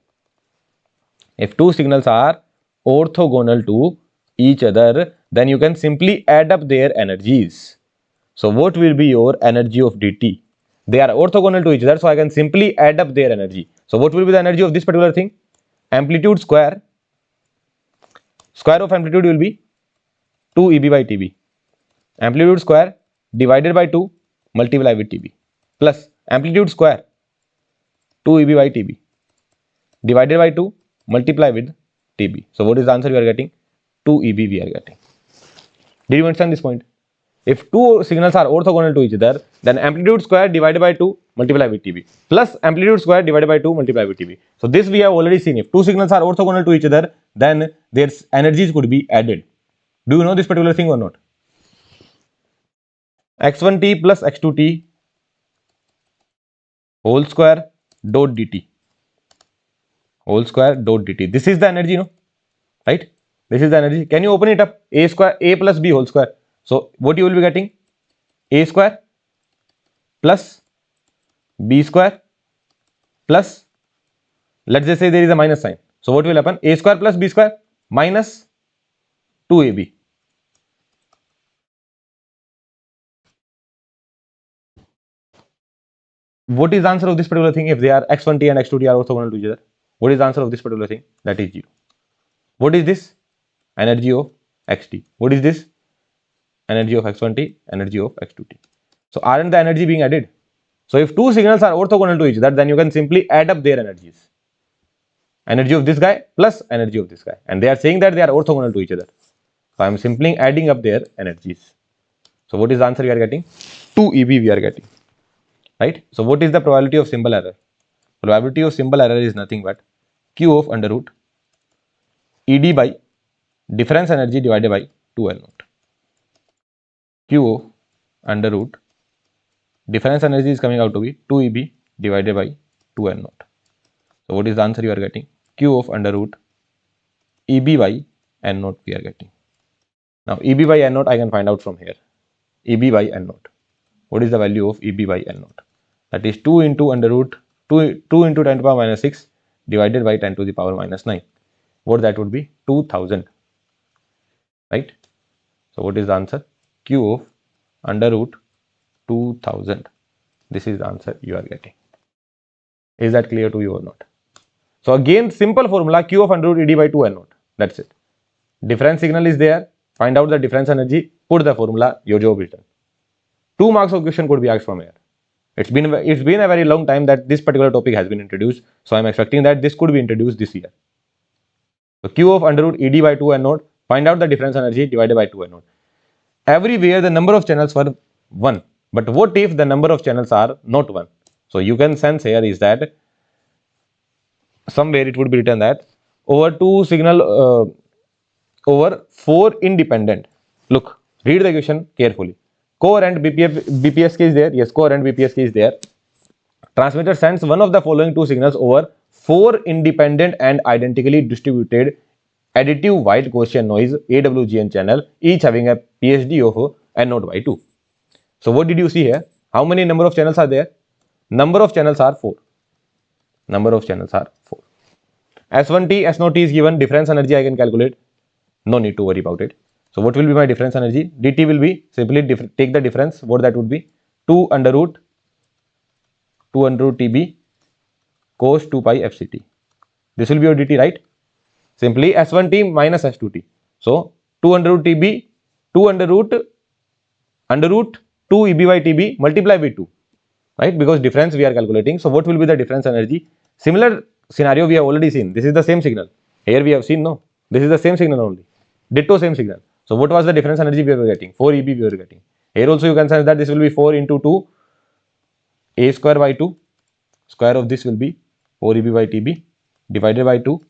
then you can simply add up their energies. So what will be your energy of dt? They are orthogonal to each other, so I can simply add up their energy. So what will be the energy of this particular thing? Amplitude square of amplitude will be 2 EB by TB. Amplitude square divided by 2 multiply with TB plus amplitude square 2 EB by TB divided by 2 multiply with TB. So what is the answer we are getting? 2 EB we are getting. Did you understand this point? If two signals are orthogonal to each other, then amplitude square divided by 2 multiply with TB plus amplitude square divided by 2 multiply with TB. So this we have already seen. If two signals are orthogonal to each other, then their energies could be added. Do you know this particular thing or not? x1t plus x2t whole square dot dt. Whole square dot dt. This is the energy, no? Right? This is the energy. Can you open it up? A square, a plus b whole square. So what you will be getting? A square plus b square plus, let's just say there is a minus sign. So what will happen? A square plus b square minus 2ab. What is the answer of this particular thing if they are x1t and x2t are orthogonal to each other? What is the answer of this particular thing? That is 0. What is this? Energy of xt. What is this? Energy of x1t, energy of x2t. So aren't the energy being added? So if two signals are orthogonal to each other, then you can simply add up their energies. Energy of this guy plus energy of this guy. And they are saying that they are orthogonal to each other. So I am simply adding up their energies. So what is the answer we are getting? 2 EB we are getting. Right? So what is the probability of symbol error? Probability of symbol error is nothing but Q of under root ED by difference energy divided by 2L naught. Q of under root difference energy is coming out to be 2 EB divided by 2L naught. So what is the answer you are getting? Q of under root EB by N naught we are getting. Now EB by N naught I can find out from here. EB by N naught. What is the value of EB by N naught? That is 2 into under root 2 into 10 to the power minus 6 divided by 10 to the power minus 9. What that would be? 2000. Right? So what is the answer? Q of under root 2000. This is the answer you are getting. Is that clear to you or not? So again, simple formula, Q of under root ED by 2N naught. That's it. Difference signal is there. Find out the difference energy. Put the formula. Your job is done. 2 marks of question could be asked from here. It's been a very long time that this particular topic has been introduced. So I'm expecting that this could be introduced this year. So Q of under root ED by 2N naught. Find out the difference energy divided by 2N naught. Everywhere the number of channels were 1. But what if the number of channels are not 1? So you can sense here is that somewhere it would be written that over 4 independent. Look, read the question carefully. Coherent BPSK is there. Yes, coherent BPSK is there. Transmitter sends one of the following two signals over 4 independent and identically distributed additive white Gaussian noise AWGN channel, each having a PSD of N naught by 2. So what did you see here? How many number of channels are there? Number of channels are 4. Number of channels are 4. S1T, S0T is given. Difference energy I can calculate. No need to worry about it. So what will be my difference energy? dt will be simply take the difference. What that would be? 2 under root TB cos 2 pi fct. This will be your dt, right? Simply S1T minus S2T. So 2 under root TB, 2 under root 2 EB by TB multiply with 2. Right? Because difference we are calculating. So what will be the difference energy? Similar scenario we have already seen. This is the same signal. Here we have seen, no? This is the same signal only. Ditto same signal. So what was the difference energy we were getting? 4 EB we were getting. Here also you can sense that this will be 4 into 2 A square by 2. Square of this will be 4 EB by TB divided by 2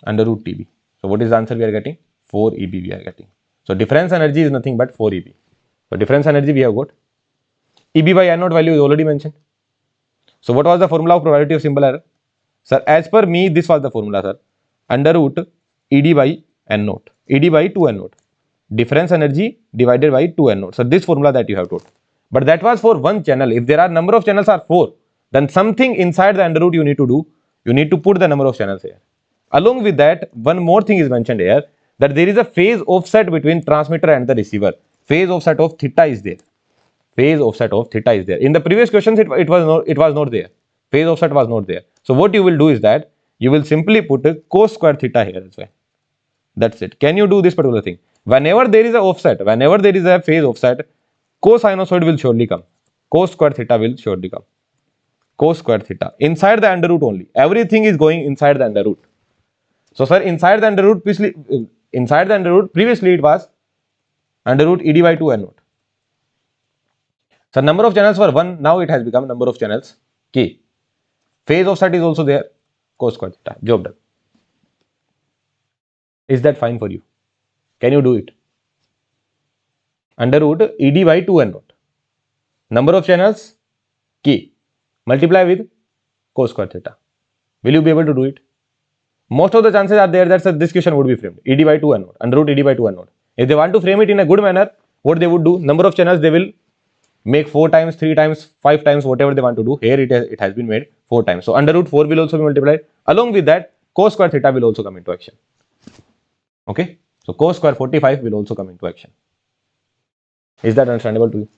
under root TB. So what is the answer we are getting? 4 EB we are getting. So difference energy is nothing but 4 EB. So difference energy we have got. EB by N naught value is already mentioned. So what was the formula of probability of symbol error? Sir, as per me, this was the formula, sir. Under root ED by N naught. ED by 2N naught. Difference energy divided by 2N naught. So this formula that you have taught. But that was for one channel. If there are number of channels are 4, then something inside the under root you need to do. You need to put the number of channels here. Along with that, one more thing is mentioned here, that there is a phase offset between transmitter and the receiver. Phase offset of theta is there. Phase offset of theta is there. In the previous questions, it was not there. Phase offset was not there. So what you will do is that you will simply put a cos square theta here as well. That's it. Can you do this particular thing? Whenever there is a offset, whenever there is a phase offset, cosinusoid will surely come. Cos square theta will surely come. Cos square theta. Inside the under root only. Everything is going inside the under root. So sir, inside the under root, previously it was under root ED by 2 N naught. So number of channels were 1, now it has become number of channels K. Phase offset is also there, cos square theta. Job done. Is that fine for you? Can you do it? Under root ED by 2 N naught. Number of channels K. Multiply with cos square theta. Will you be able to do it? Most of the chances are there that this question would be framed ED by 2 N naught, under root ED by 2 N naught. If they want to frame it in a good manner, what they would do, number of channels they will make 4 times, 3 times, 5 times, whatever they want to do. Here it has been made 4 times. So under root 4 will also be multiplied. Along with that, cos square theta will also come into action. Okay. So cos square 45 will also come into action. Is that understandable to you?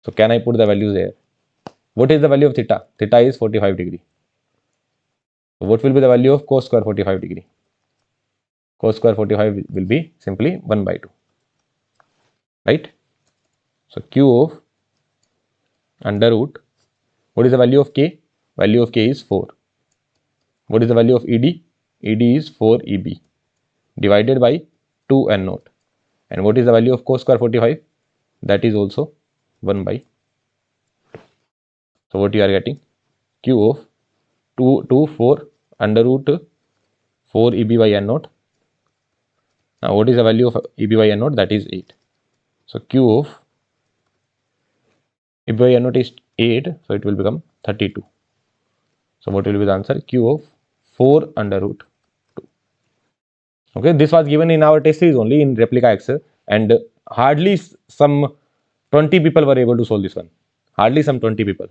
So can I put the values here? What is the value of theta? Theta is 45 degree. So what will be the value of cos square 45 degree? Cos square 45 will be simply 1 by 2. Right? So Q of under root, what is the value of K? Value of K is 4. What is the value of ED? ED is 4 EB divided by 2 N naught. And what is the value of cos square 45? That is also 1 by. So what you are getting? Q of 4 under root 4 EB by N naught. Now what is the value of EB by N naught? That is 8. So Q of EB by N naught is 8, so it will become 32. So what will be the answer? Q of 4 under root 2. Okay, this was given in our test series only in replica X, and hardly some 20 people were able to solve this one. Hardly some 20 people.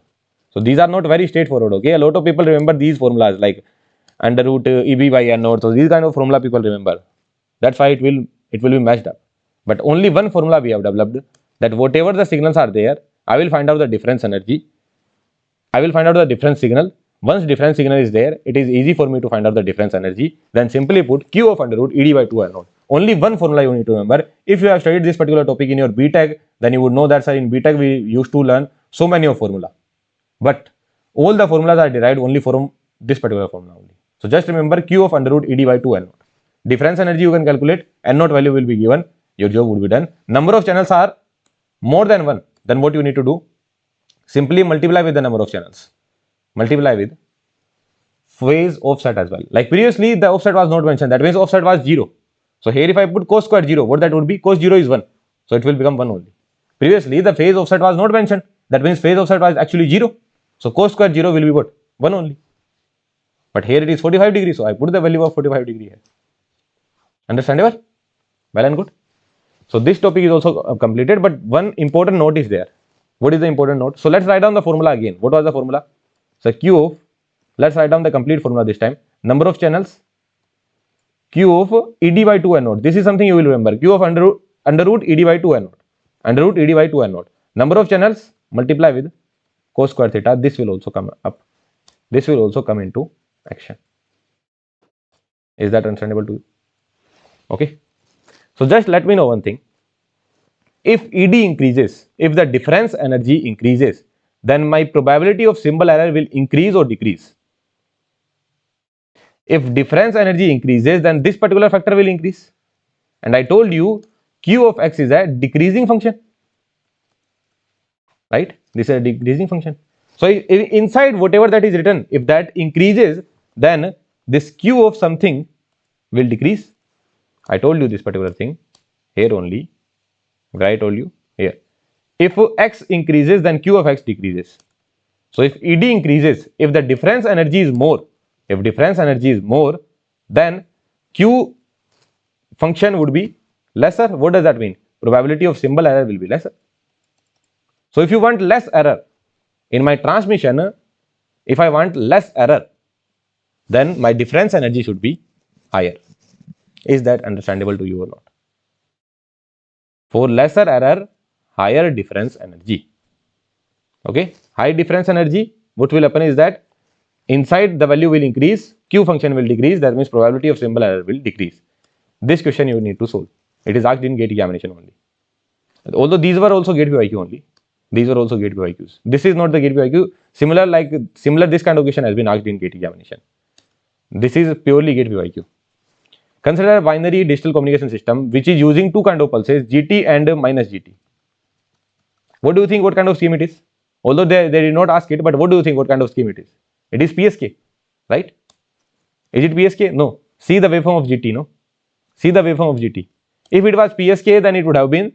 So these are not very straightforward. Okay, a lot of people remember these formulas like under root EB by N naught. So these kind of formula people remember. That's why it will be matched up. But only one formula we have developed, that whatever the signals are there, I will find out the difference energy. I will find out the difference signal. Once difference signal is there, it is easy for me to find out the difference energy. Then simply put Q of under root ED by 2 N naught. Only one formula you need to remember. If you have studied this particular topic in your BTech, then you would know that, sir, in BTech we used to learn so many of formula. But all the formulas are derived only from this particular formula only. So just remember Q of under root ED by 2 N naught. Difference energy you can calculate, N naught value will be given, your job would be done. Number of channels are more than 1, then what you need to do? Simply multiply with the number of channels. Multiply with phase offset as well. Like previously the offset was not mentioned, that means offset was 0. So here if I put cos square 0, what that would be? Cos 0 is 1. So it will become 1 only. Previously the phase offset was not mentioned, that means phase offset was actually 0. So cos square 0 will be what? 1 only. But here it is 45 degrees, so I put the value of 45 degree here. Understandable? Well and good. So this topic is also completed, but one important note is there. What is the important note? So let's write down the formula again. What was the formula? So Q of, let's write down the complete formula this time. Number of channels, Q of ED by 2 N naught. This is something you will remember. Q of under root ED by 2 N naught. Under root ED by 2 N naught. Number of channels, multiply with cos square theta. This will also come up. This will also come into action. Is that understandable to you? Okay. So just let me know one thing. If ED increases, if the difference energy increases, then my probability of symbol error will increase or decrease. If difference energy increases, then this particular factor will increase. And I told you Q of X is a decreasing function. Right? This is a decreasing function. So inside whatever that is written, if that increases, then this Q of something will decrease. I told you this particular thing here only, where I told you here. If X increases, then Q of X decreases. So if ED increases, if the difference energy is more, then Q function would be lesser. What does that mean? Probability of symbol error will be lesser. So if you want less error in my transmission, if I want less error, then my difference energy should be higher. Is that understandable to you or not? For lesser error, higher difference energy. Okay, high difference energy, what will happen is that inside the value will increase, Q function will decrease, that means probability of symbol error will decrease. This question you need to solve. It is asked in gate examination only. Although these were also gate PYQ only. These were also gate PYQs. This is not the gate PYQ. Similar this kind of question has been asked in gate examination. This is purely gate PYQ. Consider a binary digital communication system which is using two kind of pulses, GT and minus GT. What do you think what kind of scheme it is? Although they did not ask it, but what do you think what kind of scheme it is? It is PSK, right? Is it PSK? No. See the waveform of GT, no? See the waveform of GT. If it was PSK, then it would have been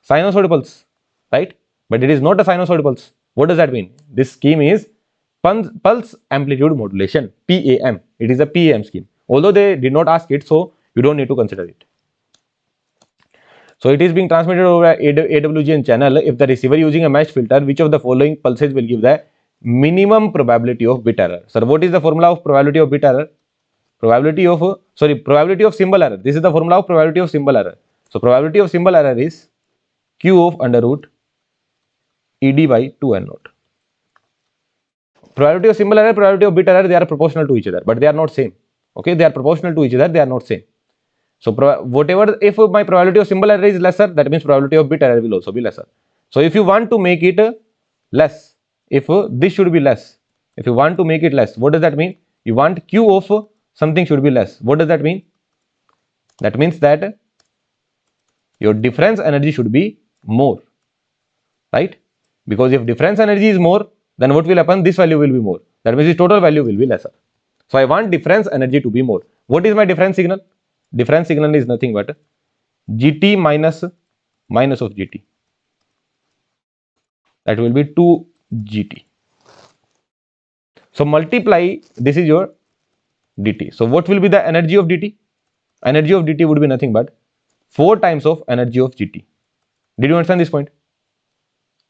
sinusoid pulse, right? But it is not a sinusoid pulse. What does that mean? This scheme is pulse amplitude modulation, PAM. It is a PAM scheme. Although they did not ask it, so you don't need to consider it. So it is being transmitted over a AWGN channel. If the receiver using a meshed filter, which of the following pulses will give the minimum probability of bit error? Sir, what is the formula of probability of bit error? Probability of symbol error. This is the formula of probability of symbol error. So probability of symbol error is Q of under root ED by 2N naught. Probability of symbol error, probability of bit error, they are proportional to each other, but they are not same. Okay, they are proportional to each other, they are not same. So whatever, if my probability of symbol error is lesser, that means probability of bit error will also be lesser. So if you want to make it less, if this should be less, if you want to make it less, what does that mean? You want Q of something should be less. What does that mean? That means that your difference energy should be more, right? Because if difference energy is more, then what will happen? This value will be more. That means the total value will be lesser. So I want difference energy to be more. What is my difference signal? Difference signal is nothing but GT minus of GT. That will be 2 GT. So multiply, this is your DT. So what will be the energy of DT? Energy of DT would be nothing but 4 times of energy of GT. Did you understand this point?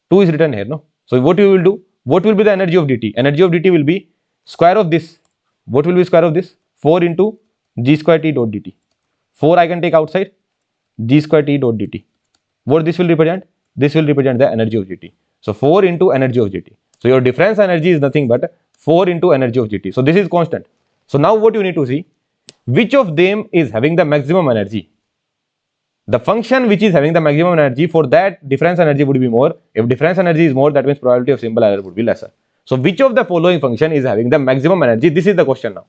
2 is written here, no? So what you will do? What will be the energy of DT? Energy of DT will be square of this. What will be square of this? 4 into G square T dot dt. 4 I can take outside, G square T dot dt. What this will represent? This will represent the energy of GT. So 4 into energy of GT. So your difference energy is nothing but 4 into energy of GT. So this is constant. So now what you need to see? Which of them is having the maximum energy? The function which is having the maximum energy, for that difference energy would be more. If difference energy is more, that means probability of symbol error would be lesser. So which of the following function is having the maximum energy? This is the question now.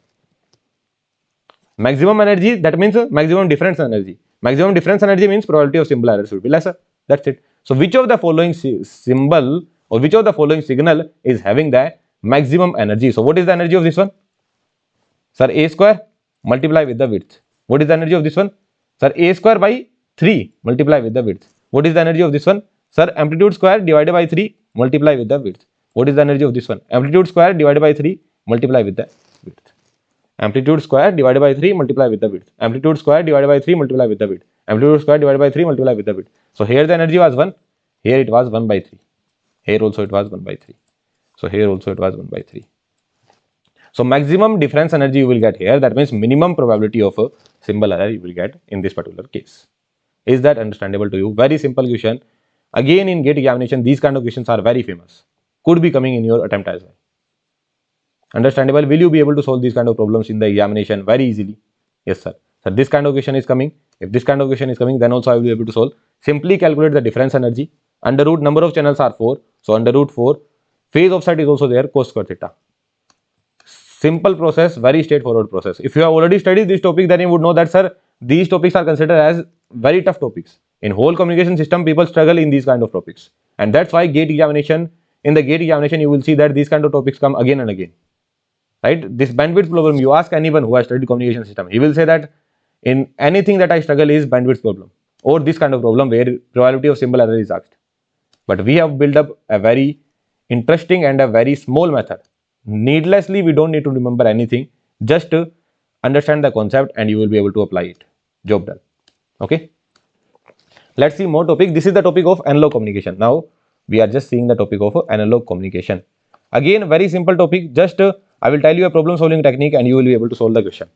Maximum energy, that means maximum difference energy. Maximum difference energy means probability of symbol error should be lesser. That's it. So which of the following symbol or which of the following signal is having the maximum energy? So what is the energy of this one? Sir, a square multiply with the width. What is the energy of this one? Sir, a square by 3 multiply with the width. What is the energy of this one? Sir, amplitude square divided by 3 multiply with the width. What is the energy of this one? Amplitude square divided by 3 multiply with the width. Amplitude square divided by 3 multiply with the width. Amplitude square divided by 3 multiply with the width. Amplitude square divided by 3 multiply with the width. So here the energy was 1. Here it was 1 by 3. Here also it was 1 by 3. So here also it was 1 by 3. So maximum difference energy you will get here. That means minimum probability of a symbol error you will get in this particular case. Is that understandable to you? Very simple question. Again in GATE examination, these kind of questions are very famous. Could be coming in your attempt as well. Understandable? Will you be able to solve these kind of problems in the examination very easily? Yes, sir. So this kind of question is coming. If this kind of question is coming, then also I will be able to solve. Simply calculate the difference energy. Under root number of channels are 4. So under root 4. Phase offset is also there, cos square theta. Simple process, very straightforward process. If you have already studied this topic, then you would know that, sir, these topics are considered as very tough topics. In whole communication system, people struggle in these kind of topics. And that's why GATE examination, in the GATE examination, you will see that these kind of topics come again and again. Right? This bandwidth problem, you ask anyone who has studied communication system, he will say that in anything that I struggle is bandwidth problem or this kind of problem where probability of symbol error is asked. But we have built up a very interesting and a very small method. Needlessly, we don't need to remember anything. Just understand the concept and you will be able to apply it. Job done. Okay. Let's see more topic. This is the topic of analog communication. Now we are just seeing the topic of analog communication. Again, very simple topic. Just I will tell you a problem solving technique and you will be able to solve the question.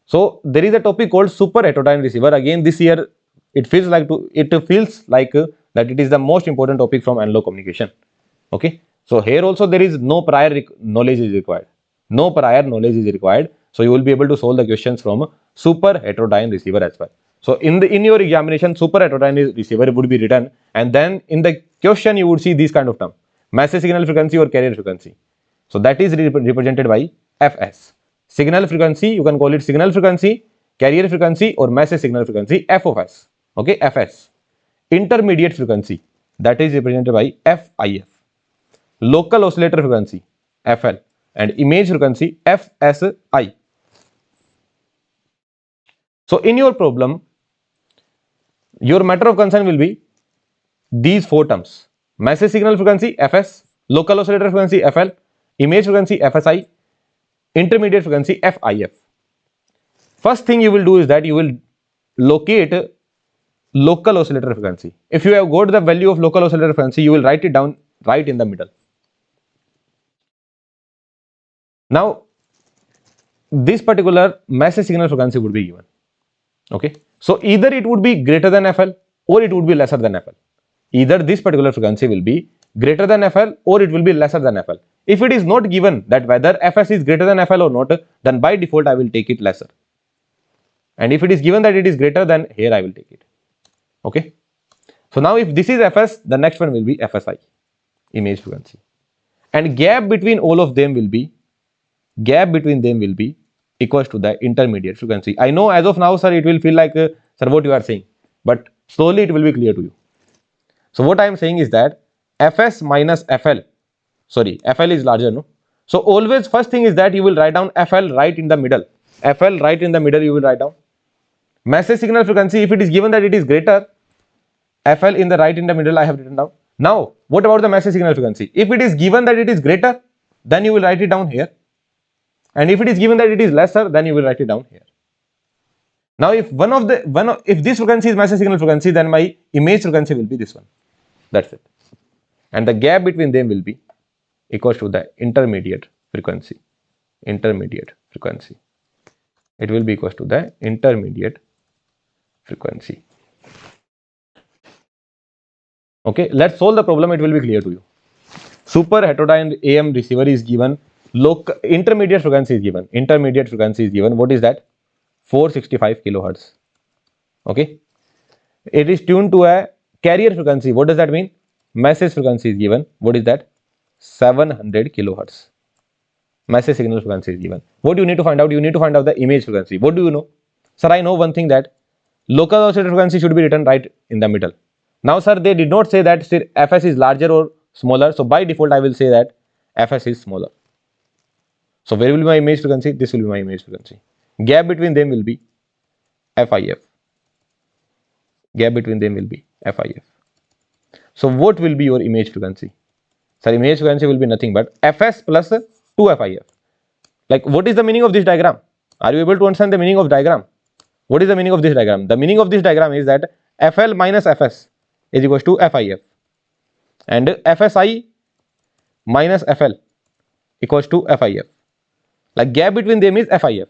So there is a topic called super heterodyne receiver. Again, this year it feels like that it is the most important topic from analog communication. Okay. So here also there is no prior knowledge is required. No prior knowledge is required. So you will be able to solve the questions from super heterodyne receiver as well. So in your examination, super heterodyne receiver would be written, and then in the question you would see these kind of term: massive signal frequency or carrier frequency. So that is represented by Fs. Signal frequency, you can call it signal frequency, carrier frequency or massive signal frequency f of s. Okay, fs. Intermediate frequency, that is represented by FIF. Local oscillator frequency, FL, and image frequency, FSI. So in your problem, your matter of concern will be these four terms: massive signal frequency, FS, local oscillator frequency, FL, image frequency, FSI, intermediate frequency, FIF. First thing you will do is that you will locate local oscillator frequency. If you have got the value of local oscillator frequency, you will write it down right in the middle. Now, this particular massive signal frequency would be given. Okay, so either it would be greater than FL or it would be lesser than FL. Either this particular frequency will be greater than FL or it will be lesser than FL. If it is not given that whether FS is greater than FL or not, then by default I will take it lesser. And if it is given that it is greater, then here I will take it. Okay. So now if this is Fs, the next one will be Fsi, image frequency. And gap between all of them will be equals to the intermediate frequency. I know as of now, sir, it will feel like, sir, what you are saying, but slowly it will be clear to you. So what I am saying is that Fs minus FL, sorry, FL is larger, no? So always first thing is that you will write down FL right in the middle. FL right in the middle you will write down. Massive signal frequency, if it is given that it is greater, FL in the right in the middle I have written down. Now, what about the massive signal frequency? If it is given that it is greater, then you will write it down here. And if it is given that it is lesser, then you will write it down here. Now, if if this frequency is massive signal frequency, then my image frequency will be this one. That's it. And the gap between them will be equals to the intermediate frequency. Intermediate frequency. It will be equals to the intermediate frequency. Okay, let's solve the problem. It will be clear to you. Super heterodyne AM receiver is given. Intermediate frequency is given. Intermediate frequency is given. What is that? 465 kilohertz. Okay. It is tuned to a carrier frequency. What does that mean? Message frequency is given. What is that? 700 kilohertz. Message signal frequency is given. What do you need to find out? You need to find out the image frequency. What do you know? Sir, I know one thing, that local oscillator frequency should be written right in the middle. Now, sir, they did not say that Fs is larger or smaller. So by default, I will say that Fs is smaller. So where will be my image frequency? This will be my image frequency. Gap between them will be FIF. Gap between them will be FIF. So what will be your image frequency? Sir, image frequency will be nothing but Fs plus 2FIF. Like, what is the meaning of this diagram? Are you able to understand the meaning of diagram? What is the meaning of this diagram? The meaning of this diagram is that FL minus Fs is equals to FIF. And FSI minus FL equals to FIF. Like, gap between them is FIF.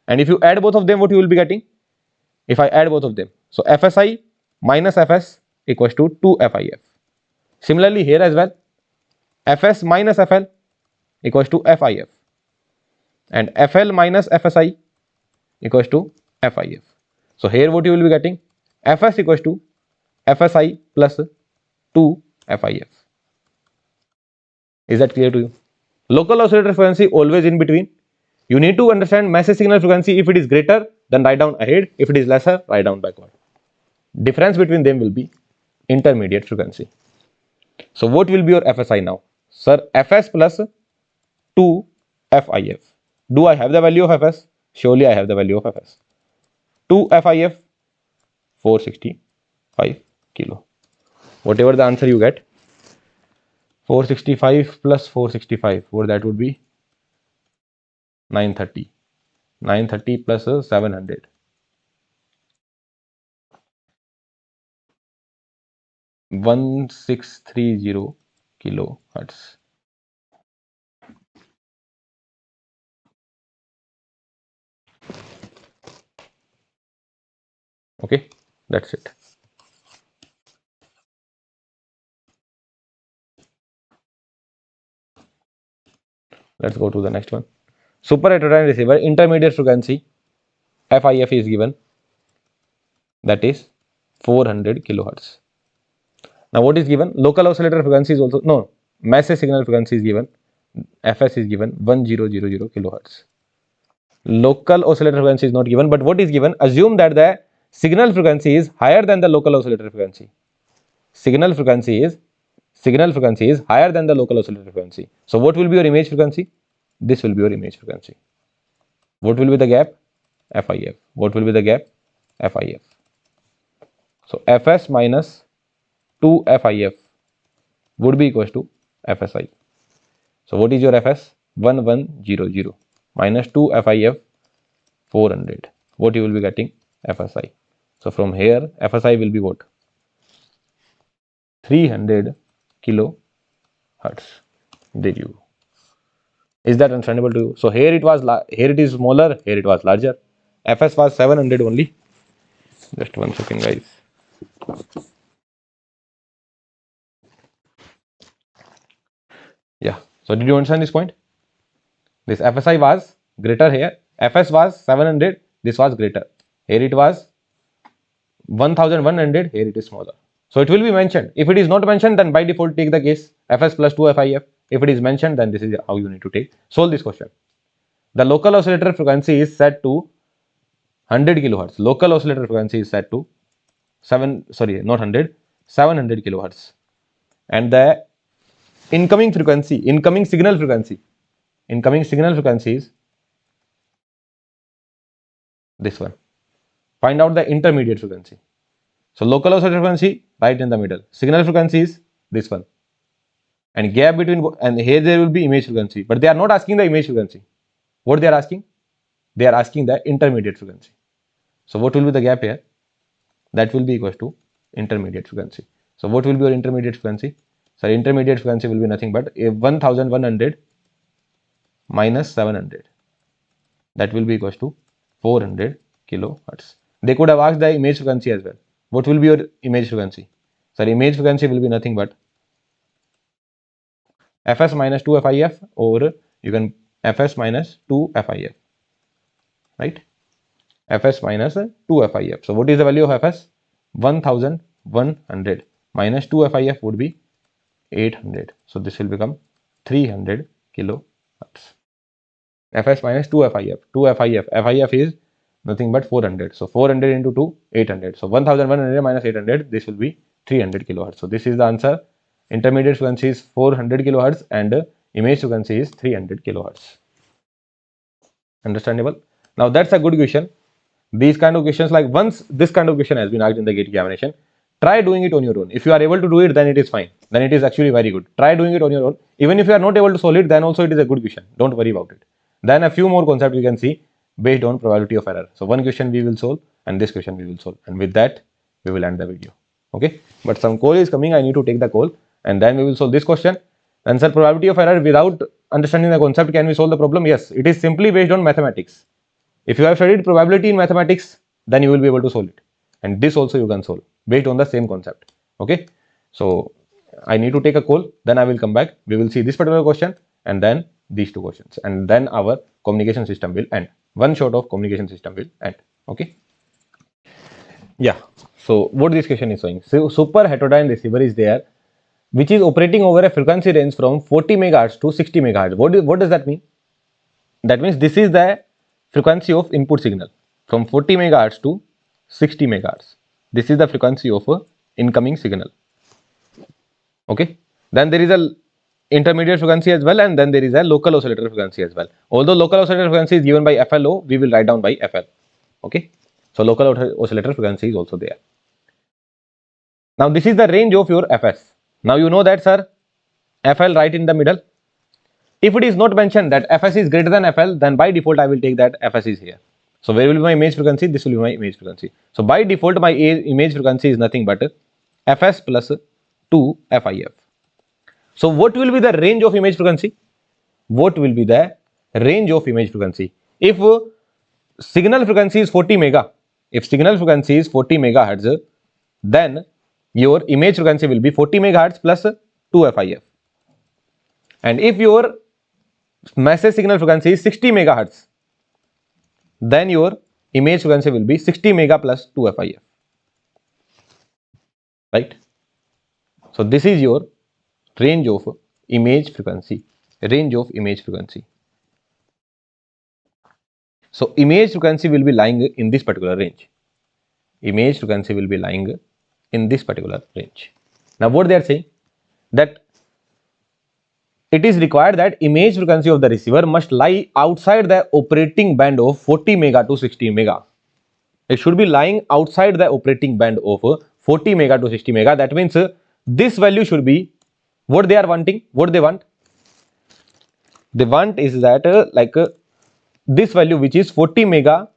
And if you add both of them, what you will be getting? If I add both of them, so FSI minus Fs equals to 2FIF. Similarly, here as well, Fs minus FL equals to FIF. And FL minus FSI equals to FIF. So here what you will be getting? Fs equals to FSI plus 2FIF. Is that clear to you? Local oscillator frequency always in between. You need to understand massive signal frequency. If it is greater, then write down ahead. If it is lesser, write down backward. Difference between them will be intermediate frequency. So what will be your FSI now? Sir, Fs plus 2FIF. Do I have the value of Fs? Surely I have the value of Fs. 2FIF, 465 kilo. Whatever the answer you get, 465 plus 465, what that would be? 930. 930 plus 700. One 1630 kilohertz. Okay, that's it. Let's go to the next one. Super heterodyne receiver, intermediate frequency FIF is given, that is 400 kilohertz. Now what is given? Local oscillator frequency is also, no, massive signal frequency is given, Fs is given 1000 kilohertz. Local oscillator frequency is not given, but what is given? Assume that the signal frequency is higher than the local oscillator frequency. Signal frequency is higher than the local oscillator frequency. So what will be your image frequency? This will be your image frequency. What will be the gap? FIF. What will be the gap? FIF. So Fs minus 2 FIF would be equals to FSI. So what is your Fs? 1100 minus 2 FIF 400. What you will be getting? FSI. So from here FSI will be what? 300 kilohertz. There you go. Is that understandable to you? So here it was, here it is smaller, here it was larger. Fs was 700 only. Just 1 second, guys. Yeah. So did you understand this point? This FSI was greater here. Fs was 700. This was greater. Here it was 1100. Here it is smaller. So it will be mentioned. If it is not mentioned, then by default take the case Fs plus 2 FIF. If it is mentioned, then this is how you need to take. Solve this question. The local oscillator frequency is set to 100 kilohertz. Local oscillator frequency is set to 700 kilohertz. And the incoming signal frequency is this one. Find out the intermediate frequency. So local oscillator frequency right in the middle. Signal frequency is this one. And gap between, and here there will be image frequency. But they are not asking the image frequency. What they are asking? They are asking the intermediate frequency. So what will be the gap here? That will be equal to intermediate frequency. So what will be your intermediate frequency? So intermediate frequency will be nothing but 1100 minus 700. That will be equal to 400 kilohertz. They could have asked the image frequency as well. What will be your image frequency? So image frequency will be nothing but Fs minus 2 FIF, or you can Fs minus 2 FIF, right? Fs minus 2 FIF. So what is the value of Fs? 1100 minus 2 FIF would be 800. So this will become 300 kilohertz. Fs minus 2 FIF. 2 FIF. FIF is nothing but 400. So 400 into 2, 800. So 1100 minus 800, this will be 300 kilohertz. So this is the answer. Intermediate frequency is 400 kilohertz and image frequency is 300 kilohertz. Understandable? Now that's a good question. These kind of questions, like once this kind of question has been asked in the gate examination, try doing it on your own. If you are able to do it, then it is fine. Then it is actually very good. Try doing it on your own. Even if you are not able to solve it, then also it is a good question. Don't worry about it. Then a few more concepts you can see based on probability of error. So one question we will solve and this question we will solve. And with that, we will end the video. Okay. But some call is coming. I need to take the call and then we will solve this question. Answer probability of error without understanding the concept. Can we solve the problem? Yes. It is simply based on mathematics. If you have studied probability in mathematics, then you will be able to solve it. And this also you can solve based on the same concept. Okay. So I need to take a call. Then I will come back. We will see this particular question and then these two questions. And then our communication system will end. One shot of communication system will end. Okay. Yeah. So what this question is showing? So super heterodyne receiver is there, which is operating over a frequency range from 40 megahertz to 60 megahertz. What does that mean? That means this is the frequency of input signal from 40 megahertz to 60 megahertz. This is the frequency of a incoming signal. Okay. Then there is a intermediate frequency as well, and then there is a local oscillator frequency as well. Although local oscillator frequency is given by FLO, we will write down by FL. Okay. So local oscillator frequency is also there. Now this is the range of your Fs. Now you know that, sir, FL right in the middle. If it is not mentioned that Fs is greater than FL, then by default I will take that Fs is here. So where will be my image frequency? This will be my image frequency. So by default my image frequency is nothing but Fs plus 2 FIF. So what will be the range of image frequency? What will be the range of image frequency? If signal frequency is 40 mega, if signal frequency is 40 megahertz, then your image frequency will be 40 megahertz plus 2 FIF. And if your message signal frequency is 60 megahertz, then your image frequency will be 60 mega plus 2 FIF. Right? So this is your range of image frequency. Range of image frequency. So image frequency will be lying in this particular range. Image frequency will be lying in this particular range. Now what they are saying, that it is required that image frequency of the receiver must lie outside the operating band of 40 mega to 60 mega. It should be lying outside the operating band of 40 mega to 60 mega. That means this value should be what they are wanting. What they want? They want is that this value, which is 40 mega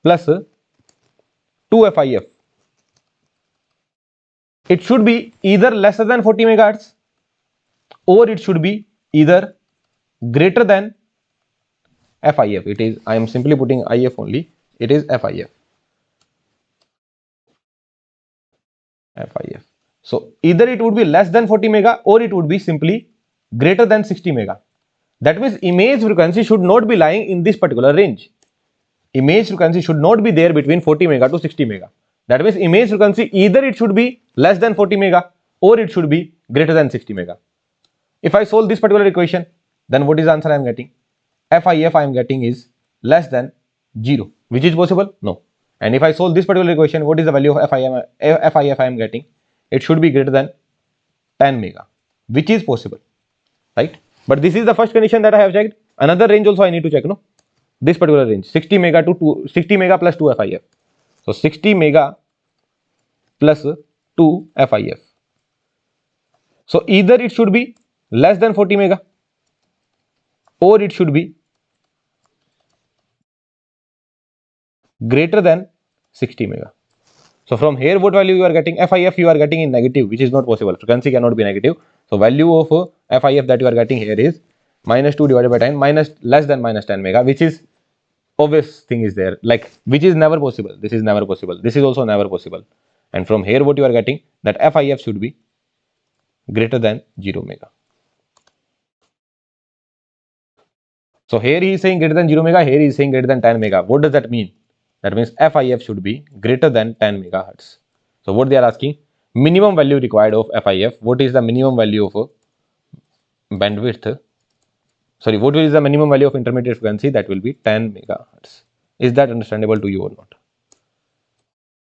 plus 2 FIF. It should be either lesser than 40 megahertz, or it should be either greater than FIF. It is, I am simply putting IF only. It is FIF. FIF. So either it would be less than 40 mega, or it would be simply greater than 60 mega. That means image frequency should not be lying in this particular range. Image frequency should not be there between 40 mega to 60 mega. That means image frequency either it should be less than 40 mega, or it should be greater than 60 mega. If I solve this particular equation, then what is the answer I am getting? FIF I am getting is less than 0, which is possible? No. And if I solve this particular equation, what is the value of FIF I am getting? It should be greater than 10 mega, which is possible, right? But this is the first condition that I have checked. Another range also I need to check, no? This particular range, 60 mega to 60 mega plus 2 FIF. So 60 mega plus 2 FIF. So either it should be less than 40 mega, or it should be greater than 60 mega. So from here, what value you are getting? FIF you are getting in negative, which is not possible. Frequency cannot be negative. So value of FIF that you are getting here is minus 2 divided by 10, minus less than minus 10 mega, which is obvious thing is there, like which is never possible. This is never possible. This is also never possible. And from here, what you are getting, that FIF should be greater than 0 mega. So here he is saying greater than 0 mega, here he is saying greater than 10 mega. What does that mean? That means FIF should be greater than 10 megahertz. So what they are asking, minimum value required of FIF. What is the minimum value of bandwidth? Sorry, what is the minimum value of intermediate frequency? That will be 10 megahertz. Is that understandable to you or not?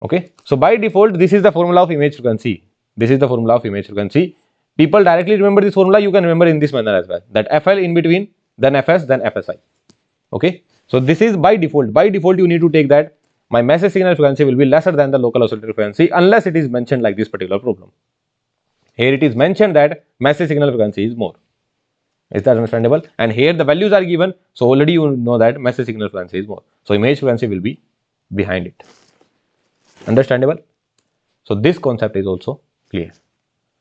Okay. So by default, this is the formula of image frequency. This is the formula of image frequency. People directly remember this formula. You can remember in this manner as well. That FL in between, then FS, then FSI. Okay. So this is by default. By default, you need to take that my message signal frequency will be lesser than the local oscillator frequency, unless it is mentioned like this particular problem. Here it is mentioned that message signal frequency is more. Is that understandable? And here the values are given. So already you know that message signal frequency is more. So image frequency will be behind it. Understandable? So this concept is also clear.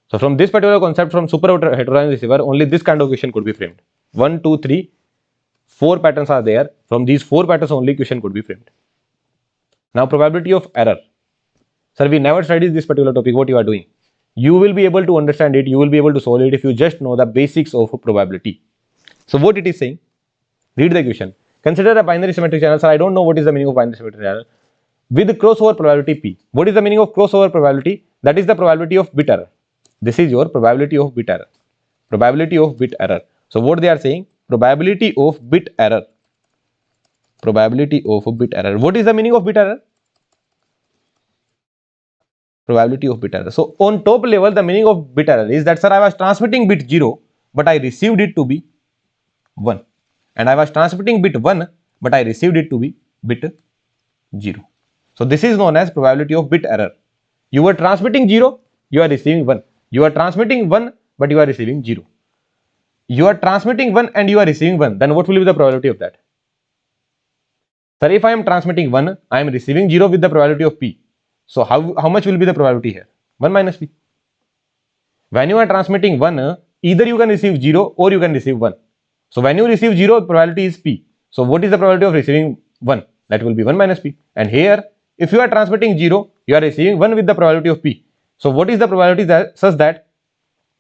So from this particular concept, from super heterogeneous receiver, only this kind of question could be framed. 1, 2, 3, 4 patterns are there. From these 4 patterns only question could be framed. Now probability of error. Sir, we never studied this particular topic. What you are doing? You will be able to understand it. You will be able to solve it if you just know the basics of probability. So what it is saying? Read the question. Consider a binary symmetric channel. Sir, I don't know what is the meaning of binary symmetric channel. With crossover probability P. What is the meaning of crossover probability? That is the probability of bit error. This is your probability of bit error. Probability of bit error. So what they are saying? Probability of bit error. Probability of bit error. What is the meaning of bit error? Probability of bit error. So on top level, the meaning of bit error is that, sir, I was transmitting bit 0, but I received it to be 1. And I was transmitting bit 1, but I received it to be bit 0. So this is known as probability of bit error. You were transmitting 0, you are receiving 1. You are transmitting 1, but you are receiving 0. You are transmitting 1 and you are receiving 1. Then what will be the probability of that? Sir, if I am transmitting 1, I am receiving 0 with the probability of P. So how much will be the probability here? 1 minus P. When you are transmitting 1, either you can receive 0 or you can receive 1. So when you receive 0, probability is P. So what is the probability of receiving 1? That will be 1 minus P. And here, if you are transmitting 0, you are receiving 1 with the probability of P. So what is the probability that such that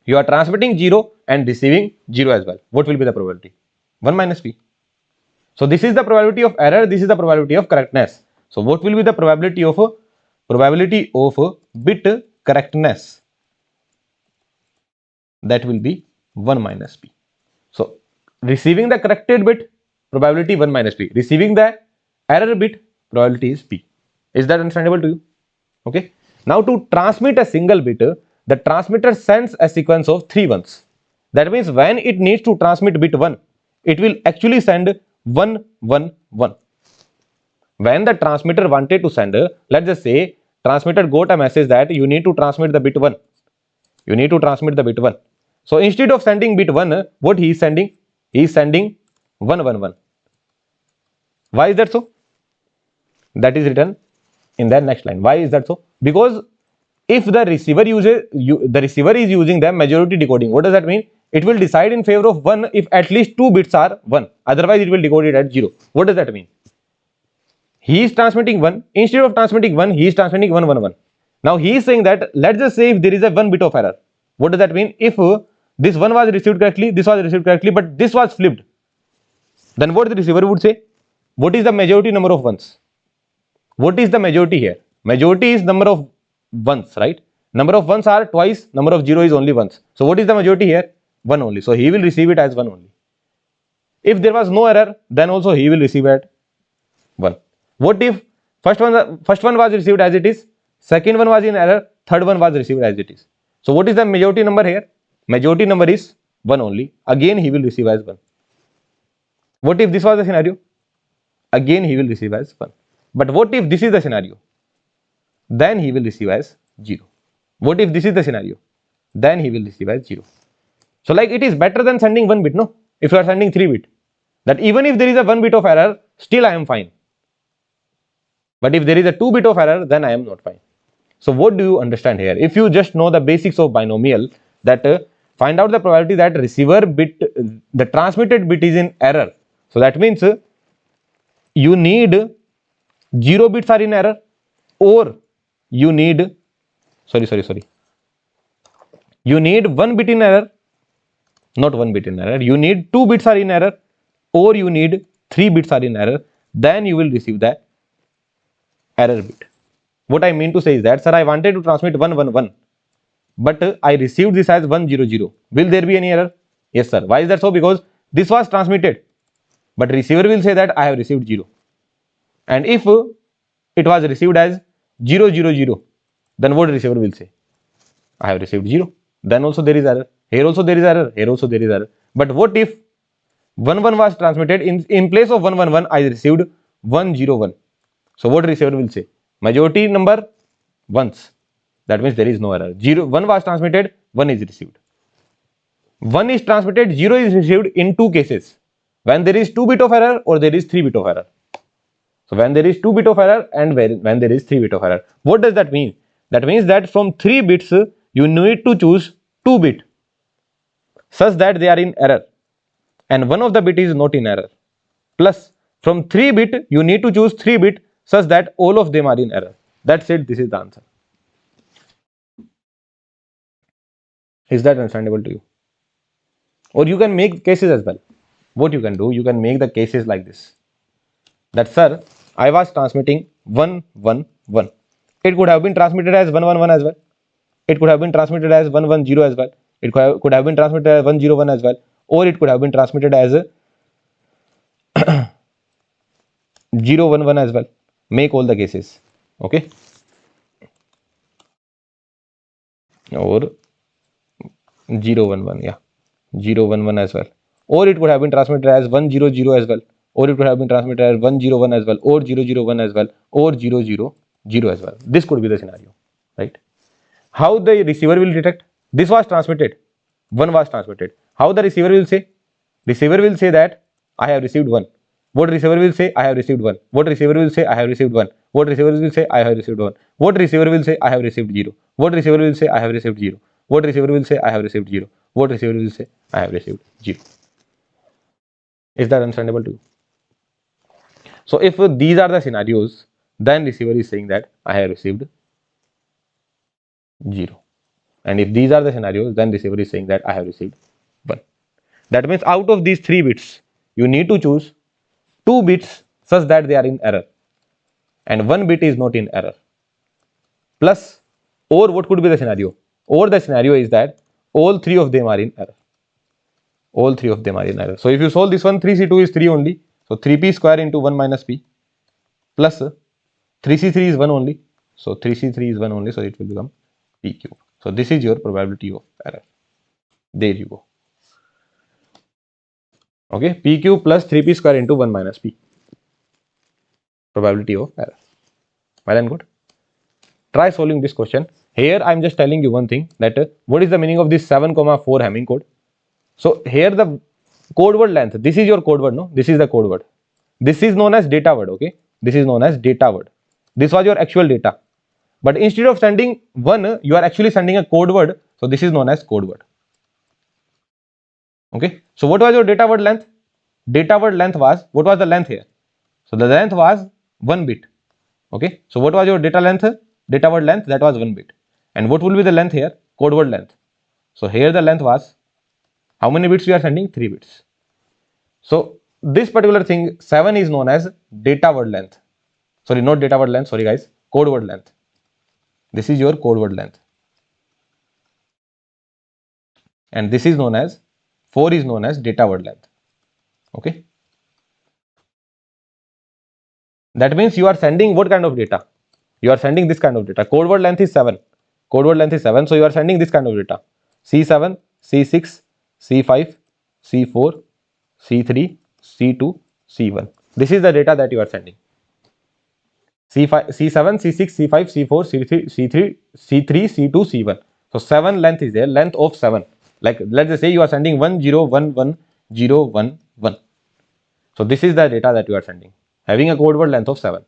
you are transmitting 0 and receiving 0 as well? What will be the probability? 1 minus P. So this is the probability of error. This is the probability of correctness. So what will be the probability of bit correctness? That will be 1 minus P. So receiving the corrected bit, probability 1 minus P. Receiving the error bit probability is P. Is that understandable to you? Okay. Now to transmit a single bit, the transmitter sends a sequence of 3 ones. That means when it needs to transmit bit 1, it will actually send 1 1 1. When the transmitter wanted to send, let's just say transmitter got a message that you need to transmit the bit 1. You need to transmit the bit 1. So instead of sending bit 1, what he is sending? He is sending 1 1 1. Why is that so? That is written in the next line. Why is that so? Because if the receiver is using the majority decoding, what does that mean? It will decide in favor of 1 if at least 2 bits are 1. Otherwise, it will decode it at 0. What does that mean? He is transmitting 1. Instead of transmitting 1, he is transmitting 1 1 1. Now he is saying that, let's just say if there is a 1 bit of error. What does that mean? If this 1 was received correctly, this was received correctly, but this was flipped, then what the receiver would say? What is the majority number of ones? What is the majority here? Majority is number of ones, right? Number of ones are twice, number of 0 is only once. So what is the majority here? 1 only. So he will receive it as 1 only. If there was no error, then also he will receive at 1. What if first one was received as it is, second one was in error, third one was received as it is? So what is the majority number here? Majority number is 1 only. Again he will receive as 1. What if this was the scenario? Again he will receive as 1. But what if this is the scenario? Then he will receive as 0. What if this is the scenario? Then he will receive as 0. So like it is better than sending 1 bit, no? If you are sending 3 bit, that even if there is a 1 bit of error, still I am fine. But if there is a 2 bit of error, then I am not fine. So what do you understand here? If you just know the basics of binomial, that find out the probability that receiver bit, the transmitted bit is in error. So that means you need 0 bits are in error, or you need, you need 1 bit in error, not 1 bit in error, you need 2 bits are in error, or you need 3 bits are in error, then you will receive the error bit. What I mean to say is that, sir, I wanted to transmit 1 1 1, but I received this as 1 0 0. Will there be any error? Yes, sir. Why is that so? Because this was transmitted, but receiver will say that I have received 0. And if it was received as 0 0 0, then what receiver will say? I have received 0. Then also there is error. Here also there is error. Here also there is error. But what if 1 1 was transmitted, in place of 1 1 1, I received 1 0 1. So what receiver will say? Majority number ones. That means there is no error. 1 was transmitted, 1 is received. 1 is transmitted, 0 is received in 2 cases. When there is 2 bit of error or there is 3 bit of error. So when there is 2 bit of error and when there is 3 bit of error. What does that mean? That means that from 3 bits you need to choose 2 bit such that they are in error, and one of the bit is not in error. Plus from 3 bit you need to choose 3 bit such that all of them are in error. That's it. This is the answer. Is that understandable to you? Or you can make cases as well. What you can do, you can make the cases like this. That, sir, I was transmitting 1 1 1. It could have been transmitted as 1 1 1 as well. It could have been transmitted as 1 1 0 as well. It could have been transmitted as 1 0 1 as well. Or it could have been transmitted as 0 1 1 as well. Make all the cases. Okay. Or 0 1 1. Yeah. 0 1 1 as well. Or it could have been transmitted as 1 0 0 as well. Or it could have been transmitted as 1 0 1 as well. Or 0 0 1 as well. Or 0 0 0 as well. This could be the scenario. Right. How the receiver will detect? This was transmitted. 1 was transmitted. How the receiver will say? Receiver will say that I have received 1. What receiver will say? I have received 1. What receiver will say? I have received 1. What receiver will say? I have received 1. What receiver will say? I have received 0. What receiver will say? I have received 0. What receiver will say? I have received 0. What receiver will say? I have received 0. Is that understandable to you? So if these are the scenarios, then receiver is saying that I have received 0. And if these are the scenarios, then receiver is saying that I have received 1. That means out of these 3 bits, you need to choose 2 bits such that they are in error, and 1 bit is not in error. Plus, or what could be the scenario? Or the scenario is that all 3 of them are in error. All 3 of them are in error. So if you solve this one, 3c2 is 3 only. So 3p square into 1 minus p. plus 3C3 is 1 only. So 3C3 is 1 only, so it will become P cube. So this is your probability of error. There you go. Okay, P cube plus 3P square into 1 minus P. Probability of error. Well and good. Try solving this question. Here I am just telling you one thing, that what is the meaning of this 7,4 Hamming code. So here the code word length, this is your code word, no? This is the code word. This is known as data word, okay? This is known as data word. This was your actual data. But instead of sending 1, you are actually sending a code word. So this is known as code word. Okay. So what was your data word length? Data word length was, what was the length here? So the length was 1 bit. Okay. So what was your data length? Data word length, that was 1 bit. And what will be the length here? Code word length. So here the length was, how many bits we are sending? 3 bits. So this particular thing 7 is known as data word length. Sorry, not data word length, sorry guys, code word length. This is your code word length. And this is known as, 4 is known as data word length. Okay. That means you are sending what kind of data? You are sending this kind of data. Code word length is 7. Code word length is 7. So you are sending this kind of data. C7, C6, C5, C4, C3, C2, C1. This is the data that you are sending. C5, C7, C6, C5, C4, C3, C3, C2, C1. So 7 length is there, length of 7. Like let's just say you are sending 1 0 1 1 0 1 1. So this is the data that you are sending, having a code word length of 7.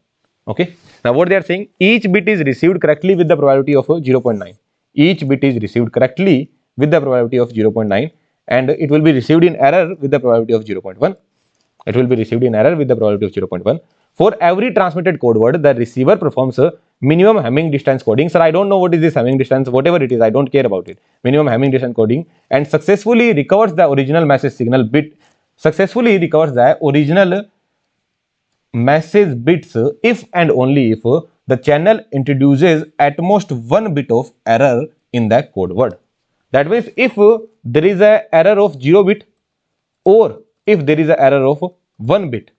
Okay. Now what they are saying, each bit is received correctly with the probability of 0.9. Each bit is received correctly with the probability of 0.9, and it will be received in error with the probability of 0.1. It will be received in error with the probability of 0.1. For every transmitted code word, the receiver performs a minimum Hamming distance coding. Sir, I don't know what is this Hamming distance, whatever it is, I don't care about it. Minimum Hamming distance coding, and successfully recovers the original message signal bit, successfully recovers the original message bits if and only if the channel introduces at most 1 bit of error in the code word. That means if there is a error of 0 bit, or if there is an error of 1 bit,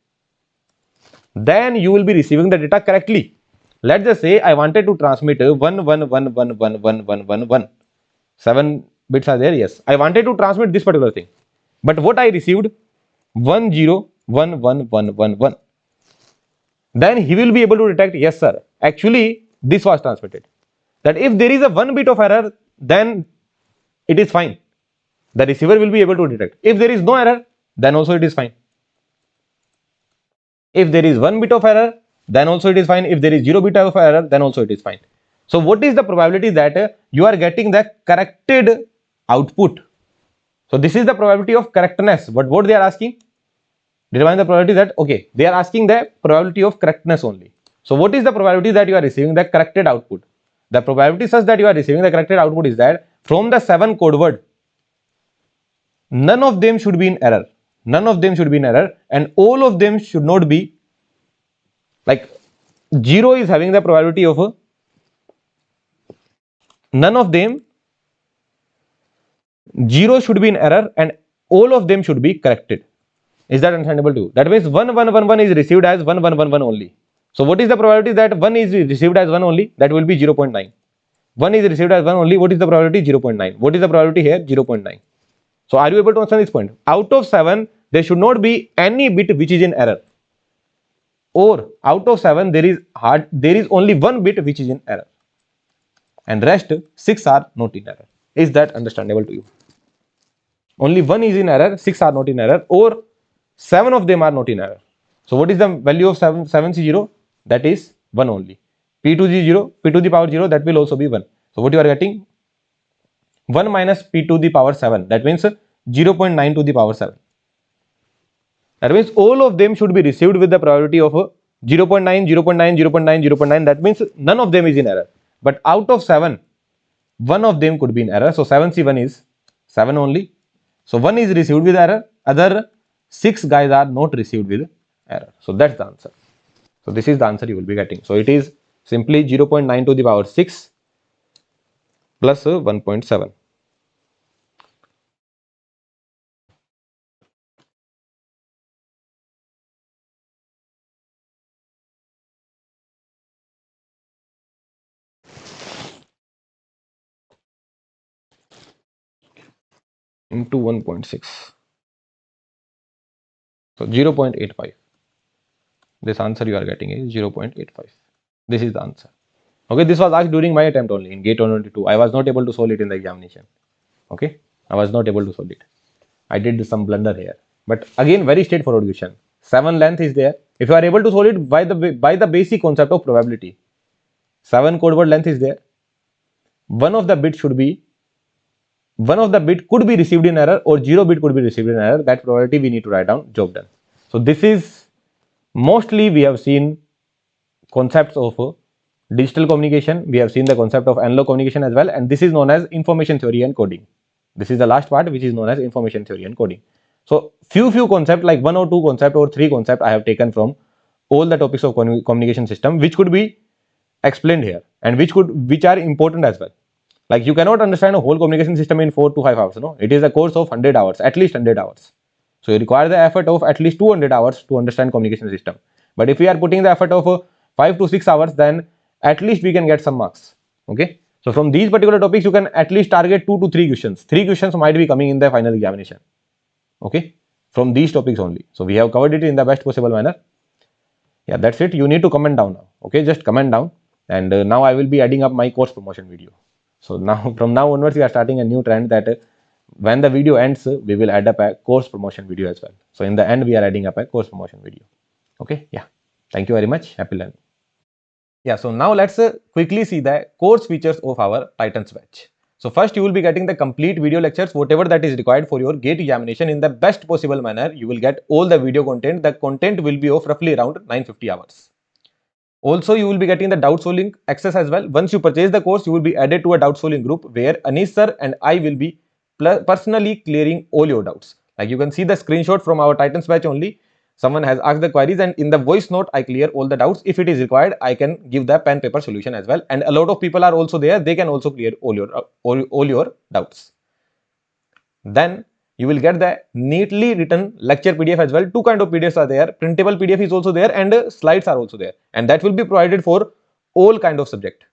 then you will be receiving the data correctly. Let's just say I wanted to transmit 1 1 1 1 1 1 1 1 1. 7 bits are there, yes. I wanted to transmit this particular thing. But what I received? 1 0 1 1 1 1 1. Then he will be able to detect, yes sir, actually this was transmitted. That if there is a 1 bit of error, then it is fine. The receiver will be able to detect. If there is no error, then also it is fine. If there is 1 bit of error, then also it is fine. If there is 0 bit of error, then also it is fine. So what is the probability that you are getting the corrected output? So this is the probability of correctness. But what they are asking? Determine the probability that, okay, they are asking the probability of correctness only. So what is the probability that you are receiving the corrected output? The probability such that you are receiving the corrected output is that from the 7 code word, none of them should be in error. None of them should be in error, and all of them should not be, like 0 is having the probability of none of them, 0 should be in error and all of them should be corrected. Is that understandable to you? That means 1 1 1 1 is received as 1 1 1 1 only. So what is the probability that 1 is received as 1 only? That will be 0.9. 1 is received as 1 only. What is the probability? 0.9. What is the probability here? 0.9. So are you able to understand this point? Out of 7, there should not be any bit which is in error. Or out of 7, there is only 1 bit which is in error. And rest 6 are not in error. Is that understandable to you? Only 1 is in error, 6 are not in error, or 7 of them are not in error. So what is the value of 7C0? That is 1 only. P2G0, P to the power 0, that will also be 1. So what you are getting? 1 minus P to the power 7. That means 0.9 to the power 7. That means all of them should be received with the probability of 0.9, 0.9, 0.9, 0.9. That means none of them is in error. But out of 7, 1 of them could be in error. So 7C1 is 7 only. So 1 is received with error. Other 6 guys are not received with error. So that's the answer. So this is the answer you will be getting. So it is simply 0.9 to the power 6 plus 1.7. into 1.6. So 0.85. This answer you are getting is 0.85. This is the answer. Okay, this was asked during my attempt only in GATE 122. I was not able to solve it in the examination. Okay, I was not able to solve it. I did some blunder here. But again, very straightforward question. 7 length is there. If you are able to solve it by the basic concept of probability, 7 code word length is there. One of the bit could be received in error or 0 bit could be received in error. That probability we need to write down, job done. So this is mostly we have seen concepts of digital communication. We have seen the concept of analog communication as well, and this is known as information theory and coding. This is the last part, which is known as information theory and coding. So few concepts, like 1 or 2 concept or 3 concept I have taken from all the topics of communication system, which could be explained here and which are important as well. Like, you cannot understand a whole communication system in 4 to 5 hours. No, it is a course of 100 hours, at least 100 hours. So you require the effort of at least 200 hours to understand communication system. But if we are putting the effort of 5 to 6 hours, then at least we can get some marks. Okay. So from these particular topics, you can at least target 2 to 3 questions. 3 questions might be coming in the final examination. Okay. From these topics only. So we have covered it in the best possible manner. Yeah, that's it. You need to comment down now. Okay. Just comment down. And now I will be adding up my course promotion video. So now, from now onwards, we are starting a new trend that when the video ends, we will add up a course promotion video as well. So in the end, we are adding up a course promotion video. Okay. Yeah. Thank you very much. Happy learning. Yeah. So now let's quickly see the course features of our Titans batch. So first, you will be getting the complete video lectures, whatever that is required for your GATE examination in the best possible manner. You will get all the video content. The content will be of roughly around 950 hours. Also, you will be getting the doubt solving access as well. Once you purchase the course, you will be added to a doubt solving group where Anish sir and I will be personally clearing all your doubts. Like, you can see the screenshot from our Titans batch only. Someone has asked the queries, and in the voice note, I clear all the doubts. If it is required, I can give the pen paper solution as well. And a lot of people are also there. They can also clear all your doubts. Then you will get the neatly written lecture PDF as well. Two kind of PDFs are there. Printable PDF is also there, and slides are also there, and that will be provided for all kind of subject.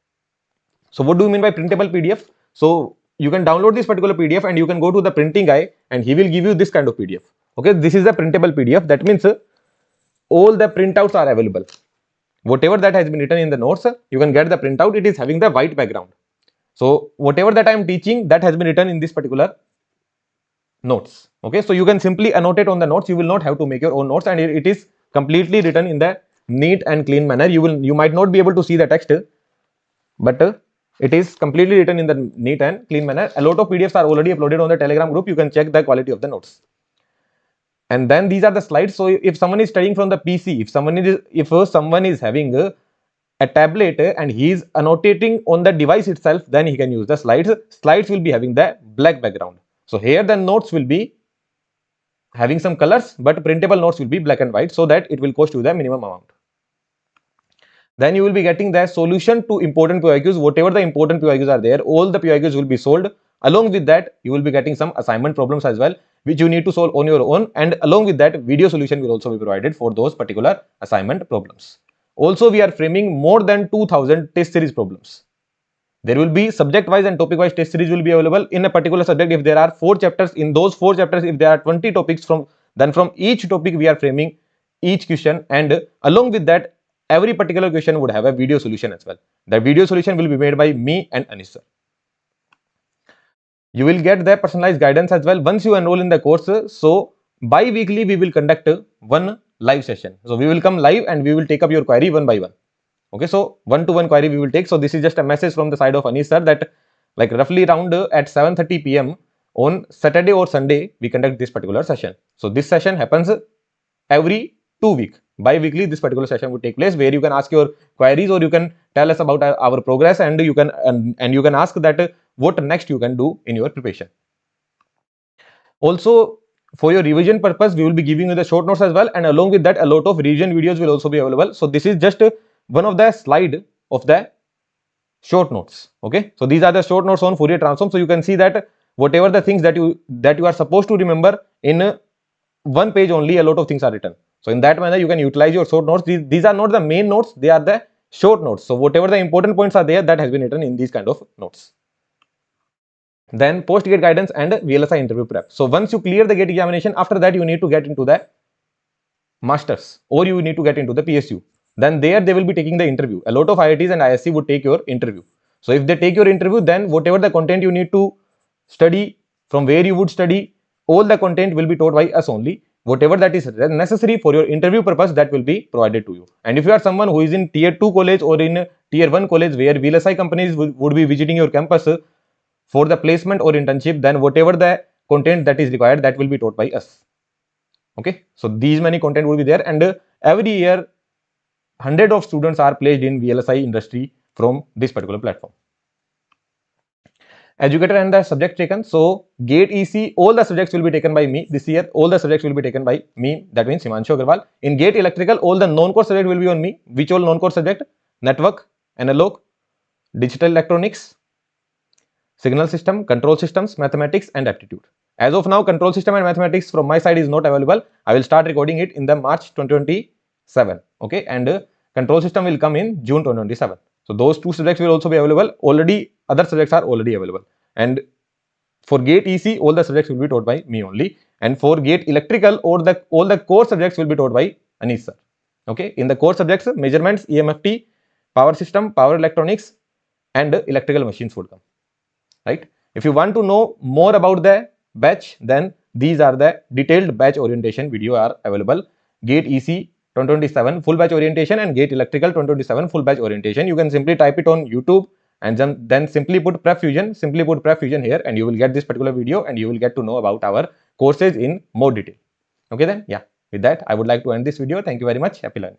So what do you mean by printable PDF? So you can download this particular PDF and you can go to the printing guy and he will give you this kind of PDF. Okay, this is the printable PDF. That means all the printouts are available. Whatever that has been written in the notes, you can get the printout. It is having the white background. So whatever that I am teaching, that has been written in this particular notes. Okay, so you can simply annotate on the notes. You will not have to make your own notes, and it is completely written in the neat and clean manner. You might not be able to see the text, but it is completely written in the neat and clean manner. A lot of PDFs are already uploaded on the Telegram group. You can check the quality of the notes. And then these are the slides. So if someone is studying from the PC, if someone is having a tablet and he is annotating on the device itself, then he can use the slides. Slides will be having the black background. So here the notes will be having some colors, but printable notes will be black and white, so that it will cost you the minimum amount. Then you will be getting the solution to important PYQs. Whatever the important PYQs are there, all the PYQs will be solved. Along with that, you will be getting some assignment problems as well, which you need to solve on your own. And along with that, video solution will also be provided for those particular assignment problems. Also, we are framing more than 2000 test series problems. There will be subject wise and topic wise test series will be available in a particular subject. If there are 4 chapters, in those 4 chapters, if there are 20 topics, then from each topic we are framing each question, and along with that, every particular question would have a video solution as well. The video solution will be made by me and Anish sir. You will get the personalized guidance as well once you enroll in the course. So bi-weekly we will conduct one live session. So we will come live and we will take up your query one by one. Okay, so one-to-one query we will take. So this is just a message from the side of Anish sir that, like, roughly around at 7:30 p.m. on Saturday or Sunday we conduct this particular session. So this session happens every 2 weeks. Bi-weekly this particular session would take place, where you can ask your queries or you can tell us about our progress, and you can ask that what next you can do in your preparation. Also, for your revision purpose, we will be giving you the short notes as well, and along with that, a lot of revision videos will also be available. So this is just one of the slide of the short notes. Okay, so these are the short notes on Fourier transform. So you can see that whatever the things that you are supposed to remember in one page only, a lot of things are written. So in that manner, you can utilize your short notes. These are not the main notes, they are the short notes. So whatever the important points are there, that has been written in these kind of notes. then post-gate guidance and VLSI interview prep. So once you clear the gate examination, after that you need to get into the masters or you need to get into the PSU. Then there they will be taking the interview. A lot of IITs and ISC would take your interview. So if they take your interview, then whatever the content you need to study, from where you would study, all the content will be taught by us only. Whatever that is necessary for your interview purpose, that will be provided to you. And if you are someone who is in tier 2 college or in tier 1 college where VLSI companies would be visiting your campus for the placement or internship, then whatever the content that is required, that will be taught by us. Okay, so these many content will be there, and every year hundred of students are placed in VLSI industry from this particular platform. Educator and the subject taken. So GATE EC, all the subjects will be taken by me this year. All the subjects will be taken by me. That means Himanshu Agarwal. In GATE Electrical, all the non-core subject will be on me. Which all non-core subject? Network, analog, digital electronics, signal system, control systems, mathematics, and aptitude. As of now, control system and mathematics from my side is not available. I will start recording it in the March 2027. Okay, and control system will come in June 2027. So those two subjects will also be available. Already other subjects are already available. And for GATE EC, all the subjects will be taught by me only. And for GATE Electrical, all the core subjects will be taught by Anish sir. Okay, in the core subjects, measurements, EMFT, power system, power electronics, and electrical machines would come. Right? If you want to know more about the batch, then these are the detailed batch orientation video are available. GATE EC 2027 full batch orientation and GATE Electrical 2027 full batch orientation. You can simply type it on YouTube and then simply put PrepFusion here, and you will get this particular video and you will get to know about our courses in more detail. Okay then, yeah. With that, I would like to end this video. Thank you very much. Happy learning.